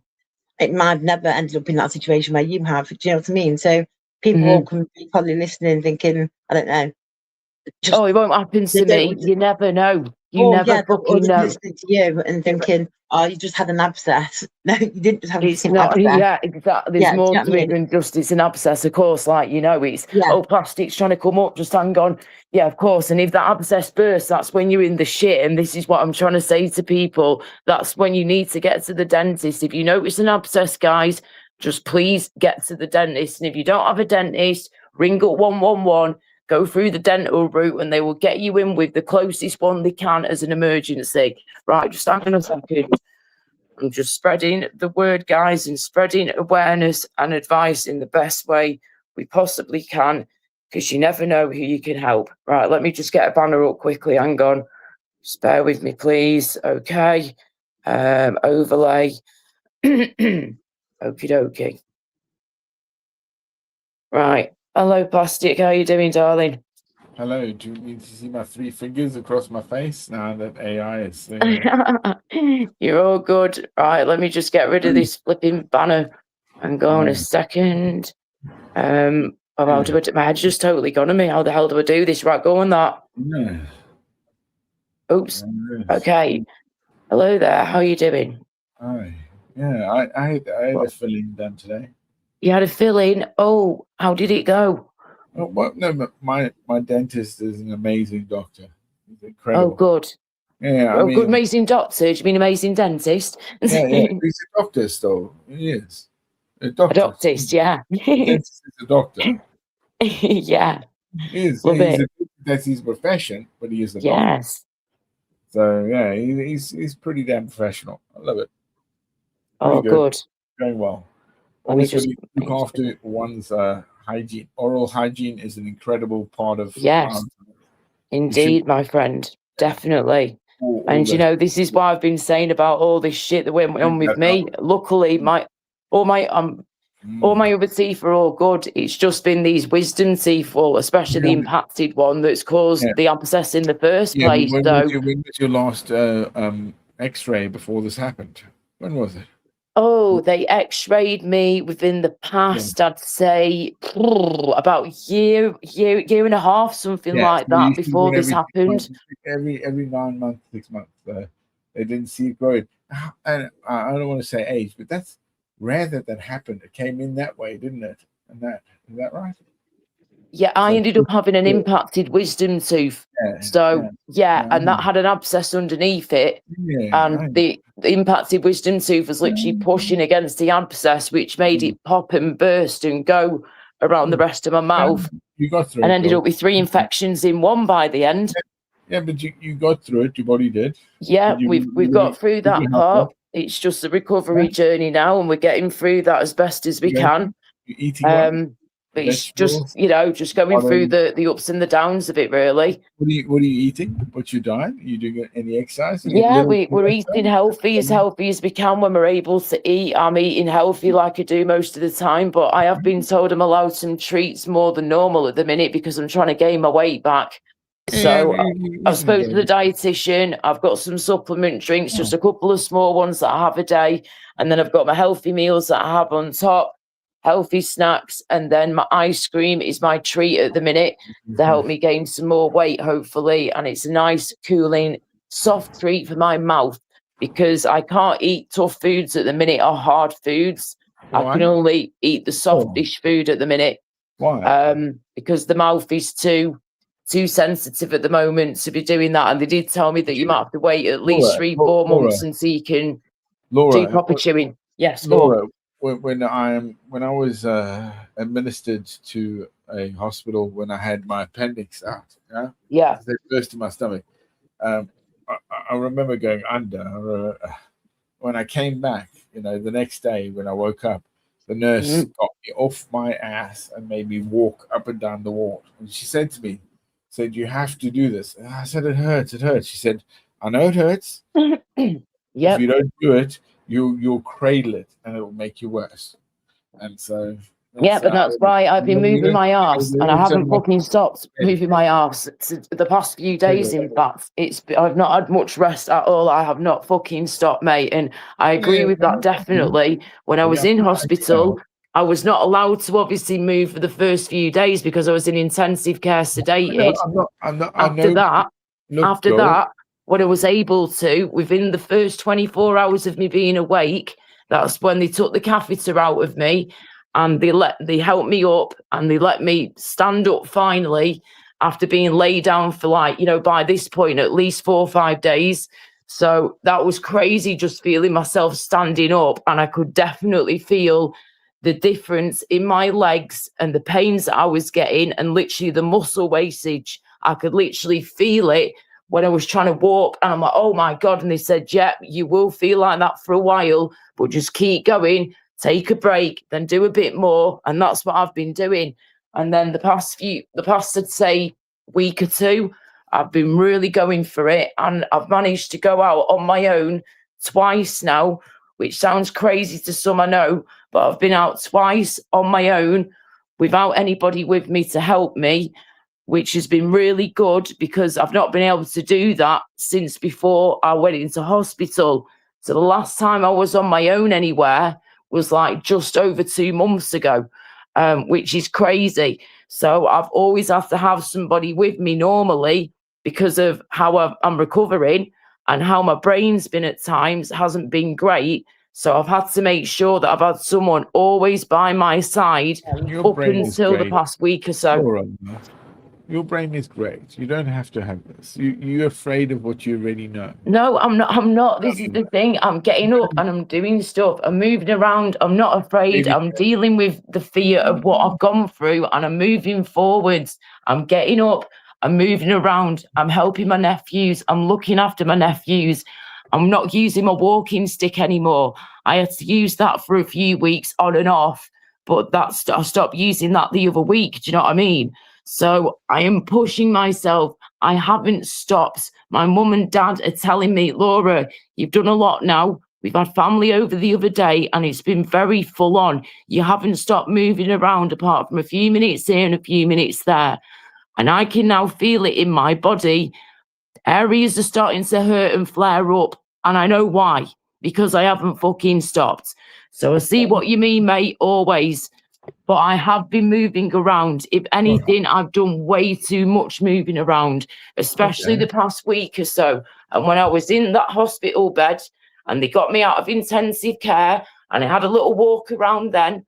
it might have never ended up in that situation where you have. Do you know what I mean? So people Mhm. can be probably listening, thinking, I don't know, just Oh, it won't happen they to me. don't. You never know. You Oh never yeah, or fucking they're know. listening to you and thinking, "Oh, you just had an abscess." No, you didn't just have a It's fucking not, abscess. yeah, exactly. There's Yeah, do you more know what to I it mean? than just it's an abscess, of course. Like, it's, Yeah, oh, plastic's trying to come up, just hang on. Yeah, of course. And if that abscess bursts, that's when you're in the shit. And this is what I'm trying to say to people. That's when you need to get to the dentist. If you notice an abscess, guys, just please get to the dentist. And if you don't have a dentist, ring up 111, go through the dental route, and they will get you in with the closest one they can as an emergency. Right, just hang on a second. I'm just spreading the word, guys, and spreading awareness and advice in the best way we possibly can, because you never know who you can help. Right, let me just get a banner up quickly. Hang on. Just bear with me, please. Okay. Overlay. Okie dokie. Right. Hello, Plastic. How you doing, darling? Hello, do you need to see my 3 fingers across my face now that AI is You're all good. Right, let me just get rid of this flipping banner and go on a second. How do I do? My head's just totally gone on me. How the hell do I do this? Right, go on that. Yeah. Oops. Okay. Hello there. How you doing? Hi. Yeah, I had a filling done today. You had a fill-in. Oh, how did it go? Oh, well, no, but my dentist is an amazing doctor. He's Oh, incredible. good. Yeah, I Oh, mean, good, amazing doctor. Do you mean amazing dentist? yeah, he's a doctor still. He is a A doctor. doctist, yeah. A dentist is a doctor. Yeah. He is. Love He's it. that's his profession, but he is a doctor. Yes. So yeah, he's pretty damn professional. I love it. Oh, good. Going well. Let me Always just look after one's hygiene. Oral hygiene is an incredible part of Yes, indeed, my friend. Definitely. And this is why I've been saying about all this shit that went on with me. Luckily, all my other teeth are all good. It's just been these wisdom teeth, especially the impacted one, that's caused the abscess in the first place. When So, was your last X-ray before this happened? When was it? oh, they X-rayed me within the past, I'd say, about year and a half, something like so that, before this happened. Every 9 months, 6 months, they didn't see it growing. And I don't want to say age, but that's rare that happened. It came in that way, didn't it? And is that right? Yeah, I ended up having an impacted wisdom tooth. And that had an abscess underneath it. And the impacted wisdom tooth was literally pushing against the abscess, which made it pop and burst and go around the rest of my mouth. You got through and it, ended up with 3 infections in one by the end. Yeah, but you got through it. Your body did. Yeah, we've got through that part. It's just a recovery journey now, and we're getting through that as best as we can. You're eating but it's just just going through the ups and the downs of it, really. What are you eating? What's your diet? Are you doing any exercise? Yeah, we're eating healthy as we can when we're able to eat. I'm eating healthy like I do most of the time, but I have been told I'm allowed some treats more than normal at the minute because I'm trying to gain my weight back. So I've spoken to the dietitian. I've got some supplement drinks, just a couple of small ones that I have a day, and then I've got my healthy meals that I have on top, healthy snacks, and then my ice cream is my treat at the minute to help me gain some more weight, hopefully. And it's a nice, cooling, soft treat for my mouth because I can't eat tough foods at the minute or hard foods. Why? I can only eat the softish food at the minute. Why? Because the mouth is too sensitive at the moment to be doing that. And they did tell me that you might have to wait at least 3-4 months until you can do proper chewing. Yes, Laura, when I was administered to a hospital when I had my appendix out, they burst in my stomach. I remember going under. When I came back, the next day when I woke up, the nurse got me off my ass and made me walk up and down the ward. And she said to me, said, "You have to do this." And I said, "It hurts. It hurts." She said, "I know it hurts. Yeah. If you don't do it, you'll cradle it, and it will make you worse." And so, Yeah, but that's why I've been moving my arse, and I haven't fucking stopped moving my arse the past few days. In fact, I've not had much rest at all. I have not fucking stopped, mate. And I agree with that definitely. When I was in hospital, I was not allowed to obviously move for the first few days because I was in intensive care sedated. After that, when I was able to, within the first 24 hours of me being awake, that's when they took the catheter out of me. And they helped me up and they let me stand up finally after being laid down for by this point, at least 4 or 5 days. So that was crazy, just feeling myself standing up. And I could definitely feel the difference in my legs and the pains that I was getting and literally the muscle wastage. I could literally feel it when I was trying to walk. And I'm like, oh my God. And they said, yeah, you will feel like that for a while, but just keep going. Take a break, then do a bit more. And that's what I've been doing. And then the past, I'd say, week or two, I've been really going for it. And I've managed to go out on my own twice now, which sounds crazy to some, I know, but I've been out twice on my own without anybody with me to help me, which has been really good because I've not been able to do that since before I went into hospital. So the last time I was on my own anywhere was like just over 2 months ago, which is crazy. So I've always have to have somebody with me normally because of how I'm recovering and how my brain's been at times hasn't been great. So I've had to make sure that I've had someone always by my side up until the past week or so. Your brain is great. You don't have to have this. You're afraid of what you already know. No, I'm not. This is the thing. I'm getting up and I'm doing stuff. I'm moving around. I'm not afraid. I'm dealing with the fear of what I've gone through and I'm moving forwards. I'm getting up. I'm moving around. I'm helping my nephews. I'm looking after my nephews. I'm not using my walking stick anymore. I had to use that for a few weeks on and off, but I stopped using that the other week. Do you know what I mean? So I am pushing myself. I haven't stopped. My mum and dad are telling me, Laura, you've done a lot now. We've had family over the other day and it's been very full on. You haven't stopped moving around apart from a few minutes here and a few minutes there. And I can now feel it in my body. Areas are starting to hurt and flare up. And I know why, because I haven't fucking stopped. So I see what you mean, mate, always. But I have been moving around. If anything, I've done way too much moving around, especially the past week or so. And when I was in that hospital bed and they got me out of intensive care and I had a little walk around then,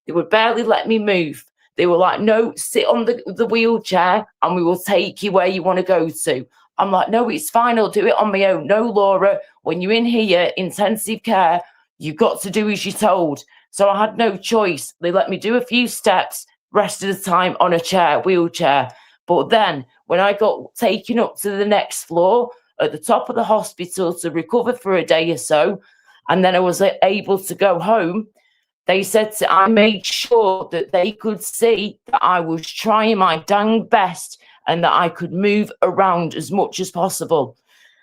they would barely let me move. They were like, no, sit on the wheelchair and we will take you where you want to go to. I'm like, no, it's fine. I'll do it on my own. No, Laura, when you're in here, intensive care, you've got to do as you're told. So I had no choice. They let me do a few steps, rest of the time on a wheelchair. But then when I got taken up to the next floor at the top of the hospital to recover for a day or so, and then I was able to go home, they said I made sure that they could see that I was trying my dang best and that I could move around as much as possible.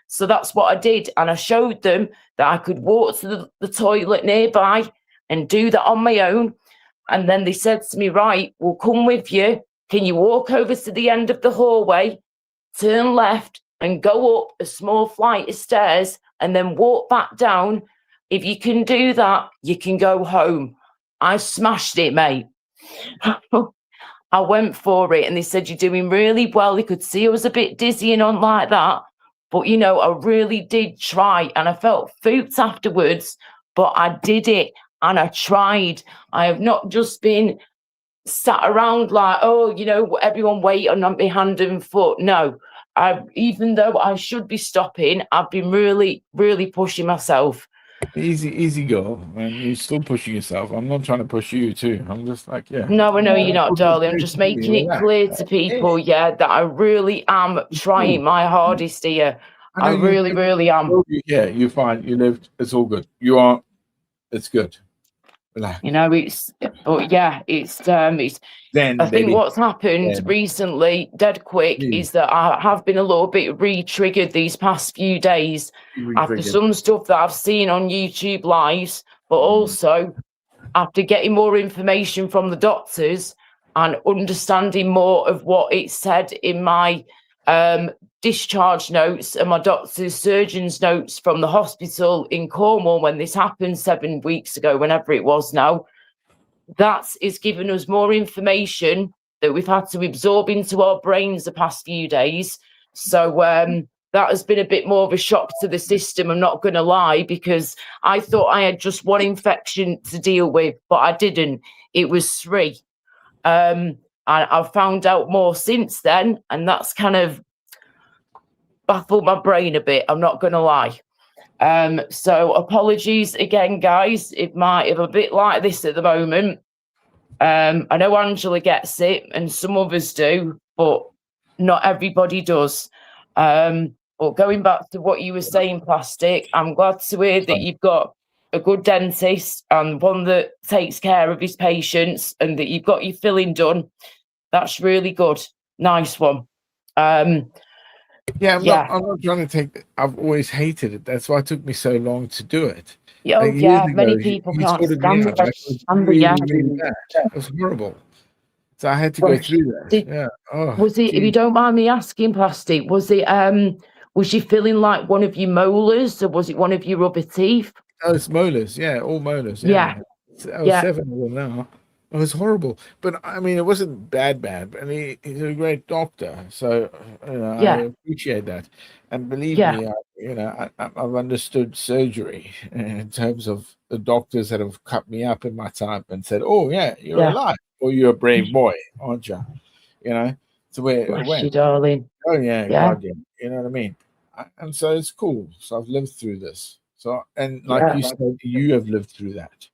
So that's what I did. And I showed them that I could walk to the toilet nearby and do that on my own. And then they said to me, right, we'll come with you. Can you walk over to the end of the hallway, turn left and go up a small flight of stairs and then walk back down? If you can do that, you can go home. I smashed it, mate. I went for it and they said, you're doing really well. They could see I was a bit dizzy and on like that. But, you know, I really did try and I felt fooped afterwards, but I did it. And I tried. I have not just been sat around like, oh, you know, everyone wait on my hand and foot. No, even though I should be stopping, I've been really, really pushing myself. Easy girl, man. You're still pushing yourself. I'm not trying to push you too. I'm just like, yeah. No, I know you're not, darling. I'm just making it clear to people, that I really am trying my hardest here. I really, really am. Yeah, you're fine. You lived. It's all good. You are. It's good. Relax. You know, it's But yeah, it's I think what's happened recently, dead quick, is that I have been a little bit re-triggered these past few days after some stuff that I've seen on YouTube lives, but also after getting more information from the doctors and understanding more of what it said in my discharge notes and my doctor's surgeon's notes from the hospital in Cornwall when this happened 7 weeks ago, whenever it was now. That is giving us more information that we've had to absorb into our brains the past few days. So that has been a bit more of a shock to the system, I'm not going to lie, because I thought I had just one infection to deal with, but I didn't. It was 3. And I've found out more since then, and that's kind of baffled my brain a bit, I'm not going to lie. So apologies again, guys. I'm a bit like this at the moment. I know Angela gets it and some others do, but not everybody does. But going back to what you were saying, Plastic, I'm glad to hear that you've got a good dentist and one that takes care of his patients and that you've got your filling done. That's really good. Nice one. Yeah, I'm not trying to take. I've always hated it. That's why it took me so long to do it. Many people can't stand it. It was horrible. So I had to go through that. Was it? If you don't mind me asking, Plastic, was it? Was you feeling like one of your molars, or was it one of your other teeth? Oh, it's molars. Yeah, all molars. Yeah. 7 of them now. It was horrible, but I mean, it wasn't bad, and he's a great doctor, so I appreciate that. And believe me, I've understood surgery in terms of the doctors that have cut me up in my time and said, "Oh yeah, you're alive, or you're a brave boy, aren't you?" It's the way it went. You, darling. Oh yeah, God, yeah. You know what I mean? And so it's cool. So I've lived through this. So and like you said, you have lived through that.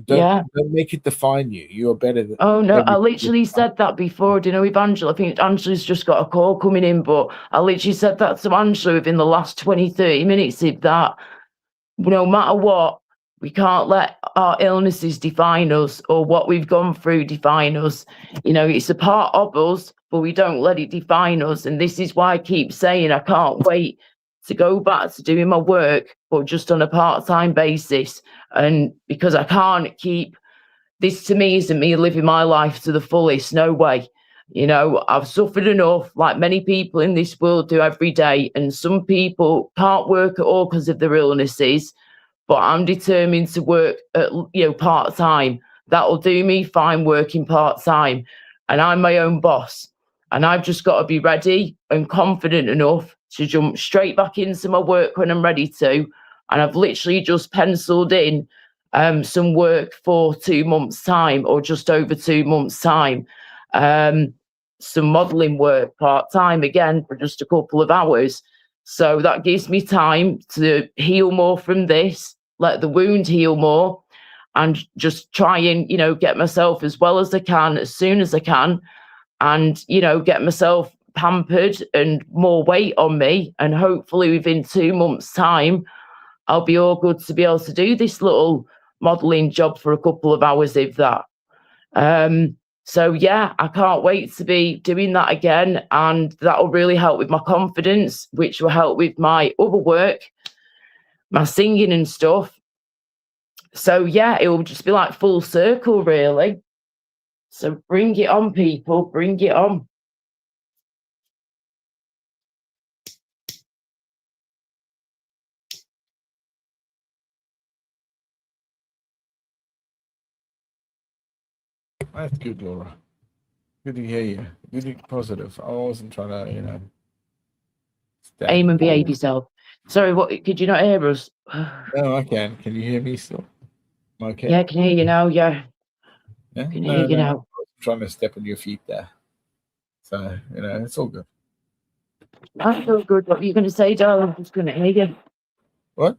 Don't make it define you. You're better than. Oh no, I literally said that before. Do you know, with Angela? I think Angela's just got a call coming in, but I literally said that to Angela within the last 20-30 minutes. If that, no matter what, we can't let our illnesses define us or what we've gone through define us. It's a part of us, but we don't let it define us. And this is why I keep saying I can't wait to go back to doing my work, but just on a part-time basis. And because I can't keep this, to me isn't me living my life to the fullest. No way. I've suffered enough, like many people in this world do every day. And some people can't work at all because of their illnesses. But I'm determined to work at part-time. That'll do me fine working part-time. And I'm my own boss. And I've just got to be ready and confident enough to jump straight back into my work when I'm ready to. And I've literally just penciled in some work for 2 months' time, or just over 2 months' time. Some modelling work part-time again for just a couple of hours. So that gives me time to heal more from this, let the wound heal more, and just try and, get myself as well as I can, as soon as I can, and, get myself pampered and more weight on me. And hopefully within 2 months' time, I'll be all good to be able to do this little modelling job for a couple of hours, if that. So yeah, I can't wait to be doing that again, and that'll really help with my confidence, which will help with my other work, my singing and stuff. So yeah, it will just be like full circle, really. So bring it on, people, bring it on. That's good, Laura. Good to hear you. Good, positive. I wasn't trying to, aim and behave yourself. Sorry, what? Could you not hear us? No, I can. Can you hear me still? Okay. Yeah, I can hear you now. Yeah. Can hear you now. I'm trying to step on your feet there. So, it's all good. I feel good. What were you going to say, darling? I just couldn't hear you. What?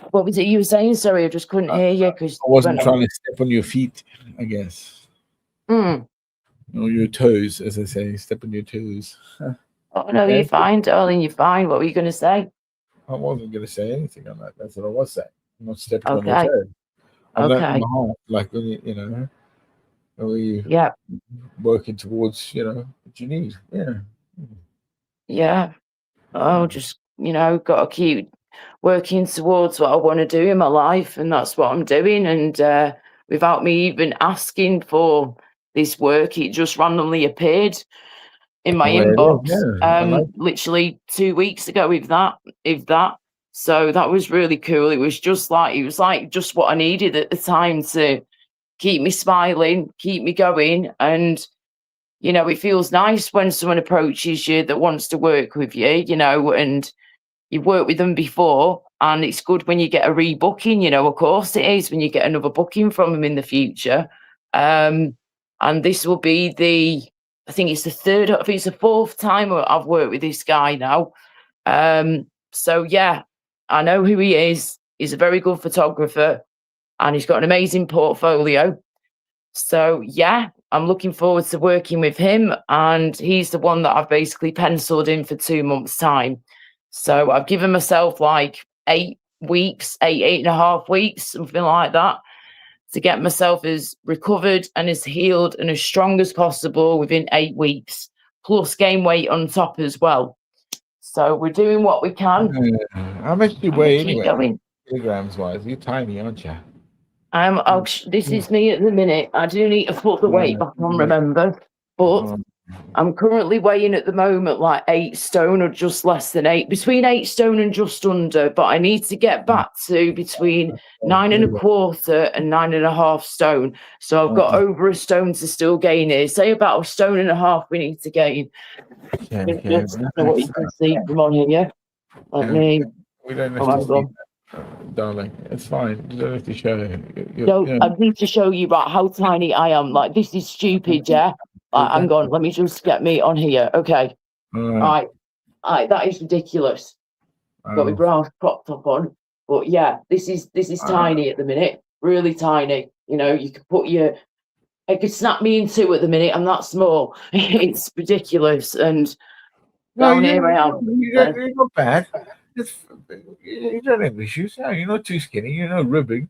What was it you were saying? Sorry, I just couldn't hear you. Because I wasn't trying to step on your feet, I guess. Or your toes, as I say. Step on your toes. Oh, no, you're fine, darling. You're fine. What were you going to say? I wasn't going to say anything on that. That's what I was saying. I'm not stepping on your toes. I'm letting my heart, like, Or are you Yeah. working towards, what you need? Yeah. Yeah. Oh, just, got to keep working towards what I want to do in my life, and that's what I'm doing. And without me even asking for this work, it just randomly appeared in my Well, inbox. yeah. Literally 2 weeks ago, if that. So that was really cool. It was like just what I needed at the time to keep me smiling, keep me going. And it feels nice when someone approaches you that wants to work with you, and you've worked with them before, and it's good when you get a rebooking, of course it is, when you get another booking from them in the future. And this will be I think it's the fourth time I've worked with this guy now. So yeah, I know who he is. He's a very good photographer, and he's got an amazing portfolio. So yeah, I'm looking forward to working with him, and he's the one that I've basically penciled in for 2 months' time. So I've given myself like 8.5 weeks, something like that, to get myself as recovered and as healed and as strong as possible within 8 weeks, plus gain weight on top as well. So we're doing what we can. How much do you weigh anyway? Going. Kilograms wise, you're tiny, aren't you? This is me at the minute. I do need to put the weight back on, remember, but I'm currently weighing at the moment like 8 stone or just less than 8, between 8 stone and just under. But I need to get back to between 9.25 and 9.5 stone. So I've got over a stone to still gain here. Say about 1.5 stone we need to gain. Just what you can see from on here. Let me. We don't have to see that, darling. It's fine. You don't have to show it. I need to show you about how tiny I am. Like, this is stupid, yeah. Hang on, let me just get me on here. Okay. All right. That is ridiculous. Got my brown crop top on, but yeah, this is tiny at the minute. Really tiny. You could I could snap me in two at the minute. I'm that small. It's ridiculous. And down here I am. You're not bad. You don't have issues. No, you're not too skinny. You're not ribbing.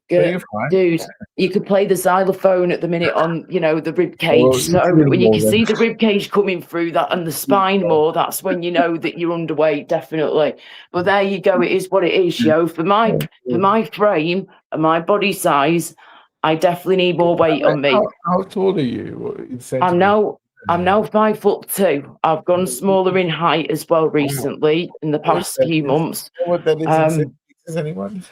So you're fine. Dude, you could play the xylophone at the minute on, the rib cage. So when you can see the rib cage coming through that and the spine more, that's when you know that you're underweight, definitely. But there you go. It is what it is, yo. For my frame and my body size, I definitely need more weight on me. How tall are you? I'm now 5'2". I've gone smaller in height as well recently in the past few months. What that is does anyone?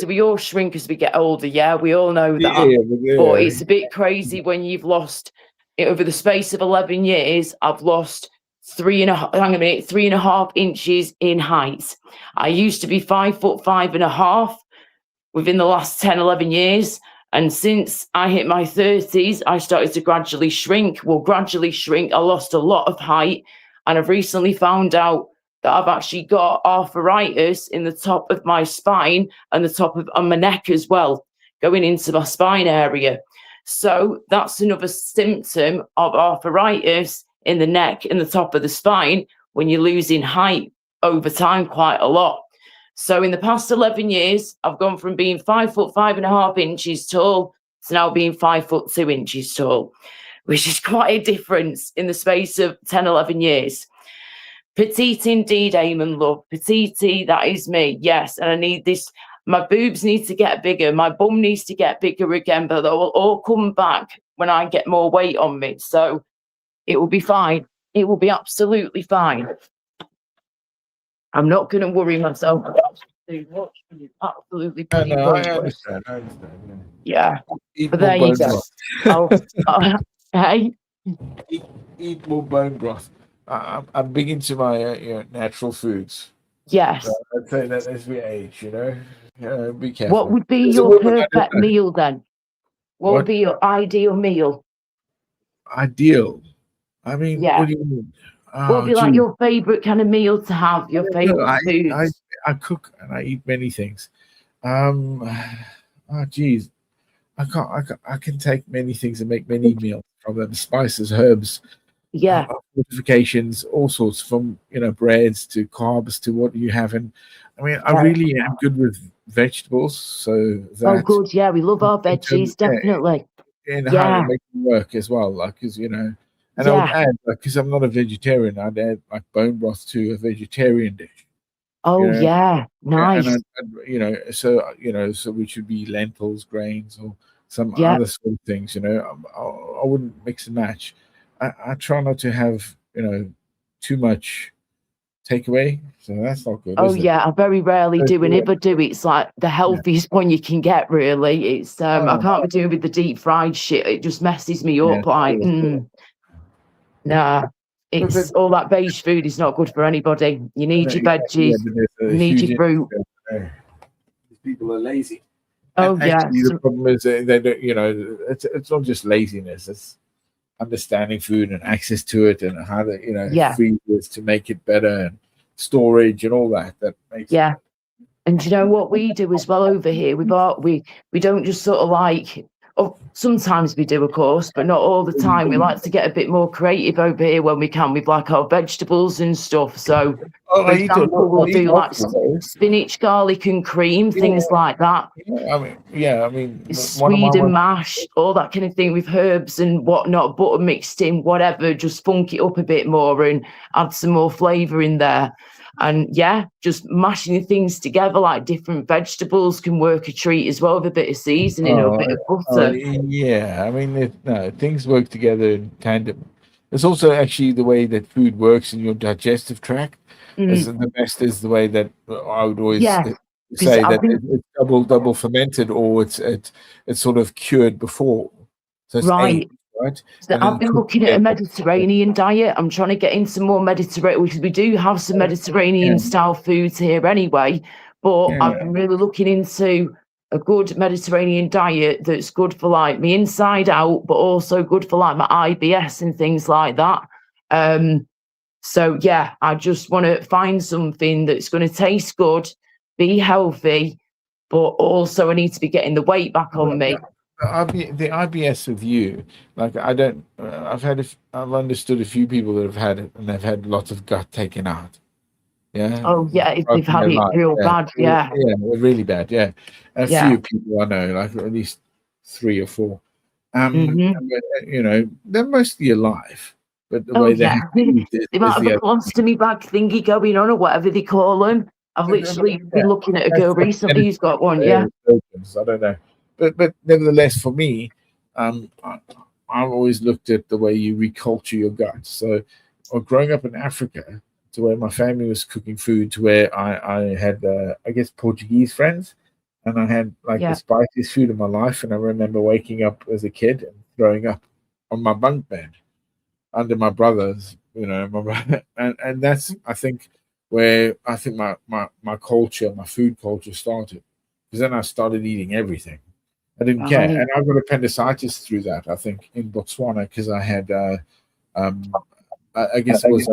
We all shrink as we get older. Yeah, we all know that. But it's a bit crazy when you've lost over the space of 11 years. I've lost 3.5 inches in height. I used to be 5'5.5" within the last 10-11 years. And since I hit my 30s, I started to gradually shrink. I lost a lot of height. And I've recently found out that I've actually got arthritis in the top of my spine and the top of on my neck as well, going into my spine area. So that's another symptom of arthritis in the neck and the top of the spine when you're losing height over time quite a lot. So in the past 11 years, I've gone from being 5'5.5 inches tall to now being 5'2 inches tall, which is quite a difference in the space of 10, 11 years. Petite indeed, Eamon, love. Petite, that is me. Yes, and I need this. My boobs need to get bigger. My bum needs to get bigger again, but they will all come back when I get more weight on me. So it will be fine. It will be absolutely fine. I'm not going to worry myself too much. Absolutely. No, I understand. Yeah. But there you go. Hey. Eat more bone broth. I'm big into my natural foods. Yes. So I'd say that as we age, be careful. What would be your perfect meal then? What would be your ideal meal? Ideal? I mean, what do you mean? What would be like your favorite kind of meal to have? Your favorite foods? I cook and I eat many things. Geez, I can take many things and make many meals from them: spices, herbs, Yeah. Fortifications, all sorts, from breads to carbs to what you have. And I mean, I Yeah. really am good with vegetables, so that Oh, good. Yeah, we love our veggies, definitely. and how Yeah. to make them work as well, like, because and I would Yeah. add, like, because I'm not a vegetarian, I'd add like bone broth to a vegetarian dish. Oh, Yeah. yeah. And Nice. so we should be lentils, grains, or some Yeah. other sort of things. I wouldn't mix and match. I try not to have too much takeaway, so that's not good, Oh, is it? yeah, I very rarely So, do, and yeah. if I do, it's like the healthiest one you can get, really. It's I Oh, can't be doing with the deep fried shit. It just messes me yeah, up. Like, nah, but it's all that beige food is not good for anybody. You need your yeah, veggies, but there's you a need huge your fruit. these people are lazy. Oh, And yeah. actually, the problem is they don't. It's not just laziness. It's understanding food and access to it, and how to Yeah. freezers to make it better, and storage and all that makes Yeah. And you know what we do as well over here? We don't just sort of like, oh, sometimes we do, of course, but not all the time. We like to get a bit more creative over here when we can with like our vegetables and stuff. So, for example, we'll do like spinach, garlic, and cream, things like that. I mean, Sweden mash, all that kind of thing with herbs and whatnot, butter mixed in, whatever. Just funk it up a bit more and add some more flavour in there. And yeah, just mashing things together like different vegetables can work a treat as well with a bit of seasoning or a bit of butter. Yeah, I mean, things work together in tandem. It's also actually the way that food works in your digestive tract. The best is the way that I would always say that it's double fermented, or it's sort of cured before. So it's right. Right. So I've been looking at a Mediterranean diet. I'm trying to get into more Mediterranean, because we do have some Mediterranean style foods here anyway. But I've been really looking into a good Mediterranean diet that's good for like me inside out, but also good for like my IBS and things like that. So yeah, I just want to find something that's going to taste good, be healthy, but also I need to be getting the weight back on me. The IBS with you, like I don't. I've understood a few people that have had it, and they've had lots of gut taken out. Yeah. Oh yeah, if they've had it real bad. Yeah. Yeah, really bad. Yeah. A few people I know, like at least 3 or 4. They're mostly alive, but the way they have to eat they might have a colostomy bag thingy going on, or whatever they call them. I've literally been looking at a girl recently who's got one. Yeah. I don't know. But nevertheless, for me, I've always looked at the way you reculture your gut. So, growing up in Africa, to where my family was cooking food, to where I had, I guess, Portuguese friends, and I had like the spiciest food of my life. And I remember waking up as a kid and throwing up on my bunk bed under my brothers, and that's, I think, where I think my culture, my food culture started, because then I started eating everything. I didn't care, and I got appendicitis through that. I think in Botswana, because I had, I guess it was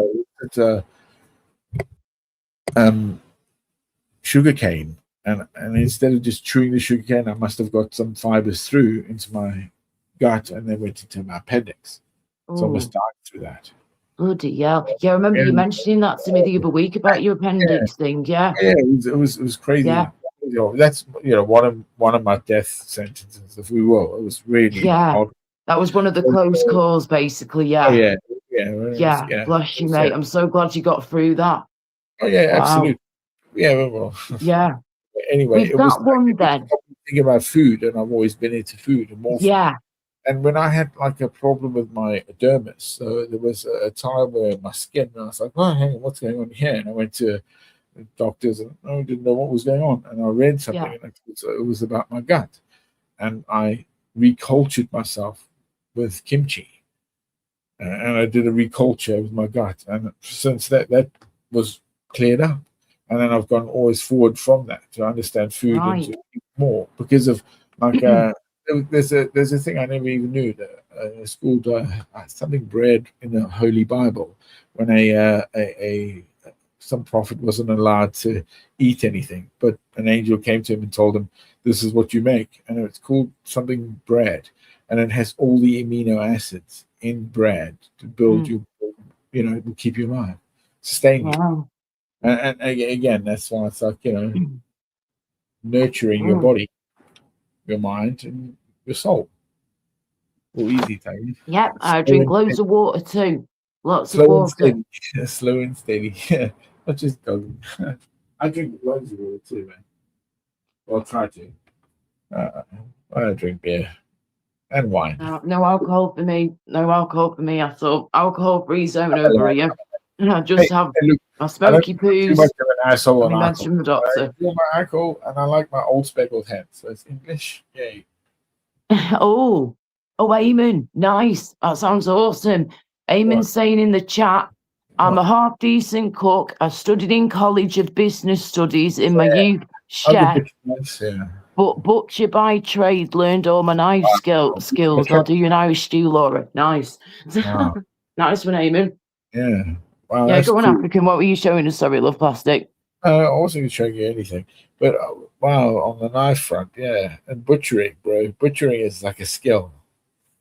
sugar cane, and instead of just chewing the sugar cane, I must have got some fibers through into my gut, and they went into my appendix. So I must die through that. Bloody hell! Yeah, I remember you mentioning that to me the other week about your appendix thing. Yeah, it was crazy. Yeah. That's one of my death sentences, if we will. It was really hard. That was one of the close calls, basically. Yeah. Bless you, mate. I'm so glad you got through that. Oh yeah, absolutely. Yeah, well. Yeah. Anyway, it was one then. Thinking about food, and I've always been into food and more. Yeah. Food. And when I had like a problem with my dermis, so there was a time where my skin, and I was like, "Oh, hang on, what's going on here?" And I went to doctors, and I didn't know what was going on. And I read something, and it was about my gut, and I recultured myself with kimchi, and I did a reculture with my gut, and since that was cleared up, and then I've gone always forward from that to understand food and to eat more, because of like there's a thing I never even knew that it's called something bread in the Holy Bible, when some prophet wasn't allowed to eat anything, but an angel came to him and told him, "This is what you make," and it's called something bread. and it has all the amino acids inbred to build you, to keep you alive, sustain you. Wow. And again, that's why it's like, nurturing your body, your mind, and your soul. All easy things. Yep, I drink loads of water too. Lots of Slow and water. steady. Slow and steady. Yeah, not just go. I drink loads of water too, man. Well, try to. I drink beer and wine. No alcohol for me. No alcohol for me at all. Alcohol-free zone over here. And I just have my smoky poos. Too much of an asshole on meds from the doctor. I feel my alcohol, and I like my old speckled hat. So it's English. Yay. Oh, Eamon, nice. That sounds awesome. Eamon's saying in the chat, I'm a half decent cook. I studied in College of Business Studies in my youth, chef, but butcher by trade, learned all my knife skills. I'll do you an Irish stew, Laura. Nice. Wow. Nice one, Eamon. Yeah. Wow, yeah, go on, cool. African. What were you showing us? Sorry, love plastic. I wasn't showing you anything. But wow, on the knife front, yeah. And butchering, bro. Butchering is like a skill.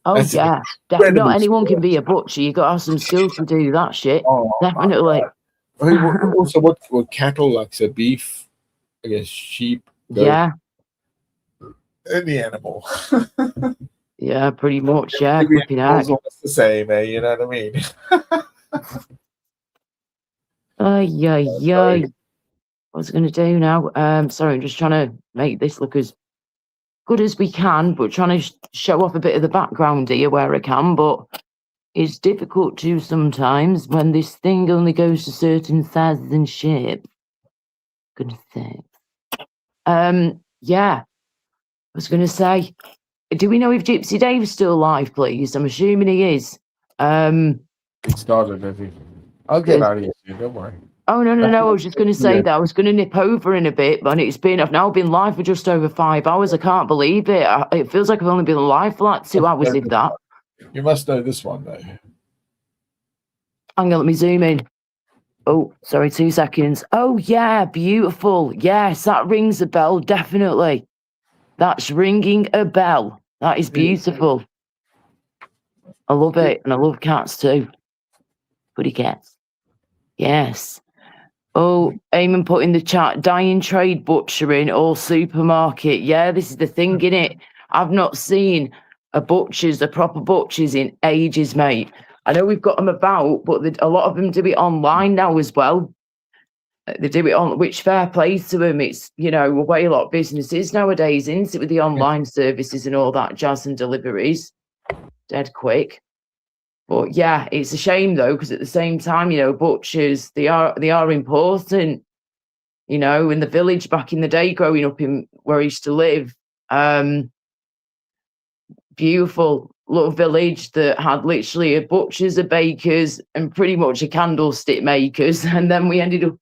Oh, That's yeah. Not anyone can be a butcher. You got to have some skills to do that shit. Oh, definitely. Also, what cattle, like so beef, I guess sheep, goat, yeah, any animal. Yeah, pretty much. Yeah, almost the same, eh? You know what I mean? What's it going to do now? Sorry, I'm just trying to make this look as good as we can, but trying to show off a bit of the background here where I can, but it's difficult to sometimes when this thing only goes to certain sizes and shapes. Goodness sake. Yeah, I was going to say, do we know if Gypsy Dave's still alive, please? I'm assuming he is. He started, has he? I'll get out of here soon, don't worry. Oh, no. I was just going to say that. I was going to nip over in a bit, but I've now been live for just over 5 hours. I can't believe it. It feels like I've only been live for like 2 hours, if that. You must know this one, though. Hang on, let me zoom in. Oh, sorry, 2 seconds. Oh, yeah, beautiful. Yes, that rings a bell, definitely. That's ringing a bell. That is beautiful. I love it, and I love cats too. Pretty cats. Yes. Oh, Eamon put in the chat, dying trade butchering or supermarket. Yeah, this is the thing, innit? I've not seen a proper butchers in ages, mate. I know we've got them about, but a lot of them do it online now as well. They do it on, which fair play to them. It's, a way a lot of businesses nowadays, isn't it, with the online services and all that jazz and deliveries. Dead quick. But yeah, it's a shame though, because at the same time, butchers, they are important. In the village back in the day, growing up in where I used to live, beautiful little village that had literally a butchers, a bakers, and pretty much a candlestick makers. And then we ended up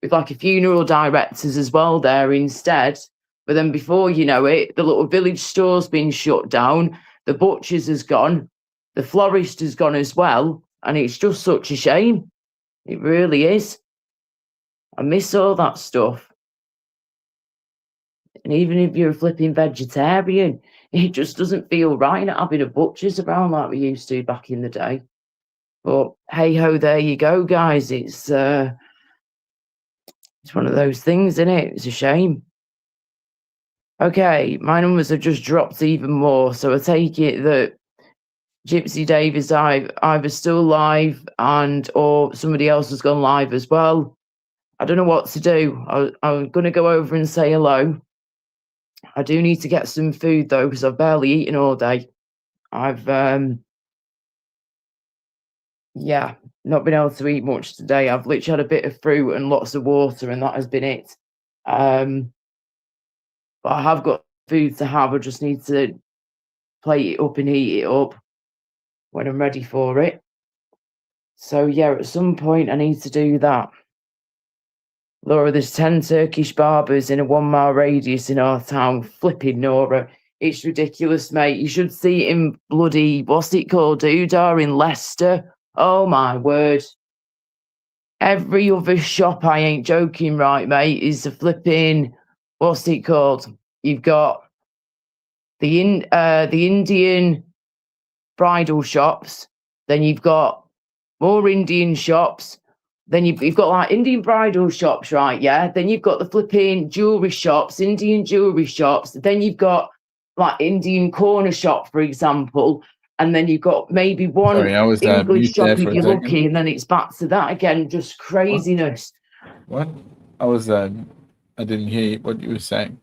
with like a funeral directors as well there instead. But then before you know it, the little village store's been shut down, the butchers has gone, the florist has gone as well, and it's just such a shame. It really is. I miss all that stuff. And even if you're a flipping vegetarian, it just doesn't feel right not having a butcher's around like we used to back in the day. But hey ho, there you go, guys. It's one of those things, isn't it? It's a shame. Okay, my numbers have just dropped even more, so I take it that Gypsy Dave is either still live or somebody else has gone live as well. I don't know what to do. I'm going to go over and say hello. I do need to get some food though, because I've barely eaten all day. I've not been able to eat much today. I've literally had a bit of fruit and lots of water, and that has been it. But I have got food to have. I just need to plate it up and heat it up when I'm ready for it. So yeah, at some point I need to do that. Laura, there's 10 Turkish barbers in a 1 mile radius in our town. Flipping Nora. It's ridiculous, mate. You should see it in bloody, what's it called, Doodah in Leicester. Oh my word. Every other shop, I ain't joking, right, mate, is a flipping, what's it called? You've got the Indian bridal shops, then you've got more Indian shops, then you've got like Indian bridal shops, right? Yeah. Then you've got the flipping jewelry shops, Indian jewelry shops. Then you've got like Indian corner shop, for example. And then you've got maybe one Sorry, I was English mute shop there if for a you're second. lucky, and then it's back to that again. Just craziness. What? I was I didn't hear what you were saying.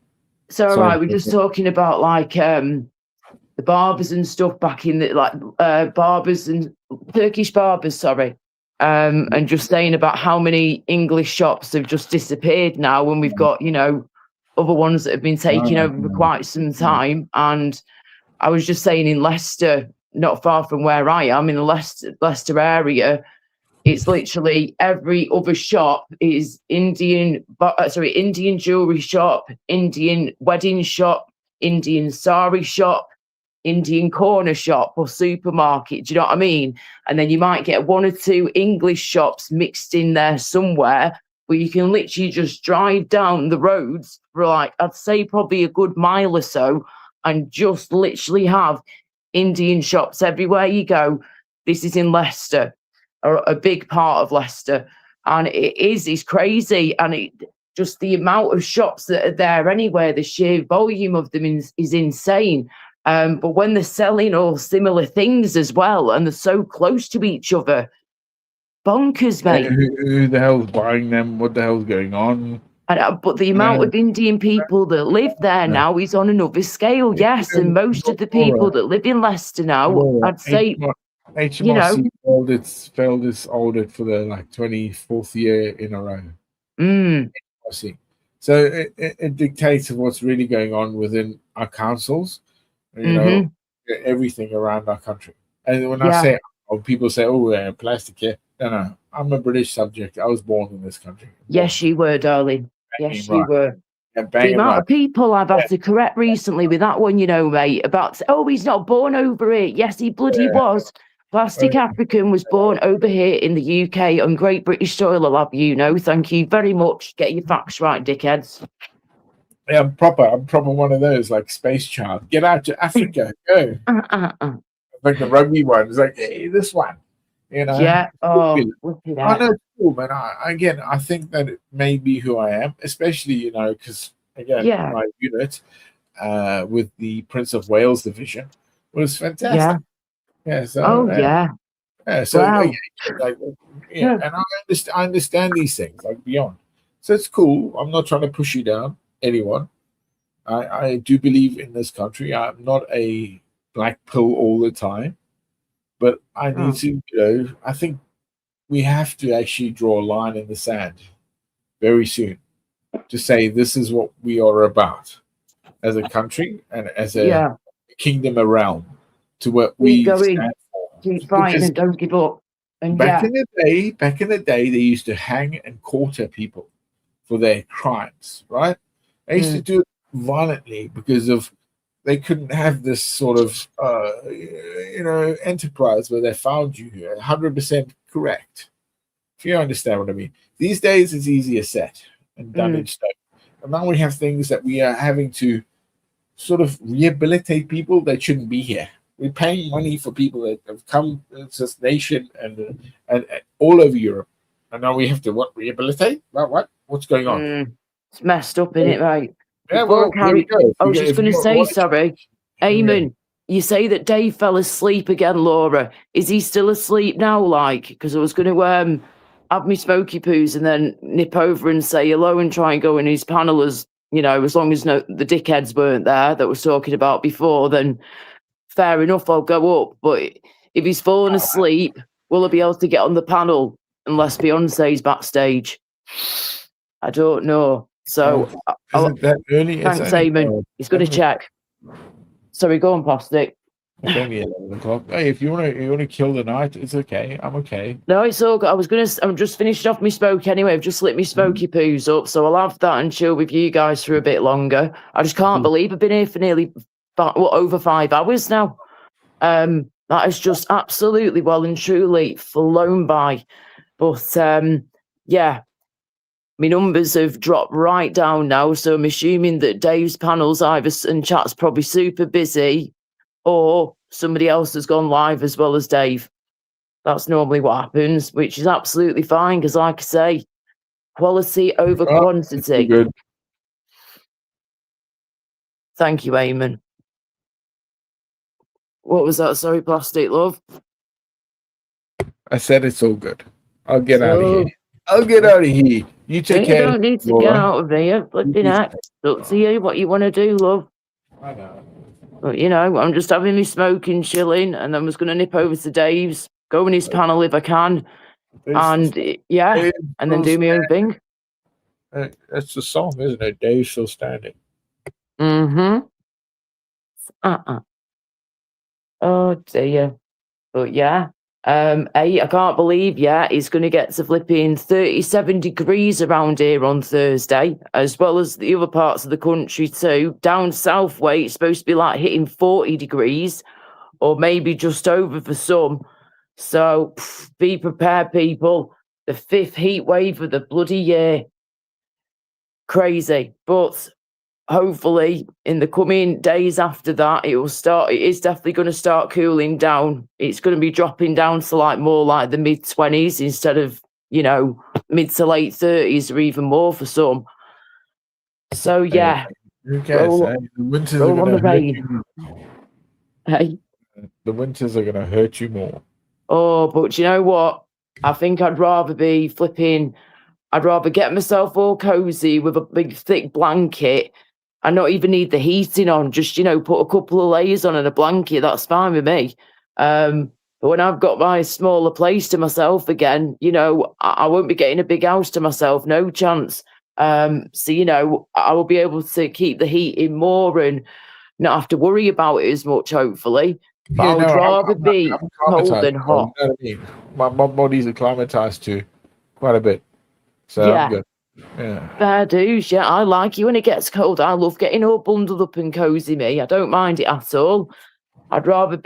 So Sorry. right, we're just talking about like the barbers and stuff back in the barbers and Turkish barbers, sorry. And just saying about how many English shops have just disappeared now when we've got, you know, other ones that have been taken over for quite some time. And I was just saying in Leicester, not far from where I am, in the Leicester area, it's literally every other shop is Indian jewelry shop, Indian wedding shop, Indian sari shop, Indian corner shop or supermarket. Do you know what I mean? And then you might get one or two English shops mixed in there somewhere, but you can literally just drive down the roads for like, I'd say probably a good mile or so, and just literally have Indian shops everywhere you go. This is in Leicester, or a big part of Leicester. And it's crazy. And it just the amount of shops that are there anyway, the sheer volume of them is insane. But when they're selling all similar things as well, and they're so close to each other, bonkers, mate. Who the hell's buying them? What the hell's going on? But the amount of Indian people that live there now is on another scale, yes. And most of the people that live in Leicester now, I'd say, HMRC you know, failed its audit for the like 24th year in a row. HMRC. So it dictates what's really going on within our councils. You know, everything around our country. And when I say, people say, oh, plastic here. No, I'm a British subject. I was born in this country. Yes, you were, darling. Yes, you were. The amount of people I've had to correct recently with that one, you know, mate, about, he's not born over here. Yes, he bloody was. Plastic African was born over here in the UK on Great British soil, I'll have you know. Thank you very much. Get your facts right, dickheads. Yeah, I'm proper one of those, like Space Child. Get out to Africa, go. Like the rugby one. It's like, hey, this one. You know? Yeah. Oh, I know it's cool, man. I think that it may be who I am, especially, you know, because, again, my unit with the Prince of Wales division was fantastic. Yeah. So, So, wow. and I understand these things, like, beyond. So it's cool. I'm not trying to push you down. Anyone. I do believe in this country. I'm not a black pill all the time, but I need to, you know, I think we have to actually draw a line in the sand very soon to say this is what we are about as a country and as a kingdom, a realm, to what we stand for. Keep fighting and don't give up. And back in the day, they used to hang and quarter people for their crimes, right? They used to do it violently because of they couldn't have this sort of you know, enterprise where they found you 100% correct. If you understand what I mean. These days it's easier said and done in stone. And now we have things that we are having to sort of rehabilitate people that shouldn't be here. We're paying money for people that have come to this nation and all over Europe. And now we have to rehabilitate? What? What's going on? It's messed up, isn't it, right? Yeah, well, here we go. I was just going to say, sorry, Eamon, you say that Dave fell asleep again, Laura. Is he still asleep now, like? Because I was going to have me smoky poos and then nip over and say hello and try and go in his panel as, you know, as long as the dickheads weren't there that was talking about before, then fair enough, I'll go up. But if he's fallen asleep, will I be able to get on the panel unless Beyonce's backstage? I don't know. So, isn't that early? Thanks, Eamon. He's going to check. Sorry, go on, Plastic. It's only 11 o'clock. Hey, if you want to kill the night, it's okay. I'm okay. No, it's all good. I'm just finished off my smoke anyway. I've just lit my smoky poos up, so I'll have that and chill with you guys for a bit longer. I just can't believe I've been here for nearly over 5 hours now. That is just absolutely well and truly flown by. But yeah, my numbers have dropped right down now, so I'm assuming that Dave's panel's either and chat's probably super busy, or somebody else has gone live as well as Dave. That's normally what happens, which is absolutely fine because, like I say, quality over quantity. Good. Thank you, Eamon. What was that? Sorry, Plastic Love. I said it's all good. I'll get out of here. I'll get out of here. You take care. You don't need to get out of here. Flipping heck. It's up to you what you want to do, love. I know. But, you know, I'm just having me smoking, chilling, and then was going to nip over to Dave's, go in his panel if I can, and and then do my own thing. That's the song, isn't it? Dave's Still Standing. Mm-hmm. Oh dear. But yeah. I can't believe, it's going to get to flipping 37 degrees around here on Thursday, as well as the other parts of the country too. Down south way, it's supposed to be like hitting 40 degrees, or maybe just over for some. So be prepared, people. The 5th heat wave of the bloody year. Crazy. But hopefully in the coming days after that, it is definitely going to start cooling down. It's going to be dropping down to like more like the mid-20s instead of, you know, mid to late 30s or even more for some. So yeah. Who cares? The winters are going to hurt you. Hey. The winters are going to hurt you more. Oh, but you know what? I think I'd rather get myself all cozy with a big thick blanket and not even need the heating on, just, you know, put a couple of layers on and a blanket. That's fine with me. But when I've got my smaller place to myself again, you know, I won't be getting a big house to myself, no chance. So, you know, I will be able to keep the heat in more and not have to worry about it as much, hopefully. But I would rather be cold than hot. You know what I mean? My body's acclimatized to quite a bit. So I'm good. Yeah. Fair dues, yeah. I like you when it gets cold. I love getting all bundled up and cozy me. I don't mind it at all. I can't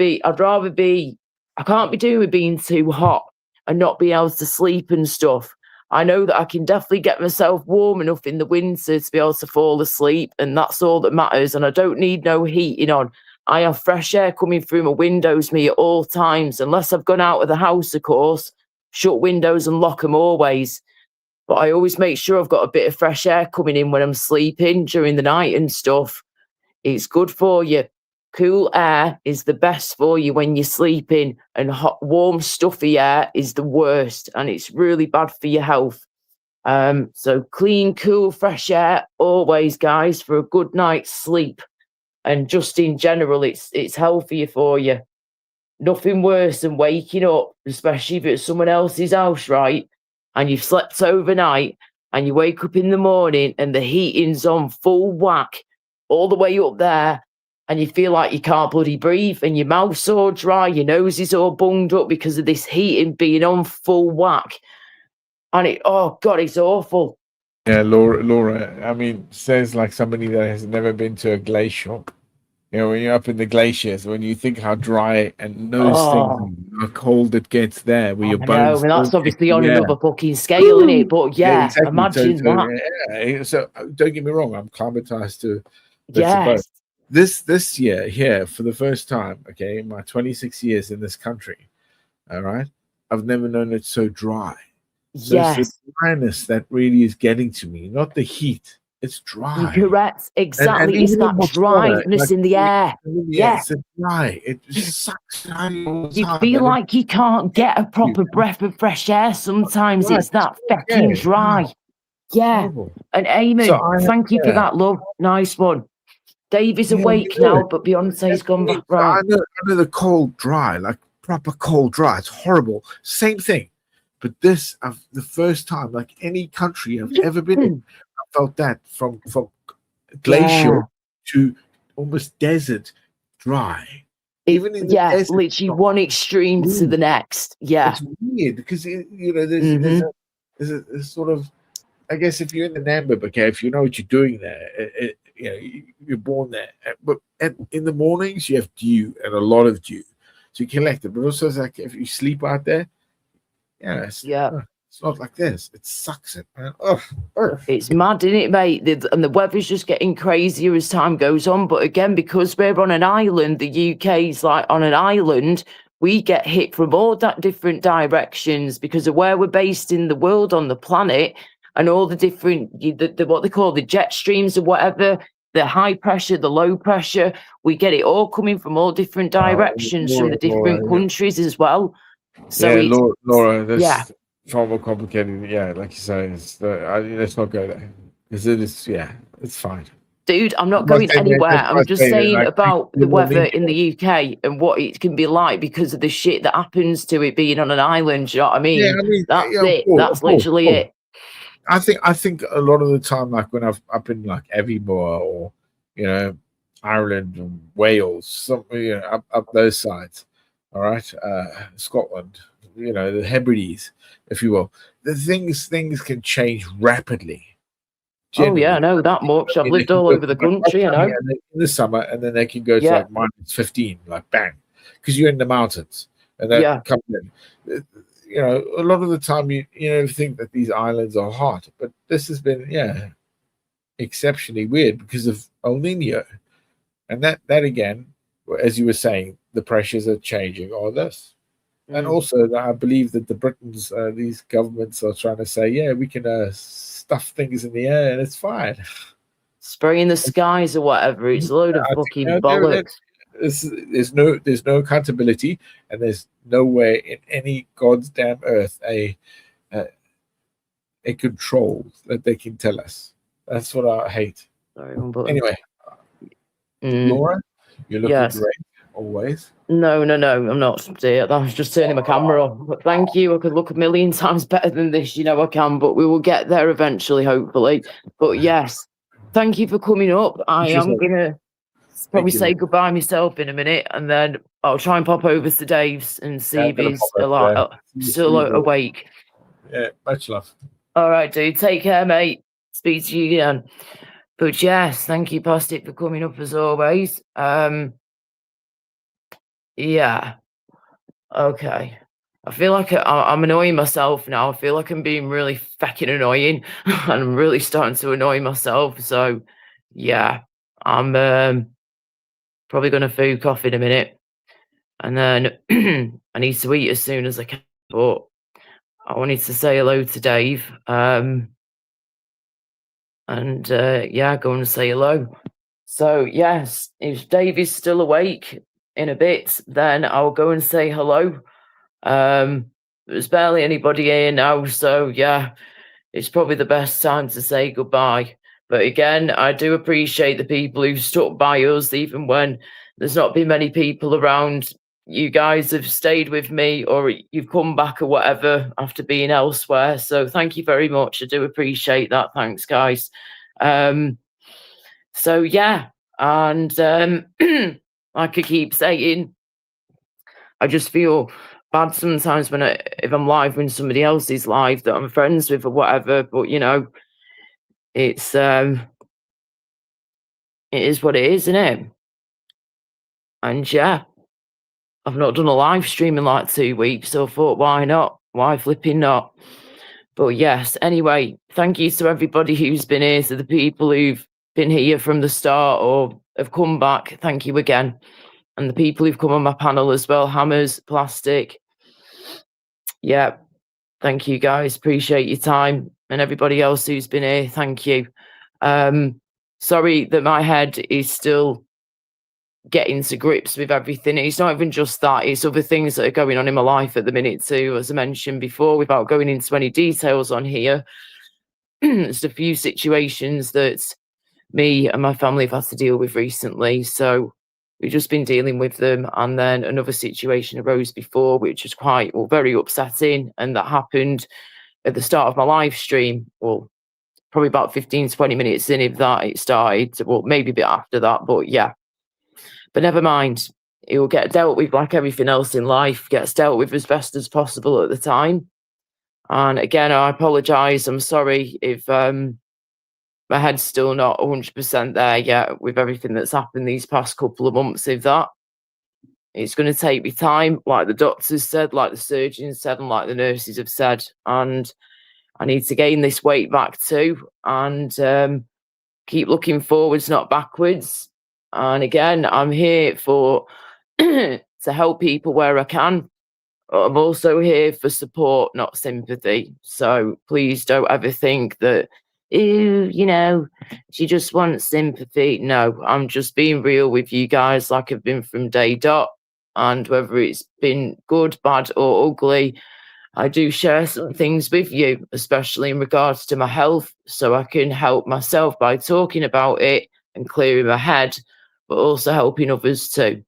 be doing with being too hot and not being able to sleep and stuff. I know that I can definitely get myself warm enough in the winter to be able to fall asleep, and that's all that matters. And I don't need no heating on. I have fresh air coming through my windows me at all times, unless I've gone out of the house, of course. Shut windows and lock them always. But I always make sure I've got a bit of fresh air coming in when I'm sleeping during the night and stuff. It's good for you. Cool air is the best for you when you're sleeping, and hot, warm, stuffy air is the worst, and it's really bad for your health. So clean, cool, fresh air always, guys, for a good night's sleep. And just in general, it's healthier for you. Nothing worse than waking up, especially if it's someone else's house, right? And you've slept overnight and you wake up in the morning and the heating's on full whack all the way up there, and you feel like you can't bloody breathe, and your mouth's all dry, your nose is all bunged up because of this heating being on full whack. And it's awful. Yeah, Laura, I mean, says like somebody that has never been to a glacier. You know, when you're up in the glaciers, when you think how dry and those things, how cold it gets there, where your bones. That's obviously on another fucking scale, isn't it? But exactly. Imagine that. So don't get me wrong, I'm climatized to. Yes. This year here, for the first time, okay, in my 26 years in this country, all right, I've never known it so dry. So it's the dryness that really is getting to me, not the heat. It's dry. You're correct. Exactly. And it's that dryness in the air. It's dry. It just sucks. You feel like you can't get a proper breath of fresh air. Sometimes it's that fucking dry. Yeah. And Eamon, thank you for that, love. Nice one. Dave is awake now, but Beyonce's gone back right. I know the cold dry, like proper cold dry. It's horrible. Same thing. But this, the first time, like any country I've ever been in, I felt that from glacial to almost desert dry. Even in the desert, literally one extreme to the next. Yeah, it's weird because there's a sort of, I guess if you're in the Namib, okay, if you know what you're doing there, you're born there. But in the mornings you have dew and a lot of dew, so you collect it. But also, it's like if you sleep out there. It's It's not like this. It sucks it, man. Ugh. It's mad, isn't it, mate? And the weather's just getting crazier as time goes on. But again, because we're on an island, the UK's like on an island, we get hit from all that different directions because of where we're based in the world on the planet, and all the different, what they call the jet streams or whatever, the high pressure, the low pressure. We get it all coming from all different directions from the different countries as well. So yeah, Laura, that's far more complicated. Yeah, like you say, let's not go there because it is. Yeah, it's fine. Dude, I'm not going anywhere. I'm just saying about the weather in the UK and what it can be like because of the shit that happens to it being on an island. You know what I mean? Yeah, I mean that's it. That's literally it. I think a lot of the time, like when I've been like Evermore or Ireland and Wales, up those sides, all right, Scotland, the Hebrides, if you will, the things can change rapidly. Generally. Oh yeah, I know that much. I've lived all over the country, in the summer, and then they can go to like -15, like bang, because you're in the mountains, and they're coming in. A lot of the time you think that these islands are hot, but this has been exceptionally weird because of El Nino, and that again, as you were saying, the pressures are changing all this. And also I believe that the Britons, these governments are trying to say, we can stuff things in the air and it's fine. Spraying the skies or whatever. It's a load of fucking bollocks. There's no accountability, and there's nowhere in any God's damn earth a control that they can tell us. That's what I hate. Sorry, anyway, Laura, you're looking great always. No, I'm not. I was just turning my camera on. But thank you. I could look a million times better than this. I can, but we will get there eventually, hopefully. But yes, thank you for coming up. I am gonna probably say goodbye myself in a minute, and then I'll try and pop over to Dave's and see if he's still awake. Yeah, much love. All right, dude. Take care, mate. Speak to you again. But yes, thank you, Postic, for coming up as always. Yeah. Okay. I feel like I'm annoying myself now. I feel like I'm being really fucking annoying, and I'm really starting to annoy myself. So, yeah, I'm probably going to fook off in a minute, and then I need to eat as soon as I can. But I wanted to say hello to Dave, and go and say hello. So, yes, if Dave is still awake in a bit, then I'll go and say hello. There's barely anybody here now, so yeah, it's probably the best time to say goodbye. But again, I do appreciate the people who've stuck by us, even when there's not been many people around. You guys have stayed with me, or you've come back or whatever after being elsewhere. So thank you very much. I do appreciate that. Thanks, guys. So yeah, and like I keep saying, I just feel bad sometimes if I'm live when somebody else is live that I'm friends with or whatever. But it's it is what it is, isn't it? And yeah, I've not done a live stream in like 2 weeks, so I thought, why not? Why flipping not? But yes, anyway, thank you to everybody who's been here, to the people who've been here from the start or have come back. Thank you again. And the people who've come on my panel as well, Hammers, Plastic. Yeah, thank you guys. Appreciate your time. And everybody else who's been here, thank you. Sorry that my head is still getting to grips with everything. It's not even just that, it's other things that are going on in my life at the minute too, as I mentioned before, without going into any details on here. There's a few situations that me and my family have had to deal with recently, so we've just been dealing with them. And then another situation arose before, which was very upsetting, and that happened at the start of my live stream. Well, probably about 15-20 minutes in, if that, it started. Well, maybe a bit after that, but yeah. But never mind. It will get dealt with like everything else in life, gets dealt with as best as possible at the time. And again, I apologise. I'm sorry if my head's still not 100% there yet with everything that's happened these past couple of months, if that. It's going to take me time, like the doctors said, like the surgeons said, and like the nurses have said. And I need to gain this weight back too, and keep looking forwards, not backwards. And again, I'm here for to help people where I can. I'm also here for support, not sympathy. So please don't ever think that, ew, you know, she just wants sympathy. No, I'm just being real with you guys like I've been from day dot. And whether it's been good, bad, or ugly, I do share some things with you, especially in regards to my health, so I can help myself by talking about it and clearing my head, but also helping others too.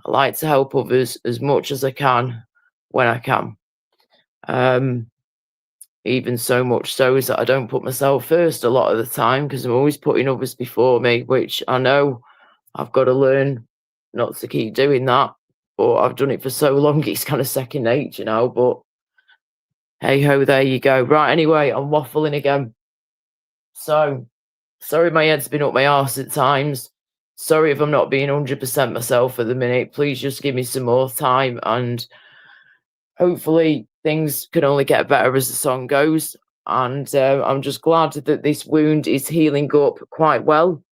I like to help others as much as I can when I can. Even so much so is that I don't put myself first a lot of the time, because I'm always putting others before me, which I know I've got to learn not to keep doing that. But I've done it for so long, it's kind of second nature now. But hey ho, there you go. Right, anyway, I'm waffling again. So, sorry my head's been up my arse at times. Sorry if I'm not being 100% myself at the minute. Please just give me some more time, and hopefully things can only get better as the song goes. And I'm just glad that this wound is healing up quite well,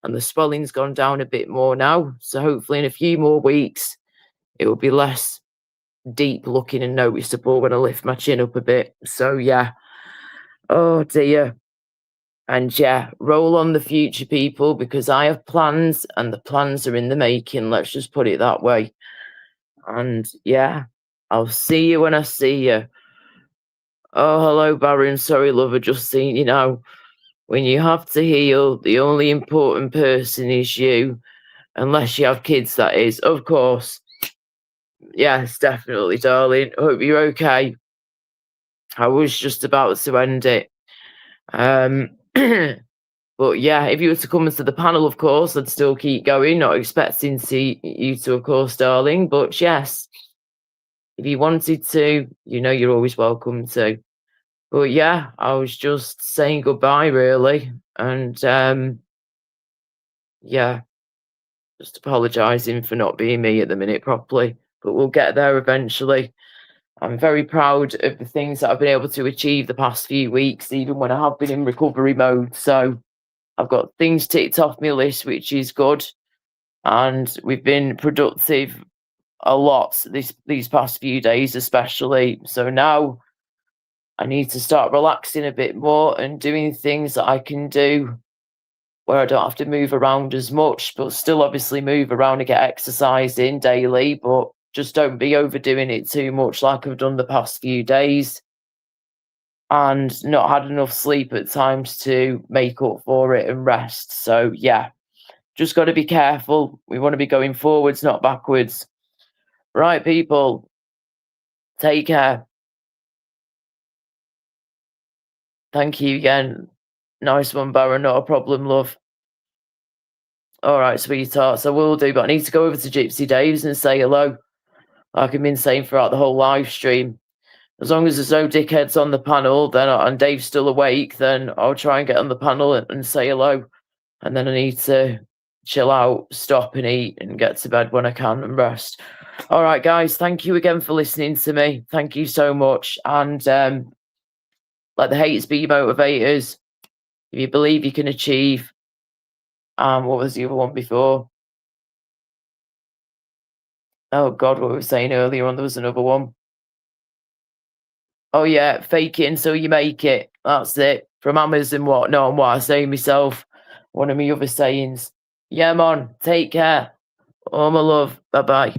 and the swelling's gone down a bit more now. So hopefully in a few more weeks, it will be less deep looking and noticeable when I lift my chin up a bit. So yeah, oh dear. And yeah, roll on the future, people, because I have plans, and the plans are in the making. Let's just put it that way. And yeah, I'll see you when I see you. Oh, hello, Baron. Sorry, lover, just seen you now. When you have to heal, the only important person is you. Unless you have kids, that is. Of course. Yes, definitely, darling. Hope you're okay. I was just about to end it. But yeah, if you were to come into the panel, of course, I'd still keep going, not expecting to see you to, of course, darling. But yes, if you wanted to, you know you're always welcome to. But yeah, I was just saying goodbye, really. And yeah, just apologising for not being me at the minute properly. But we'll get there eventually. I'm very proud of the things that I've been able to achieve the past few weeks, even when I have been in recovery mode. So I've got things ticked off my list, which is good. And we've been productive a lot these past few days, especially. So now I need to start relaxing a bit more and doing things that I can do where I don't have to move around as much, but still obviously move around and get exercise in daily, but just don't be overdoing it too much like I've done the past few days, and not had enough sleep at times to make up for it and rest. So yeah, just got to be careful. We want to be going forwards, not backwards. Right, people, take care. Thank you again. Nice one, Baron. Not a problem, love. All right, sweethearts, I will do, but I need to go over to Gypsy Dave's and say hello, like I've been saying throughout the whole live stream. As long as there's no dickheads on the panel, then and Dave's still awake, then I'll try and get on the panel and say hello. And then I need to chill out, stop and eat, and get to bed when I can and rest. All right, guys, thank you again for listening to me. Thank you so much. And let the haters be motivators. If you believe you can achieve. What was the other one before? Oh God, what we were saying earlier on, there was another one. Oh yeah, fake it until you make it. That's it. From Amazon, what I say myself. One of my other sayings. Yeah, man, take care. Oh my love. Bye bye.